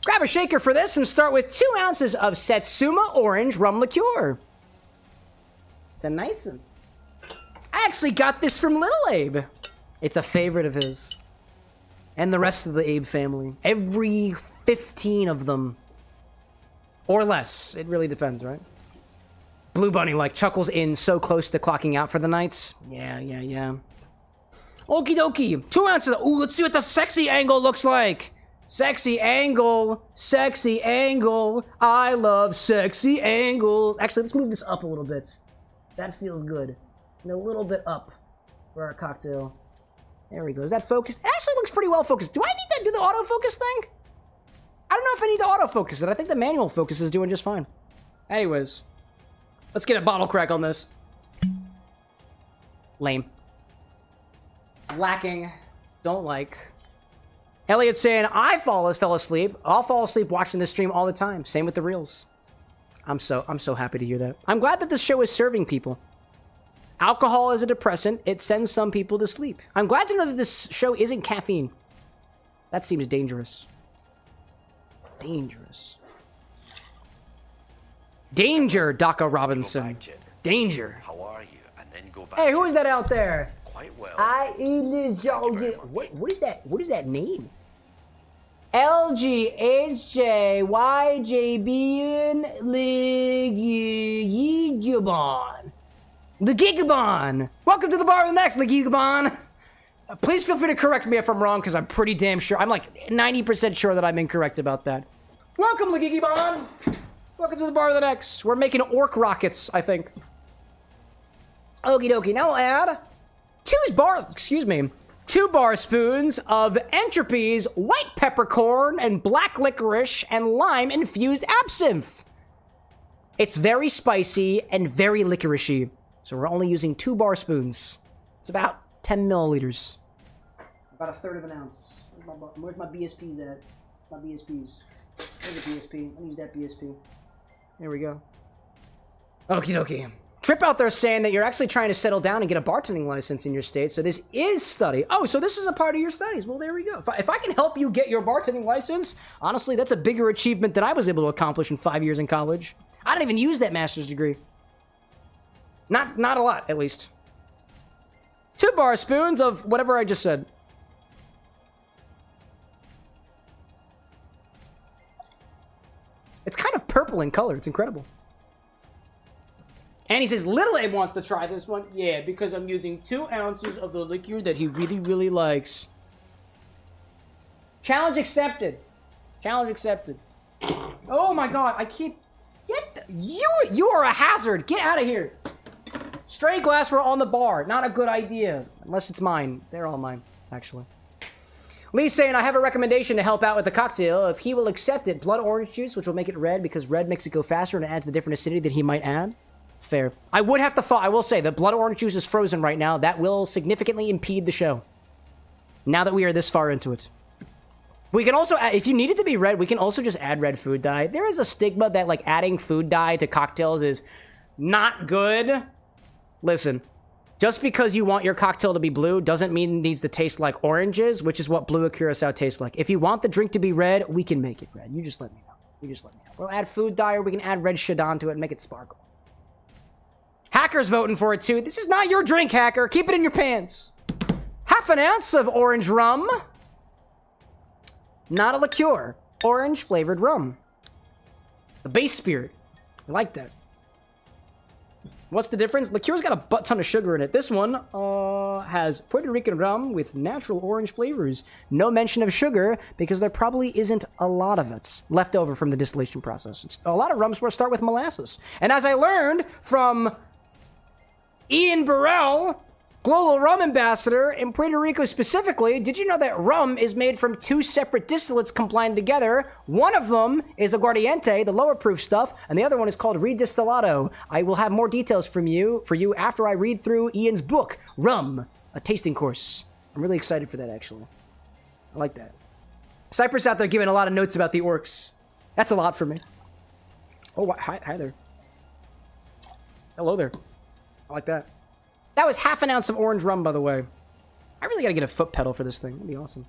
Grab a shaker for this and start with 2 ounces of Satsuma Orange Rum Liqueur. It's a nice one. I actually got this from Little Abe. It's a favorite of his. And the rest of the Abe family. Every 15 of them. Or less. It really depends, right? Blue Bunny, like, chuckles in so close to clocking out for the night. Yeah. Okie dokie. 2 ounces. Ooh, let's see what the sexy angle looks like. Sexy angle. Sexy angle. I love sexy angles. Actually, let's move this up a little bit. That feels good. And a little bit up for our cocktail. There we go. Is that focused? It actually looks pretty well focused. Do I need to do the autofocus thing? I don't know if I need to autofocus it. I think the manual focus is doing just fine. Anyways. Let's get a bottle crack on this. Lame. Lacking. Don't like. Elliot saying, I fell asleep. I'll fall asleep watching this stream all the time. Same with the reels. I'm so happy to hear that. I'm glad that this show is serving people. Alcohol is a depressant. It sends some people to sleep. I'm glad to know that this show isn't caffeine. That seems dangerous. Dangerous. Danger, Daka Robinson. Danger. How are you? And then go back. Hey, who is that out there? Quite well. What is that? What is that name? LGHJYJB Ligigabon. The Gigabon. Welcome to the bar with the next Ligigabon. Please feel free to correct me if I'm wrong, because I'm pretty damn sure. I'm like 90% sure that I'm incorrect about that. Welcome, Ligigabon. Welcome to the bar with the next. We're making orc rockets, I think. Okie dokie. Now we'll add 2 bar spoons of Entropy's white peppercorn and black licorice and lime infused absinthe. It's very spicy and very licoricey. So we're only using 2 bar spoons. It's about 10 milliliters. About 1/3 of an ounce. Where's my BSPs at? My BSPs. Where's the BSP? Let me use that BSP. There we go. Okie dokie. Trip out there saying that you're actually trying to settle down and get a bartending license in your state. So this is study. Oh, so this is a part of your studies. Well, there we go. If I can help you get your bartending license, honestly, that's a bigger achievement than I was able to accomplish in 5 years in college. I didn't even use that master's degree. Not a lot, at least. 2 bar spoons of whatever I just said. It's kind of purple in color. It's incredible. And he says, Little Abe wants to try this one. Yeah, because I'm using 2 ounces of the liqueur that he really, really likes. Challenge accepted. Challenge accepted. Oh my god, I keep... You are a hazard. Get out of here. Stray glassware on the bar. Not a good idea. Unless it's mine. They're all mine, actually. Lee's saying, I have a recommendation to help out with the cocktail. If he will accept it, blood orange juice, which will make it red because red makes it go faster and it adds the different acidity that he might add. Fair. I would have to thought, I will say, the blood orange juice is frozen right now. That will significantly impede the show. Now that we are this far into it. We can also, if you need it to be red, we can also just add red food dye. There is a stigma that, like, adding food dye to cocktails is not good. Listen, just because you want your cocktail to be blue doesn't mean it needs to taste like oranges, which is what blue curacao tastes like. If you want the drink to be red, we can make it red. You just let me know. You just let me know. We'll add food dye, or we can add red Shadon to it and make it sparkle. Hacker's voting for it, too. This is not your drink, Hacker. Keep it in your pants. Half an ounce of orange rum. Not a liqueur. Orange flavored rum. The base spirit. I like that. What's the difference? Liqueur's got a butt ton of sugar in it. This one has Puerto Rican rum with natural orange flavors. No mention of sugar because there probably isn't a lot of it left over from the distillation process. A lot of rums will start with molasses. And as I learned from Ian Burrell, Global Rum Ambassador in Puerto Rico specifically, did you know that rum is made from 2 separate distillates combined together? One of them is aguardiente, the lower proof stuff, and the other one is called redistillado. I will have more details for you after I read through Ian's book, Rum, a tasting course. I'm really excited for that, actually. I like that. Cypress out there giving a lot of notes about the orcs. That's a lot for me. Oh, hi there. Hello there. I like that. That was half an ounce of orange rum, by the way. I really gotta get a foot pedal for this thing. That'd be awesome.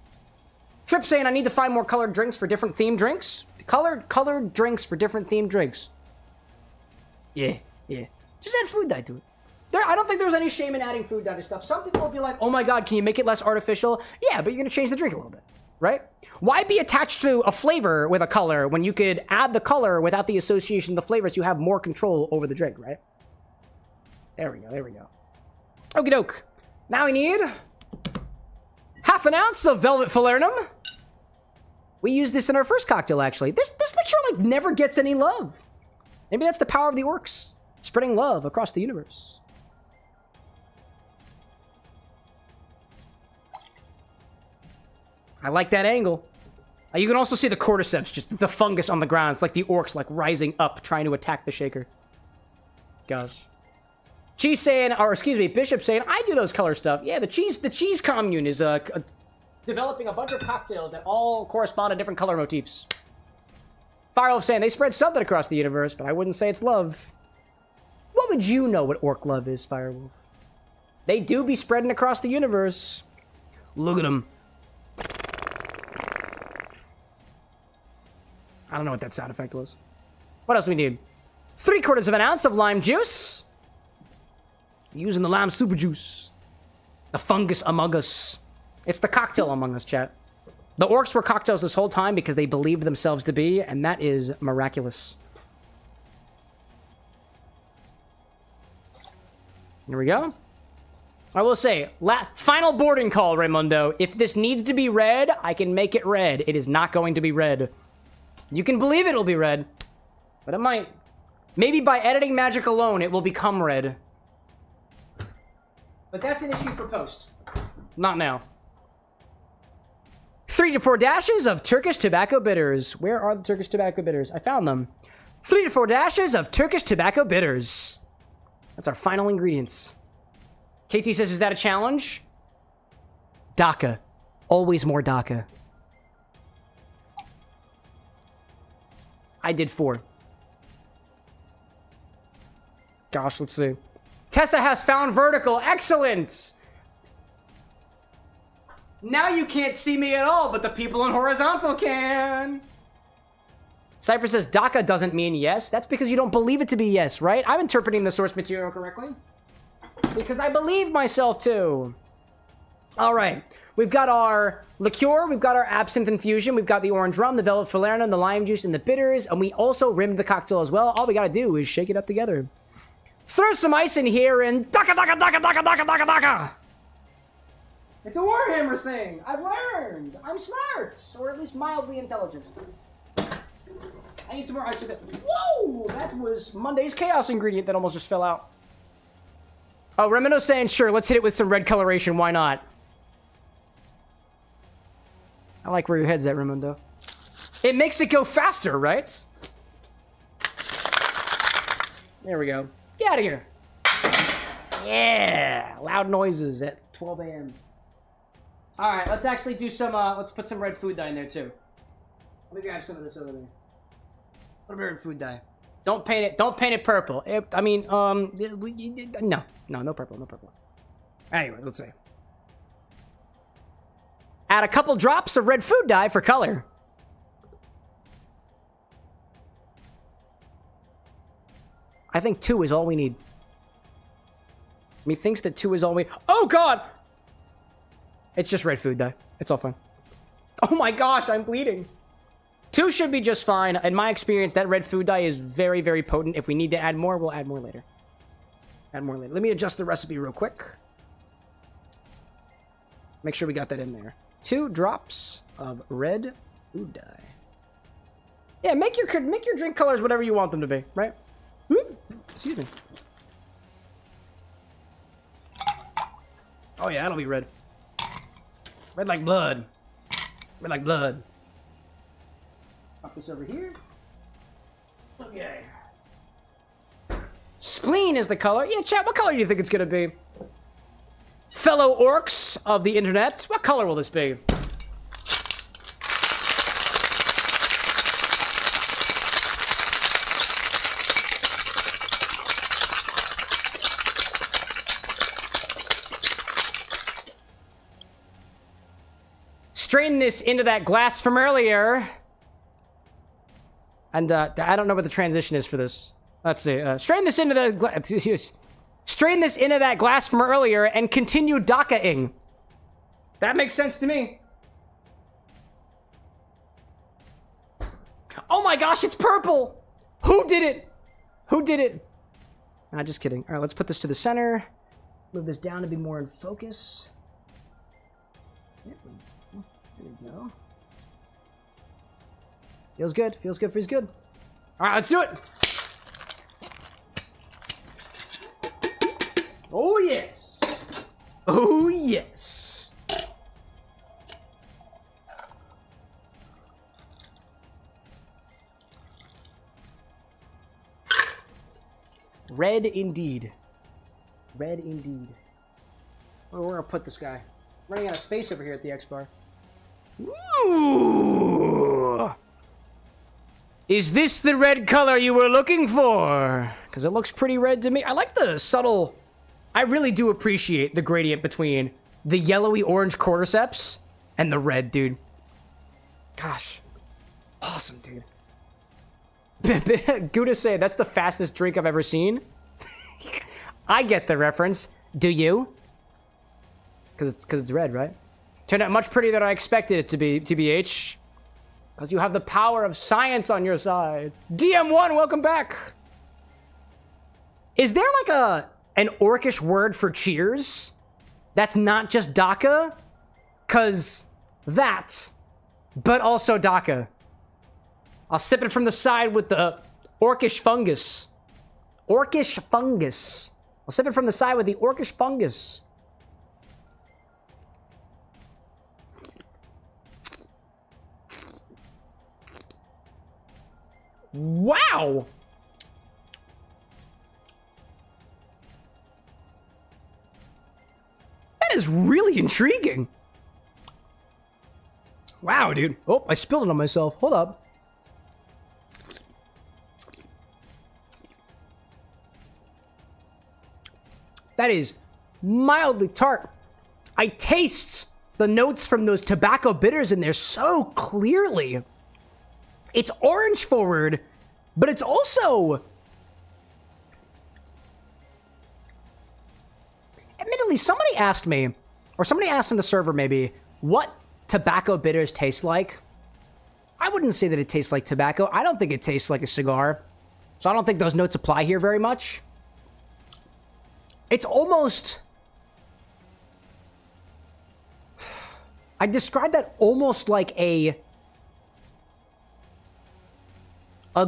Trip saying I need to find more colored drinks for different themed drinks. Colored drinks for different themed drinks. Yeah. Just add food dye to it. I don't think there's any shame in adding food dye to stuff. Some people will be like, oh my god, can you make it less artificial? Yeah, but you're gonna change the drink a little bit, right? Why be attached to a flavor with a color when you could add the color without the association of the flavors? You have more control over the drink, right? There we go. Okie doke. Now we need half an ounce of Velvet Falernum. We used this in our first cocktail, actually. This liqueur, like, never gets any love. Maybe that's the power of the orcs. Spreading love across the universe. I like that angle. You can also see the cordyceps, just the fungus on the ground. It's like the orcs, like, rising up, trying to attack the shaker. Gosh. Cheese saying, or excuse me, Bishop saying, I do those color stuff. Yeah, the cheese commune is developing a bunch of cocktails that all correspond to different color motifs. Firewolf saying, they spread something across the universe, but I wouldn't say it's love. What would you know what orc love is, Firewolf? They do be spreading across the universe. Look at them. I don't know what that sound effect was. What else do we need? 3/4 of an ounce of lime juice. Using the lime super juice. The fungus among us. It's the cocktail among us, chat. The orcs were cocktails this whole time because they believed themselves to be, and that is miraculous. Here we go. I will say, final boarding call, Raimundo. If this needs to be red, I can make it red. It is not going to be red. You can believe it'll be red, but it might. Maybe by editing magic alone, it will become red. But that's an issue for post. Not now. 3 to 4 dashes of Turkish tobacco bitters. Where are the Turkish tobacco bitters? I found them. 3 to 4 dashes of Turkish tobacco bitters. That's our final ingredients. KT says, is that a challenge? DACA. Always more DACA. I did 4. Gosh, let's see. Tessa has found vertical. Excellent! Now you can't see me at all, but the people in horizontal can. Cypress says, DACA doesn't mean yes. That's because you don't believe it to be yes, right? I'm interpreting the source material correctly. Because I believe myself, too. All right. We've got our liqueur. We've got our absinthe infusion. We've got the orange rum, the velvet falernum, the lime juice, and the bitters. And we also rimmed the cocktail as well. All we got to do is shake it up together. Throw some ice in here and daka daka daka daka daka daka daka. It's a Warhammer thing. I've learned. I'm smart, or at least mildly intelligent. I need some more ice with it. Whoa! That was Monday's chaos ingredient that almost just fell out. Oh, Remino's saying, sure, let's hit it with some red coloration. Why not? I like where your head's at, Raimundo. It makes it go faster, right? There we go. Get out of here. Yeah! Loud noises at 12 a.m. Alright, let's actually do some, let's put some red food dye in there, too. Let me grab some of this over there. A little bit of food dye. Don't paint it purple. No purple. Anyway, let's see. Add a couple drops of red food dye for color. I think 2 is all we need. Methinks that 2 is all we... Oh, God! It's just red food dye. It's all fine. Oh my gosh, I'm bleeding. 2 should be just fine. In my experience, that red food dye is very, very potent. If we need to add more, we'll add more later. Let me adjust the recipe real quick. Make sure we got that in there. 2 drops of red food dye. Yeah, make your drink colors whatever you want them to be, right? Excuse me. Oh yeah, that'll be red. Red like blood. Red like blood. Pop this over here. Okay. Spleen is the color. Yeah, chat, what color do you think it's gonna be? Fellow orcs of the internet, what color will this be? Strain this into that glass from earlier. And I don't know what the transition is for this. Let's see. Strain this into the strain this into that glass from earlier and continue daka-ing. That makes sense to me. Oh my gosh, it's purple! Who did it? Who did it? Nah, just kidding. All right, let's put this to the center. Move this down to be more in focus. There we go. Feels good. Feels good. Feels good. All right, let's do it. Oh, yes. Oh, yes. Red indeed. Red indeed. Where we're going to put this guy. Running out of space over here at the XBar. Ooh. Is this the red color you were looking for? Because it looks pretty red to me. I like the subtle... I really do appreciate the gradient between the yellowy orange cordyceps and the red, dude. Gosh. Awesome, dude. Gouda say, that's the fastest drink I've ever seen. I get the reference. Do you? Because it's red, right? Turned out much prettier than I expected it to be, TBH. Because you have the power of science on your side. DM1, welcome back. Is there like an orcish word for cheers? That's not just Daka? Because that, but also Daka. I'll sip it from the side with the orcish fungus. Orcish fungus. I'll sip it from the side with the orcish fungus. Wow! That is really intriguing. Wow, dude. Oh, I spilled it on myself. Hold up. That is mildly tart. I taste the notes from those tobacco bitters in there so clearly. It's orange forward, but it's also... Admittedly, somebody asked me, or somebody asked in the server maybe, what tobacco bitters taste like. I wouldn't say that it tastes like tobacco. I don't think it tastes like a cigar. So I don't think those notes apply here very much. It's almost... I describe that almost like a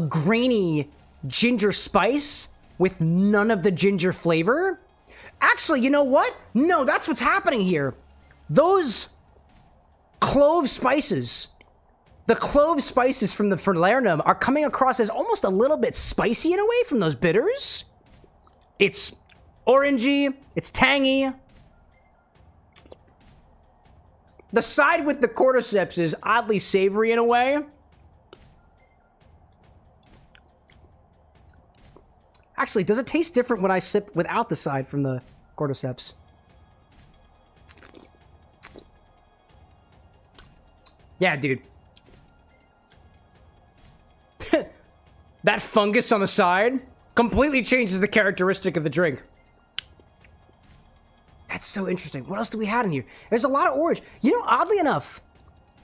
grainy ginger spice with none of the ginger flavor. Actually, you know what? No, that's what's happening here. Those clove spices, the clove spices from the Falernum are coming across as almost a little bit spicy in a way from those bitters. It's orangey, it's tangy. The side with the cordyceps is oddly savory in a way. Actually, does it taste different when I sip without the side from the cordyceps? Yeah, dude. That fungus on the side completely changes the characteristic of the drink. That's so interesting. What else do we have in here? There's a lot of orange. You know, oddly enough,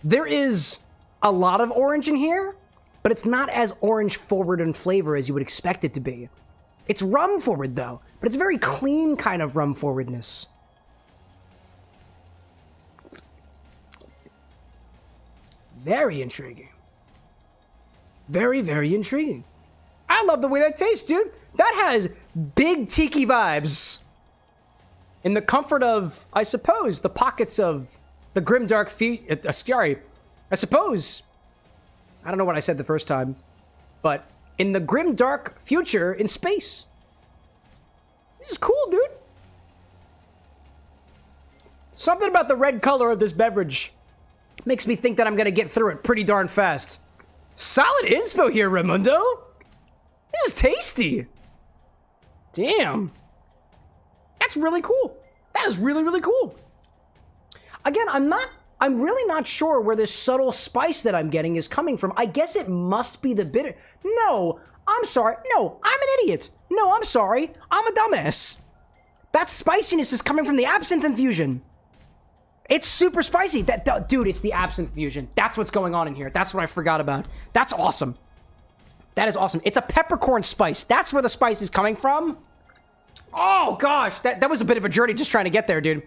there is a lot of orange in here, but it's not as orange forward in flavor as you would expect it to be. It's rum forward, though, but it's a very clean kind of rum forwardness. Very intriguing. Very, very intriguing. I love the way that tastes, dude. That has big tiki vibes. In the comfort of, I suppose, the pockets of the grimdark sorry, I suppose. I don't know what I said the first time, but in the grimdark future in space. This is cool, dude. Something about the red color of this beverage makes me think that I'm gonna get through it pretty darn fast. Solid inspo here, Raimundo. This is tasty. Damn. That's really cool. That is really, really cool. Again, I'm really not sure where this subtle spice that I'm getting is coming from. I guess it must be the bitter. No, I'm sorry. No, I'm an idiot. No, I'm sorry. I'm a dumbass. That spiciness is coming from the absinthe infusion. It's super spicy. Dude, it's the absinthe fusion. That's what's going on in here. That's what I forgot about. That's awesome. That is awesome. It's a peppercorn spice. That's where the spice is coming from. Oh, gosh. That was a bit of a journey just trying to get there, dude.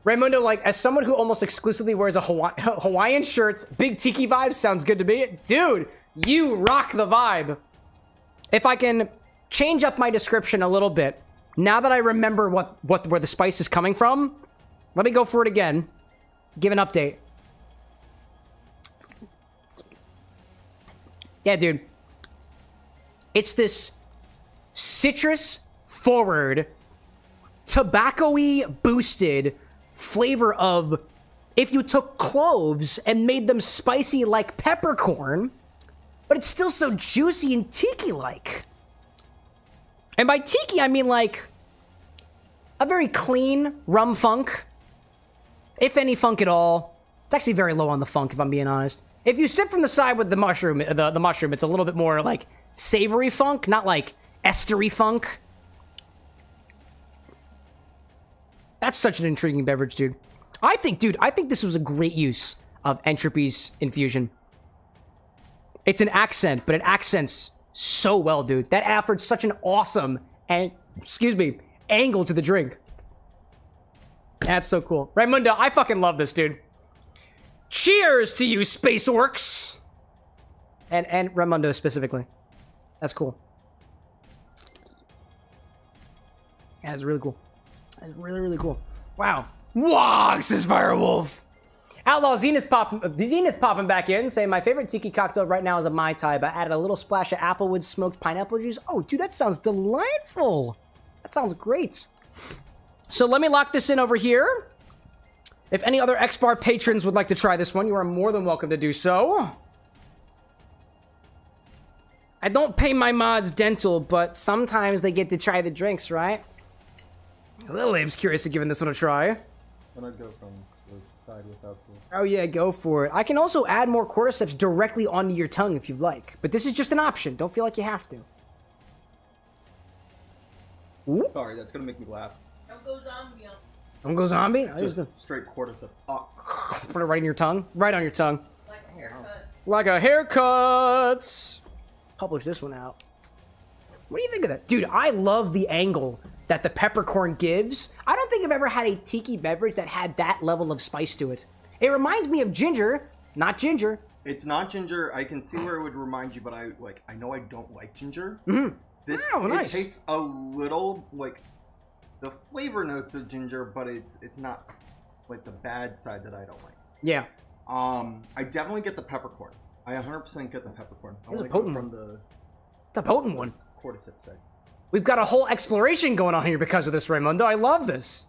Raimundo, like, as someone who almost exclusively wears a Hawaiian shirts, big tiki vibes sounds good to me. Dude, you rock the vibe. If I can change up my description a little bit, now that I remember where the spice is coming from, let me go for it again. Give an update. Yeah, dude. It's this citrus forward, tobacco-y boosted flavor of if you took cloves and made them spicy like peppercorn, but it's still so juicy and tiki-like. And by tiki, I mean like a very clean rum funk. If any funk at all. It's actually very low on the funk, if I'm being honest. If you sip from the side with the mushroom, the mushroom, it's a little bit more like savory funk, not like estery funk. That's such an intriguing beverage, dude. I think this was a great use of Entropy's infusion. It's an accent, but it accents so well, dude. That offered such an awesome angle to the drink. That's so cool. Raimundo, I fucking love this, dude. Cheers to you, space orcs! And Raimundo specifically. That's cool. Yeah, it's really cool. That's really, really cool. Wow. Wog, says Firewolf! Outlaw Zenith popping back in, saying, my favorite tiki cocktail right now is a Mai Tai, but I added a little splash of applewood smoked pineapple juice. Oh, dude, that sounds delightful. That sounds great. So let me lock this in over here. If any other XBar patrons would like to try this one, you are more than welcome to do so. I don't pay my mods dental, but sometimes they get to try the drinks, right? Little Abe's curious to giving this one a try. Why not go from the side without the... Oh yeah, go for it. I can also add more cordyceps directly onto your tongue if you'd like, but this is just an option. Don't feel like you have to. Ooh. Sorry, that's gonna make me laugh. Don't go zombie. Don't go zombie? Just straight cordyceps. Oh. Put it right in your tongue? Right on your tongue. Like a haircut. Like a haircut! Publish this one out. What do you think of that? Dude, I love the angle that the peppercorn gives. I don't think I've ever had a tiki beverage that had that level of spice to it. It reminds me of ginger, not ginger. It's not ginger. I can see where it would remind you, but I know I don't like ginger. This nice. It tastes a little like the flavor notes of ginger, but it's not like the bad side that I don't like. Yeah. I definitely get the peppercorn. I 100% get the peppercorn. It's a wanna go potent from one. It's a potent one. Cordyceps side. We've got a whole exploration going on here because of this, Raymundo. I love this.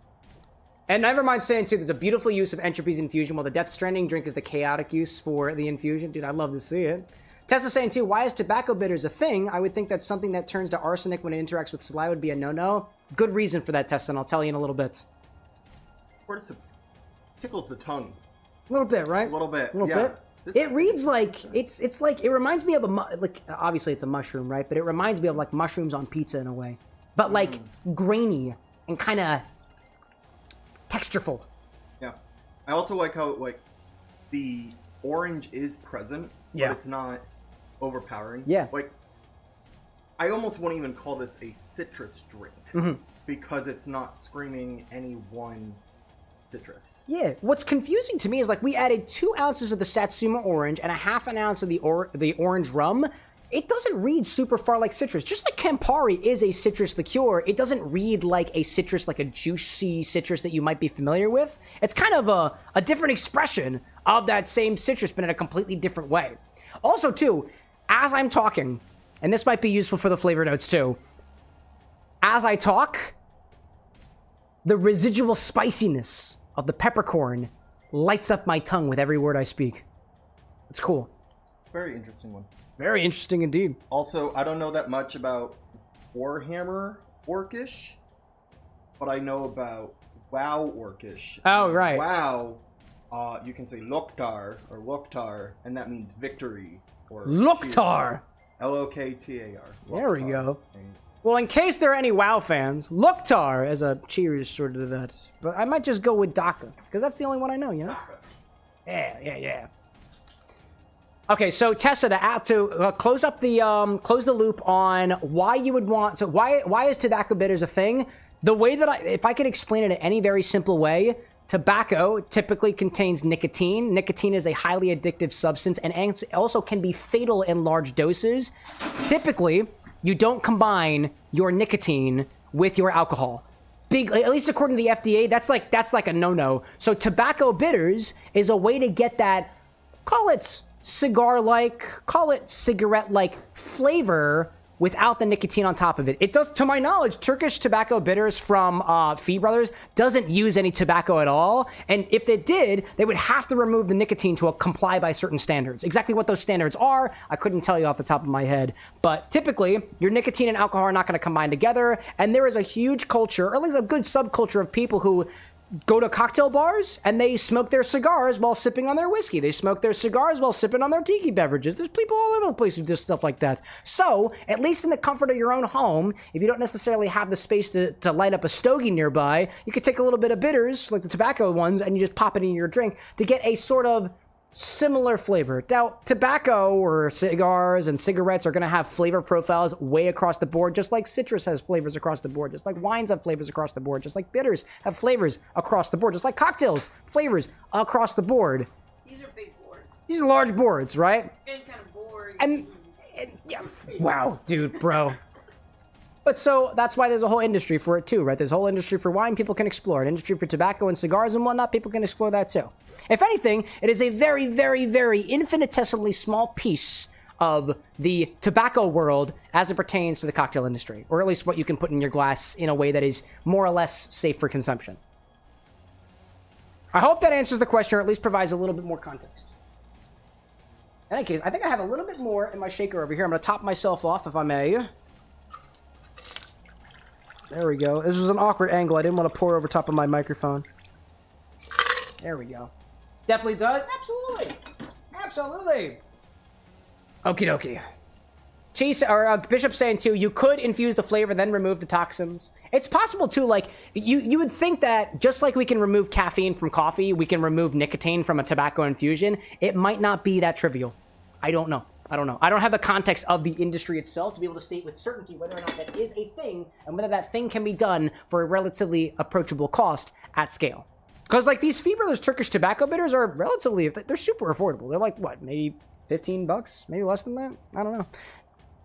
And never mind saying, too, there's a beautiful use of Entropy's infusion, while the Death Stranding drink is the chaotic use for the infusion. Dude, I'd love to see it. Tessa saying, too, why is tobacco bitters a thing? I would think that something that turns to arsenic when it interacts with slime would be a no-no. Good reason for that, Tessa, and I'll tell you in a little bit. Cordyceps tickles the tongue. A little bit, right? A little bit. A little bit. It reads like it's like it reminds me of like obviously it's a mushroom, right? But it reminds me of like mushrooms on pizza in a way, but like grainy and kind of textureful. Yeah, I also like how like the orange is present, but it's not overpowering. Yeah, like I almost wouldn't even call this a citrus drink because it's not screaming any one citrus. Yeah, what's confusing to me is like we added 2 ounces of the Satsuma orange and a half an ounce of the orange rum. It doesn't read super far like citrus. Just like Campari is a citrus liqueur, it doesn't read like a citrus, like a juicy citrus that you might be familiar with. It's kind of a different expression of that same citrus, but in a completely different way. Also, too, as I'm talking, and this might be useful for the flavor notes, too, as I talk, the residual spiciness of the peppercorn lights up my tongue with every word I speak. It's cool. It's a very interesting one. Very interesting indeed. Also, I don't know that much about Warhammer Orkish, but I know about WoW Orkish. Oh, right. WoW, you can say Loktar or Loktar, and that means victory. Or Loktar! L-O-K-T-A-R. There we go. Well, in case there are any WoW fans, Loktar as a cheers sort of that. But I might just go with Daka, because that's the only one I know, you know? Yeah. Okay, so Tessa, to close up the close the loop on why you would want. So why is tobacco bitters a thing? The way that if I could explain it in any very simple way, tobacco typically contains nicotine. Nicotine is a highly addictive substance and also can be fatal in large doses. Typically, you don't combine your nicotine with your alcohol. At least according to the FDA, that's like a no-no. So tobacco bitters is a way to get that, call it cigar-like, call it cigarette-like flavor without the nicotine on top of it. It does, to my knowledge, Turkish tobacco bitters from Fee Brothers doesn't use any tobacco at all. And if they did, they would have to remove the nicotine to comply by certain standards. Exactly what those standards are, I couldn't tell you off the top of my head. But typically, your nicotine and alcohol are not going to combine together. And there is a huge culture, or at least a good subculture of people who go to cocktail bars and they smoke their cigars while sipping on their whiskey. They smoke their cigars while sipping on their tiki beverages. There's people all over the place who do stuff like that. So, at least in the comfort of your own home, if you don't necessarily have the space to light up a stogie nearby, you could take a little bit of bitters, like the tobacco ones, and you just pop it in your drink to get a sort of similar flavor. Now, tobacco or cigars and cigarettes are going to have flavor profiles way across the board, just like citrus has flavors across the board, just like wines have flavors across the board, just like bitters have flavors across the board, just like cocktails, flavors across the board. These are big boards. These are large boards, right? And kind of boring. And yeah, wow, dude, bro. But so that's why there's a whole industry for it too, right? There's a whole industry for wine, people can explore it. Industry for tobacco and cigars and whatnot, people can explore that too. If anything, it is a very, very, very infinitesimally small piece of the tobacco world as it pertains to the cocktail industry, or at least what you can put in your glass in a way that is more or less safe for consumption. I hope that answers the question, or at least provides a little bit more context. In any case, I think I have a little bit more in my shaker over here. I'm going to top myself off, if I may. There we go. This was an awkward angle. I didn't want to pour over top of my microphone. There we go. Definitely does. Absolutely. Absolutely. Okie dokie. Chase, or Bishop saying too, you could infuse the flavor, then remove the toxins. It's possible too, like, you would think that just like we can remove caffeine from coffee, we can remove nicotine from a tobacco infusion. It might not be that trivial. I don't know. I don't know. I don't have the context of the industry itself to be able to state with certainty whether or not that is a thing and whether that thing can be done for a relatively approachable cost at scale. Because, like, these Fee Brothers Turkish tobacco bitters are relatively, they're super affordable. They're like, what, maybe 15 bucks? Maybe less than that? I don't know.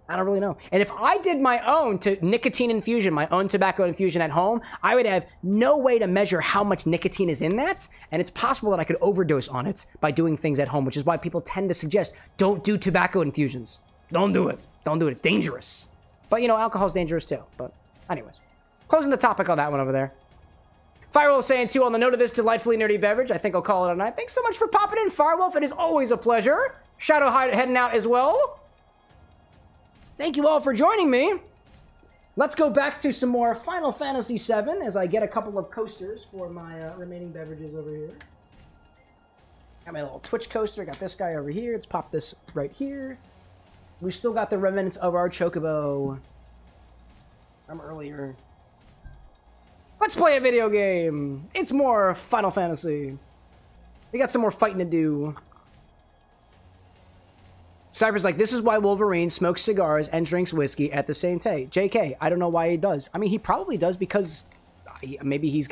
I don't really know. And if I did my own nicotine infusion, my own tobacco infusion at home, I would have no way to measure how much nicotine is in that. And it's possible that I could overdose on it by doing things at home, which is why people tend to suggest don't do tobacco infusions. Don't do it. Don't do it. It's dangerous. But, you know, alcohol's dangerous too. But anyways, closing the topic on that one over there. Firewolf saying, too, on the note of this delightfully nerdy beverage, I think I'll call it a night. Thanks so much for popping in, Firewolf. It is always a pleasure. Shadow heading out as well. Thank you all for joining me. Let's go back to some more Final Fantasy VII as I get a couple of coasters for my remaining beverages over here. Got my little Twitch coaster. Got this guy over here. Let's pop this right here. We've still got the remnants of our Chocobo from earlier. Let's play a video game. It's more Final Fantasy. We got some more fighting to do. Cyber's like, this is why Wolverine smokes cigars and drinks whiskey at the same time. JK, I don't know why he does. I mean, he probably does because maybe he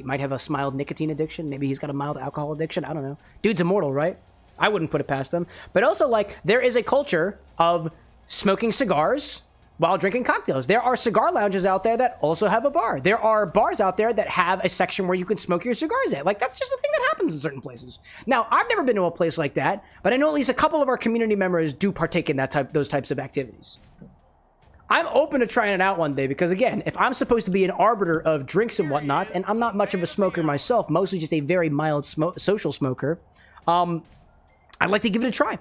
might have a mild nicotine addiction. Maybe he's got a mild alcohol addiction. I don't know. Dude's immortal, right? I wouldn't put it past him. But also, like, there is a culture of smoking cigars while drinking cocktails. There are cigar lounges out there that also have a bar. There are bars out there that have a section where you can smoke your cigars at. Like, that's just a thing that happens in certain places. Now, I've never been to a place like that, but I know at least a couple of our community members do partake in those types of activities. I'm open to trying it out one day because, again, if I'm supposed to be an arbiter of drinks and whatnot, and I'm not much of a smoker myself, mostly just a very mild social smoker, I'd like to give it a try.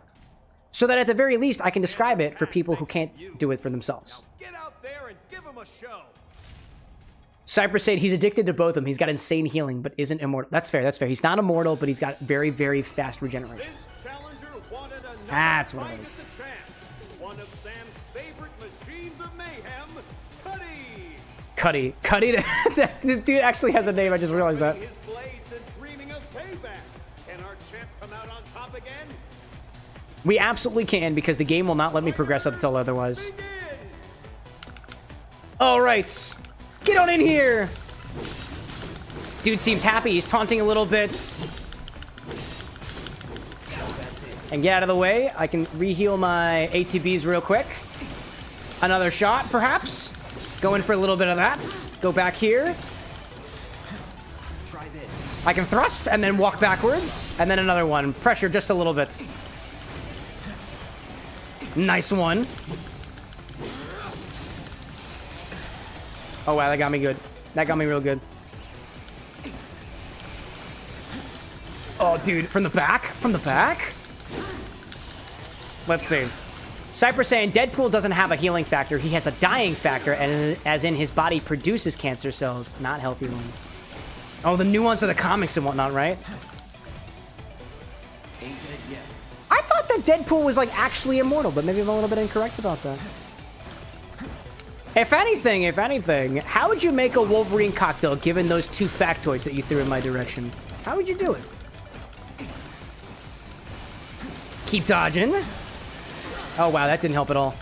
So that at the very least, I can describe it for people who can't do it for themselves. Get out there and give him a show. Cypress said he's addicted to both of them. He's got insane healing, but isn't immortal. That's fair, that's fair. He's not immortal, but he's got very, very fast regeneration. That's what it is. One of Sam's favorite machines of mayhem, Cuddy. Cuddy, that dude actually has a name, I just realized that. his blades and dreaming of payback. Can our champ come out on top again? We absolutely can, because the game will not let me progress up until otherwise. All right. Get on in here. Dude seems happy. He's taunting a little bit. And get out of the way. I can re-heal my ATBs real quick. Another shot, perhaps. Go in for a little bit of that. Go back here. I can thrust and then walk backwards. And then another one. Pressure just a little bit. Nice one. Oh, wow, that got me good. That got me real good. Oh, dude, from the back? From the back? Let's see. Cypress saying Deadpool doesn't have a healing factor. He has a dying factor, and as in his body produces cancer cells, not healthy ones. Oh, the nuance of the comics and whatnot, right? I thought that Deadpool was, like, actually immortal, but maybe I'm a little bit incorrect about that. If anything, how would you make a Wolverine cocktail given those two factoids that you threw in my direction? How would you do it? Keep dodging. Oh, wow, that didn't help at all.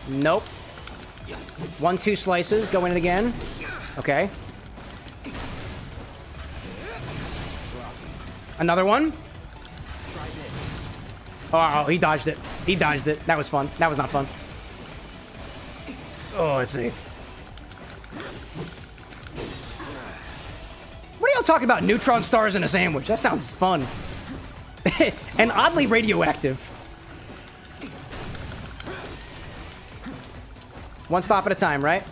Nope. 1-2 slices, go in it again. Okay. Another one. Oh, he dodged it. He dodged it. That was fun. That was not fun. Oh, let's see. What are y'all talking about? Neutron stars in a sandwich. That sounds fun. And oddly radioactive. One stop at a time, right?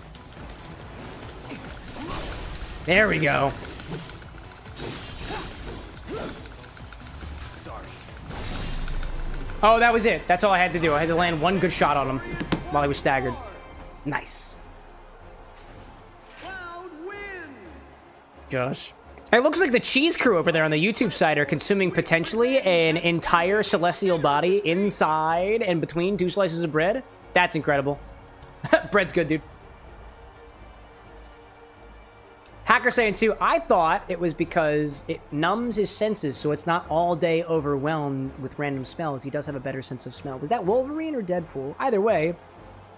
There we go. Oh, that was it. That's all I had to do. I had to land one good shot on him while he was staggered. Nice. Gosh. It looks like the cheese crew over there on the YouTube side are consuming potentially an entire celestial body inside and between 2 slices of bread. That's incredible. Bread's good, dude. Hacker saying too, I thought it was because it numbs his senses, so it's not all day overwhelmed with random smells. He does have a better sense of smell. Was that Wolverine or Deadpool? Either way,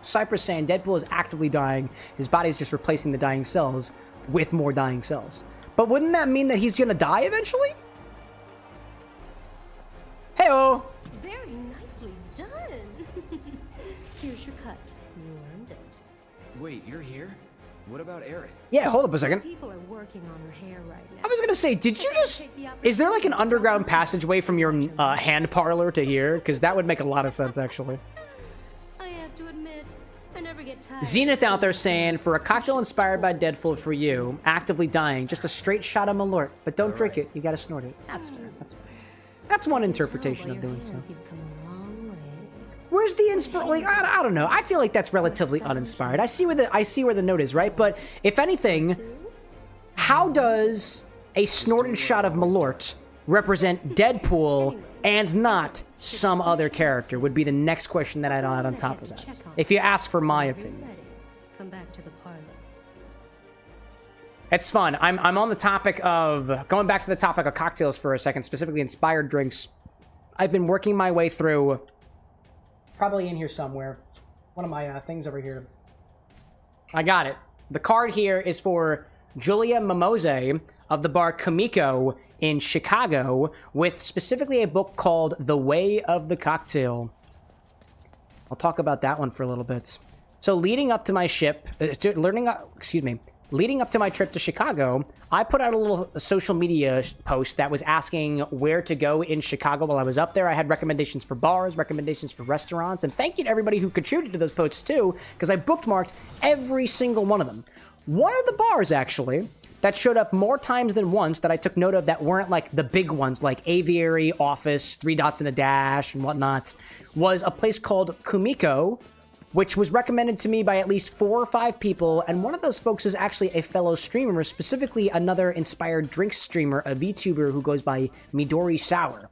Cypress saying Deadpool is actively dying. His body's just replacing the dying cells with more dying cells. But wouldn't that mean that he's gonna die eventually? Hey-oh! Very nicely done. Here's your cut. You earned it. Wait, you're here? What about Aerith? Yeah, hold up a second. People are working on her hair right now. I was gonna say, did you just... Is there like an underground passageway from your hand parlor to here? Because that would make a lot of sense, actually. I have to admit, I never get tired. Zenith out there saying, for a cocktail inspired by Deadpool for you, actively dying, just a straight shot of Malort, but don't drink it, you gotta snort it. That's fair, that's fair. That's one interpretation of doing so. Where's the inspiration? Like, I don't know. I feel like that's relatively uninspired. I see where the note is, right? But if anything, how does a snorted shot of Malort represent Deadpool and not some other character? Would be the next question that I'd add on top of that. If you ask for my opinion. Come back to the parlor. It's fun. I'm on the topic of going back to the topic of cocktails for a second, specifically inspired drinks. I've been working my way through. Probably in here somewhere. One of my things over here. I got it. The card here is for Julia Mimose of the bar Kamiko in Chicago, with specifically a book called The Way of the Cocktail. I'll talk about that one for a little bit. So leading up to my leading up to my trip to Chicago, I put out a little social media post that was asking where to go in Chicago while I was up there. I had recommendations for bars, recommendations for restaurants, and thank you to everybody who contributed to those posts too, because I bookmarked every single one of them. One of the bars, actually, that showed up more times than once that I took note of that weren't like the big ones, like Aviary, Office, 3 Dots and a Dash, and whatnot, was a place called Kumiko, which was recommended to me by at least 4 or 5 people, and one of those folks is actually a fellow streamer, specifically another inspired drinks streamer, a VTuber who goes by Midori Sour.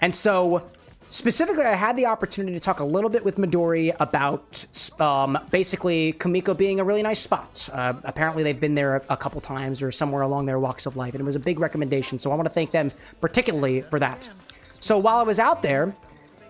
And so, specifically, I had the opportunity to talk a little bit with Midori about basically Kumiko being a really nice spot. Apparently, they've been there a couple times or somewhere along their walks of life, and it was a big recommendation, so I want to thank them particularly for that. So while I was out there,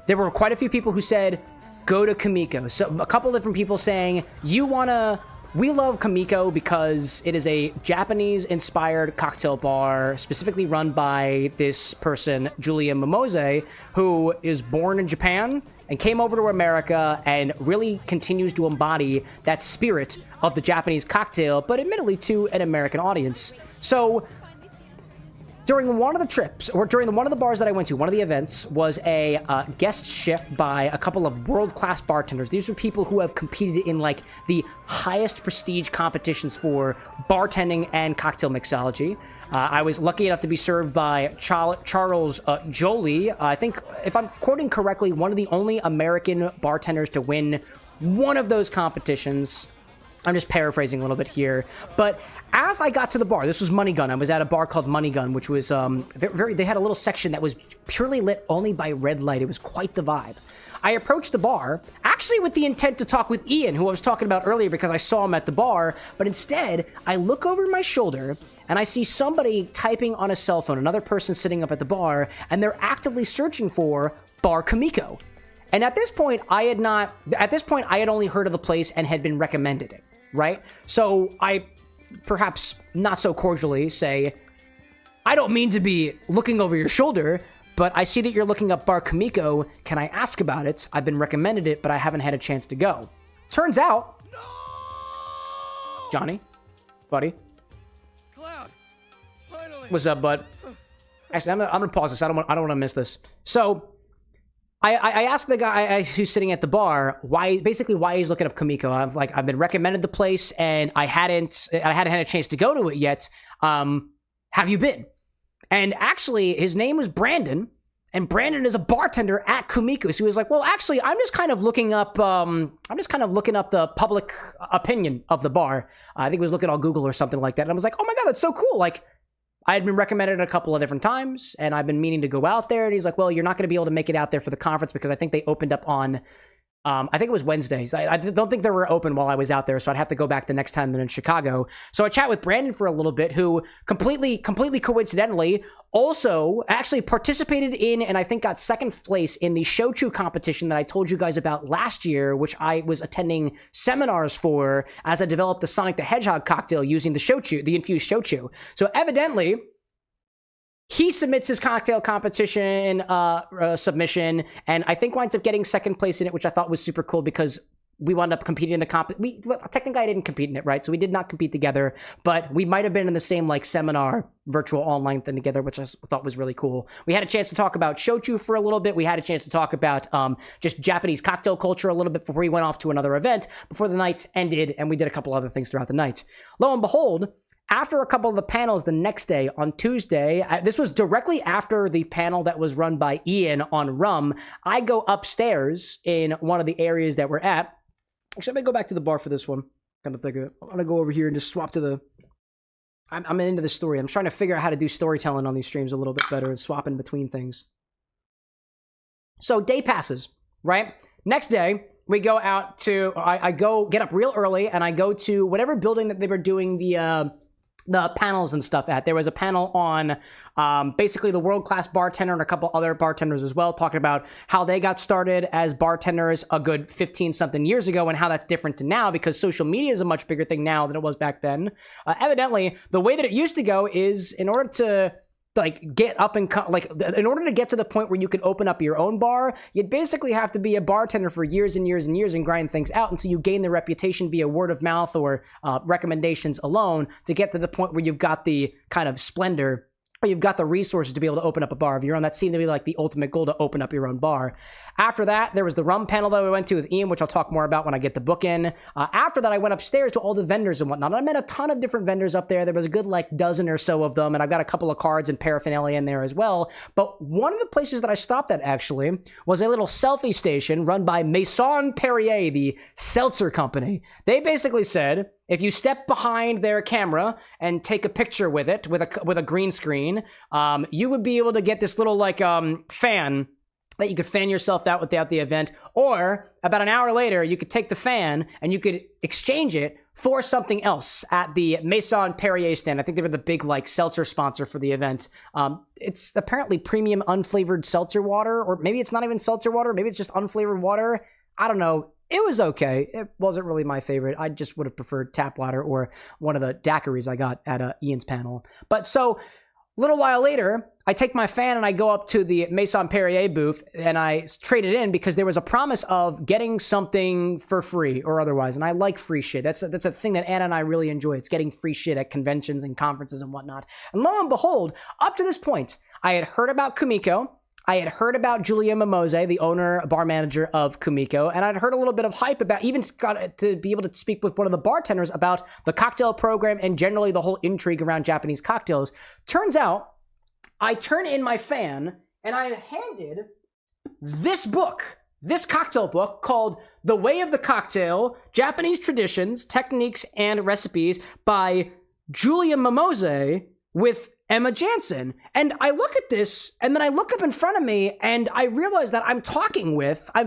there were quite a few people who said, go to Kamiko. So a couple different people saying, we love Kamiko because it is a Japanese-inspired cocktail bar, specifically run by this person, Julia Mimose, who is born in Japan and came over to America and really continues to embody that spirit of the Japanese cocktail, but admittedly to an American audience. So during one of the trips, or during one of the bars that I went to, one of the events was a guest shift by a couple of world-class bartenders. These are people who have competed in like the highest prestige competitions for bartending and cocktail mixology. I was lucky enough to be served by Charles Jolie. I think, if I'm quoting correctly, one of the only American bartenders to win one of those competitions. I'm just paraphrasing a little bit here, but as I got to the bar, this was Money Gun. I was at a bar called Money Gun, which was they had a little section that was purely lit only by red light. It was quite the vibe. I approached the bar, actually with the intent to talk with Ian, who I was talking about earlier because I saw him at the bar, but instead, I look over my shoulder and I see somebody typing on a cell phone, another person sitting up at the bar, and they're actively searching for Bar Kamiko. And at this point, I had only heard of the place and had been recommended it, right? So I perhaps not so cordially say, I don't mean to be looking over your shoulder, but I see that you're looking up Bar Kamiko. Can I ask about it? I've been recommended it, but I haven't had a chance to go. Turns out, Johnny, buddy, Cloud, finally. What's up, bud? Actually, I'm gonna pause this. I don't want to miss this. So, I asked the guy who's sitting at the bar why he's looking up Kamiko. I've been recommended the place and I hadn't had a chance to go to it yet. Have you been? And actually, his name was Brandon, and Brandon is a bartender at Kamiko. So he was like, well, actually, I'm just kind of looking up the public opinion of the bar. I think he was looking on Google or something like that. And I was like, oh my god, that's so cool! Like, I had been recommended a couple of different times, and I've been meaning to go out there. And he's like, well, you're not going to be able to make it out there for the conference because I think they opened up on I think it was Wednesdays. I don't think they were open while I was out there, so I'd have to go back the next time they're in Chicago. So I chat with Brandon for a little bit, who completely coincidentally also actually participated in and I think got second place in the shochu competition that I told you guys about last year, which I was attending seminars for as I developed the Sonic the Hedgehog cocktail using the shochu, the infused shochu. So evidently, he submits his cocktail competition submission, and I think winds up getting second place in it, which I thought was super cool because we wound up competing in the well, technically I didn't compete in it, right? So we did not compete together, but we might have been in the same like seminar, virtual online thing together, which I thought was really cool. We had a chance to talk about shochu for a little bit. We had a chance to talk about just Japanese cocktail culture a little bit before we went off to another event before the night ended, and we did a couple other things throughout the night. Lo and behold, after a couple of the panels the next day on Tuesday, this was directly after the panel that was run by Ian on rum, I go upstairs in one of the areas that we're at. Actually, I'm going to go back to the bar for this one. Kind of think of it. I'm going to go over here and just swap to the... I'm into the story. I'm trying to figure out how to do storytelling on these streams a little bit better and swapping between things. So day passes, right? Next day, we go out to... I go get up real early and I go to whatever building that they were doing the panels and stuff at. There was a panel on basically the world-class bartender and a couple other bartenders as well, talking about how they got started as bartenders a good 15-something years ago and how that's different to now because social media is a much bigger thing now than it was back then. Evidently, the way that it used to go is in order to get up and in order to get to the point where you could open up your own bar, you'd basically have to be a bartender for years and years and years and grind things out until you gain the reputation via word of mouth or recommendations alone to get to the point where you've got the kind of splendor or you've got the resources to be able to open up a bar of your own. That seemed to be like the ultimate goal, to open up your own bar. After that, there was the rum panel that we went to with Ian, which I'll talk more about when I get the book in. After that, I went upstairs to all the vendors and whatnot. I met a ton of different vendors up there. There was a good dozen or so of them, and I've got a couple of cards and paraphernalia in there as well. But one of the places that I stopped at actually was a little selfie station run by Maison Perrier, the seltzer company. They basically said, if you step behind their camera and take a picture with it, with a green screen, you would be able to get this little fan that you could fan yourself out without the event. Or about an hour later, you could take the fan and you could exchange it for something else at the Maison Perrier stand. I think they were the big seltzer sponsor for the event. It's apparently premium unflavored seltzer water, or maybe it's not even seltzer water. Maybe it's just unflavored water. I don't know. It was okay. It wasn't really my favorite. I just would have preferred tap water or one of the daiquiris I got at Ian's panel. But so, a little while later, I take my fan and I go up to the Maison Perrier booth and I trade it in because there was a promise of getting something for free or otherwise. And I like free shit. That's a thing that Anna and I really enjoy. It's getting free shit at conventions and conferences and whatnot. And lo and behold, up to this point, I had heard about Kumiko. I had heard about Julia Mimose, the owner, bar manager of Kumiko, and I'd heard a little bit of hype about, even got to be able to speak with one of the bartenders about the cocktail program and generally the whole intrigue around Japanese cocktails. Turns out, I turn in my fan, and I am handed this book, this cocktail book called The Way of the Cocktail, Japanese Traditions, Techniques, and Recipes by Julia Mimose with Emma Jansen. And I look at this, and then I look up in front of me, and I realize that I'm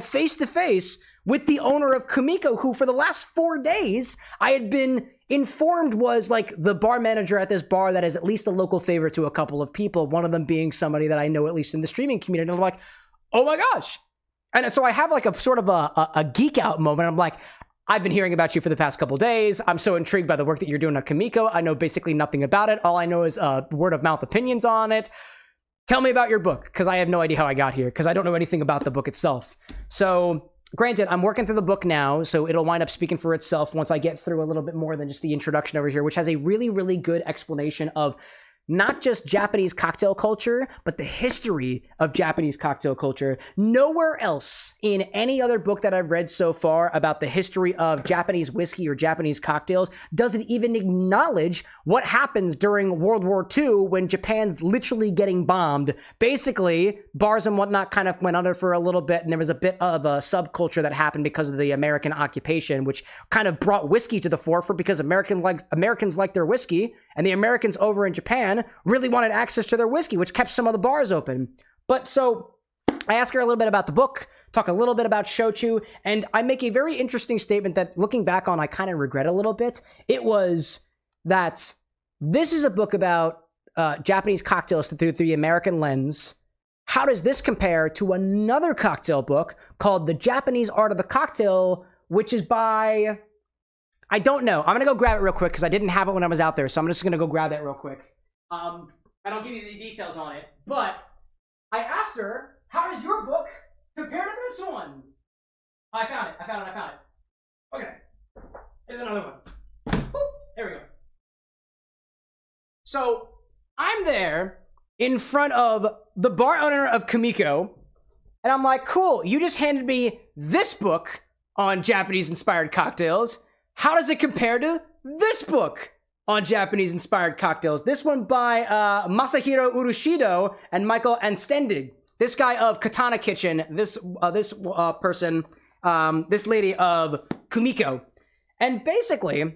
face to face with the owner of Kumiko, who for the last 4 days, I had been informed was the bar manager at this bar that is at least a local favorite to a couple of people, one of them being somebody that I know at least in the streaming community. And I'm like, oh my gosh. And so I have a sort of a geek out moment. I'm like, I've been hearing about you for the past couple days. I'm so intrigued by the work that you're doing at Kumiko. I know basically nothing about it. All I know is word of mouth opinions on it. Tell me about your book, because I have no idea how I got here, because I don't know anything about the book itself. So, granted, I'm working through the book now, so it'll wind up speaking for itself once I get through a little bit more than just the introduction over here, which has a really, really good explanation of not just Japanese cocktail culture, but the history of Japanese cocktail culture. Nowhere else in any other book that I've read so far about the history of Japanese whiskey or Japanese cocktails does it even acknowledge what happens during World War II when Japan's literally getting bombed. Basically, bars and whatnot kind of went under for a little bit, and there was a bit of a subculture that happened because of the American occupation, which kind of brought whiskey to the forefront because Americans like their whiskey, and the Americans over in Japan really wanted access to their whiskey, which kept some of the bars open. But so I asked her a little bit about the book, talk a little bit about shochu, and I make a very interesting statement that, looking back on, I kind of regret a little bit. It was that this is a book about Japanese cocktails through the American lens. How does this compare to another cocktail book called The Japanese Art of the Cocktail, which is by... I don't know. I'm going to go grab it real quick because I didn't have it when I was out there, so I'm just going to go grab that real quick. And I'll give you the details on it. But I asked her, how does your book compare to this one? I found it. Okay. Here's another one. There we go. So I'm there in front of the bar owner of Kamiko, and I'm like, cool, you just handed me this book on Japanese-inspired cocktails. How does it compare to this book on Japanese-inspired cocktails? This one by Masahiro Urushido and Michael Anstendig. This guy of Katana Kitchen, this person, this lady of Kumiko. And basically,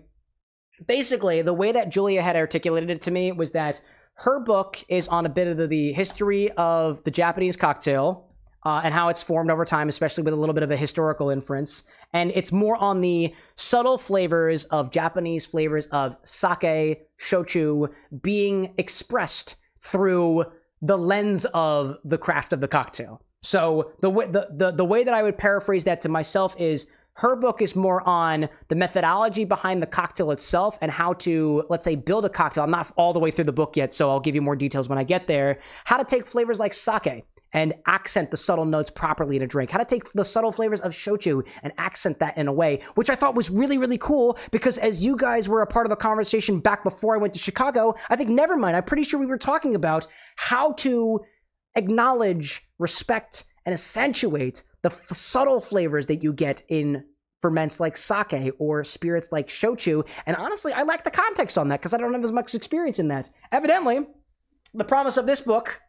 the way that Julia had articulated it to me was that her book is on a bit of the history of the Japanese cocktail, and how it's formed over time, especially with a little bit of a historical inference. And it's more on the subtle flavors of Japanese flavors of sake, shochu, being expressed through the lens of the craft of the cocktail. So the way that I would paraphrase that to myself is, her book is more on the methodology behind the cocktail itself and how to, let's say, build a cocktail. I'm not all the way through the book yet, so I'll give you more details when I get there. How to take flavors like sake and accent the subtle notes properly in a drink. How to take the subtle flavors of shochu and accent that in a way, which I thought was really, really cool, because as you guys were a part of the conversation back before I went to Chicago, I think, Nevermind, I'm pretty sure we were talking about how to acknowledge, respect, and accentuate the subtle flavors that you get in ferments like sake or spirits like shochu. And honestly, I lack the context on that because I don't have as much experience in that. Evidently, the promise of this book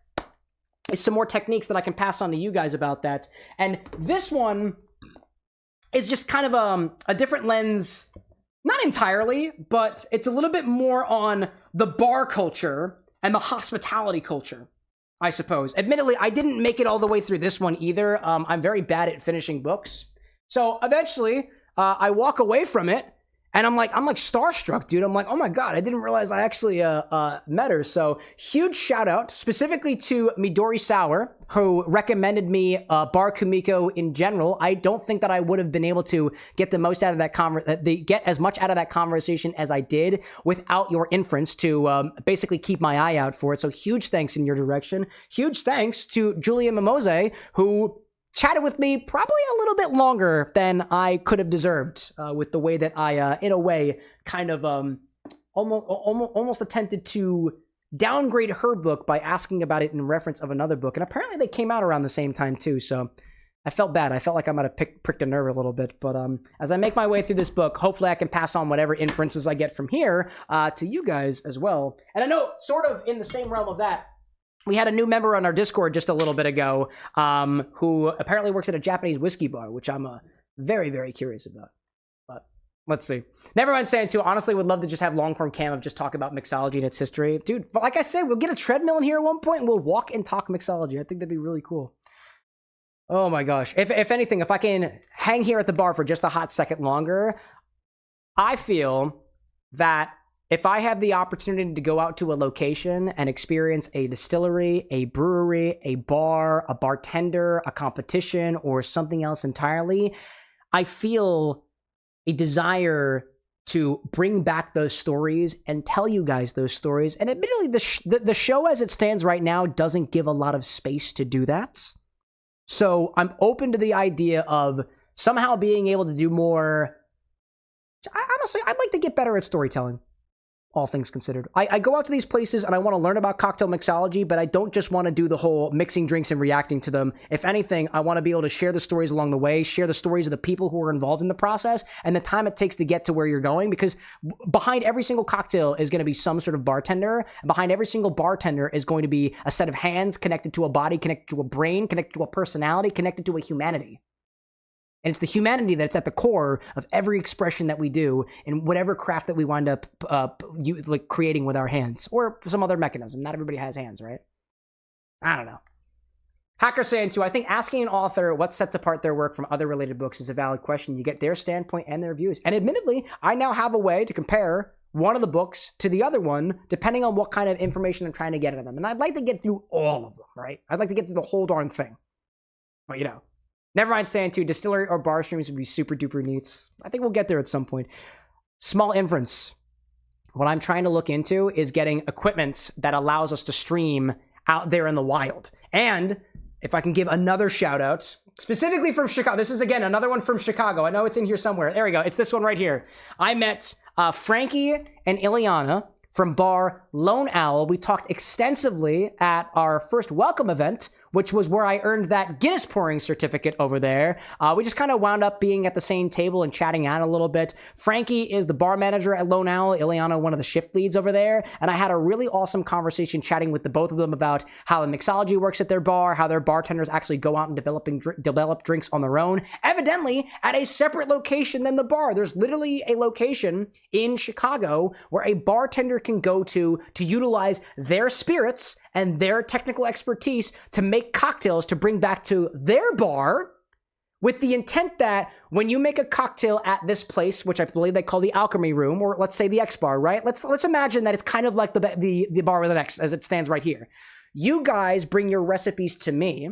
is some more techniques that I can pass on to you guys about that. And this one is just kind of a different lens, not entirely, but it's a little bit more on the bar culture and the hospitality culture, I suppose. Admittedly, I didn't make it all the way through this one either. I'm very bad at finishing books. So eventually, I walk away from it, and I'm like starstruck, dude. I'm like, oh my God, I didn't realize I actually met her. So huge shout out specifically to Midori Sour, who recommended me Bar Kumiko in general. I don't think that I would have been able to get the most out of that get as much out of that conversation as I did without your inference to basically keep my eye out for it. So huge thanks in your direction. Huge thanks to Julia Mimose, who chatted with me probably a little bit longer than I could have deserved, with the way that I, in a way, kind of almost attempted to downgrade her book by asking about it in reference of another book. And apparently they came out around the same time too, so I felt bad. I felt like I might have pricked a nerve a little bit. But as I make my way through this book, hopefully I can pass on whatever inferences I get from here to you guys as well. And I know, sort of in the same realm of that, we had a new member on our Discord just a little bit ago, who apparently works at a Japanese whiskey bar, which I'm very, very curious about. But let's see. Never mind saying too, honestly, would love to just have long-form cam of just talk about mixology and its history. Dude, but like I said, we'll get a treadmill in here at one point and we'll walk and talk mixology. I think that'd be really cool. Oh my gosh. If anything, if I can hang here at the bar for just a hot second longer, I feel that if I have the opportunity to go out to a location and experience a distillery, a brewery, a bar, a bartender, a competition, or something else entirely, I feel a desire to bring back those stories and tell you guys those stories. And admittedly, the show as it stands right now doesn't give a lot of space to do that. So I'm open to the idea of somehow being able to do more. Honestly, I'd like to get better at storytelling, all things considered. I go out to these places and I want to learn about cocktail mixology, but I don't just want to do the whole mixing drinks and reacting to them. If anything, I want to be able to share the stories along the way, share the stories of the people who are involved in the process and the time it takes to get to where you're going, because behind every single cocktail is going to be some sort of bartender. And behind every single bartender is going to be a set of hands connected to a body, connected to a brain, connected to a personality, connected to a humanity. And it's the humanity that's at the core of every expression that we do in whatever craft that we wind up creating with our hands or some other mechanism. Not everybody has hands, right? I don't know. Hacker saying too, I think asking an author what sets apart their work from other related books is a valid question. You get their standpoint and their views. And admittedly, I now have a way to compare one of the books to the other one, depending on what kind of information I'm trying to get out of them. And I'd like to get through all of them, right? I'd like to get through the whole darn thing. But, you know, never mind saying too, distillery or bar streams would be super duper neat. I think we'll get there at some point. Small inference. What I'm trying to look into is getting equipment that allows us to stream out there in the wild. And if I can give another shout out, specifically from Chicago. This is, again, another one from Chicago. I know it's in here somewhere. There we go. It's this one right here. I met Frankie and Ileana from bar Lone Owl. We talked extensively at our first welcome event, which was where I earned that Guinness pouring certificate over there. We just kind of wound up being at the same table and chatting out a little bit. Frankie is the bar manager at Lone Owl, Ileana, one of the shift leads over there. And I had a really awesome conversation chatting with the both of them about how the mixology works at their bar, how their bartenders actually go out and develop drinks on their own, evidently at a separate location than the bar. There's literally a location in Chicago where a bartender can go to utilize their spirits and their technical expertise to make cocktails to bring back to their bar, with the intent that when you make a cocktail at this place, which I believe they call the Alchemy Room, or let's say the XBar, right? Let's imagine that it's kind of like the bar with an X as it stands right here. You guys bring your recipes to me.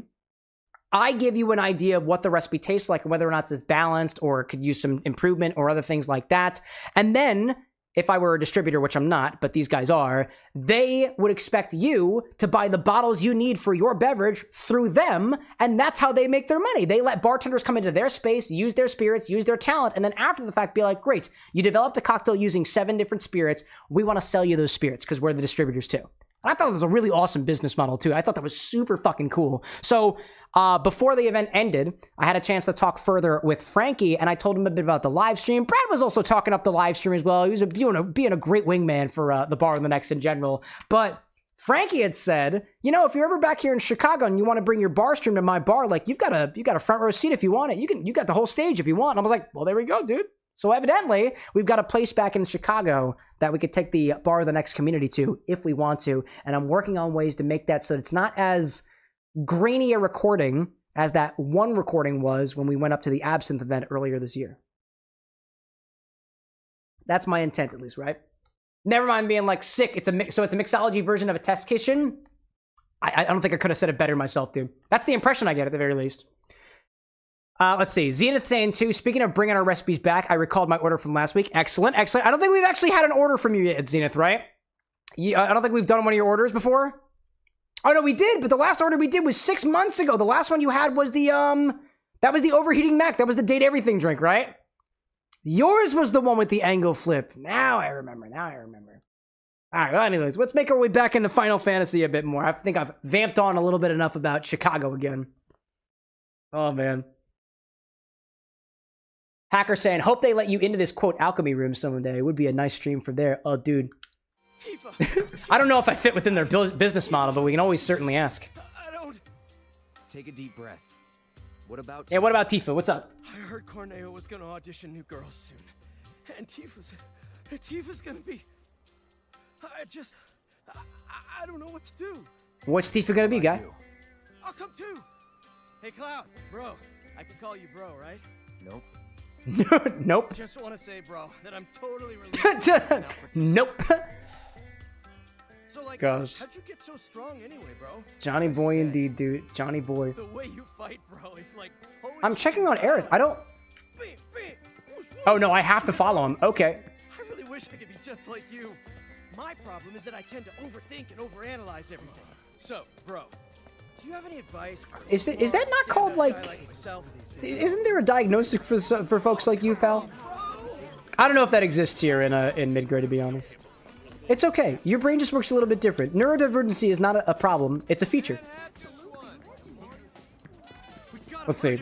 I give you an idea of what the recipe tastes like and whether or not it's balanced or could use some improvement or other things like that. And then, if I were a distributor, which I'm not, but these guys are, they would expect you to buy the bottles you need for your beverage through them, and that's how they make their money. They let bartenders come into their space, use their spirits, use their talent, and then after the fact be like, great, you developed a cocktail using 7 different spirits. We want to sell you those spirits because we're the distributors too. And I thought it was a really awesome business model too. I thought that was super fucking cool. So before the event ended, I had a chance to talk further with Frankie, and I told him a bit about the live stream. Brad was also talking up the live stream as well. He was being a great wingman for the Bar and the Next in general. But Frankie had said, you know, if you're ever back here in Chicago and you want to bring your bar stream to my bar, like you've got a front row seat if you want it. You got the whole stage if you want. And I was like, well, there we go, dude. So evidently, we've got a place back in Chicago that we could take the Bar of the Next community to if we want to. And I'm working on ways to make that so it's not as grainy a recording as that one recording was when we went up to the Absinthe event earlier this year. That's my intent, at least, right? Never mind being like sick. It's a mixology version of a test kitchen. I don't think I could have said it better myself, dude. That's the impression I get at the very least. Let's see. Zenith saying too, speaking of bringing our recipes back, I recalled my order from last week. Excellent, excellent. I don't think we've actually had an order from you yet, Zenith, right? I don't think we've done one of your orders before. Oh, no, we did, but the last order we did was 6 months ago. The last one you had was that was the overheating mech. That was the date everything drink, right? Yours was the one with the angle flip. Now I remember. All right, well, anyways, let's make our way back into Final Fantasy a bit more. I think I've vamped on a little bit enough about Chicago again. Oh, man. Hacker saying, hope they let you into this, quote, alchemy room someday. It would be a nice stream from there. Oh, dude. I don't know if I fit within their business model, but we can always certainly ask. Take a deep breath. What about... Yeah, what about Tifa? What's up? I heard Corneo was gonna audition new girls soon. And Tifa's gonna be... I don't know what to do. What's Tifa gonna be, guy? I'll come too. Hey, Cloud, bro. I can call you bro, right? Nope. Nope. Just want to say, bro, that I'm totally relieved. Nope. So, like, gosh. How'd you get so strong anyway, bro? Johnny Boy indeed, dude. Johnny Boy. The way you fight, bro, is like... I'm checking on Aerith. I don't... Oh, no, I have to follow him. Okay. I really wish I could be just like you. My problem is that I tend to overthink and overanalyze everything. So, bro, do you have any advice for... Is that not called, like... Isn't there a diagnosis for folks like you, Fal? I don't know if that exists here in mid-grade, to be honest. It's okay. Your brain just works a little bit different. Neurodivergency is not a problem. It's a feature. Let's see.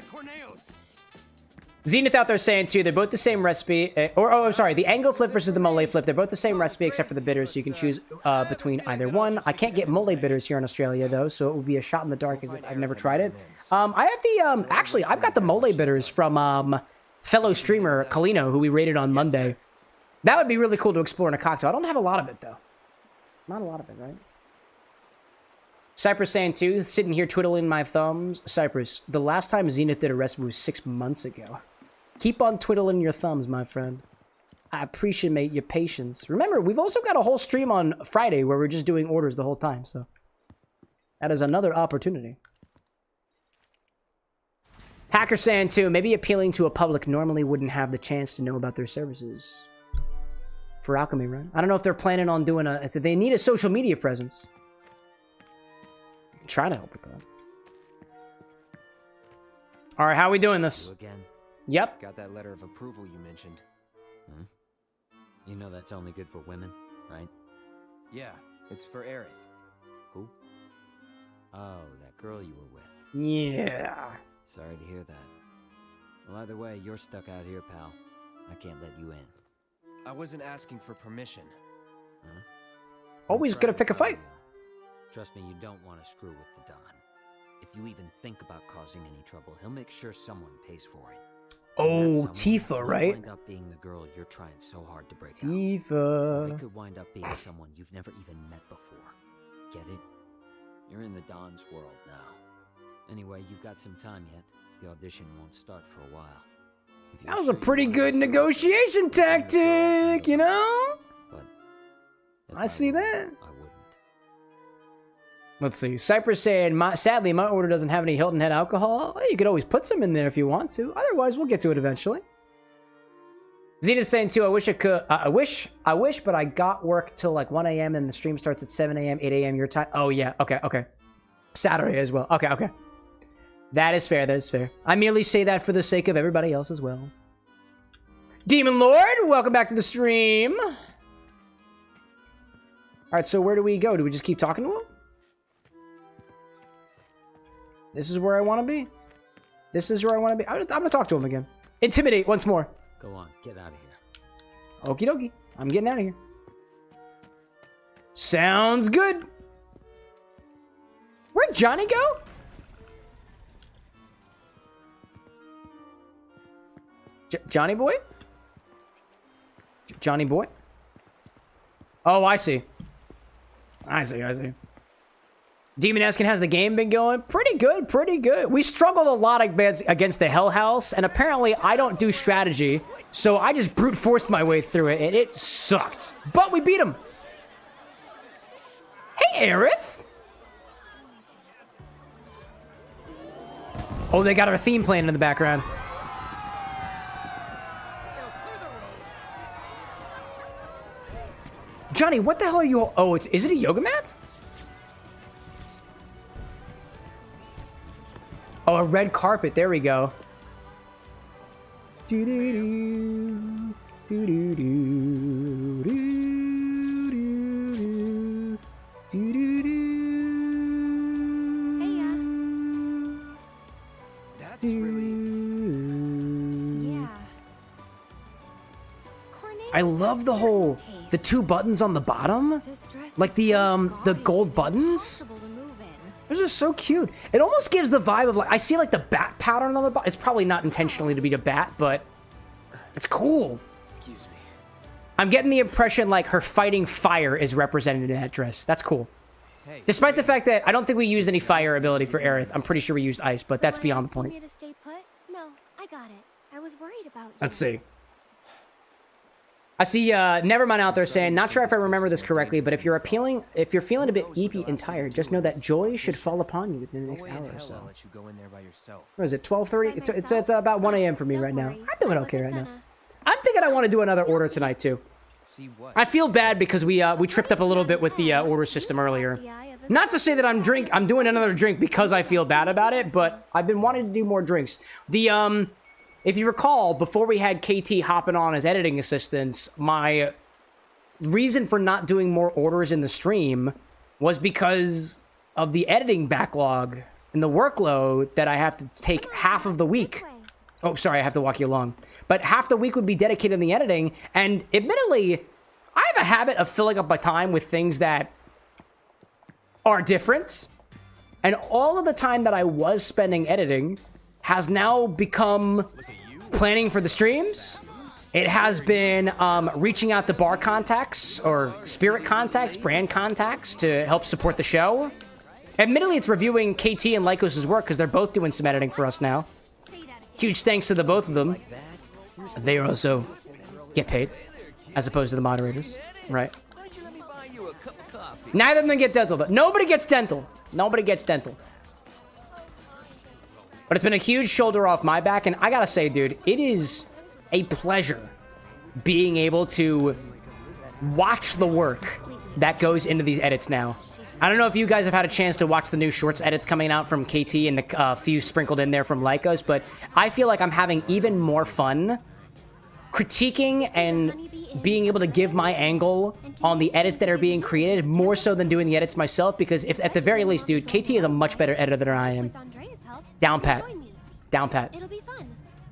Zenith out there saying, too, they're both the same recipe. I'm sorry, the angle flip versus the mole flip. They're both the same recipe except for the bitters, so you can choose between either one. I can't get mole bitters here in Australia, though, so it would be a shot in the dark as I've never tried it. I have the, actually, I've got the mole bitters from fellow streamer Kalino, who we rated on Monday. That would be really cool to explore in a cocktail. I don't have a lot of it, though. Not a lot of it, right? Cypress saying too, sitting here twiddling my thumbs. Cypress, the last time Zenith did a recipe was 6 months ago. Keep on twiddling your thumbs, my friend. I appreciate your patience. Remember, we've also got a whole stream on Friday where we're just doing orders the whole time, so that is another opportunity. Hacker saying too, maybe appealing to a public normally wouldn't have the chance to know about their services. For alchemy, right? I don't know if they're planning on doing if they need a social media presence. Try to help with that. All right, how are we doing this? You again? Yep. Got that letter of approval you mentioned. Hmm? You know that's only good for women, right? Yeah, it's for Aerith. Who? Oh, that girl you were with. Yeah. Sorry to hear that. Well, either way, you're stuck out here, pal. I can't let you in. I wasn't asking for permission. Huh? Always gonna pick a fight. Trust me, you don't want to screw with the Don. If you even think about causing any trouble, he'll make sure someone pays for it. Oh, Tifa, right? Wind up being the girl you're trying so hard to break out. Tifa. It could wind up being someone you've never even met before. Get it? You're in the Don's world now. Anyway, you've got some time yet. The audition won't start for a while. That was a pretty good negotiation tactic, you know? But I see that. I wouldn't. Let's see. Cypress saying, sadly, my order doesn't have any Hilton Head alcohol. Well, you could always put some in there if you want to. Otherwise, we'll get to it eventually. Zenith saying too, I wish I could. I wish, but I got work till like 1 a.m. and the stream starts at 7 a.m., 8 a.m. your time. Oh, yeah. Okay. Saturday as well. Okay. That is fair. I merely say that for the sake of everybody else as well. Demon Lord, welcome back to the stream. All right, so where do we go? Do we just keep talking to him? This is where I want to be. I'm going to talk to him again. Intimidate once more. Go on, get out of here. Okie dokie. I'm getting out of here. Sounds good. Where'd Johnny go? Johnny boy? Johnny boy? Oh, I see. Demon Eskin, has the game been going? Pretty good. We struggled a lot against the Hell House, and apparently I don't do strategy, so I just brute forced my way through it, and it sucked. But we beat him. Hey, Aerith! Oh, they got our theme playing in the background. Johnny, what the hell are you... Oh, is it a yoga mat? Oh, a red carpet. There we go. That's really... Yeah. I love the whole... The two buttons on the bottom. Like the gold buttons. Those are so cute. It almost gives the vibe of like, I see like the bat pattern on the bottom. It's probably not intentionally to be a bat, but it's cool. Excuse me. I'm getting the impression like her fighting fire is represented in that dress. That's cool. Hey, despite the fact that I don't think we used any fire ability for Aerith. I'm pretty sure we used ice, but that's beyond the point. To stay put? No, I got it. I was worried about you. Let's see. I see Nevermind out there saying, not sure if I remember this correctly, but if you're feeling a bit eepy and tired, just know that joy should fall upon you within the next hour or so. What is it, 12:30? It's about 1 a.m. for me right now. I'm doing okay right now. I'm thinking I want to do another order tonight too. I feel bad because we tripped up a little bit with the order system earlier. Not to say that I'm doing another drink because I feel bad about it, but I've been wanting to do more drinks. If you recall, before we had KT hopping on as editing assistants, my reason for not doing more orders in the stream was because of the editing backlog and the workload that I have to take half of the week. Oh, sorry, I have to walk you along. But half the week would be dedicated to the editing, and admittedly, I have a habit of filling up my time with things that are different, and all of the time that I was spending editing has now become planning for the streams. It has been reaching out to bar contacts or spirit contacts, brand contacts to help support the show. Admittedly, it's reviewing KT and Lycos' work because they're both doing some editing for us now. Huge thanks to the both of them. They also get paid, as opposed to the moderators, right? Neither of them get dental, but nobody gets dental. Nobody gets dental. But it's been a huge shoulder off my back, and I gotta say, dude, it is a pleasure being able to watch the work that goes into these edits now. I don't know if you guys have had a chance to watch the new shorts edits coming out from KT and the few sprinkled in there from Lycos, but I feel like I'm having even more fun critiquing and being able to give my angle on the edits that are being created more so than doing the edits myself, because if at the very least, dude, KT is a much better editor than I am. Down pat. Down pat. It'll be fun.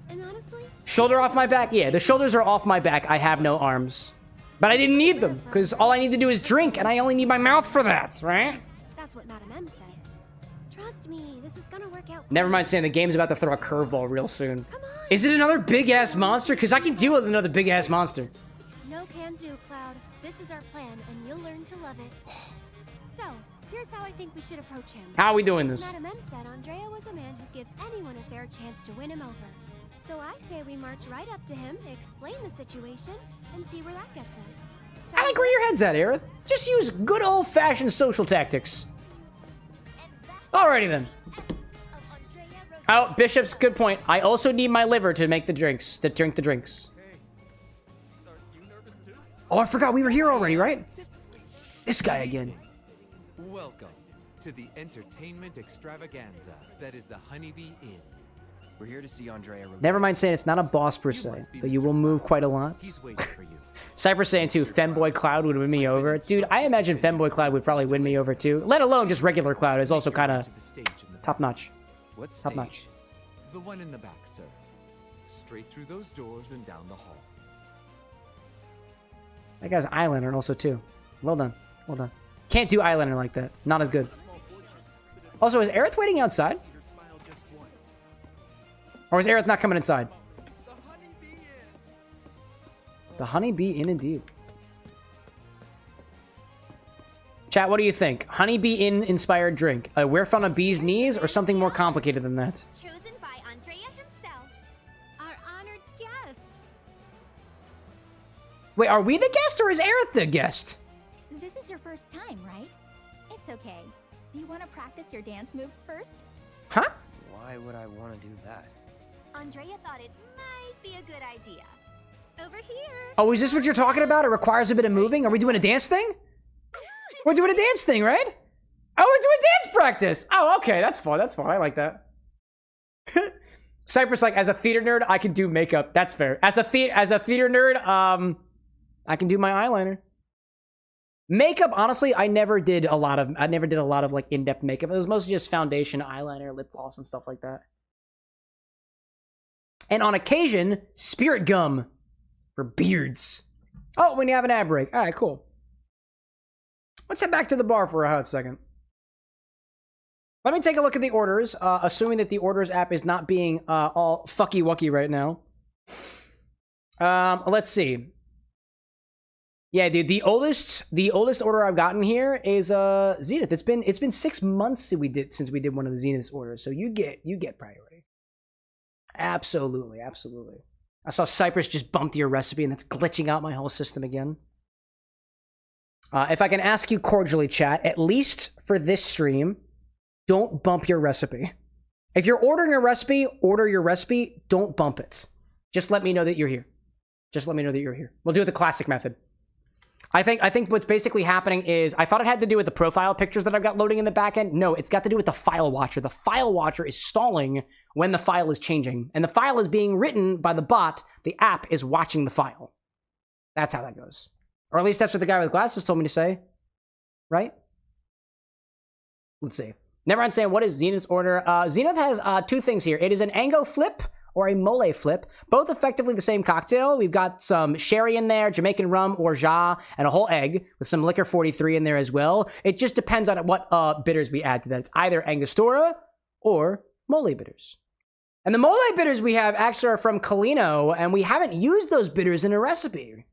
And honestly, shoulder off my back? Yeah, the shoulders are off my back. I have no arms. But I didn't need them, because all I need to do is drink, and I only need my mouth for that, right? that's what Madame M said. Trust me, this is gonna work out. Never mind saying the game's about to throw a curveball real soon. Is it another big-ass monster? Because I can deal with another big-ass monster. No can do, Cloud. This is our plan, and you'll learn to love it. So, here's how I think we should approach him. How are we doing this? Madame M said Andrea was a man who'd give anyone a fair chance to win him over. So I say we march right up to him, explain the situation, and see where that gets us. I like where your head's at, Aerith. Just use good old-fashioned social tactics. Alrighty then. Oh, Bishop's good point. I also need my liver to make the drinks, to drink the drinks. Oh, I forgot we were here already, right? This guy again. Welcome to the entertainment extravaganza that is the Honeybee Inn. We're here to see Andrea. Never mind saying it's not a boss per se, but you will move quite a lot. He's waiting for you. Cypress saying too, Femboy Cloud would win me over. Dude, I imagine Femboy Cloud would probably win me over too. Let alone just regular Cloud is also kind of top notch. What stage? Top notch. The one in the back, sir. Straight through those doors and down the hall. That guy's eyeliner also too. Well done. Well done. Can't do eyeliner like that. Not as good. Also, is Aerith waiting outside? Or is Aerith not coming inside? The Honeybee Inn indeed. Chat, what do you think? Honeybee Inn inspired drink. We're from a bee's knees or something more complicated than that? Chosen by Andrea himself, our honored guest. Wait, are we the guest or is Aerith the guest? This is your first time, right? It's okay. Do you want to practice your dance moves first? Huh? Why would I want to do that? Andrea thought it might be a good idea. Over here. Oh, is this what you're talking about? It requires a bit of moving? Are we doing a dance thing? We're doing a dance thing, right? Oh, we're doing dance practice. Oh, okay. That's fun. That's fun. I like that. Cypress, like, as a theater nerd, I can do makeup. That's fair. As a theater nerd, I can do my eyeliner. Makeup, honestly, I never did a lot of like in-depth makeup. It was mostly just foundation, eyeliner, lip gloss, and stuff like that. And on occasion, spirit gum for beards. Oh, when you have an ad break. All right, cool. Let's head back to the bar for a hot second. Let me take a look at the orders, assuming that the orders app is not being all fucky-wucky right now. Let's see. Yeah, dude, the oldest order I've gotten here is Zenith. It's been 6 months since we did one of the Zenith orders, so you get priority. Absolutely, absolutely. I saw Cypress just bumped your recipe, and that's glitching out my whole system again. If I can ask you cordially, chat, at least for this stream, don't bump your recipe. If you're ordering a recipe, order your recipe. Don't bump it. Just let me know that you're here. Just let me know that you're here. We'll do it the classic method. I think what's basically happening is, I thought it had to do with the profile pictures that I've got loading in the backend. No, it's got to do with the file watcher. The file watcher is stalling when the file is changing. And the file is being written by the bot. The app is watching the file. That's how that goes. Or at least that's what the guy with glasses told me to say. Right? Let's see. Never mind saying, what is Zenith's order? Zenith has two things here. It is an Ango flip or a Mole flip, both effectively the same cocktail. We've got some sherry in there, Jamaican rum, orgeat, and a whole egg with some Liquor 43 in there as well. It just depends on what bitters we add to that. It's either Angostura or Mole bitters. And the Mole bitters we have actually are from Colino, and we haven't used those bitters in a recipe.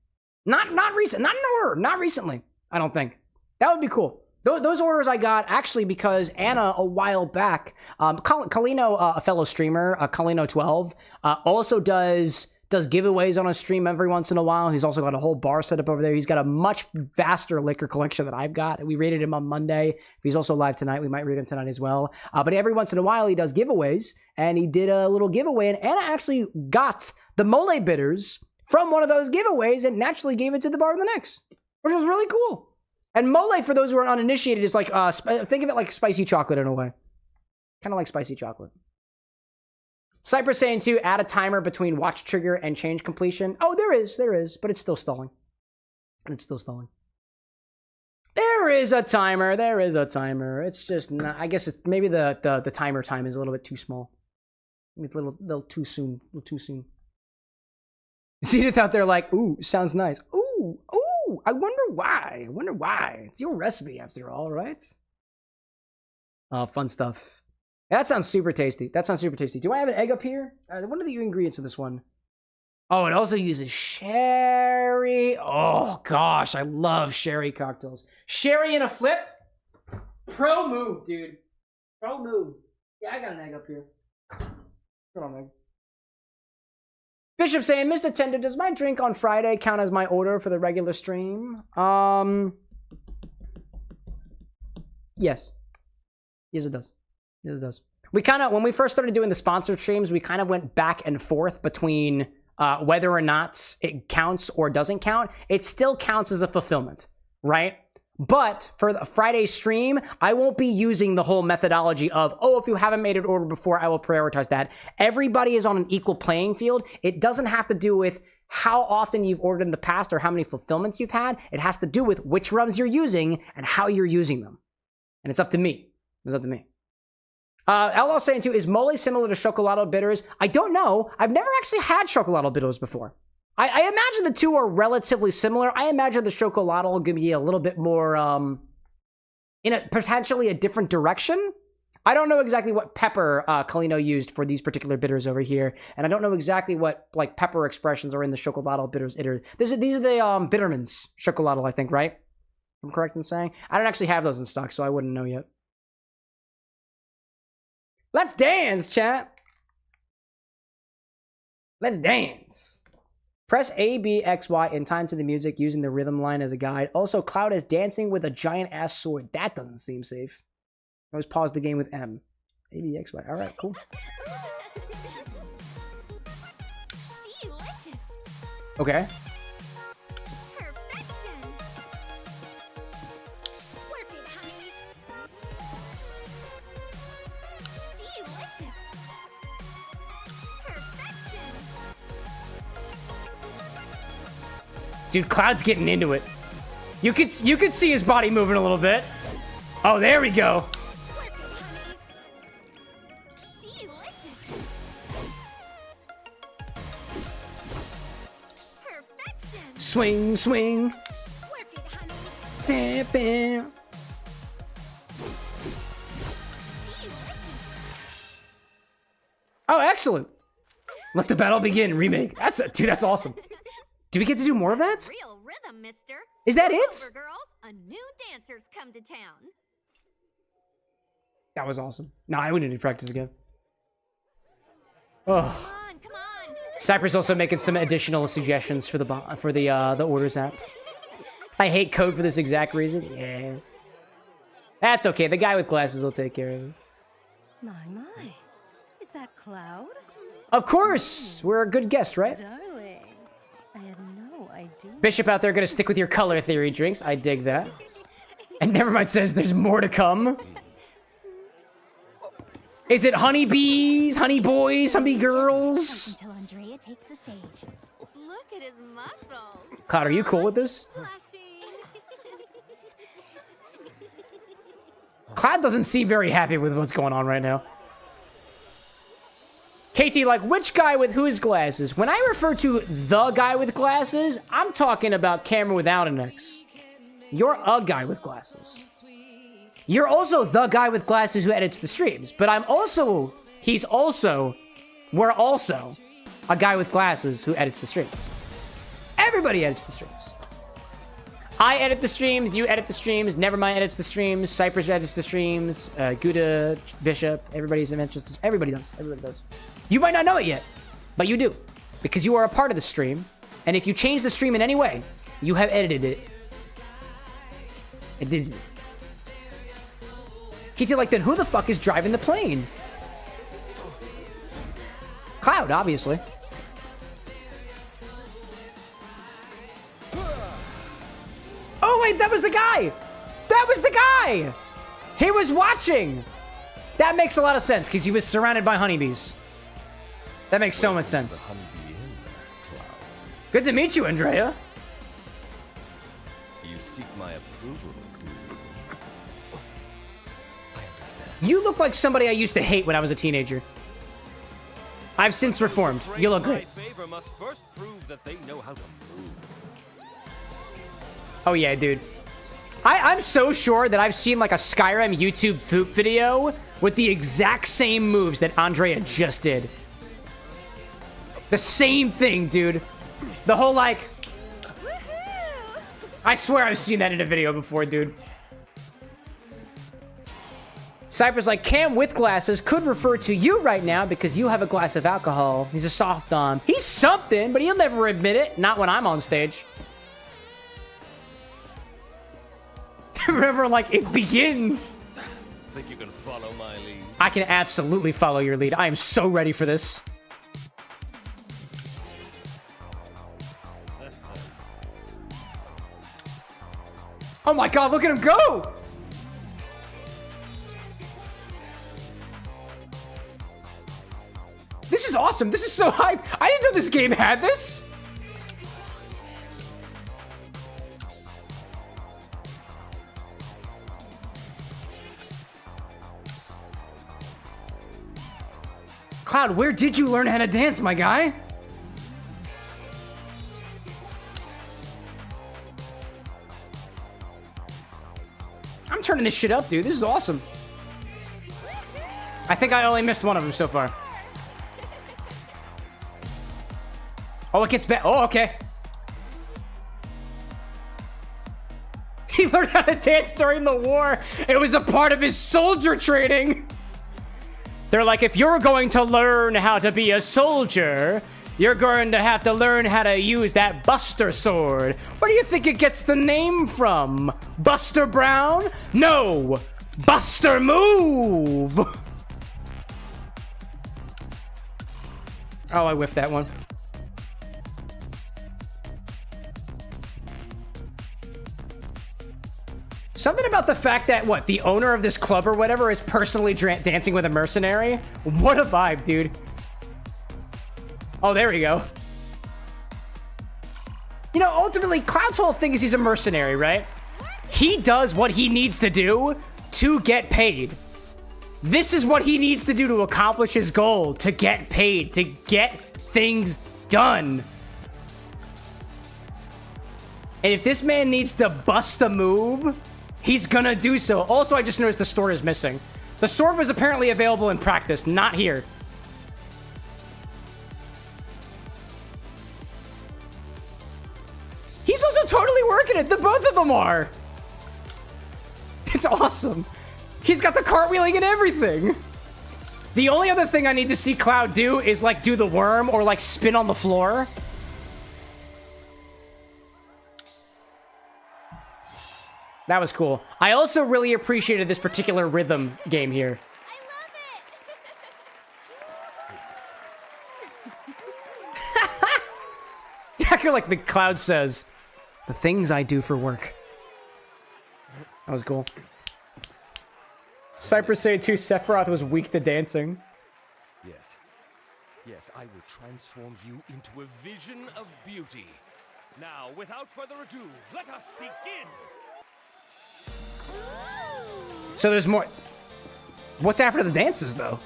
Not recently, I don't think. That would be cool. Those orders I got actually because Anna a while back, Kalino, a fellow streamer, Kalino12, also does giveaways on his stream every once in a while. He's also got a whole bar set up over there. He's got a much vaster liquor collection than I've got. We rated him on Monday. If he's also live tonight, we might read him tonight as well. But every once in a while, he does giveaways, and he did a little giveaway, and Anna actually got the Mole bitters from one of those giveaways and naturally gave it to the bar of the next, which was really cool. And Mole, for those who are uninitiated, is like, think of it like spicy chocolate in a way. Kind of like spicy chocolate. Cypress saying to add a timer between watch trigger and change completion. Oh, there is, but it's still stalling. There is a timer. It's just not, I guess it's maybe the timer time is a little bit too small. It's a little too soon. See it out there like, ooh, sounds nice. Ooh, I wonder why. It's your recipe after all, right? Fun stuff. That sounds super tasty. Do I have an egg up here? What are the ingredients of this one? Oh, it also uses sherry. Oh, gosh, I love sherry cocktails. Sherry in a flip? Pro move, dude. Pro move. Yeah, I got an egg up here. Good on, egg. Bishop saying, Mr. Tender, does my drink on Friday count as my order for the regular stream? Yes. Yes, it does. We kind of, when we first started doing the sponsored streams, we kind of went back and forth between whether or not it counts or doesn't count. It still counts as a fulfillment, right? But for the Friday stream, I won't be using the whole methodology of, oh, if you haven't made an order before, I will prioritize that. Everybody is on an equal playing field. It doesn't have to do with how often you've ordered in the past or how many fulfillments you've had. It has to do with which rums you're using and how you're using them. And it's up to me. LL saying too, is Mole similar to Chocolado bitters? I don't know. I've never actually had Chocolado bitters before. I imagine the two are relatively similar. I imagine the Chocolado will give you a little bit more, in a potentially a different direction. I don't know exactly what pepper Kalino used for these particular bitters over here, and I don't know exactly what like pepper expressions are in the Chocolado bitters. These are the Bittermans Chocolado, I think, right? I'm correct in saying? I don't actually have those in stock, so I wouldn't know yet. Let's dance, chat. Let's dance. Press A, B, X, Y in time to the music using the rhythm line as a guide. Also, Cloud is dancing with a giant ass sword. That doesn't seem safe. I always pause the game with M. A, B, X, Y. All right, cool. Delicious. Okay. Dude, Cloud's getting into it. You could see his body moving a little bit. Oh, there we go. Swing, swing. Bam, bam. Oh, excellent. Let the battle begin. Remake. Dude, that's awesome. Do we get to do more of that? Real rhythm, mister. Is that it? Over, girls. A new dancer's come to town. That was awesome. No, I wouldn't need to practice again. Oh. Come on. Cypress also making some additional suggestions for the orders app. I hate code for this exact reason. Yeah. That's okay. The guy with glasses will take care of it. My. Is that Cloud? Of course. We're a good guest, right? Darling, I had no idea. Bishop out there gonna stick with your color theory drinks. I dig that. And Nevermind says there's more to come. Is it honeybees, honey boys, honey girls? Until Andrea takes the stage. Look at his muscles. Cloud, are you cool with this? Cloud doesn't seem very happy with what's going on right now. KT, like, which guy with whose glasses? When I refer to the guy with glasses, I'm talking about CameroxnWithAnX. You're a guy with glasses. You're also the guy with glasses who edits the streams, but we're also a guy with glasses who edits the streams. Everybody edits the streams. I edit the streams, you edit the streams, Nevermind edits the streams, Cypress edits the streams, Gouda, Bishop, everybody does. Everybody does. You might not know it yet, but you do. Because you are a part of the stream, and if you change the stream in any way, you have edited it. It is. He's like, then who the fuck is driving the plane? Cloud, obviously. Oh, wait, that was the guy! That was the guy! He was watching! That makes a lot of sense, because he was surrounded by honeybees. That makes so much sense. Good to meet you, Andrea. You seek my approval, do you? I understand. You look like somebody I used to hate when I was a teenager. I've since reformed. You look great. Favor must first prove that they know how to move. Oh yeah, dude. I'm so sure that I've seen like a Skyrim YouTube poop video with the exact same moves that Andrea just did. The same thing, dude. The whole like... I swear I've seen that in a video before, dude. Cypher's like, Cam with glasses could refer to you right now because you have a glass of alcohol. He's a soft dom. He's something, but he'll never admit it. Not when I'm on stage. Remember, like, it begins. Think you can follow my lead? I can absolutely follow your lead. I am so ready for this. Oh my god, look at him go! This is awesome. This is so hype. I didn't know this game had this. Cloud, where did you learn how to dance, my guy? I'm turning this shit up, dude. This is awesome. I think I only missed one of them so far. Oh, it gets better. Oh, okay. He learned how to dance during the war. It was a part of his soldier training. They're like, if you're going to learn how to be a soldier, you're going to have to learn how to use that Buster sword. Where do you think it gets the name from? Buster Brown? No! Buster Move! Oh, I whiffed that one. Something about the fact that, what, the owner of this club or whatever is personally dancing with a mercenary? What a vibe, dude. Oh, there we go. You know, ultimately, Cloud's whole thing is he's a mercenary, right? He does what he needs to do to get paid. This is what he needs to do to accomplish his goal, to get paid, to get things done. And if this man needs to bust a move, he's gonna do so. Also, I just noticed the sword is missing. The sword was apparently available in practice, not here. He's also totally working it. The both of them are. It's awesome. He's got the cartwheeling and everything. The only other thing I need to see Cloud do is like do the worm or like spin on the floor. That was cool. I also really appreciated this particular rhythm game here. I love it. Like the Cloud says, the things I do for work. That was cool. Cypress say too, Sephiroth was weak to dancing. Yes. Yes, I will transform you into a vision of beauty. Now, without further ado, let us begin. So there's more. What's after the dances, though?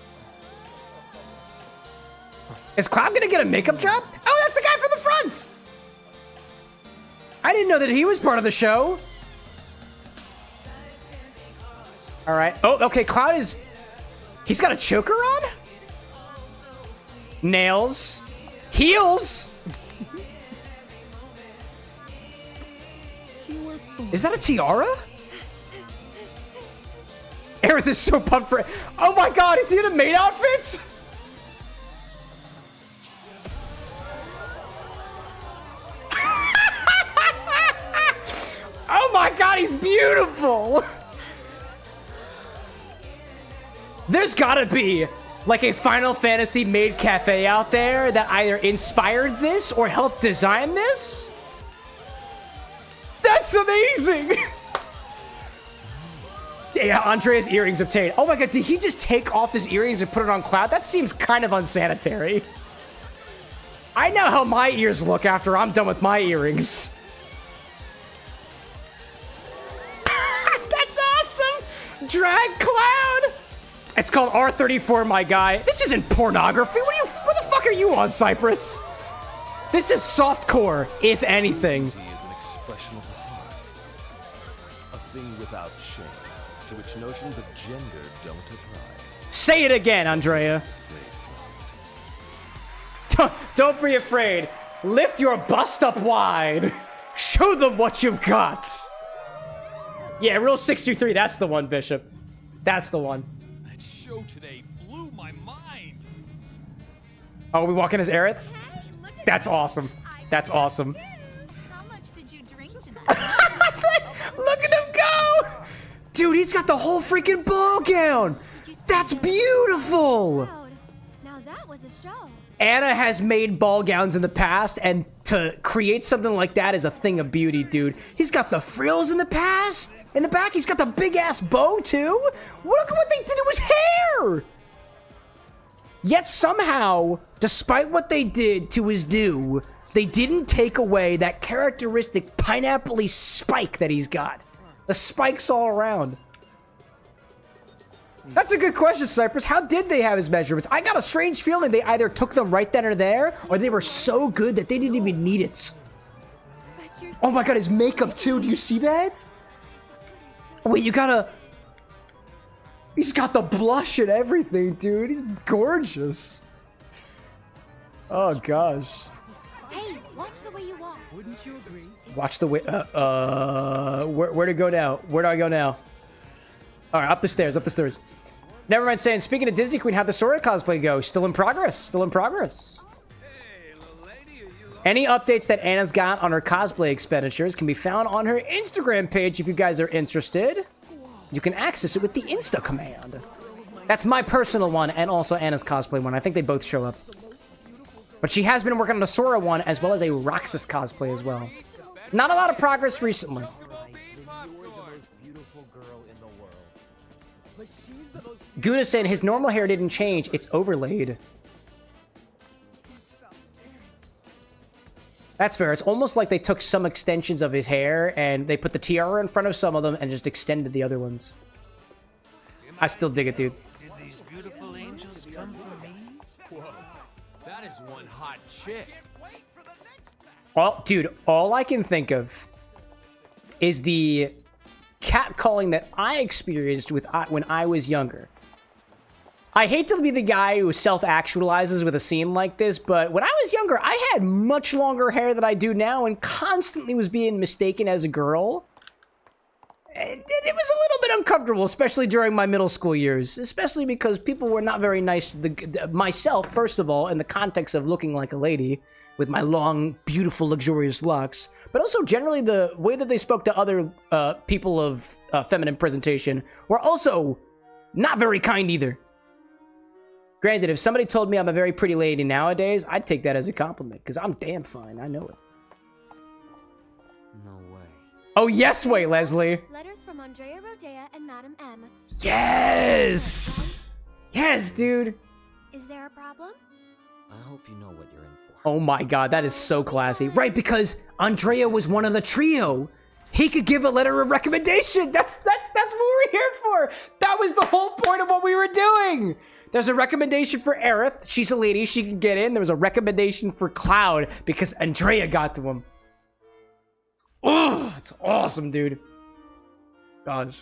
Is Cloud gonna get a makeup job? Oh, that's the guy from the front! I didn't know that he was part of the show. All right. Oh, okay. Cloud is... He's got a choker on? Nails. Heels! You were Is that a tiara? Aerith is so pumped for it. Oh my god, is he in the maid outfits? Oh my god, he's beautiful! There's gotta be like a Final Fantasy maid cafe out there that either inspired this or helped design this. That's amazing! Yeah, Andrea's earrings obtained. Oh my god, did he just take off his earrings and put it on Cloud? That seems kind of unsanitary. I know how my ears look after I'm done with my earrings. That's awesome! Drag Cloud! It's called R34, my guy. This isn't pornography. What the fuck are you on, Cypress? This is softcore, if anything. Beauty is an expression of the heart. A thing without shame, to which notions of gender don't apply. Say it again, Andrea. Don't be afraid. Lift your bust up wide. Show them what you've got. Yeah, rule 623. That's the one, Bishop. That's the one. That show today blew my mind. Oh, we walking as Aerith? That's awesome. That's awesome. How much did you drink tonight? Look at him go! Dude, he's got the whole freaking ball gown. That's beautiful. Now that was a show. Anna has made ball gowns in the past, and to create something like that is a thing of beauty, dude. He's got the frills in the past. In the back, he's got the big-ass bow, too. Look at what they did to his hair. Yet somehow, despite what they did to his do, they didn't take away that characteristic pineapple-y spike that he's got. The spikes all around. That's a good question, Cypress. How did they have his measurements? I got a strange feeling they either took them right then or there, or they were so good that they didn't even need it. Oh my god, his makeup too. Do you see that? Oh, wait, you gotta... He's got the blush and everything, dude. He's gorgeous. Oh gosh. Hey, watch the way you walk. Wouldn't you agree? Watch the way... where to go now? Where do I go now? Alright, up the stairs, up the stairs. Never mind saying, speaking of Disney Queen, how'd the Sora cosplay go? Still in progress, still in progress. Any updates that Anna's got on her cosplay expenditures can be found on her Instagram page if you guys are interested. You can access it with the Insta command. That's my personal one and also Anna's cosplay one. I think they both show up. But she has been working on a Sora one as well as a Roxas cosplay as well. Not a lot of progress recently. Guna saying his normal hair didn't change, it's overlaid. That's fair. It's almost like they took some extensions of his hair and they put the tiara in front of some of them and just extended the other ones. I still dig it, dude. Did these beautiful angels come for me? Whoa, that is one hot chick. Well, dude, all I can think of is the catcalling that I experienced with when I was younger. I hate to be the guy who self-actualizes with a scene like this, but when I was younger, I had much longer hair than I do now and constantly was being mistaken as a girl. It was a little bit uncomfortable, especially during my middle school years, especially because people were not very nice to myself, first of all, in the context of looking like a lady with my long, beautiful, luxurious locks, but also generally the way that they spoke to other people of feminine presentation were also not very kind either. Granted, if somebody told me I'm a very pretty lady nowadays, I'd take that as a compliment, because I'm damn fine. I know it. No way. Oh, yes way, Leslie. Letters from Andrea Rodea and Madam M. Yes! Yes, dude. Is there a problem? I hope you know what you're in for. Oh my god, that is so classy. Right, because Andrea was one of the trio. He could give a letter of recommendation. That's what we're here for. That was the whole point of what we were doing. There's a recommendation for Aerith. She's a lady. She can get in. There was a recommendation for Cloud because Andrea got to him. Oh, it's awesome, dude. Gosh.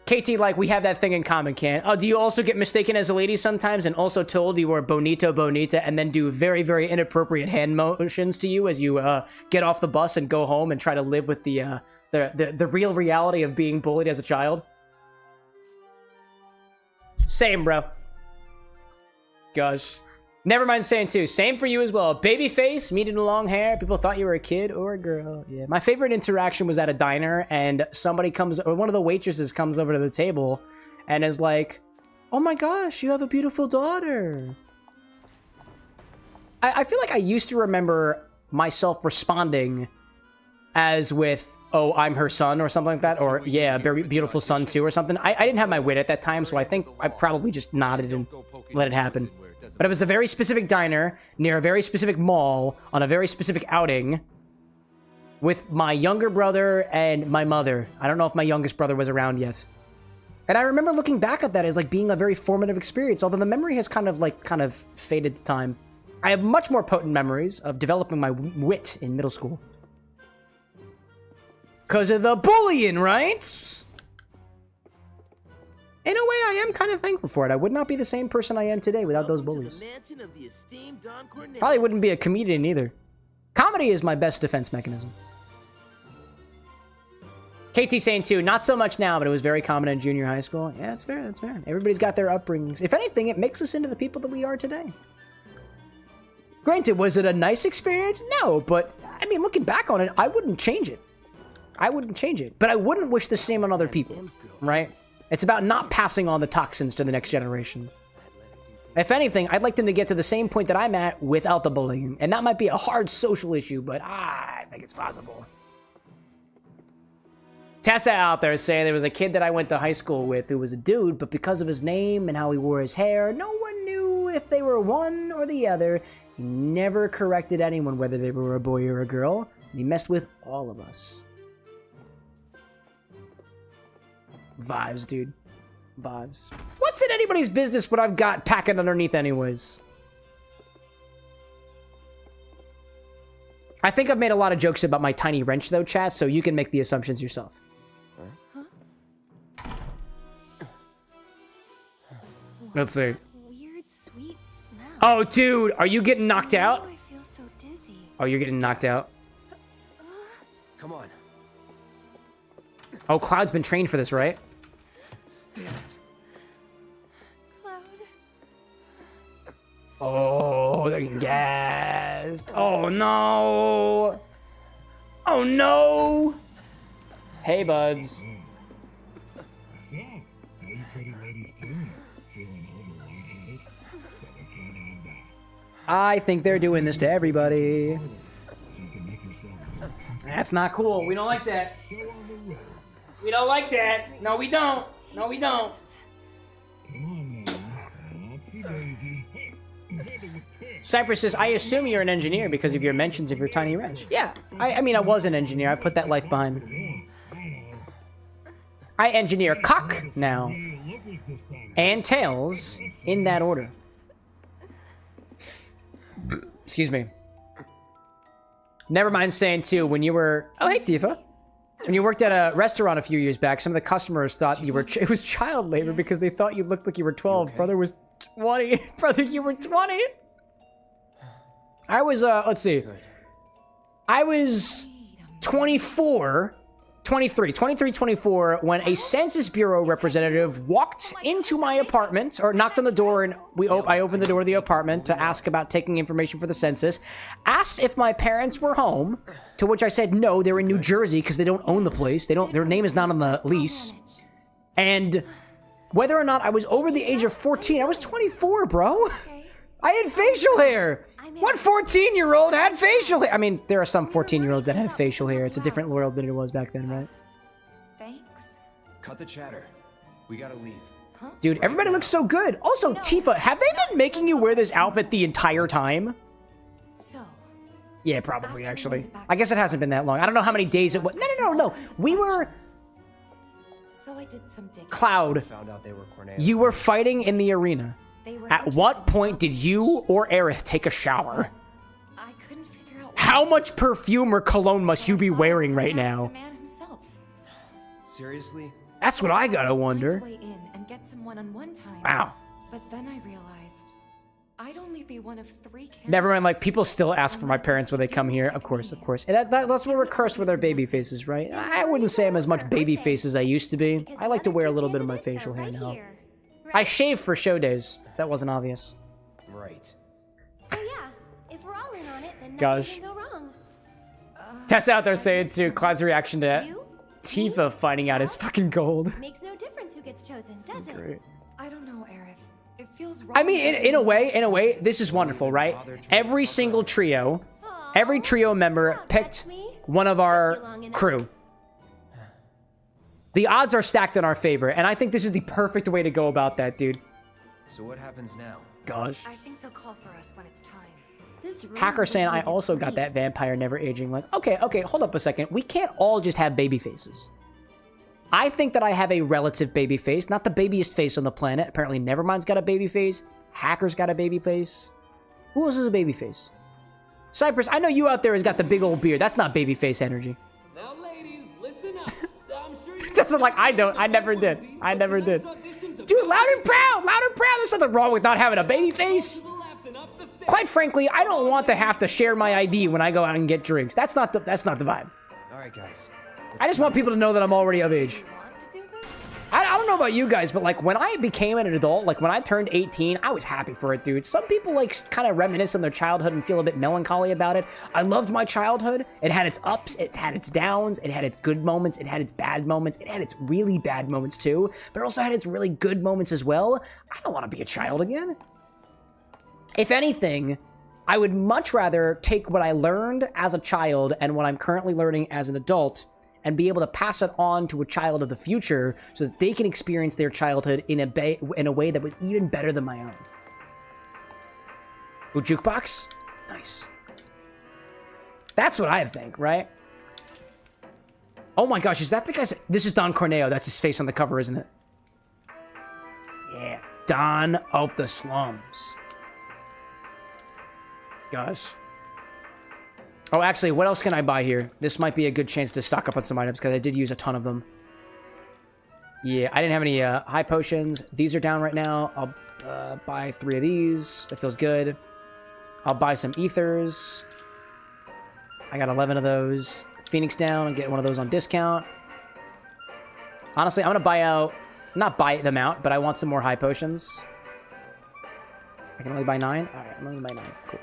KT, like, we have that thing in common, Can. Oh, do you also get mistaken as a lady sometimes and also told you are bonito, and then do very, very inappropriate hand motions to you as you get off the bus and go home and try to live with the The real reality of being bullied as a child. Same, bro. Gosh. Never mind saying too. Same for you as well. Baby face, medium long hair. People thought you were a kid or a girl. Yeah. My favorite interaction was at a diner, and somebody comes, or one of the waitresses comes over to the table, and is like, "Oh my gosh, you have a beautiful daughter." I feel like I used to remember myself responding as with, "Oh, I'm her son," or something like that, or "Yeah, very beautiful son too," or something. I didn't have my wit at that time, so I think I probably just nodded and let it happen. But it was a very specific diner near a very specific mall on a very specific outing with my younger brother and my mother. I don't know if my youngest brother was around yet. And I remember looking back at that as like being a very formative experience, although the memory has kind of faded to time. I have much more potent memories of developing my wit in middle school. 'Cause of the bullying, right? In a way, I am kind of thankful for it. I would not be the same person I am today without those bullies. Probably wouldn't be a comedian either. Comedy is my best defense mechanism. KT saying too, not so much now, but it was very common in junior high school. Yeah, that's fair, that's fair. Everybody's got their upbringings. If anything, it makes us into the people that we are today. Granted, was it a nice experience? No, but, I mean, looking back on it, I wouldn't change it. I wouldn't change it. But I wouldn't wish the same on other people, right? It's about not passing on the toxins to the next generation. If anything, I'd like them to get to the same point that I'm at without the bullying. And that might be a hard social issue, but I think it's possible. Tessa out there saying there was a kid that I went to high school with who was a dude, but because of his name and how he wore his hair, no one knew if they were one or the other. He never corrected anyone whether they were a boy or a girl. And he messed with all of us. Vibes, dude. Vibes. What's in anybody's business what I've got packing underneath anyways? I think I've made a lot of jokes about my tiny wrench though, chat, so you can make the assumptions yourself. Let's see. Weird, sweet smell. Oh, dude, are you getting knocked out? I feel so dizzy. Oh, you're getting knocked out. Come on. Oh, Cloud's been trained for this, right? Damn it. Cloud. Oh, they're getting gassed. Oh, no. Oh, no. Hey, buds. I think they're doing this to everybody. That's not cool. We don't like that. We don't like that. No, we don't. No, we don't. Cypress says, I assume you're an engineer because of your mentions of your tiny wrench. Yeah, I mean, I was an engineer. I put that life behind me. I engineer cock now. And tails in that order. Excuse me. Never mind saying, too, when you were... Oh, hey, Tifa. When you worked at a restaurant a few years back, some of the customers thought you were... It was child labor because they thought you looked like you were 12. Okay? Brother was 20. Brother, you were 20. I was, let's see. Good. I was 24... 23, 24, when a Census Bureau representative walked into my apartment, or knocked on the door, and I opened the door of the apartment to ask about taking information for the census, asked if my parents were home, to which I said no, they're in New Jersey because they don't own the place. Their name is not on the lease. And whether or not I was over the age of 14, I was 24, bro. I had facial hair. What 14-year-old had facial hair? I mean, there are some 14-year-olds that have facial hair. It's a different world than it was back then, right? Thanks. Cut the chatter. We gotta leave. Huh? Dude, everybody looks so good. Also, Tifa, have they been making you wear this outfit the entire time? So. Yeah, probably, actually. I guess it hasn't been that long. I don't know how many days it was. No. We were... So I did some digging. Cloud, Found out they were you were fighting in the arena. At what point did you or Aerith take a shower? I couldn't figure out how much perfume or cologne must you be wearing right now? Seriously? That's what I gotta wonder. Weigh in and get some one-on-one time. Wow. But then I realized I'd only be one of 3 candidates. Never mind, like, people still ask for my parents when they come here. Of course, of course. And that's what we're cursed with our baby faces, right? I wouldn't say I'm as much baby face as I used to be. I like to wear a little bit of my facial hair now. I shave for show days, if that wasn't obvious. Right. So yeah, if we're all in on it, then nothing Gosh. can go wrong. Tess out there saying to Cloud's reaction to Tifa finding out his fucking gold. Makes no difference who gets chosen, does it? Great. I don't know, Aerith. It feels wrong. I mean, in a way, this is wonderful, right? Every single trio, every trio member picked one of our crew. The odds are stacked in our favor, and I think this is the perfect way to go about that, dude. So what happens now? Gosh. I think they'll call for us when it's time. This room Hacker gives saying me I the also got that creeps. vampire never aging. Like, okay, hold up a second. We can't all just have baby faces. I think that I have a relative baby face, not the babiest face on the planet. Apparently, Nevermind's got a baby face. Hacker's got a baby face. Who else has a baby face? Cypress, I know you out there has got the big old beard. That's not baby face energy. Now, ladies, listen up. I'm sure you Doesn't like I don't. I never did. I never did. Dude, loud and proud, loud and proud. There's nothing wrong with not having a baby face. Quite frankly, I don't want to have to share my ID when I go out and get drinks. That's not the vibe. All right, guys. I just want people to know that I'm already of age. I don't know about you guys, but like when I became an adult, like when I turned 18, I was happy for it, dude. Some people like kind of reminisce on their childhood and feel a bit melancholy about it. I loved my childhood. It had its ups, it had its downs, it had its good moments, it had its bad moments, it had its really bad moments too, but it also had its really good moments as well. I don't want to be a child again. If anything, I would much rather take what I learned as a child and what I'm currently learning as an adult and be able to pass it on to a child of the future so that they can experience their childhood in a way that was even better than my own. Ooh, jukebox? Nice. That's what I think, right? Oh my gosh, is that the guy's... This is Don Corneo. That's his face on the cover, isn't it? Yeah. Don of the Slums. Gosh. Oh, actually, what else can I buy here? This might be a good chance to stock up on some items because I did use a ton of them. Yeah, I didn't have any high potions. These are down right now. I'll buy 3 of these. That feels good. I'll buy some ethers. I got 11 of those. Phoenix down. I'm getting one of those on discount. Honestly, I'm going to buy out... Not buy them out, but I want some more high potions. I can only buy 9? Alright, I'm only buy 9. Cool.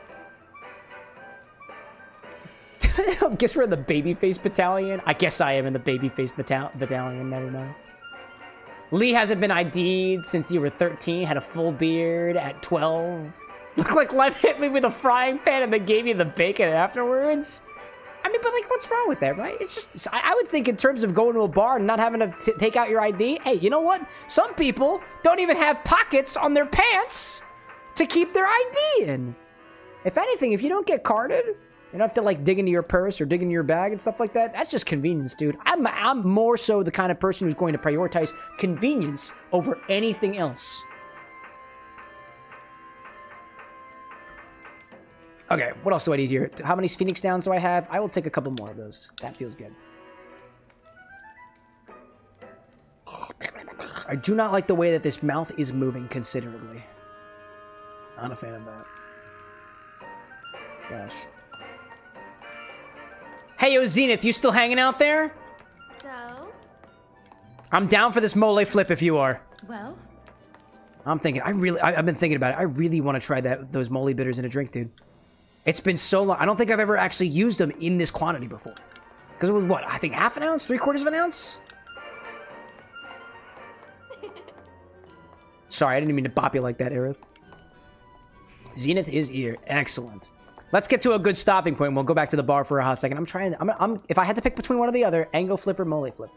Guess we're in the babyface battalion. I guess I am in the babyface battalion. Never mind. Lee hasn't been ID'd since you were 13. Had a full beard at 12. Looked like Lev hit me with a frying pan and then gave you the bacon afterwards. I mean, but like, what's wrong with that, right? It's just, I would think in terms of going to a bar and not having to take out your ID. Hey, you know what? Some people don't even have pockets on their pants to keep their ID in. If anything, if you don't get carded, you don't have to like dig into your purse or dig into your bag and stuff like that. That's just convenience, dude. I'm more so the kind of person who's going to prioritize convenience over anything else. Okay, what else do I need here? How many Phoenix Downs do I have? I will take a couple more of those. That feels good. I do not like the way that this mouth is moving considerably. Not a fan of that. Gosh. Hey, yo, Zenith, you still hanging out there? So? I'm down for this mole flip if you are. Well? I'm thinking, I've been thinking about it. I really want to try those mole bitters in a drink, dude. It's been so long. I don't think I've ever actually used them in this quantity before. Because it was what? I think half an ounce? 3/4 of an ounce? Sorry, I didn't mean to bop you like that, Aerith. Zenith is here. Excellent. Let's get to a good stopping point. We'll go back to the bar for a hot second. If I had to pick between one or the other, Ango flip or mole flip.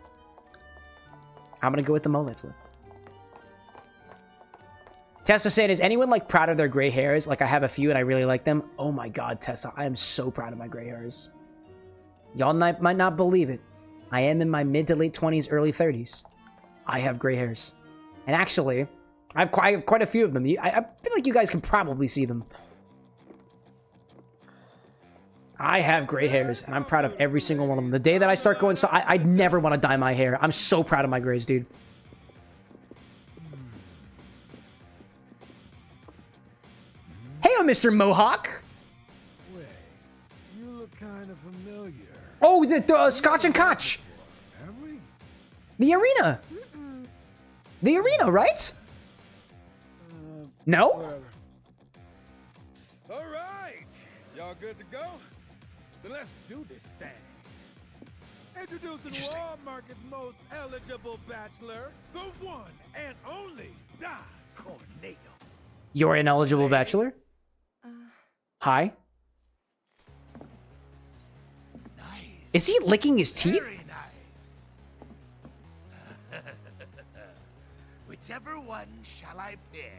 I'm going to go with the mole flip. Tessa saying, is anyone like proud of their gray hairs? Like I have a few and I really like them. Oh my God, Tessa, I am so proud of my gray hairs. Y'all might not believe it. I am in my mid to late 20s, early 30s. I have gray hairs. And actually, I have quite a few of them. I feel like you guys can probably see them. I have gray hairs, and I'm proud of every single one of them. The day that I start going, so I never want to dye my hair. I'm so proud of my grays, dude. Corneo, Mr. Mohawk. Wait, you look kind of familiar. Oh, the Scotch and Koch. Have we? The arena. The arena, right? No? Whatever. All right, y'all good to go? Then let's do this thing. Introducing Walmart's most eligible bachelor, the one and only Don Corneo. You're an eligible bachelor? Hi. Is he licking his teeth? Whichever one shall I pick?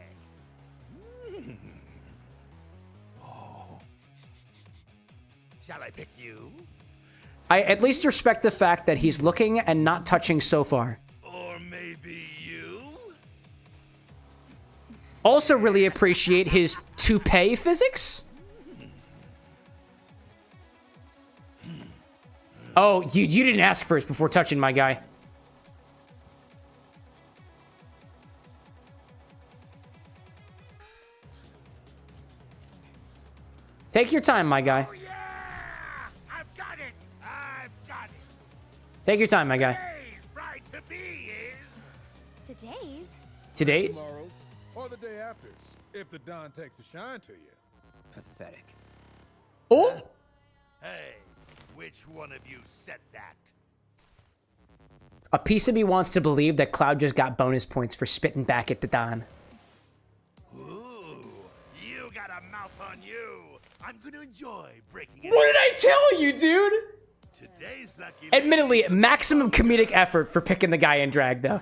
Oh. Shall I pick you? I at least respect the fact that he's looking and not touching so far. Or maybe you? Also really appreciate his toupee physics. Oh, you didn't ask first before touching my guy. Take your time, my guy. Oh, yeah! I've got it! I've got it! Take your time, my guy. Today's bride to be is... Today's? Today's? Tomorrow's or the day after's, if the Don takes a shine to you. Pathetic. Oh! Hey, which one of you said that? A piece of me wants to believe that Cloud just got bonus points for spitting back at the Don. Ooh, you got a mouth on you. I'm gonna enjoy breaking it. What did I tell you, dude? Today's lucky. Admittedly, maximum comedic effort for picking the guy in drag, though.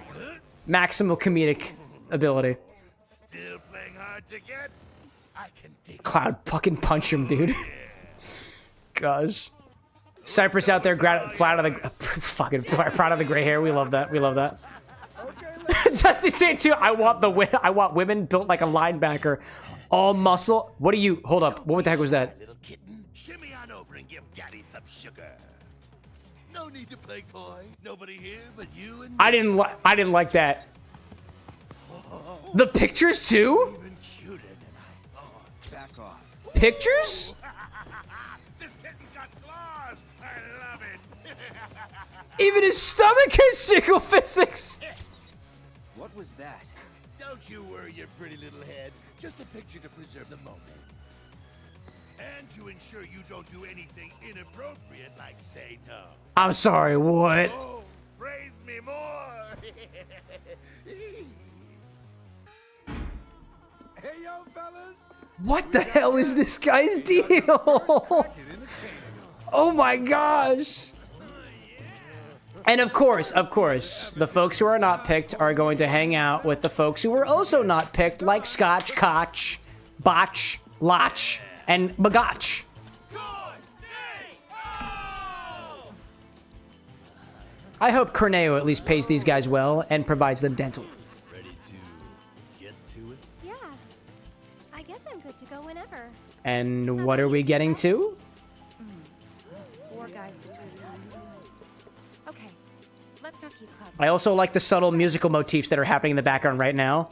Maximum comedic ability. Still playing hard to get? I can dig Cloud fucking punch him, dude. Gosh. Cypress out there, proud of the gray hair. We love that. We love that. Dusty saying too. I want women built like a linebacker, all muscle. What do you? Hold up. What the heck was that? little kitten. Shimmy on over and give Daddy some sugar. No need to play coy. Nobody here but you and me. I didn't like that. The pictures too. Even cuter than I thought. Back off. Pictures? This kitten's got claws. I love it. Even his stomach has jiggle physics. What was that? Don't you worry your pretty little head. Just a picture to preserve the moment. And to ensure you don't do anything inappropriate like say no. I'm sorry, what? Oh, praise me more. Hey, yo, fellas. What the hell is this guy's deal? Oh my gosh. And of course, the folks who are not picked are going to hang out with the folks who were also not picked, like Scotch, Koch, Botch, Lotch, and Bagotch. I hope Corneo at least pays these guys well and provides them dental. Ready to get to it? Yeah. I guess I'm good to go whenever. And what are we getting to? 4 guys between us. Okay, let's not keep clubbing. I also like the subtle musical motifs that are happening in the background right now.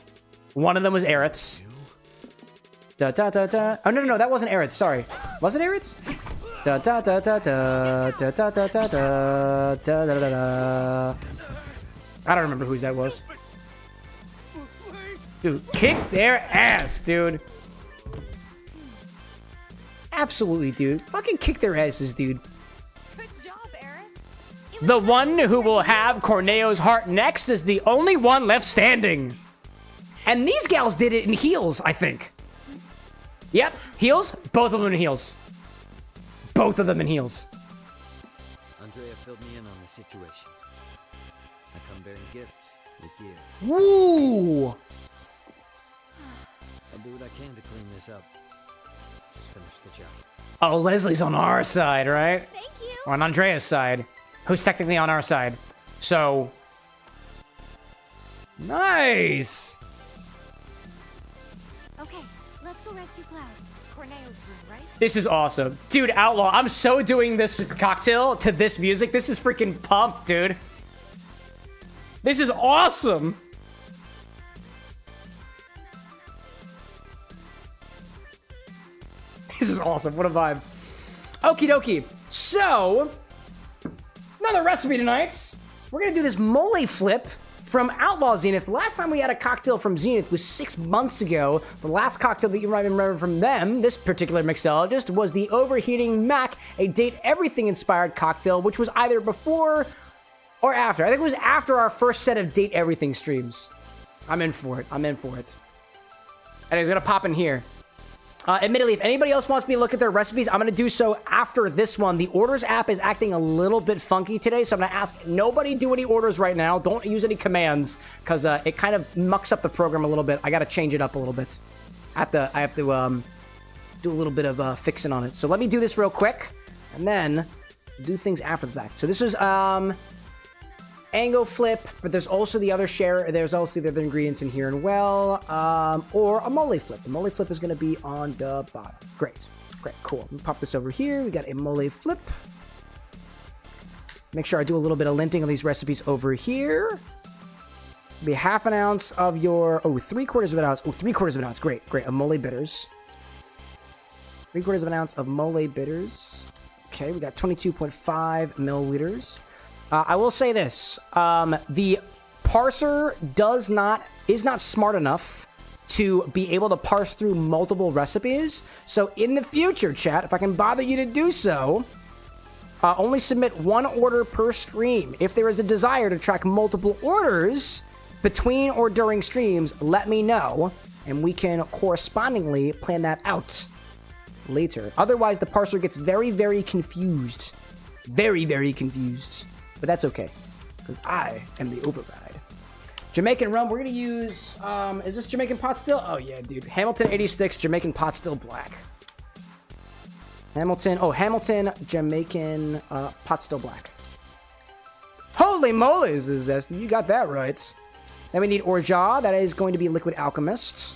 One of them was Aerith's. Da da da da. Oh no, that wasn't Aerith. Sorry, was it Aerith's? Da da da da da da da da da da da da da. I don't remember whose that was. Dude, kick their ass, dude. Absolutely, dude. Fucking kick their asses, dude. Good job, Eric. The one who will have Corneo's heart next is the only one left standing. And these gals did it in heels, I think. Yep, heels. Both of them in heels. Both of them in heels. Andrea filled me in on the situation. I come bearing gifts with you. Woo! I'll do what I can to clean this up. Just finish the job. Oh, Leslie's on our side, right? Thank you. Or on Andrea's side, who's technically on our side. So, nice. Okay, let's go rescue Cloud. Corneo's room, right? This is awesome. Dude, Outlaw, I'm so doing this cocktail to this music. This is freaking pumped, dude. This is awesome. This is awesome. What a vibe. Okie dokie. So, another recipe tonight. We're going to do this mole flip from Outlaw Zenith. The last time we had a cocktail from Zenith was 6 months ago. The last cocktail that you might remember from them, this particular mixologist, was the Overheating Mac, a Date Everything inspired cocktail, which was either before or after. I think it was after our first set of Date Everything streams. I'm in for it. I'm in for it. And it's going to pop in here. Admittedly, if anybody else wants me to look at their recipes, I'm going to do so after this one. The orders app is acting a little bit funky today, so I'm going to ask nobody do any orders right now. Don't use any commands, because it kind of mucks up the program a little bit. I got to change it up a little bit. I have to do a little bit of fixing on it. So let me do this real quick, and then do things after the fact. So this is Ango flip, but there's also the other share. There's also the other ingredients in here and well, or a mole flip. The mole flip is going to be on the bottom. Great, cool. Let me pop this over here. We got a mole flip. Make sure I do a little bit of linting of these recipes over here. Be half an ounce of your 3/4 of an ounce. 3/4 of an ounce. Great. A mole bitters. 3/4 of an ounce of mole bitters. Okay, we got 22.5 milliliters. I will say this, the parser is not smart enough to be able to parse through multiple recipes. So in the future, chat, if I can bother you to do so, only submit one order per stream. If there is a desire to track multiple orders between or during streams, let me know, and we can correspondingly plan that out later. Otherwise, the parser gets very, very confused. Very, very confused. But that's okay, because I am the override. Jamaican rum, we're going to use, is this Jamaican pot still? Oh yeah, dude. Hamilton 86, Jamaican pot still black. Hamilton, Jamaican pot still black. Holy moly, is this zesty. You got that right. Then we need Orgeat, that is going to be Liquid Alchemist.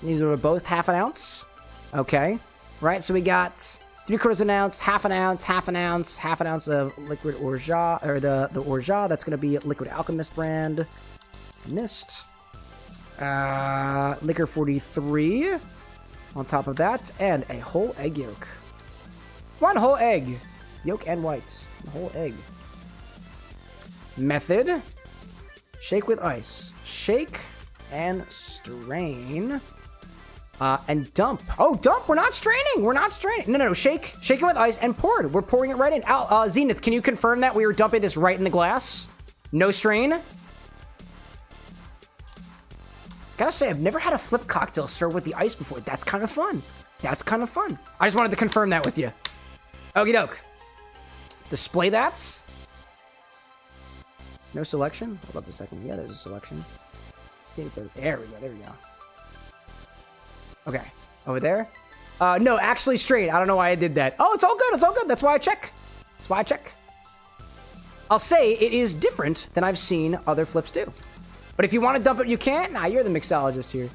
These are both half an ounce. Okay, right, so we got 3/4 of an ounce, half an ounce, half an ounce of liquid Orgeat, or the Orgeat. That's going to be Liquid Alchemist brand. Mist. Liquor 43 on top of that, and a whole egg yolk. One whole egg. Yolk and white. A whole egg. Method. Shake with ice. Shake and strain. And dump. Oh, dump. We're not straining. No. Shake it with ice and pour it. We're pouring it right in. Zenith, can you confirm that we were dumping this right in the glass? No strain? Gotta say, I've never had a flip cocktail served with the ice before. That's kind of fun. I just wanted to confirm that with you. Okie doke. Display that. No selection? Hold up a second. Yeah, there's a selection. There we go. Okay, over there. No, actually straight. I don't know why I did that. Oh, it's all good. That's why I check. I'll say it is different than I've seen other flips do. But if you want to dump it, you can. Nah, you're the mixologist here.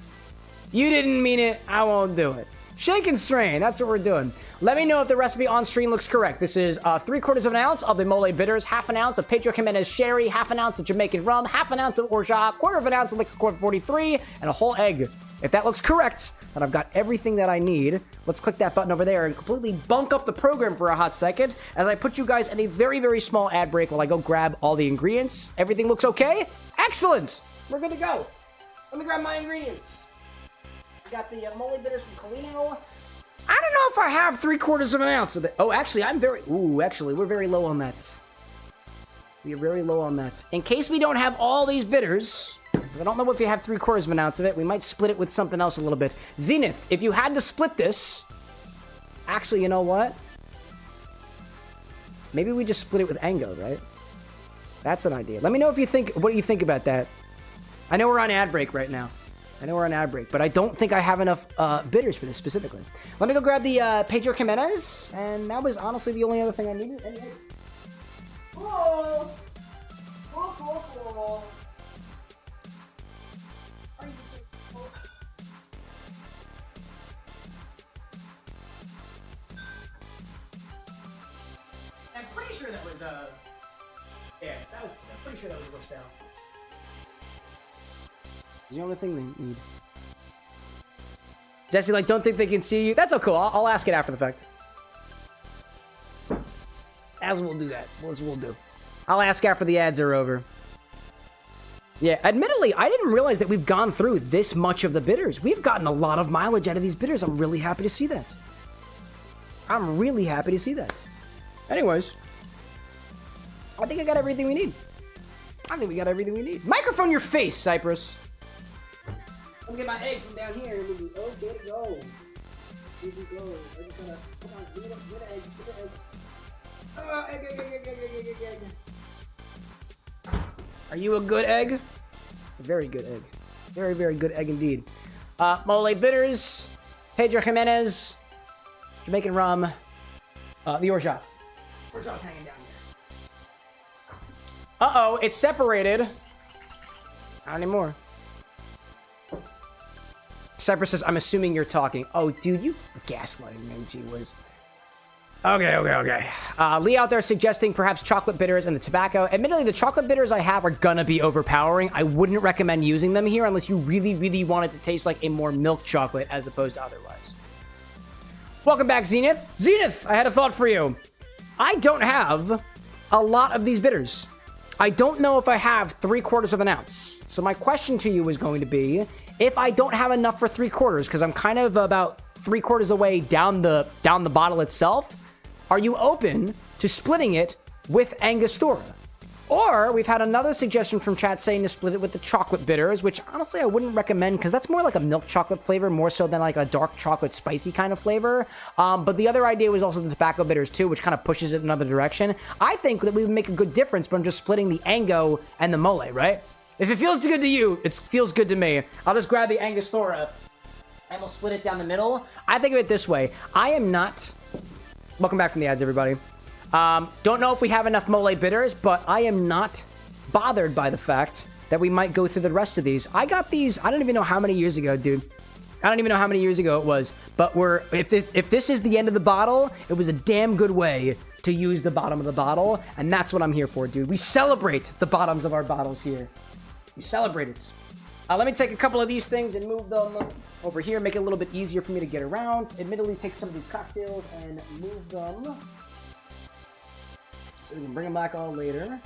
You didn't mean it. I won't do it. Shake and strain. That's what we're doing. Let me know if the recipe on stream looks correct. This is 3/4 of an ounce of the mole bitters, half an ounce of Pedro Jimenez sherry, half an ounce of Jamaican rum, half an ounce of Orgeat, 1/4 of an ounce of Liqueur 43, and a whole egg. If that looks correct, then I've got everything that I need. Let's click that button over there and completely bunk up the program for a hot second as I put you guys in a very, very small ad break while I go grab all the ingredients. Everything looks okay? Excellent! We're good to go. Let me grab my ingredients. We got the mole bitters from Colino. I don't know if I have 3/4 of an ounce of it. Oh, actually, we're very low on that. We are very low on that. In case we don't have all these bitters, I don't know if you have 3/4 of an ounce of it. We might split it with something else a little bit. Zenith, if you had to split this, actually, you know what? Maybe we just split it with Ango, right? That's an idea. Let me know what you think about that. I know we're on ad break right now. But I don't think I have enough bitters for this specifically. Let me go grab the Pedro Jimenez, and that was honestly the only other thing I needed. Cool. I'm pretty sure that was I'm pretty sure that was roast out. The only thing they need. Jesse, like, don't think they can see you. That's okay. I'll ask it after the fact. As we'll do that. As we'll do. I'll ask after the ads are over. Yeah, admittedly, I didn't realize that we've gone through this much of the bitters. We've gotten a lot of mileage out of these bitters. I'm really happy to see that. I'm really happy to see that. Anyways, I think I got everything we need. I think we got everything we need. Microphone your face, Cypress. Let me get my egg from down here. Oh, there we go. Here we go. I'm just gonna, come on, give me the egg. Give me the egg. Oh, egg. Are you a good egg? A very good egg. Very, very good egg indeed. Mole Bitters, Pedro Jimenez, Jamaican Rum, the Orshot. Orshot's hanging down here. Uh-oh, it's separated. Not anymore. Cypress says, I'm assuming you're talking. Oh, dude, you gaslighting me, gee whiz. Okay. Lee out there suggesting perhaps chocolate bitters and the tobacco. Admittedly, the chocolate bitters I have are gonna be overpowering. I wouldn't recommend using them here unless you really, really want it to taste like a more milk chocolate as opposed to otherwise. Welcome back, Zenith. Zenith, I had a thought for you. I don't have a lot of these bitters. I don't know if I have 3/4 of an ounce. So my question to you is going to be, if I don't have enough for 3/4, because I'm kind of about 3/4 away down the bottle itself, are you open to splitting it with Angostura? Or we've had another suggestion from chat saying to split it with the chocolate bitters, which honestly I wouldn't recommend because that's more like a milk chocolate flavor, more so than like a dark chocolate spicy kind of flavor. But the other idea was also the tobacco bitters too, which kind of pushes it in another direction. I think that we would make a good difference from just splitting the Ango and the Mole, right? If it feels good to you, it feels good to me. I'll just grab the Angostura and we'll split it down the middle. I think of it this way. I am not... Welcome back from the ads, everybody. Don't know if we have enough Mole bitters, but I am not bothered by the fact that we might go through the rest of these. I got these, I don't even know how many years ago, dude. I don't even know how many years ago it was, but if this is the end of the bottle, it was a damn good way to use the bottom of the bottle, and that's what I'm here for, dude. We celebrate the bottoms of our bottles here. We celebrate it. Let me take a couple of these things and move them over here, make it a little bit easier for me to get around. Admittedly, take some of these cocktails and move them so we can bring them back all later.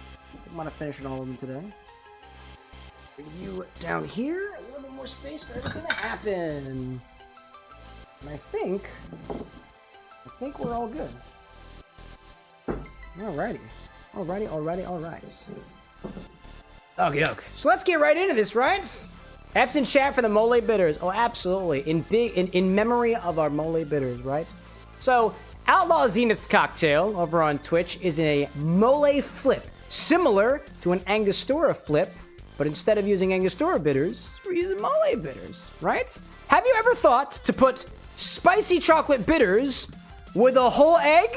I'm gonna finish all of them today. Bring you down here, a little bit more space for everything to happen. And I think we're all good. Alrighty. Alright. Okay. So let's get right into this, right? F's in chat for the Mole bitters. Oh, absolutely. In memory of our Mole bitters, right? So, Outlaw Zenith's cocktail over on Twitch is a Mole flip, similar to an Angostura flip, but instead of using Angostura bitters, we're using Mole bitters, right? Have you ever thought to put spicy chocolate bitters with a whole egg?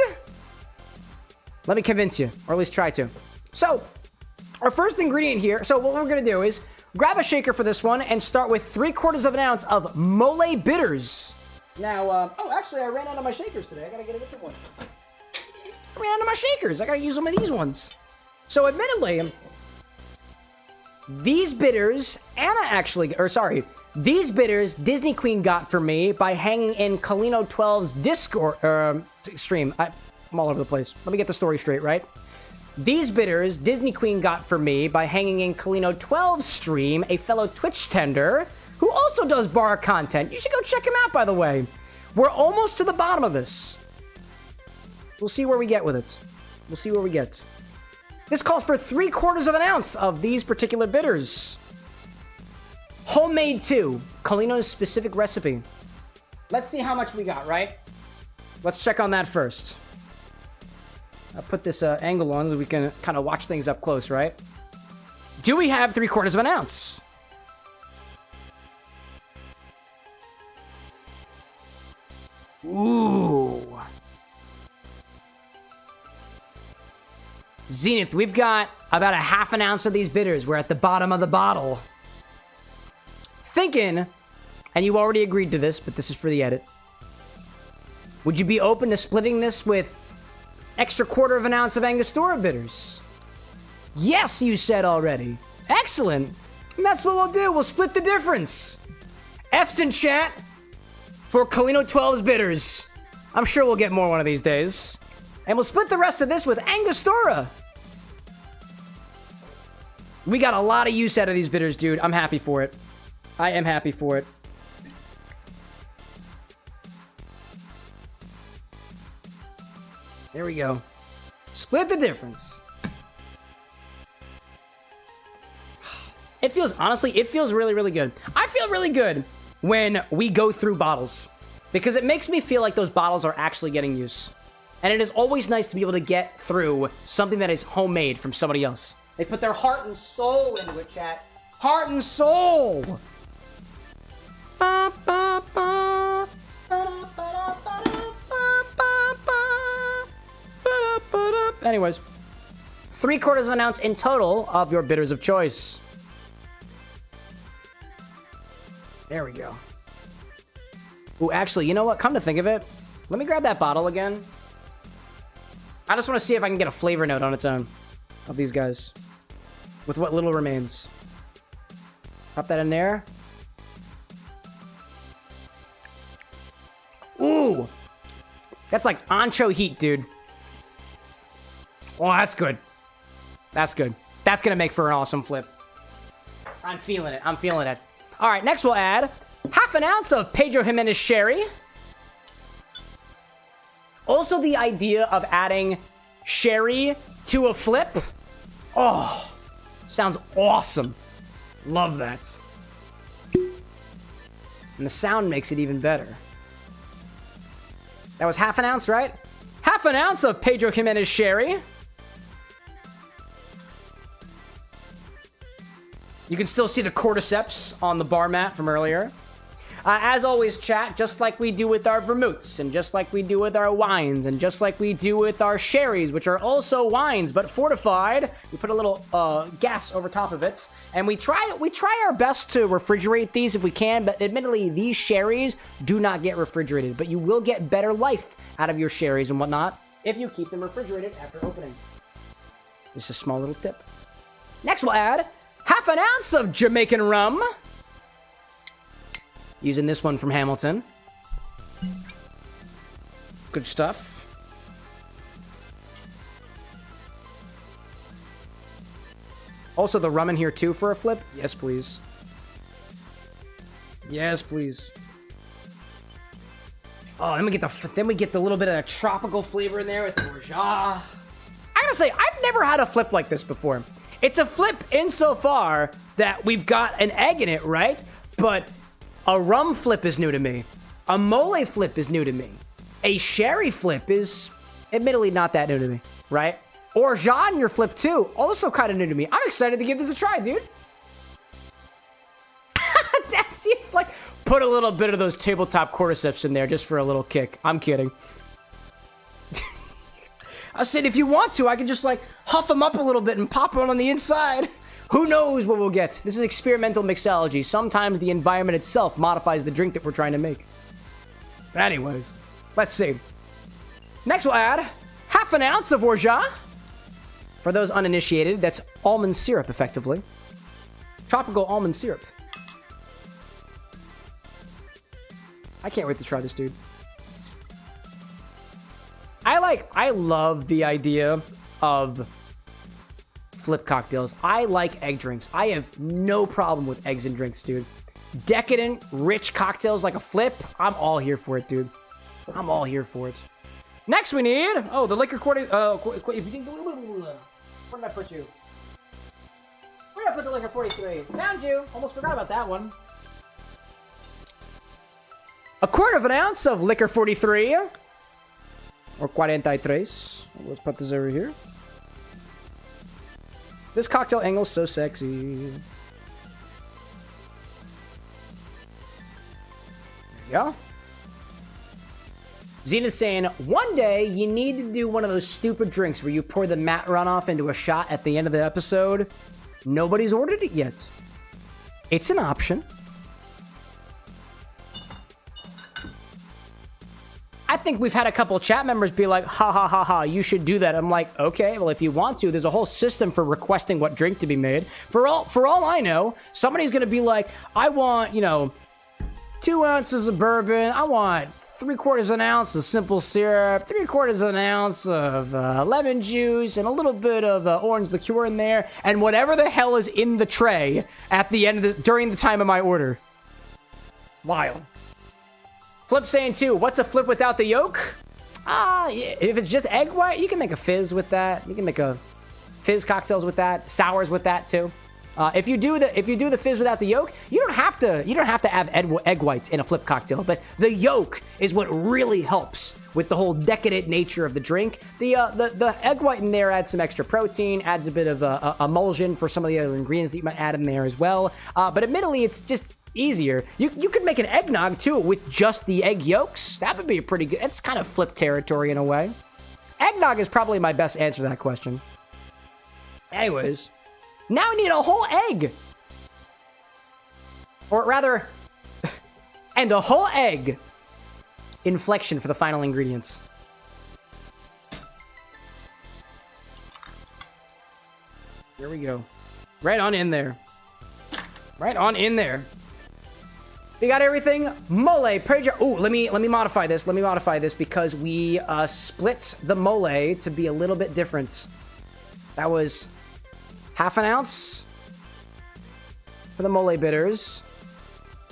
Let me convince you, or at least try to. So, our first ingredient here, so what we're gonna do is grab a shaker for this one and start with 3/4 of an ounce of Mole bitters. Now, oh, actually, I ran out of my shakers today. I gotta get a different one. I ran out of my shakers. I gotta use some of these ones. So, admittedly, these bitters, these bitters Disney Queen got for me by hanging in Kalino 12's Discord stream. I'm all over the place. Let me get the story straight, right? These bitters Disney Queen got for me by hanging in Kalino 12's stream, a fellow Twitch tender who also does bar content. You should go check him out, by the way. We're almost to the bottom of this. We'll see where we get with it. We'll see where we get. This calls for 3/4 of an ounce of these particular bitters. Homemade too. Kalino's specific recipe. Let's see how much we got, right? Let's check on that first. I'll put this angle on so we can kind of watch things up close, right? Do we have 3/4 of an ounce? Ooh. Zenith, we've got about a 1/2 ounce of these bitters. We're at the bottom of the bottle. Thinking, and you already agreed to this, but this is for the edit. Would you be open to splitting this with extra 1/4 of an ounce of Angostura bitters? Yes, you said already. Excellent. And that's what we'll do. We'll split the difference. F's in chat for Kalino 12's bitters. I'm sure we'll get more one of these days. And we'll split the rest of this with Angostura. We got a lot of use out of these bitters, dude. I'm happy for it. I am happy for it. There we go. Split the difference. It feels, honestly, it feels really, really good. I feel really good when we go through bottles because it makes me feel like those bottles are actually getting use. And it is always nice to be able to get through something that is homemade from somebody else. They put their heart and soul into it, chat. Heart and soul! Anyways, 3/4 of an ounce in total of your bitters of choice. There we go. Ooh, actually, you know what? Come to think of it, let me grab that bottle again. I just want to see if I can get a flavor note on its own of these guys with what little remains. Pop that in there. Ooh, that's like ancho heat, dude. Oh, that's good. That's good. That's gonna make for an awesome flip. I'm feeling it. I'm feeling it. All right, next we'll add 1/2 ounce of Pedro Jimenez sherry. Also, the idea of adding sherry to a flip. Oh, sounds awesome. Love that. And the sound makes it even better. That was 1/2 ounce, right? 1/2 ounce of Pedro Jimenez sherry. You can still see the cordyceps on the bar mat from earlier. As always, chat, just like we do with our vermouths, and just like we do with our wines, and just like we do with our sherries, which are also wines, but fortified. We put a little gas over top of it, and we try our best to refrigerate these if we can, but admittedly, these sherries do not get refrigerated, but you will get better life out of your sherries and whatnot if you keep them refrigerated after opening. Just a small little tip. Next, we'll add 1/2 ounce of Jamaican rum. Using this one from Hamilton. Good stuff. Also, the rum in here too for a flip? Yes, please. Yes, please. Oh, then we get the little bit of a tropical flavor in there with the Rajah. I gotta say, I've never had a flip like this before. It's a flip insofar that we've got an egg in it, right? But a rum flip is new to me. A mole flip is new to me. A sherry flip is admittedly not that new to me, right? Or Jean, your flip too, also kind of new to me. I'm excited to give this a try, dude. That's it. Like, put a little bit of those tabletop cordyceps in there just for a little kick. I'm kidding. I said, if you want to, I can just like huff them up a little bit and pop them on the inside. Who knows what we'll get? This is experimental mixology. Sometimes the environment itself modifies the drink that we're trying to make. But anyways, let's see. Next we'll add 1/2 ounce of Orgeat. For those uninitiated, that's almond syrup, effectively. Tropical almond syrup. I can't wait to try this, dude. I love the idea of flip cocktails. I like egg drinks. I have no problem with eggs and drinks, dude. Decadent, rich cocktails like a flip. I'm all here for it, dude. I'm all here for it. Next we need, oh, the liquor where did I put you? Where did I put the liquor 43? Found you. Almost forgot about that one. 1/4 ounce of liquor 43. Or 43. Let's put this over here. This cocktail angle's so sexy. There you go. Zena's saying, one day you need to do one of those stupid drinks where you pour the mat runoff into a shot at the end of the episode. Nobody's ordered it yet. It's an option. I think we've had a couple chat members be like, ha ha ha ha, you should do that. I'm like, okay, well, if you want to, there's a whole system for requesting what drink to be made. For all I know, somebody's going to be like, I want, you know, 2 ounces of bourbon. I want 3/4 an ounce of simple syrup, 3/4 an ounce of lemon juice, and a little bit of orange liqueur in there, and whatever the hell is in the tray at the end of during the time of my order. Wild. Flip saying too, what's a flip without the yolk? Yeah, if it's just egg white, you can make a fizz with that. You can make a fizz cocktails with that, sours with that too. If you do the fizz without the yolk, you don't have to have egg whites in a flip cocktail. But the yolk is what really helps with the whole decadent nature of the drink. The egg white in there adds some extra protein, adds a bit of emulsion for some of the other ingredients that you might add in there as well. But admittedly, it's just easier. You could make an eggnog too with just the egg yolks. That would be a pretty good. It's kind of flip territory in a way. Eggnog is probably my best answer to that question. Anyways. Now we need a whole egg. Or rather, and a whole egg. Inflection for the final ingredients. Here we go. Right on in there. Right on in there. We got everything. Mole, Preja. Ooh, let me modify this. Let me modify this because we split the mole to be a little bit different. That was 1/2 ounce for the mole bitters,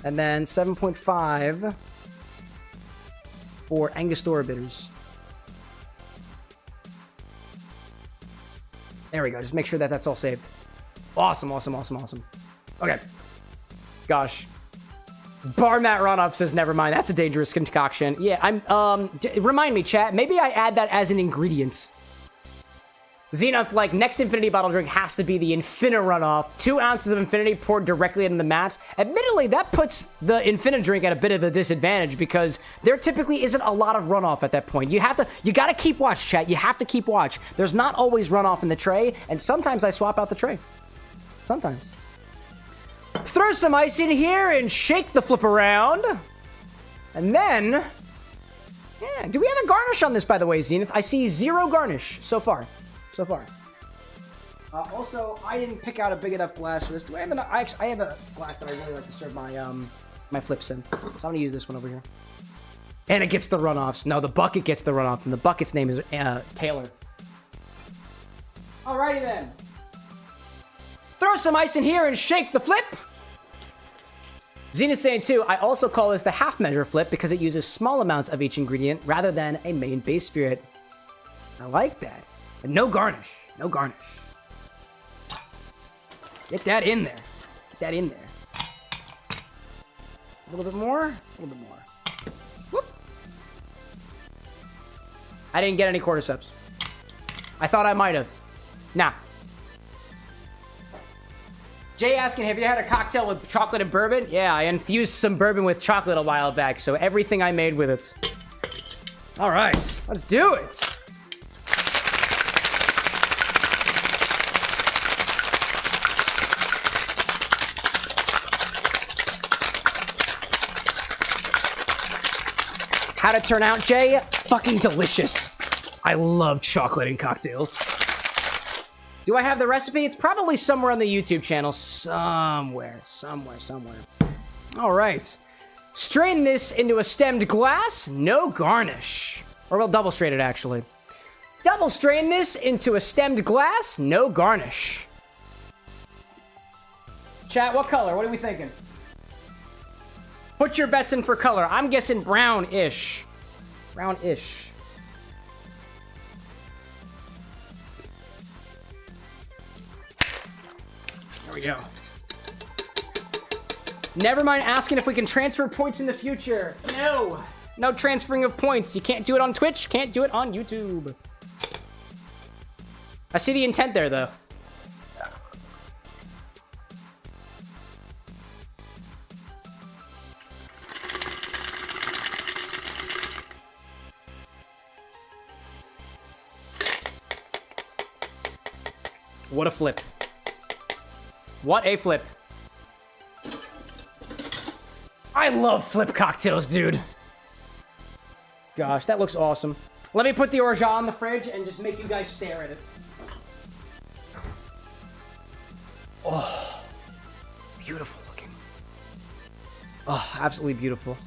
and then 7.5 for Angostura bitters. There we go. Just make sure that that's all saved. Awesome, awesome, awesome, awesome. Okay. Gosh. Bar mat runoff says never mind. That's a dangerous concoction. Yeah, remind me, chat. Maybe I add that as an ingredient. Zenith, like, next Infinity bottle drink has to be the Infini runoff. 2 ounces of Infinity poured directly into the mat. Admittedly, that puts the Infini-Drink at a bit of a disadvantage because there typically isn't a lot of runoff at that point. You gotta keep watch, chat. You have to keep watch. There's not always runoff in the tray, and sometimes I swap out the tray. Sometimes. Throw some ice in here and shake the flip around. And then, yeah, do we have a garnish on this, by the way, Zenith? I see 0 garnish so far. So far. Also, I didn't pick out a big enough glass for this. Do I have I have a glass that I really like to serve my my flips in. So I'm gonna use this one over here. And it gets the runoffs. No, the bucket gets the runoff, and the bucket's name is Taylor. Alrighty then. Throw some ice in here and shake the flip. Zenith's saying too, I also call this the half measure flip because it uses small amounts of each ingredient rather than a main base spirit. I like that. And no garnish. No garnish. Get that in there. Get that in there. A little bit more. A little bit more. Whoop. I didn't get any cordyceps. I thought I might have. Nah. Jay asking, have you had a cocktail with chocolate and bourbon? Yeah, I infused some bourbon with chocolate a while back, so everything I made with it. All right, let's do it. How'd it turn out, Jay? Fucking delicious. I love chocolate in cocktails. Do I have the recipe? It's probably somewhere on the YouTube channel. Somewhere. All right. Strain this into a stemmed glass. No garnish. Or we'll double strain it, actually. Double strain this into a stemmed glass. No garnish. Chat, what color? What are we thinking? Put your bets in for color. I'm guessing brown-ish. Brown-ish. There we go. Never mind asking if we can transfer points in the future. No. No transferring of points. You can't do it on Twitch. Can't do it on YouTube. I see the intent there, though. What a flip. What a flip. I love flip cocktails, dude. Gosh, that looks awesome. Let me put the orgeat in the fridge and just make you guys stare at it. Oh, beautiful looking. Oh, absolutely beautiful.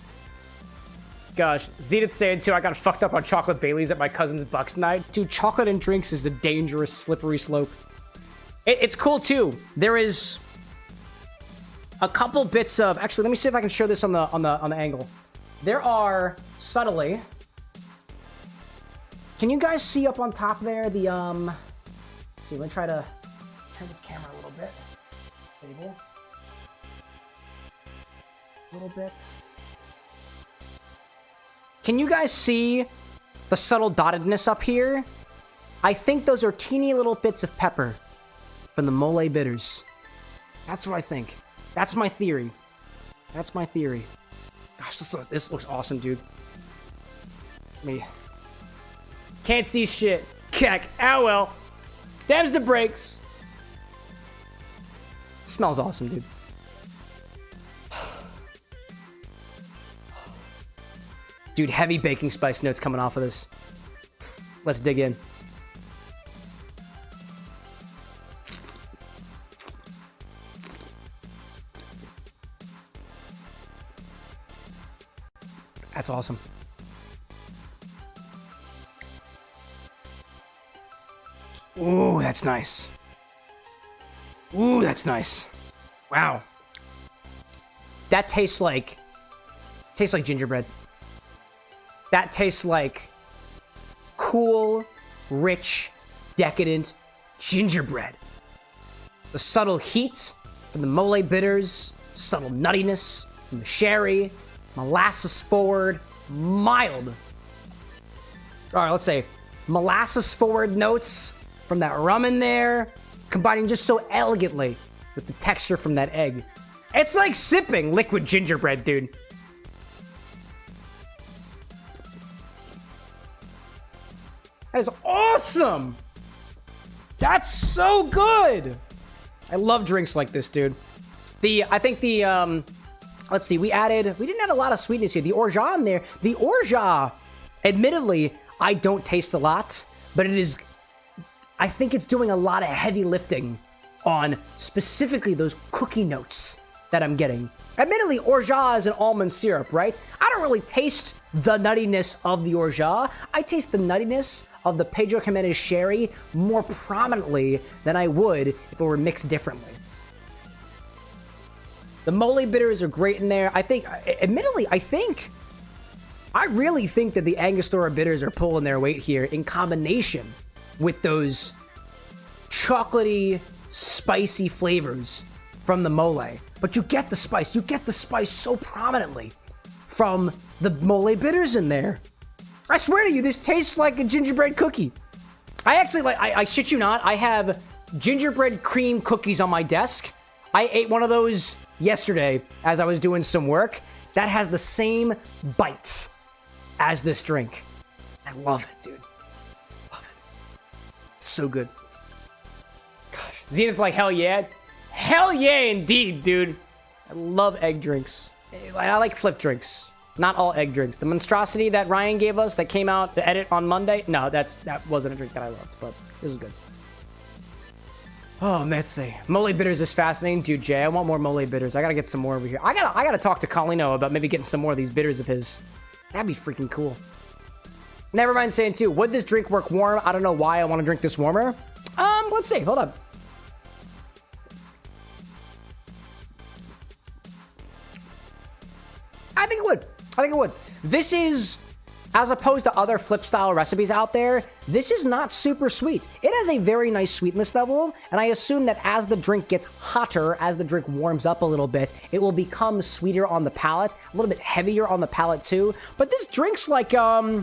Gosh, Zenith saying too, I got fucked up on chocolate Baileys at my cousin's Bucks night. Dude, chocolate and drinks is a dangerous, slippery slope. It's cool too. There is a couple bits of... Actually, let me see if I can show this on the angle. There are, subtly... Can you guys see up on top there the, Let's see, let me try to turn this camera a little bit. Stable. A little bit. Can you guys see the subtle dottedness up here? I think those are teeny little bits of pepper from the mole bitters. That's what I think. That's my theory. That's my theory. Gosh, this looks awesome, dude. Me. Can't see shit. Keck. Oh well. Them's the breaks. Smells awesome, dude. Dude, heavy baking spice notes coming off of this. Let's dig in. That's awesome. Ooh, that's nice. Ooh, that's nice. Wow. That tastes like gingerbread. That tastes like cool, rich, decadent gingerbread. The subtle heat from the mole bitters, subtle nuttiness from the sherry, molasses forward, mild. All right, let's say molasses forward notes from that rum in there, combining just so elegantly with the texture from that egg. It's like sipping liquid gingerbread, dude. That is awesome! That's so good! I love drinks like this, dude. I think let's see, we didn't add a lot of sweetness here. The orgeat in there, the orgeat, admittedly, I don't taste a lot, but I think it's doing a lot of heavy lifting on specifically those cookie notes that I'm getting. Admittedly, orgeat is an almond syrup, right? I don't really taste the nuttiness of the orgeat. I taste the nuttiness of the Pedro Ximénez sherry more prominently than I would if it were mixed differently. The mole bitters are great in there. I think, admittedly, I really think that the Angostura bitters are pulling their weight here in combination with those chocolatey, spicy flavors from the mole. But you get the spice so prominently from the mole bitters in there. I swear to you, this tastes like a gingerbread cookie. I actually I shit you not, I have gingerbread cream cookies on my desk. I ate one of those yesterday as I was doing some work. That has the same bites as this drink. I love it, dude. Love it. So good. Gosh, Zenith like, hell yeah. Hell yeah, indeed, dude. I love egg drinks. I like flip drinks. Not all egg drinks. The monstrosity that Ryan gave us that came out, the edit on Monday, no, that wasn't a drink that I loved, but it was good. Oh, let's see. Mole bitters is fascinating. Dude, Jay, I want more mole bitters. I gotta get some more over here. I gotta talk to Colino about maybe getting some more of these bitters of his. That'd be freaking cool. Never mind saying too, would this drink work warm? I don't know why I want to drink this warmer. Let's see. Hold on. I think it would. This is, as opposed to other flip style recipes out there, this is not super sweet. It has a very nice sweetness level, and I assume that as the drink gets hotter, as the drink warms up a little bit, it will become sweeter on the palate, a little bit heavier on the palate too. But this drink's like, it's got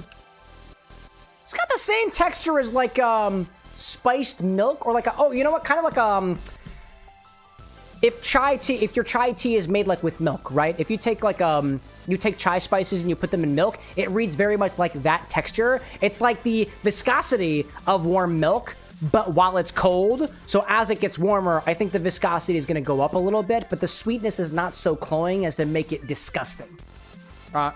the same texture as like, spiced milk, or like you know what, kind of like, if your chai tea is made like with milk, right? If you take like, you take chai spices and you put them in milk, it reads very much like that texture. It's like the viscosity of warm milk, but while it's cold. So as it gets warmer, I think the viscosity is gonna go up a little bit, but the sweetness is not so cloying as to make it disgusting.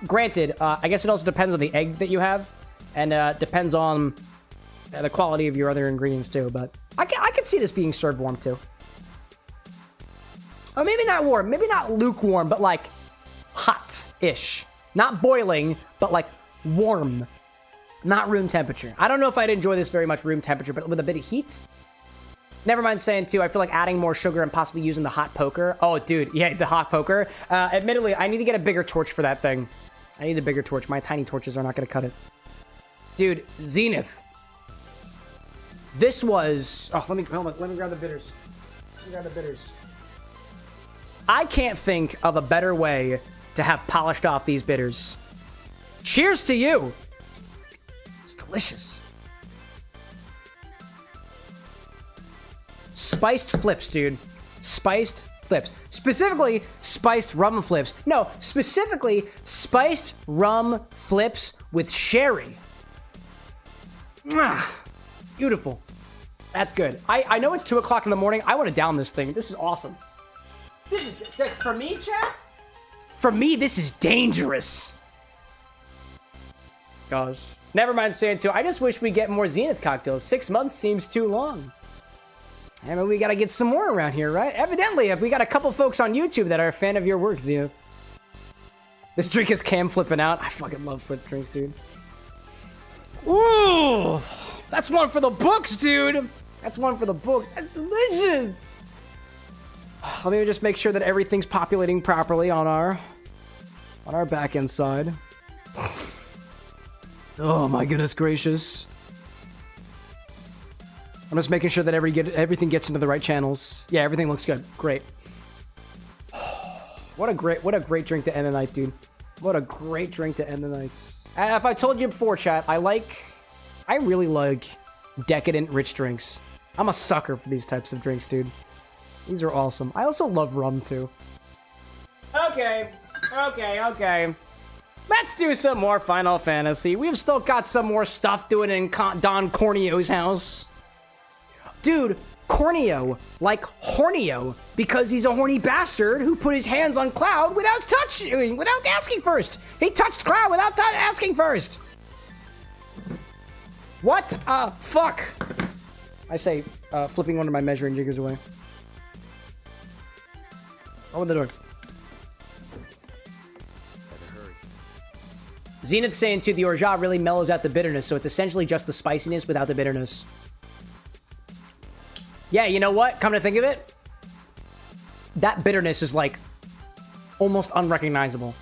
Granted, I guess it also depends on the egg that you have, and depends on the quality of your other ingredients too, but I could see this being served warm too. Or maybe not warm, maybe not lukewarm, but like hot-ish. Not boiling, but like warm. Not room temperature. I don't know if I'd enjoy this very much room temperature, but with a bit of heat. Never mind saying, too, I feel like adding more sugar and possibly using the hot poker. Oh, dude, yeah, the hot poker. Admittedly, I need to get a bigger torch for that thing. I need a bigger torch. My tiny torches are not going to cut it. Dude, Zenith. This was... Oh, let me grab the bitters. Let me grab the bitters. I can't think of a better way to have polished off these bitters. Cheers to you. It's delicious. Spiced flips, dude. Spiced flips. Specifically, spiced rum flips. No, specifically, spiced rum flips with sherry. Mwah. Beautiful. That's good. I know it's 2 o'clock in the morning. I want to down this thing. This is awesome. This is, for me, chat? For me, this is dangerous. Gosh. Never mind saying so. I just wish we get more Zenith cocktails. 6 months seems too long. I mean, we gotta get some more around here, right? Evidently, if we got a couple folks on YouTube that are a fan of your work, Zenith. This drink is Cam flipping out. I fucking love flip drinks, dude. Ooh! That's one for the books, dude! That's one for the books. That's delicious! Let me just make sure that everything's populating properly on our back end side. Oh my goodness gracious. I'm just making sure that everything gets into the right channels. Yeah, everything looks good. Great. What a great drink to end the night, dude. What a great drink to end the night. And if I told you before, chat, I really like decadent rich drinks. I'm a sucker for these types of drinks, dude. These are awesome. I also love rum, too. Okay. Let's do some more Final Fantasy. We've still got some more stuff doing in Don Corneo's house. Dude, Corneo, like Horneo, because he's a horny bastard who put his hands on Cloud without asking first. He touched Cloud without asking first. What? Fuck. I say, flipping one of my measuring jiggers away. Open the door. Zenith's saying, too, the Orgeat really mellows out the bitterness, so it's essentially just the spiciness without the bitterness. Yeah, you know what? Come to think of it, that bitterness is, like, almost unrecognizable.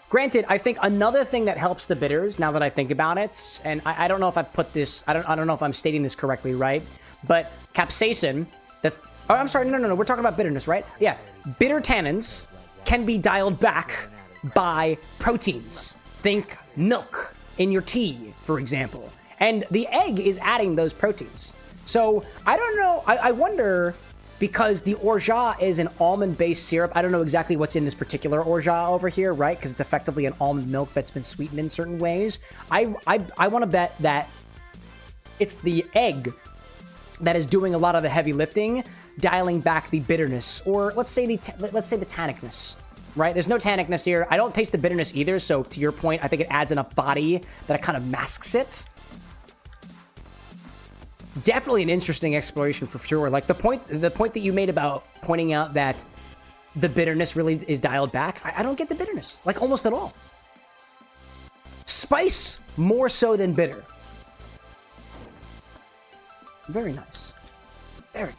Granted, I think another thing that helps the bitters, now that I think about it, and I don't know if I've put this, I don't know if I'm stating this correctly, right? But capsaicin, oh, I'm sorry, no, we're talking about bitterness, right? Yeah, bitter tannins can be dialed back by proteins. Think milk in your tea, for example. And the egg is adding those proteins. So, I don't know, I wonder, because the Orgeat is an almond-based syrup, I don't know exactly what's in this particular Orgeat over here, right? Because it's effectively an almond milk that's been sweetened in certain ways. I want to bet that it's the egg that is doing a lot of the heavy lifting, dialing back the bitterness, or let's say the tannicness. Right? There's no tannicness here. I don't taste the bitterness either, so to your point, I think it adds enough body that it kind of masks it. It's definitely an interesting exploration for sure. Like the point that you made about pointing out that the bitterness really is dialed back, I don't get the bitterness, like almost at all. Spice more so than bitter. Very nice. Very nice.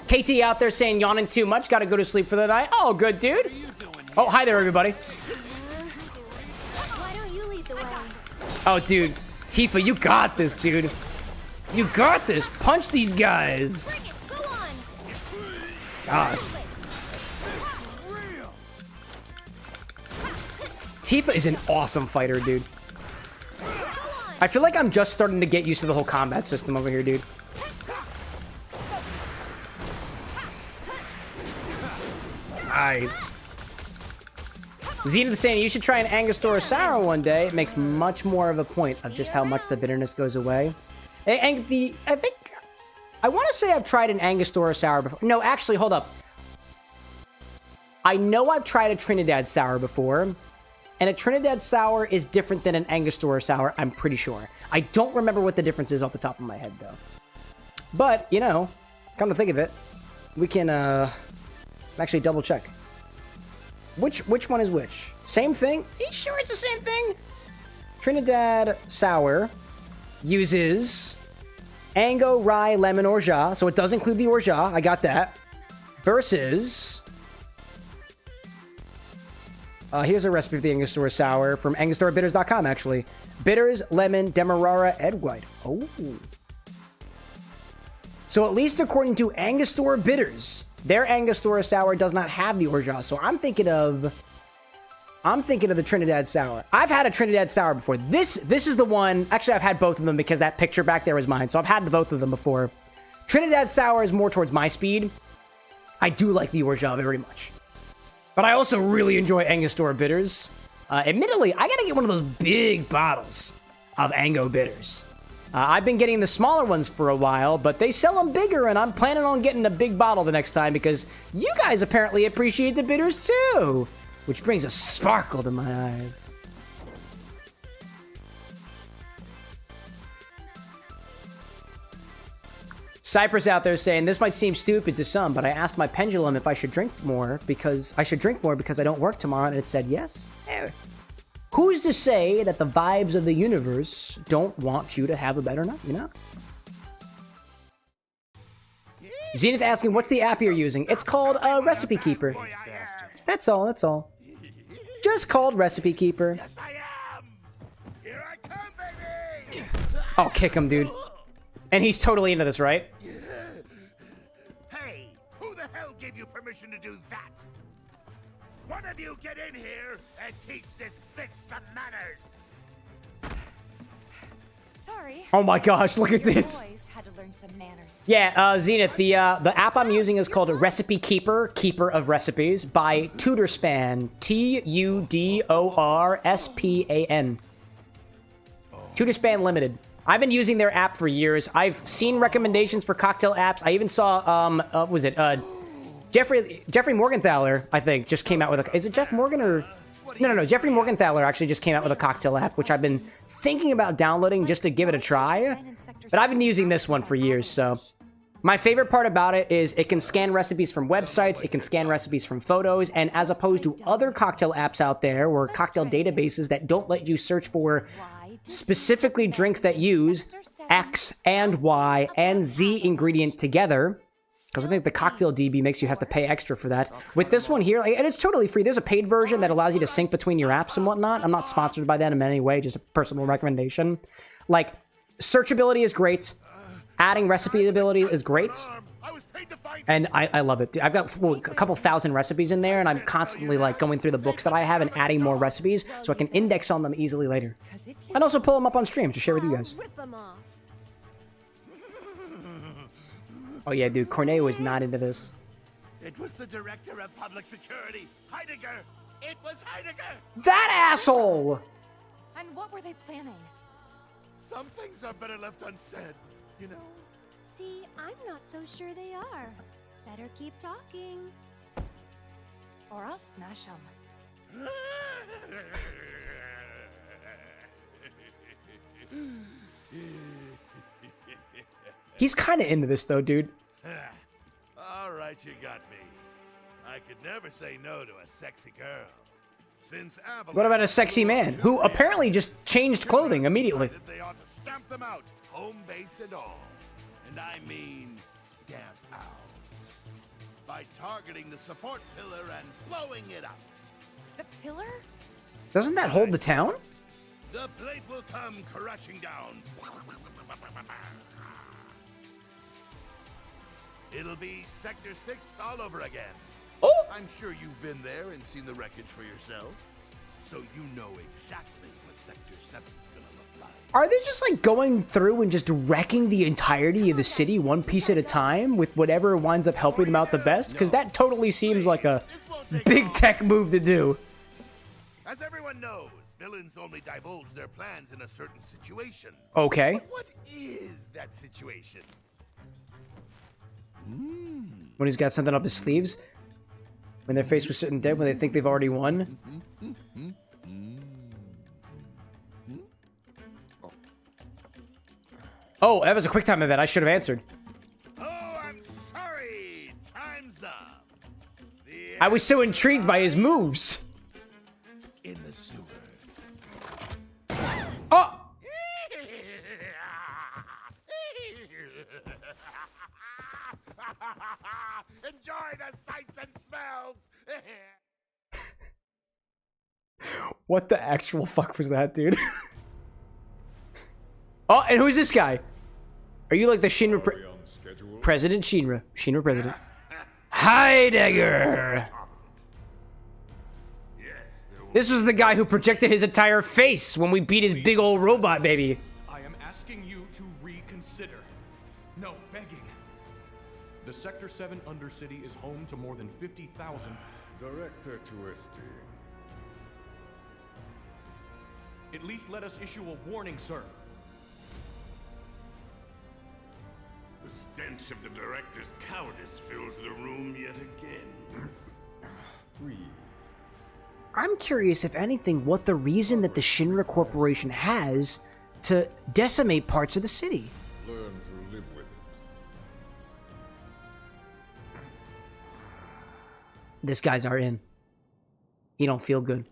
KT out there saying yawning too much, gotta go to sleep for the night. Oh, good, dude. Oh, hi there, everybody. Why don't you lead the way? Oh, dude. Tifa, you got this, dude. You got this. Punch these guys. Go on. Gosh. Tifa is an awesome fighter, dude. I feel like I'm just starting to get used to the whole combat system over here, dude. Nice. Zenith is saying you should try an Angostura Sour one day. It makes much more of a point of just how much the bitterness goes away. And I want to say I've tried an Angostura Sour before. No, actually, hold up. I know I've tried a Trinidad Sour before, and a Trinidad Sour is different than an Angostura Sour, I'm pretty sure. I don't remember what the difference is off the top of my head, though. But, you know, come to think of it, we can, actually double check. Which one is which? Same thing? Are you sure it's the same thing? Trinidad Sour uses Ango, Rye, Lemon, Orgeat. So it does include the Orgeat. I got that. Versus... here's a recipe for the Angostura Sour from AngosturaBitters.com, actually. Bitters, lemon, demerara, egg white. Oh. So at least according to Angostura Bitters, their Angostura Sour does not have the Orgeat. So I'm thinking of the Trinidad Sour. I've had a Trinidad Sour before. This is the one. Actually, I've had both of them because that picture back there was mine. So I've had both of them before. Trinidad Sour is more towards my speed. I do like the Orgeat very much. But I also really enjoy Angostura Bitters. Admittedly, I gotta get one of those big bottles of Ango Bitters. I've been getting the smaller ones for a while, but they sell them bigger, and I'm planning on getting a big bottle the next time because you guys apparently appreciate the bitters too, which brings a sparkle to my eyes. Cypress out there saying, this might seem stupid to some, but I asked my pendulum if I should drink more because I don't work tomorrow, and it said yes. Who's to say that the vibes of the universe don't want you to have a better night, you know? Zenith asking, what's the app you're using? It's called Recipe Keeper. That's all, that's all. Just called Recipe Keeper. Oh, kick him, dude. And he's totally into this, right? Hey, who the hell gave you permission to do that? One of you get in here and teach this bitch some manners. Sorry. Oh my gosh, look at this. Boys had to learn some manners. Yeah, Zenith, the app I'm using is called Recipe Keeper, Keeper of Recipes, by Tudorspan. Tudorspan. Tudorspan Limited. I've been using their app for years. I've seen recommendations for cocktail apps. I even saw, Jeffrey Morgenthaler, I think, just came out with a... Is it Jeff Morgan or... No. Jeffrey Morgenthaler actually just came out with a cocktail app, which I've been thinking about downloading just to give it a try. But I've been using this one for years, so... My favorite part about it is it can scan recipes from websites, it can scan recipes from photos, and as opposed to other cocktail apps out there or cocktail databases that don't let you search for specifically drinks that use X and Y and Z ingredient together, because I think the Cocktail DB makes you have to pay extra for that. With this one here, and it's totally free. There's a paid version that allows you to sync between your apps and whatnot. I'm not sponsored by that in any way, just a personal recommendation. Like, searchability is great. Adding recipe ability is great. And I love it. I've got a couple thousand recipes in there, and I'm constantly like going through the books that I have and adding more recipes so I can index on them easily later. And also pull them up on stream to share with you guys. Oh yeah, dude, Corneo is not into this. It was the director of public security, Heidegger. It was Heidegger. That asshole! And what were they planning? Some things are better left unsaid, you know? See, I'm not so sure they are. Better keep talking. Or I'll smash them. He's kind of into this, though, dude. All right, you got me. I could never say no to a sexy girl. Since What about a sexy man who apparently just changed clothing immediately? They ought to stamp them out, home base and all. And I mean stamp out. By targeting the support pillar and blowing it up. The pillar? Doesn't that hold the town? The plate will come crashing down. It'll be Sector 6 all over again. Oh! I'm sure you've been there and seen the wreckage for yourself. So you know exactly what Sector 7's gonna look like. Are they just like going through and just wrecking the entirety of the city one piece at a time with whatever winds up helping them out the best? Because that totally seems like a big tech move to do. As everyone knows, villains only divulge their plans in a certain situation. Okay. But what is that situation? When he's got something up his sleeves? When they're faced with certain dead, when they think they've already won? Oh, that was a quick time event. I should have answered. Oh, I'm sorry. Time's up. The I was so intrigued by his moves. In the sewer. Oh! Enjoy the sights and smells. What the actual fuck was that, dude? Oh, and who's this guy? Are you like the Shinra President Shinra? Shinra President. Heidegger! This was the guy who projected his entire face when we beat his big old robot baby. I am asking you to reconsider. No, begging. The Sector 7 Undercity is home to more than 50,000... Director Twisty. At least let us issue a warning, sir. The stench of the director's cowardice fills the room yet again. Breathe. I'm curious, if anything, what the reason that the Shinra Corporation has to decimate parts of the city. Learn to live with it. This guy's our in. He don't feel good.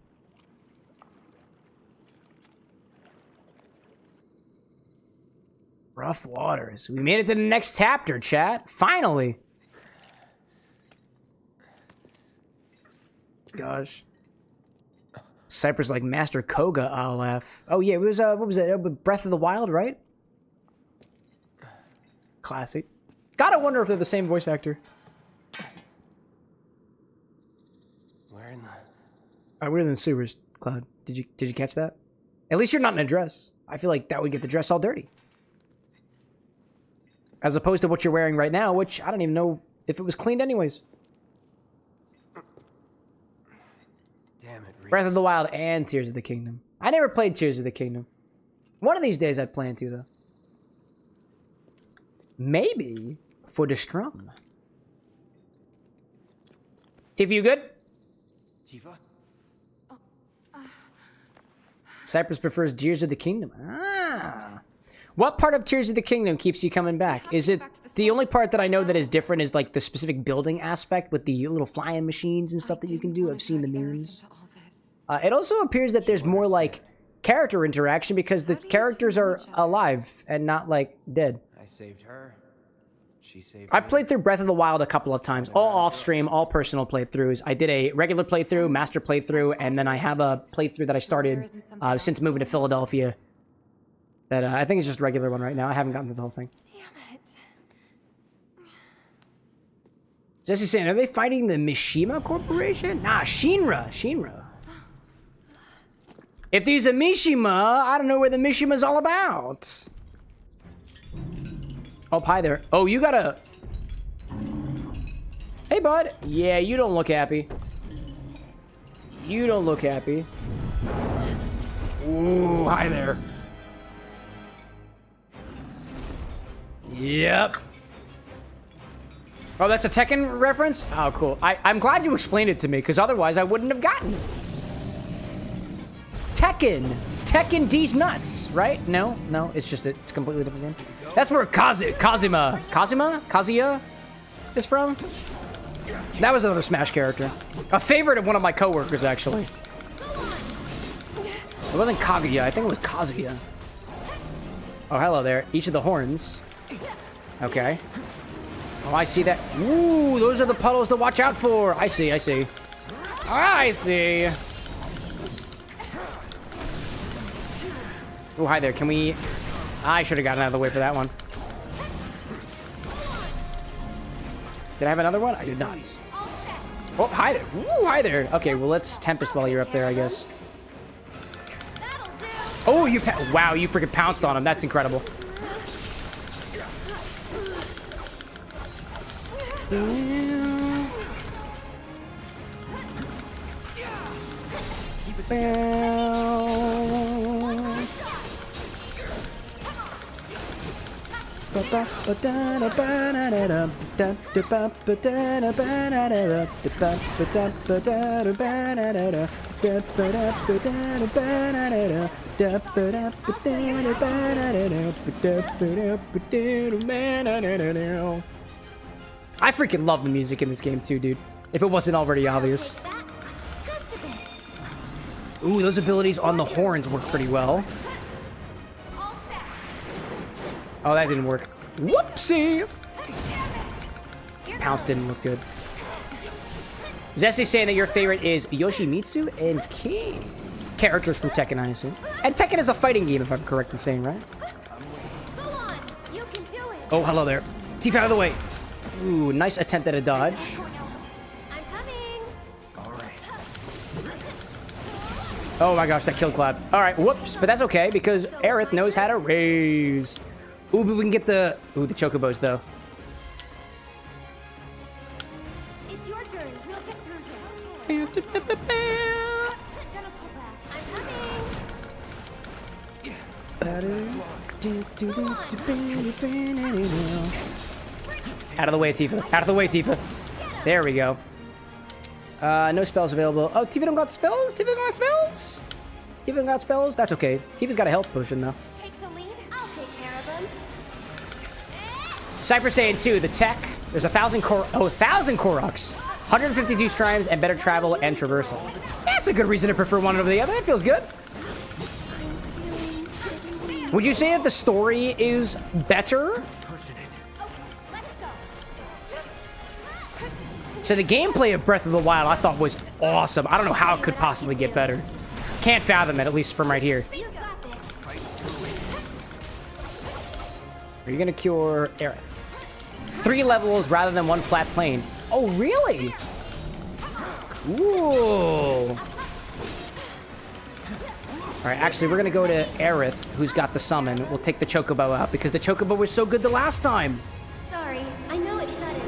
Rough waters. We made it to the next chapter, chat. Finally. Gosh. Cypress like Master Koga, I'll laugh. Oh yeah, it was what was it? Breath of the Wild, right? Classic. Gotta wonder if they're the same voice actor. Where in the... We're in the sewers, Cloud. Did you catch that? At least you're not in a dress. I feel like that would get the dress all dirty. As opposed to what you're wearing right now, which I don't even know if it was cleaned anyways. Damn it, Reese. Breath of the Wild and Tears of the Kingdom. I never played Tears of the Kingdom. One of these days I'd plan to, though. Maybe for the strum. Tifa, you good? Tifa? Cypress prefers Tears of the Kingdom. Ah. What part of Tears of the Kingdom keeps you coming back? Is it the only part that I know that is different is like the specific building aspect with the little flying machines and stuff that you can do? I've seen the memes. It also appears that there's more like character interaction because the characters are alive and not like dead. I saved her. She saved I played through Breath of the Wild a couple of times, all off stream, all personal playthroughs. I did a regular playthrough, master playthrough, and then I have a playthrough that I started since moving to Philadelphia. That I think it's just a regular one right now. I haven't gotten through the whole thing. Damn it. Jesse's saying, are they fighting the Mishima Corporation? Nah, Shinra. Shinra. If there's a Mishima, I don't know where the Mishima's all about. Oh, hi there. Oh, you gotta... Hey, bud. Yeah, you don't look happy. You don't look happy. Ooh, hi there. Yep. Oh, that's a Tekken reference? Oh, cool. I'm glad you explained it to me, because otherwise I wouldn't have gotten it. Tekken. Tekken D's nuts, right? No, it's just it's a completely different game. That's where Kazuya is from. That was another Smash character. A favorite of one of my coworkers, actually. It wasn't Kaguya, I think it was Kazuya. Oh, hello there. Each of the horns. Okay. Oh, I see that. Ooh, those are the puddles to watch out for. I see. I see. Oh, hi there. Can we... I should have gotten out of the way for that one. Did I have another one? I did not. Oh, hi there. Ooh, hi there. Okay, well, let's Tempest while you're up there, I guess. Oh, you... Wow, you freaking pounced on him. That's incredible. I freaking love the music in this game too, dude. If it wasn't already obvious. Ooh, those abilities on the horns work pretty well. Oh, that didn't work. Whoopsie! Pounce didn't look good. Zesty saying that your favorite is Yoshimitsu and King. Characters from Tekken, I assume. And Tekken is a fighting game, if I'm correct in saying, right? Oh, hello there. Tifa, out of the way. Ooh, nice attempt at a dodge. Oh my gosh, that killed Cloud. All right, whoops, but that's okay because Aerith knows how to raise. Ooh, but we can get the the Chocobos though. It's your turn. We'll get through this. Gonna pull back. I'm coming. Out of the way, Tifa. Out of the way, Tifa. There we go. No spells available. Oh, Tifa don't got spells? Tifa don't got spells? Tifa don't got spells? That's okay. Tifa's got a health potion, though. Take the lead. I'll take care of them. Cypher saying, too, the tech. There's 1,000 Koroks. 152 strimes and better travel and traversal. That's a good reason to prefer one over the other. That feels good. Would you say that the story is better? So the gameplay of Breath of the Wild I thought was awesome. I don't know how it could possibly get better. Can't fathom it, at least from right here. Are you gonna cure Aerith? 3 levels rather than 1 flat plane. Oh, really? Ooh. All right, actually, we're gonna go to Aerith, who's got the summon. We'll take the Chocobo out because the Chocobo was so good the last time. Sorry, I know it's sudden.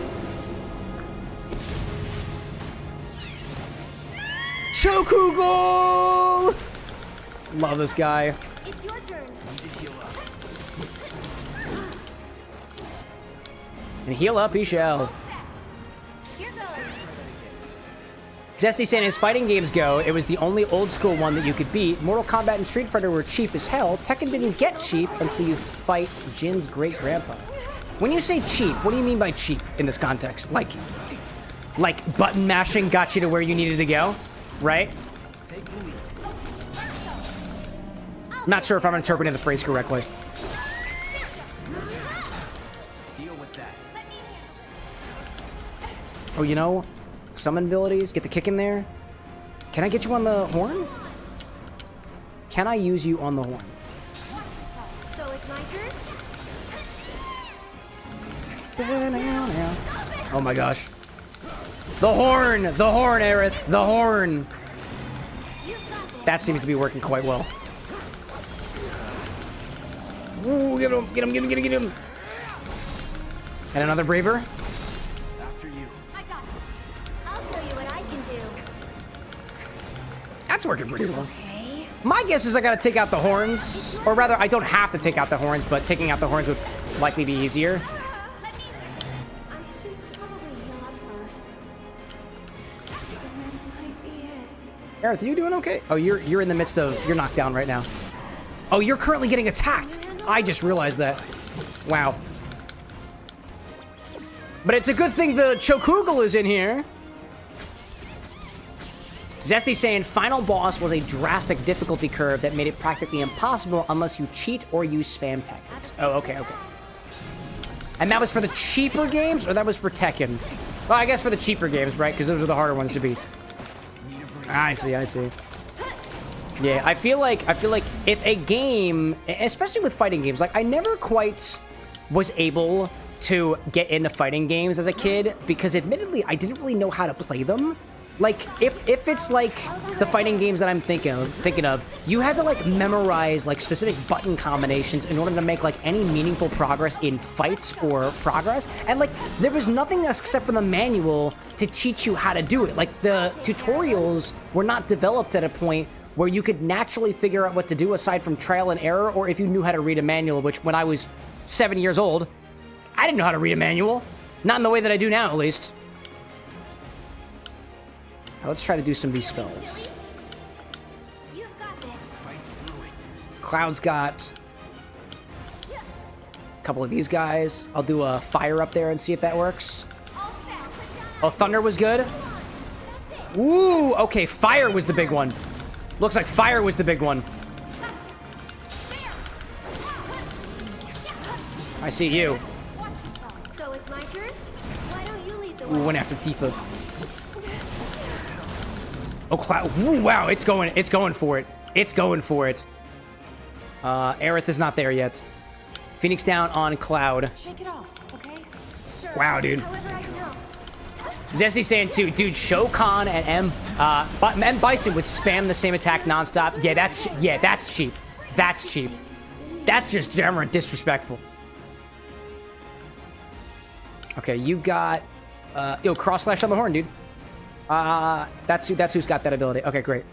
Chocobo! Love this guy. It's your turn. And heal up he shall. Zesty saying as fighting games go, it was the only old school one that you could beat. Mortal Kombat and Street Fighter were cheap as hell. Tekken didn't get cheap until you fight Jin's great-grandpa. When you say cheap, what do you mean by cheap in this context? Like button mashing got you to where you needed to go, right? Not sure if I'm interpreting the phrase correctly. Oh, you know, summon abilities, get the kick in there. Can I get you on the horn? Can I use you on the horn? So it's my turn? Oh my gosh. The horn, Aerith, the horn. That seems to be working quite well. Ooh, get him, get him, get him, get him, get him. And another Braver. That's working pretty well. Okay. My guess is I gotta take out the horns. Or rather, I don't have to take out the horns, but taking out the horns would likely be easier. I should probably heal up first. This might be it. Aerith, are you doing okay? Oh, you're in the midst of... You're knocked down right now. Oh, you're currently getting attacked. I just realized that. Wow. But it's a good thing the Chocobo is in here. Zesty saying final boss was a drastic difficulty curve that made it practically impossible unless you cheat or use spam tactics. Oh, okay, okay. And that was for the cheaper games, or that was for Tekken? Well, I guess for the cheaper games, right? Because those are the harder ones to beat. I see, I see. Yeah, I feel like if a game, especially with fighting games, like I never quite was able to get into fighting games as a kid because admittedly I didn't really know how to play them. Like, if it's like the fighting games that I'm thinking of, you had to like memorize like specific button combinations in order to make like any meaningful progress in fights or progress. And like, there was nothing except for the manual to teach you how to do it. Like, the tutorials were not developed at a point where you could naturally figure out what to do aside from trial and error, or if you knew how to read a manual, which when I was 7 years old, I didn't know how to read a manual. Not in the way that I do now, at least. Let's try to do some of these spells. Cloud's got a couple of these guys. I'll do a fire up there and see if that works. Oh, Thunder was good. Ooh, okay, fire was the big one. Looks like fire was the big one. I see you. So it's my turn? Why don't you lead the Ooh, way? went after Tifa. Oh, Cloud. Ooh, wow, it's going for it. It's going for it. Aerith is not there yet. Phoenix down on Cloud. Shake it off, okay? Sure. Wow, dude. However I can help. Zesty saying too, dude, Shokan and M Bison would spam the same attack nonstop. Yeah, that's cheap. That's cheap. That's just downright disrespectful. Okay, you got cross slash on the horn, dude. That's who's got that ability. Okay, great.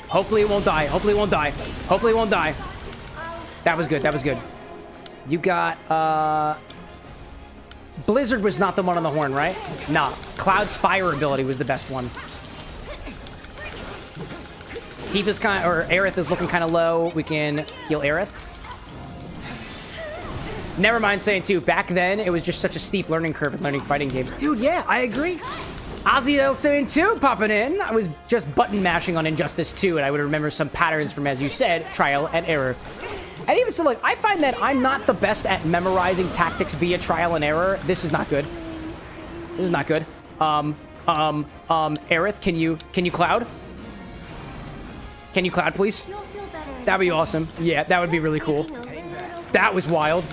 Hopefully it won't die. Hopefully it won't die. Hopefully it won't die. That was good. That was good. You got Blizzard was not the one on the horn, right? Nah. Cloud's fire ability was the best one. Tifa's Aerith is looking kind of low. We can heal Aerith. Never mind saying too, back then it was just such a steep learning curve in learning fighting games. Dude, yeah, I agree. Ozzy L saying too, popping in. I was just button mashing on Injustice 2 and I would remember some patterns from, as you said, trial and error. And even so, like, I find that I'm not the best at memorizing tactics via trial and error. This is not good. This is not good. Aerith, can you Cloud? Can you Cloud, please? That'd be awesome. Yeah, that would be really cool. That was wild.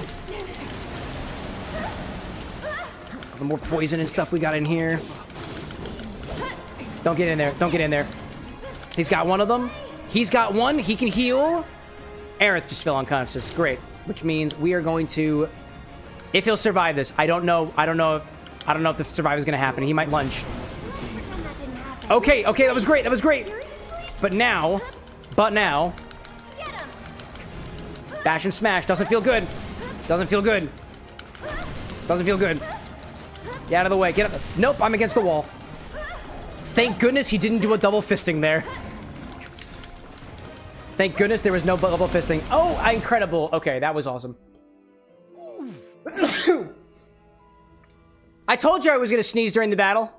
The more poison and stuff we got in here. Don't get in there. Don't get in there. He's got one of them. He's got one. He can heal. Aerith just fell unconscious. Great. Which means we are going to... If he'll survive this. I don't know if the survival is going to happen. He might lunge. Okay, that was great. That was great. But now... Bash and smash. Doesn't feel good. Doesn't feel good. Doesn't feel good. Get out of the way. Get up. Nope, I'm against the wall. Thank goodness he didn't do a double fisting there. Thank goodness there was no double fisting. Oh, incredible. Okay, that was awesome. I told you I was going to sneeze during the battle.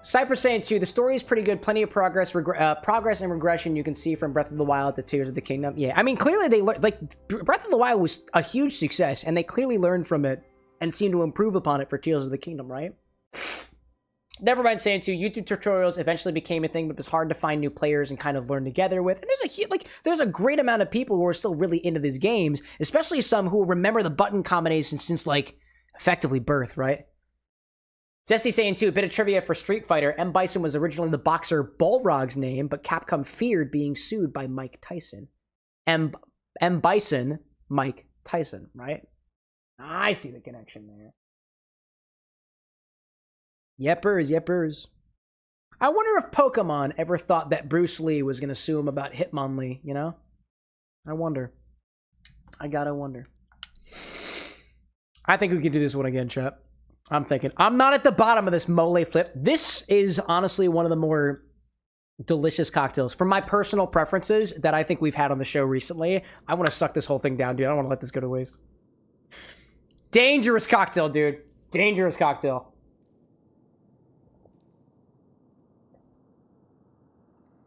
Cypress saying too, the story is pretty good. Plenty of progress and regression you can see from Breath of the Wild to Tears of the Kingdom. Yeah, I mean, clearly they learned, like, Breath of the Wild was a huge success, and they clearly learned from it and seem to improve upon it for Tears of the Kingdom, right? Never mind saying too, YouTube tutorials eventually became a thing, but it was hard to find new players and kind of learn together with. And there's a great amount of people who are still really into these games, especially some who remember the button combinations since, like, effectively birth, right? Zesty saying too, a bit of trivia for Street Fighter. M. Bison was originally the boxer Balrog's name, but Capcom feared being sued by Mike Tyson. M. Bison, Mike Tyson, right? I see the connection there. Yepers. I wonder if Pokemon ever thought that Bruce Lee was going to sue him about Hitmonlee, you know? I wonder. I gotta wonder. I think we could do this one again, chat. I'm thinking. I'm not at the bottom of this mole flip. This is honestly one of the more delicious cocktails. For my personal preferences that I think we've had on the show recently, I want to suck this whole thing down, dude. I don't want to let this go to waste. Dangerous cocktail, dude. Dangerous cocktail.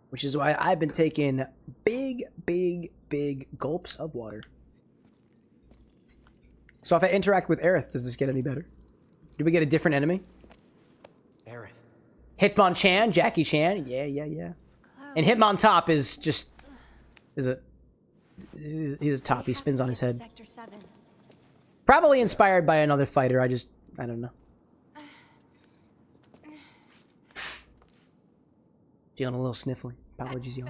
Which is why I've been taking big gulps of water. So if I interact with Aerith, does this get any better? Do we get a different enemy? Aerith. Hitmonchan, Jackie Chan. Yeah. And Hitmontop is just... He's a top. He spins on his head. Probably inspired by another fighter. I don't know. Feeling a little sniffly. Apologies, y'all.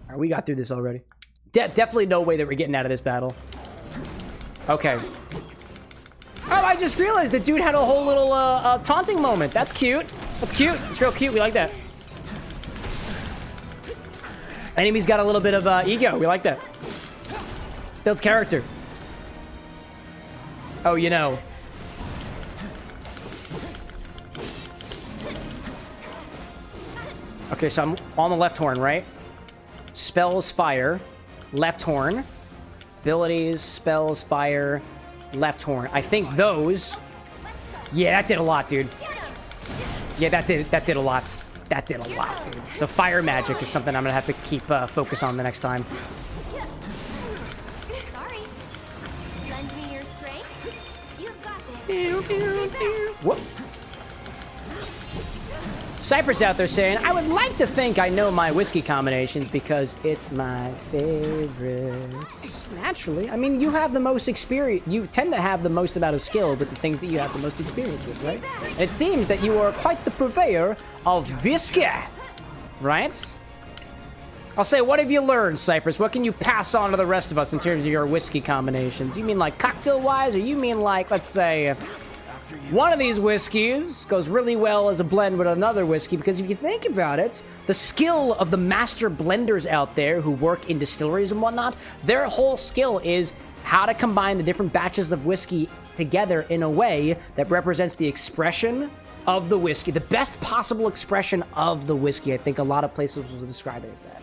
Alright, we got through this already. Definitely no way that we're getting out of this battle. Okay. Oh, I just realized the dude had a whole little taunting moment. That's cute. That's cute. It's real cute. We like that. Enemy's got a little bit of ego. We like that. Builds character. Oh, you know. Okay, so I'm on the left horn, right? Spells fire. Left horn. Abilities, spells, fire, left horn. I think those... Yeah, that did a lot, dude. Yeah, that did a lot. That did a lot, dude. So fire magic is something I'm gonna have to keep focus on the next time. Sorry. Lend me your strength. You've got this. Whoop. Cypress out there saying, I would like to think I know my whiskey combinations because it's my favorites. Naturally. I mean, you have the most experience. You tend to have the most amount of skill with the things that you have the most experience with, right? And it seems that you are quite the purveyor of whiskey, right? I'll say, what have you learned, Cypress? What can you pass on to the rest of us in terms of your whiskey combinations? You mean like cocktail-wise, or you mean like, let's say... One of these whiskeys goes really well as a blend with another whiskey, because if you think about it, the skill of the master blenders out there who work in distilleries and whatnot, their whole skill is how to combine the different batches of whiskey together in a way that represents the expression of the whiskey, the best possible expression of the whiskey. I think a lot of places will describe it as that.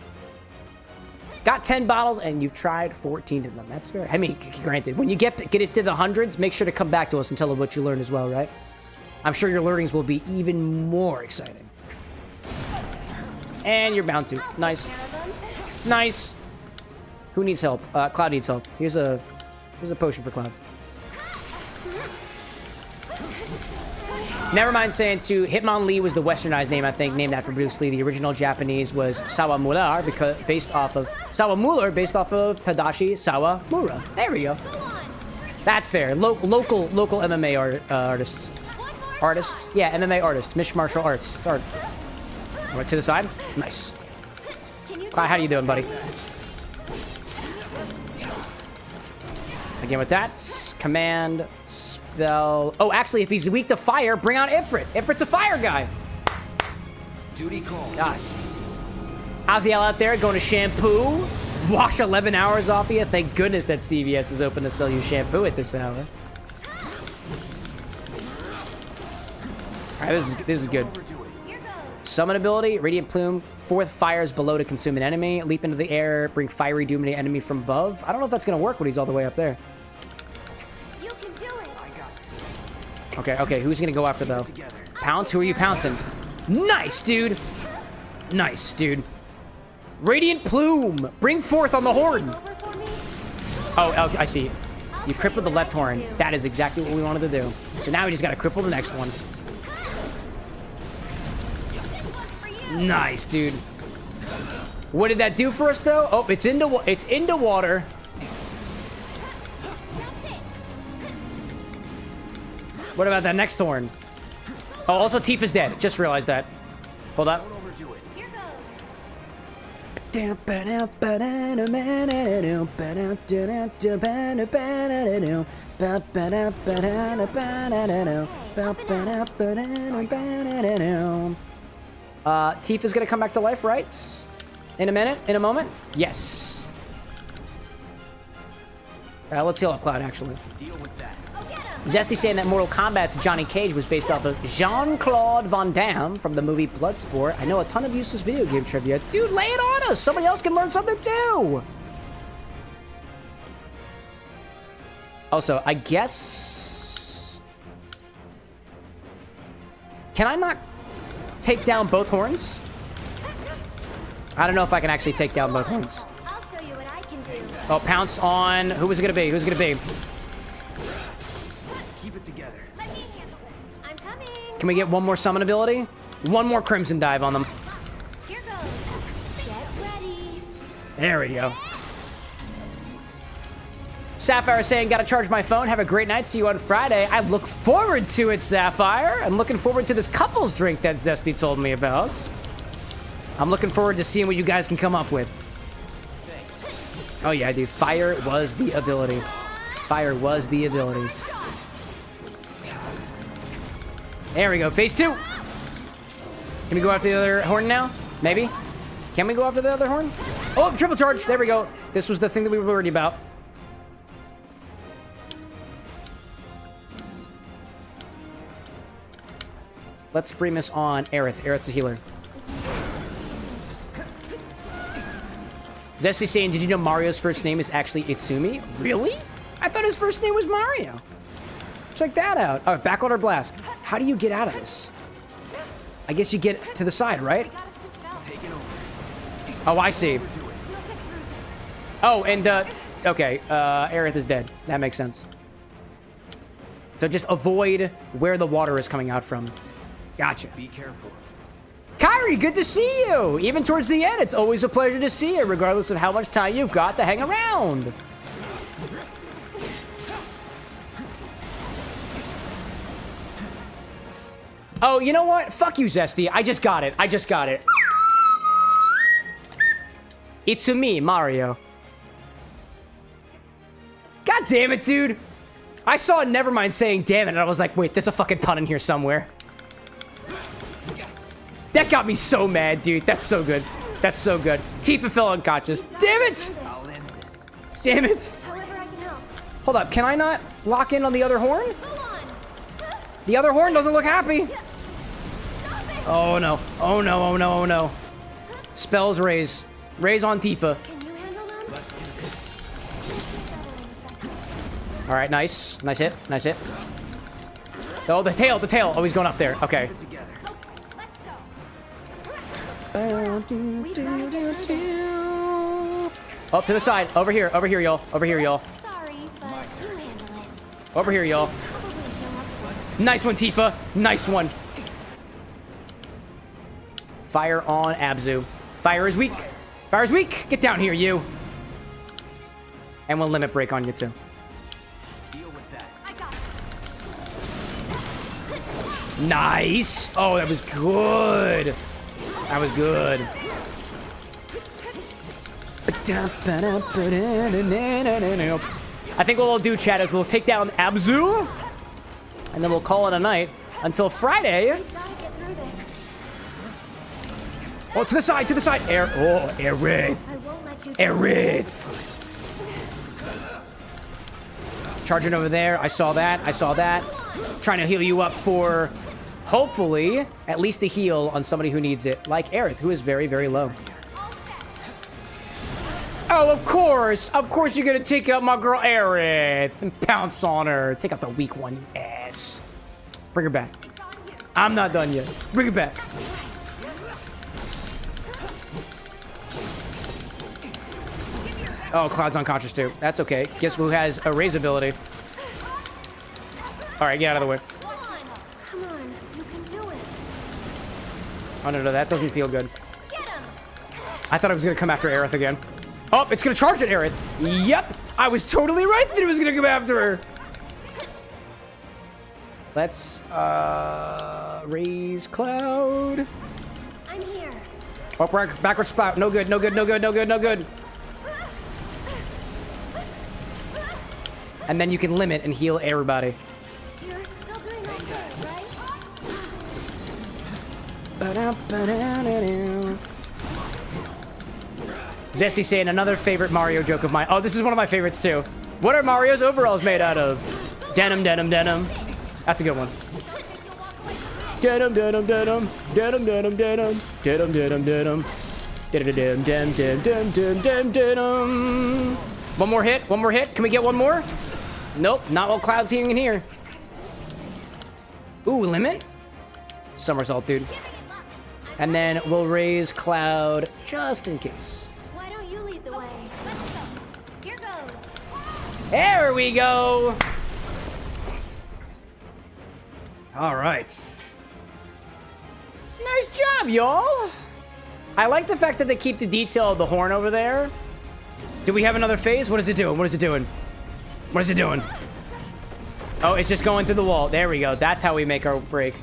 Got 10 bottles and you've tried 14 of them. That's fair. I mean, granted, when you get it to the hundreds, make sure to come back to us and tell us what you learned as well, right? I'm sure your learnings will be even more exciting. And you're bound to. Nice. Nice. Who needs help? Cloud needs help. Here's a potion for Cloud. Never mind saying too, Hitmonlee was the westernized name, I think, named after Bruce Lee. The original Japanese was Sawamura, based off of Tadashi Sawamura. There we go. That's fair. Local MMA artists. Artists? Yeah, MMA artist. Mixed martial arts. It's art. Right to the side. Nice. Clyde, how you doing, buddy? Again with that. Command... Spell. Oh, actually, if he's weak to fire, bring out Ifrit. Ifrit's a fire guy. Duty call. Gosh. How's the L out there? Going to shampoo? Wash 11 hours off you? Thank goodness that CVS is open to sell you shampoo at this hour. Alright, this is good. Summon ability, Radiant Plume, 4th fires below to consume an enemy, leap into the air, bring fiery doom to an enemy from above. I don't know if that's going to work when he's all the way up there. Okay, who's gonna go after, though? Pounce? Who are you pouncing? Nice, dude! Nice, dude. Radiant Plume! Bring forth on the horn! Oh, I see. You crippled the left horn. That is exactly what we wanted to do. So now we just gotta cripple the next one. Nice, dude. What did that do for us, though? Oh, it's into water. What about that next horn? Oh, also Tifa's dead. Just realized that. Hold up. Tifa's gonna come back to life, right? In a minute? In a moment? Yes. Let's heal up Cloud, actually. Deal with that. Zesty saying that Mortal Kombat's Johnny Cage was based off of Jean-Claude Van Damme from the movie Bloodsport. I know a ton of useless video game trivia. Dude, lay it on us! Somebody else can learn something too! Also, I guess... Can I not take down both horns? I don't know if I can actually take down both horns. I'll show you what I can do. Oh, pounce on... Who was it gonna be? Who's it gonna be? Can we get one more summon ability? One more Crimson Dive on them. Here goes. Get ready. There we go. Sapphire saying, gotta charge my phone. Have a great night. See you on Friday. I look forward to it, Sapphire. I'm looking forward to this couples drink that Zesty told me about. I'm looking forward to seeing what you guys can come up with. Thanks. Oh yeah, dude. Fire was the ability. Fire was the ability. There we go. Phase 2. Can we go after the other horn now? Maybe? Can we go after the other horn? Oh, triple charge. There we go. This was the thing that we were worried about. Let's bring this on Aerith. Aerith's a healer. Zesty saying, did you know Mario's first name is actually Itsumi? Really? I thought his first name was Mario. Check that out. Oh, backwater blast. How do you get out of this? I guess you get to the side, right? Oh, I see. Oh, and, okay, Aerith is dead. That makes sense. So just avoid where the water is coming out from. Gotcha. Be careful. Kyrie, good to see you! Even towards the end, it's always a pleasure to see you, regardless of how much time you've got to hang around. Oh, you know what? Fuck you, Zesty. I just got it. I just got it. It's a me, Mario. God damn it, dude. I saw Nevermind saying damn it, and I was like, wait, there's a fucking pun in here somewhere. That got me so mad, dude. That's so good. That's so good. Tifa fell unconscious. Damn it! Damn it! Hold up, can I not lock in on the other horn? The other horn doesn't look happy. Oh no. Oh no, oh no, oh no. Spells raise. Raise on Tifa. Alright, nice. Nice hit. Nice hit. Oh, the tail, the tail. Oh, he's going up there. Okay. Up to the side. Over here. Over here, y'all. Over here, y'all. Over here, y'all. Nice one, Tifa. Nice one. Fire on Abzu. Fire is weak. Fire is weak. Get down here, you. And we'll limit break on you, too. Nice. Oh, that was good. That was good. I think what we'll do, chat, is we'll take down Abzu, and then we'll call it a night until Friday. Oh, to the side, to the side. Aerith. Aerith. Charging over there. I saw that. I saw that. Trying to heal you up for, hopefully, at least a heal on somebody who needs it, like Aerith, who is very, very low. Oh, of course you're gonna take out my girl Aerith and pounce on her. Take out the weak one, you ass. Bring her back. I'm not done yet. Bring her back. Oh, Cloud's unconscious too. That's okay. Guess who has a raise ability? All right, get out of the way. Come on, you can do it. Oh, no, that doesn't feel good. I thought it was going to come after Aerith again. Oh, it's going to charge at Aerith. Yep, I was totally right that it was going to come after her. Let's raise Cloud. I'm here. Oh, backwards spout. No good, no good, no good, no good, no good. And then you can limit and heal everybody. You're still doing okay, right? Zesty saying another favorite Mario joke of mine. Oh, this is one of my favorites too. What are Mario's overalls made out of? Denim, denim, denim. That's a good one. Denim, denim, denim. Denim, denim, denim. Denim, denim, denim. Denim, denim, denim, denim, denim, denim. One more hit. One more hit. Can we get one more? Nope. Not while Cloud's in here. Ooh, limit? Somersault, dude. And then we'll raise Cloud just in case. Why don't you lead the way? Let's go. Here goes. There we go. All right. Nice job, y'all. I like the fact that they keep the detail of the horn over there. Do we have another phase? What is it doing? What is it doing? What is it doing? Oh, it's just going through the wall. There we go. That's how we make our break.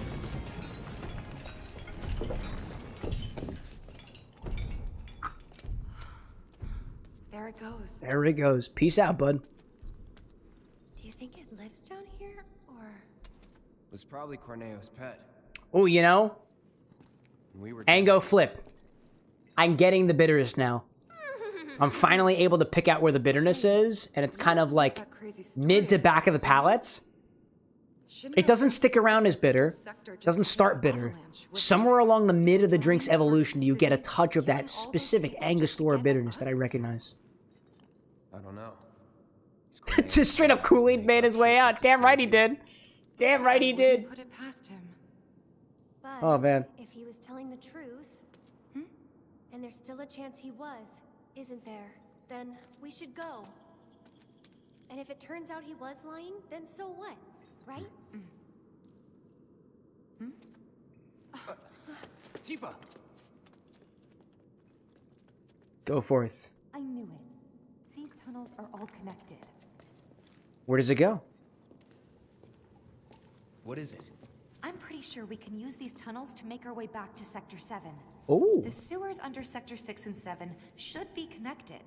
There it goes. There it goes. Peace out, bud. Do you think it lives down here, or? It was probably Corneo's pet. Oh, you know? We were Ango flip. I'm getting the bitterness now. I'm finally able to pick out where the bitterness is, and it's kind of like mid to back of the palate. It doesn't stick around as bitter, doesn't start bitter. Somewhere along the mid of the drink's evolution, you get a touch of that specific Angostura bitterness that I recognize. I don't know. Just straight up Kool-Aid made his way out. Damn right he did. Damn right he did. Put it past him. But Oh, man. if he was telling the truth, and there's still a chance he was, isn't there? Then we should go. And if it turns out he was lying, then so what? Right? Tifa! Go forth. I knew it. These tunnels are all connected. Where does it go? What is it? I'm pretty sure we can use these tunnels to make our way back to Sector 7. Oh. The sewers under Sector 6 and 7 should be connected.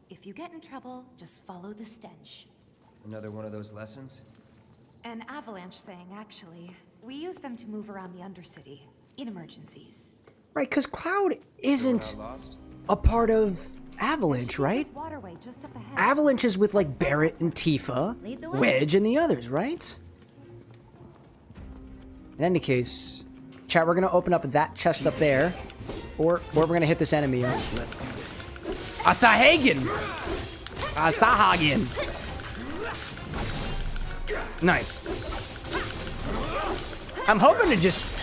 If you get in trouble, just follow the stench. Another one of those lessons? An avalanche thing, actually. We use them to move around the Undercity in emergencies. Right, because Cloud isn't a part of Avalanche, right? Waterway just up ahead. Avalanche is with, like, Barret and Tifa, Lead the way. Wedge, and the others, right? In any case, chat, we're going to open up that chest up there, or we're going to hit this enemy up. Let's do this. Asahagen! Asahagen! Nice. I'm hoping to just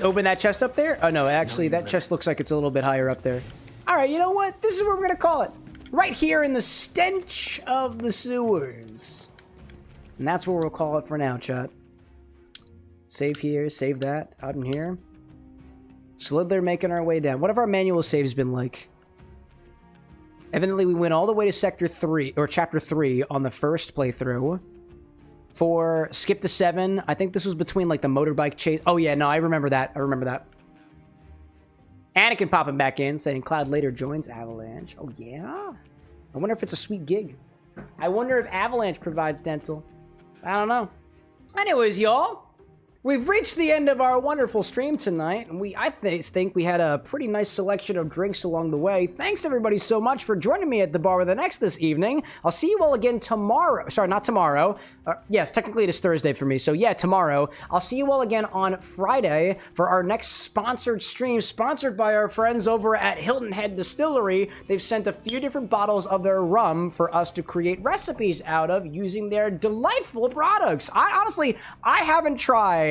open that chest up there. Oh, no, actually, that chest looks like it's a little bit higher up there. All right, you know what? This is what we're going to call it. Right here in the stench of the sewers. And that's what we'll call it for now, chat. Save here, save that, out in here. Slid there, making our way down. What have our manual saves been like? Evidently, we went all the way to Sector 3, or Chapter 3 on the first playthrough. For skip to 7, I think this was between, like, the motorbike chase. Oh, yeah, no, I remember that. I remember that. Anakin popping back in, saying Cloud later joins Avalanche. Oh, yeah? I wonder if it's a sweet gig. I wonder if Avalanche provides dental. I don't know. Anyways, y'all. We've reached the end of our wonderful stream tonight, and I think we had a pretty nice selection of drinks along the way. Thanks everybody so much for joining me at the Bar with an X this evening. I'll see you all again tomorrow. Sorry, not tomorrow. Yes, technically it is Thursday for me, so yeah, tomorrow. I'll see you all again on Friday for our next sponsored stream, sponsored by our friends over at Hilton Head Distillery. They've sent a few different bottles of their rum for us to create recipes out of using their delightful products. I haven't tried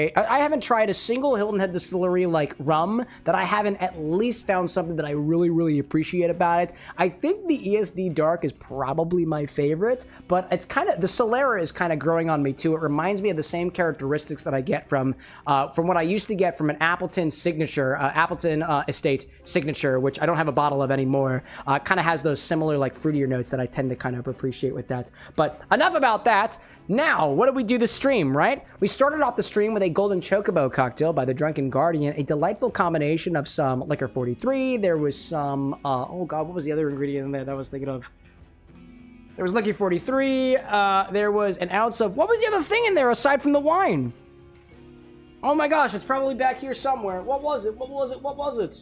a single Hilton Head Distillery like rum that I haven't at least found something that I really, really appreciate about it. I think the ESD Dark is probably my favorite, but it's kind of, the Solera is kind of growing on me too. It reminds me of the same characteristics that I get from what I used to get from an Appleton signature, Appleton Estate signature, which I don't have a bottle of anymore. Kind of has those similar like fruitier notes that I tend to kind of appreciate with that. But enough about that. Now, what did we do the stream, right? We started off the stream with a golden Chocobo cocktail by the Drunken Guardian, a delightful combination of some Licor 43. There was some, oh god, what was the other ingredient in there that I was thinking of? There was Licor 43, there was an ounce of, what was the other thing in there aside from the wine? Oh my gosh, it's probably back here somewhere. What was it? What was it? What was it?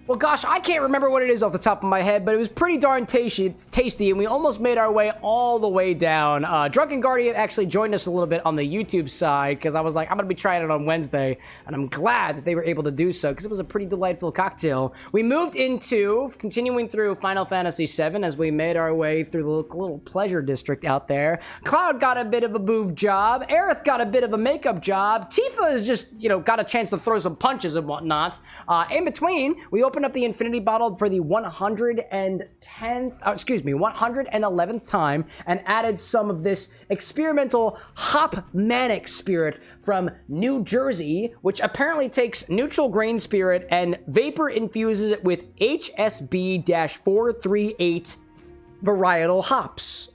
Well, gosh, I can't remember what it is off the top of my head, but it was pretty darn tasty, and we almost made our way all the way down. Drunken Guardian actually joined us a little bit on the YouTube side, because I was like, I'm going to be trying it on Wednesday, and I'm glad that they were able to do so, because it was a pretty delightful cocktail. We moved into, continuing through Final Fantasy VII, as we made our way through the little pleasure district out there. Cloud got a bit of a boof job. Aerith got a bit of a makeup job. Tifa has just, got a chance to throw some punches and whatnot. In between, we opened up the Infinity bottle for the 111th time and added some of this experimental hop manic spirit from New Jersey, which apparently takes neutral grain spirit and vapor infuses it with HSB-438 varietal hops.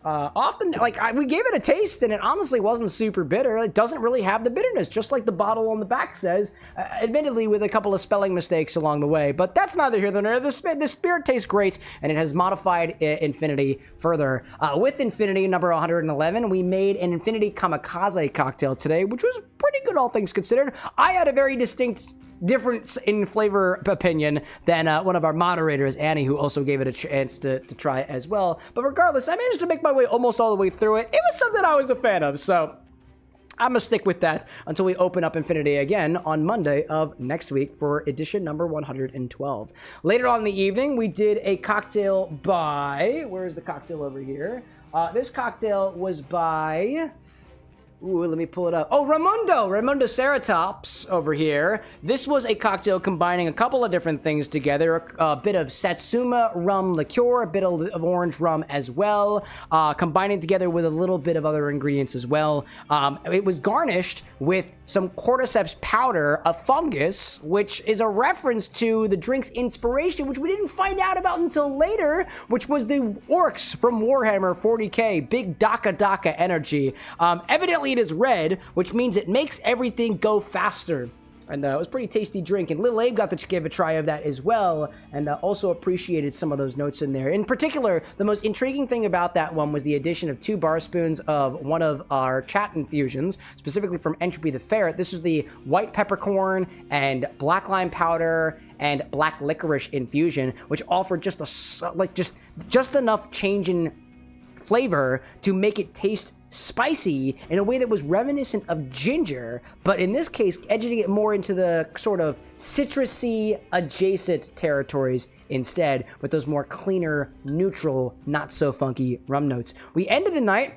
We gave it a taste and it honestly wasn't super bitter. It doesn't really have the bitterness, just like the bottle on the back says, admittedly with a couple of spelling mistakes along the way, but that's neither here nor there. The spirit tastes great and it has modified Infinity further. With Infinity number 111, we made an Infinity Kamikaze cocktail today, which was pretty good all things considered. I had a very distinct different in flavor opinion than one of our moderators, Annie, who also gave it a chance to try as well. But regardless, I managed to make my way almost all the way through it. It was something I was a fan of, so I'm gonna stick with that until we open up Infinity again on Monday of next week for edition number 112. Later on in the evening, we did a cocktail by... Where's the cocktail over here? This cocktail was by... Ooh, let me pull it up. Oh, Raimundo Ceratops over here. This was a cocktail combining a couple of different things together. A bit of Satsuma rum liqueur, a bit of orange rum as well, combining together with a little bit of other ingredients as well. It was garnished with some cordyceps powder, a fungus, which is a reference to the drink's inspiration, which we didn't find out about until later, which was the Orks from Warhammer 40k, big Daka energy. Evidently it is red, which means it makes everything go faster. And it was a pretty tasty drink, and Lil Abe got to give a try of that as well, and also appreciated some of those notes in there. In particular, the most intriguing thing about that one was the addition of 2 bar spoons of one of our chat infusions, specifically from Entropy the Ferret. This is the white peppercorn and black lime powder and black licorice infusion, which offered just just enough change in flavor to make it taste spicy in a way that was reminiscent of ginger, but in this case edging it more into the sort of citrusy adjacent territories instead, with those more cleaner, neutral, not so funky rum notes. We ended the night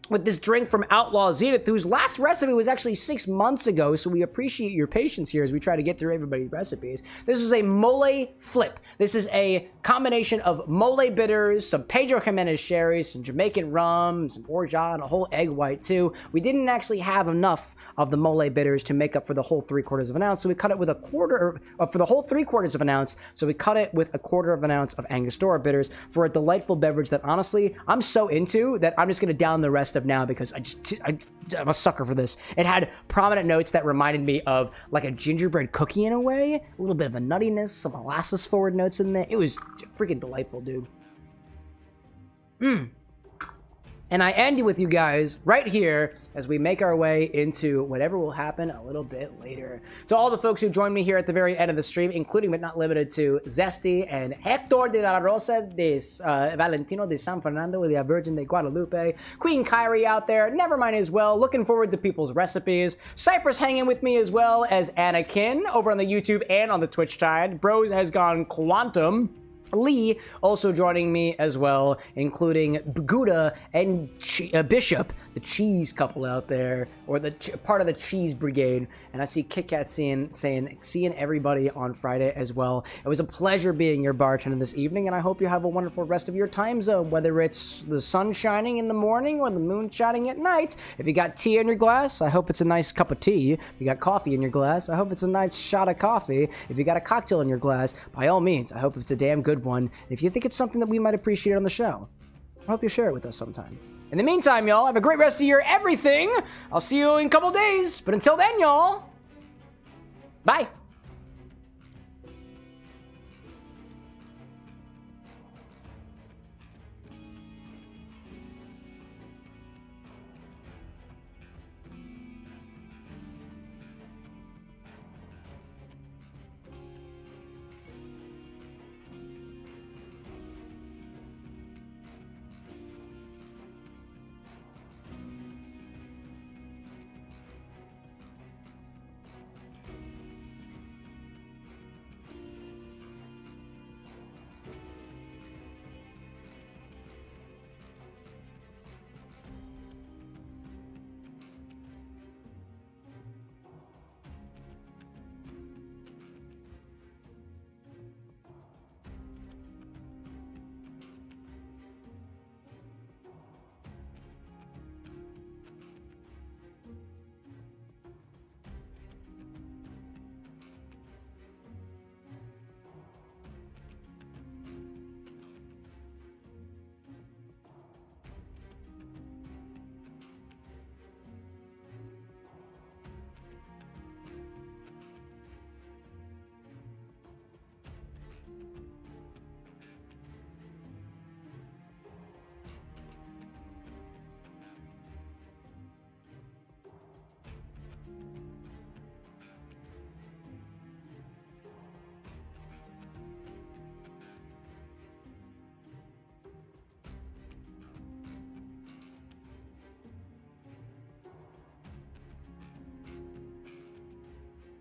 with this drink from Outlaw Zenith, whose last recipe was actually 6 months ago, so we appreciate your patience here as we try to get through everybody's recipes. This is a mole flip. This is a combination of mole bitters, some Pedro Jimenez sherry, some Jamaican rum, some orgeat, and a whole egg white too. We didn't actually have enough of the mole bitters to make up for the whole 3/4 of an ounce, so we cut it with a quarter, for the whole 3/4 of an ounce, so we cut it with a 1/4 of an ounce of Angostura bitters for a delightful beverage that honestly, I'm so into that I'm just gonna down the rest of now because I'm a sucker for this. It had prominent notes that reminded me of like a gingerbread cookie in a way, a little bit of a nuttiness, some molasses forward notes in there. It was freaking delightful, dude. And I end with you guys right here as we make our way into whatever will happen a little bit later. To all the folks who joined me here at the very end of the stream, including but not limited to Zesty and Hector de la Rosa de Valentino de San Fernando de la Virgin de Guadalupe, Queen Kyrie out there, Nevermind as well, looking forward to people's recipes, Cypress hanging with me as well as Anakin over on the YouTube and on the Twitch side, Bros has gone Quantum, Lee also joining me as well, including Gouda and Bishop, the cheese couple out there, or the part of the cheese brigade. And I see Kit Kat saying seeing everybody on Friday as well. It was a pleasure being your bartender this evening, and I hope you have a wonderful rest of your time zone, whether it's the sun shining in the morning or the moon shining at night. If you got tea in your glass, I hope it's a nice cup of tea. If you got coffee in your glass, I hope it's a nice shot of coffee. If you got a cocktail in your glass, by all means, I hope it's a damn good one. If you think it's something that we might appreciate on the show, I hope you share it with us sometime. In the meantime, y'all, have a great rest of your everything. I'll see you in a couple days. But until then, y'all, bye.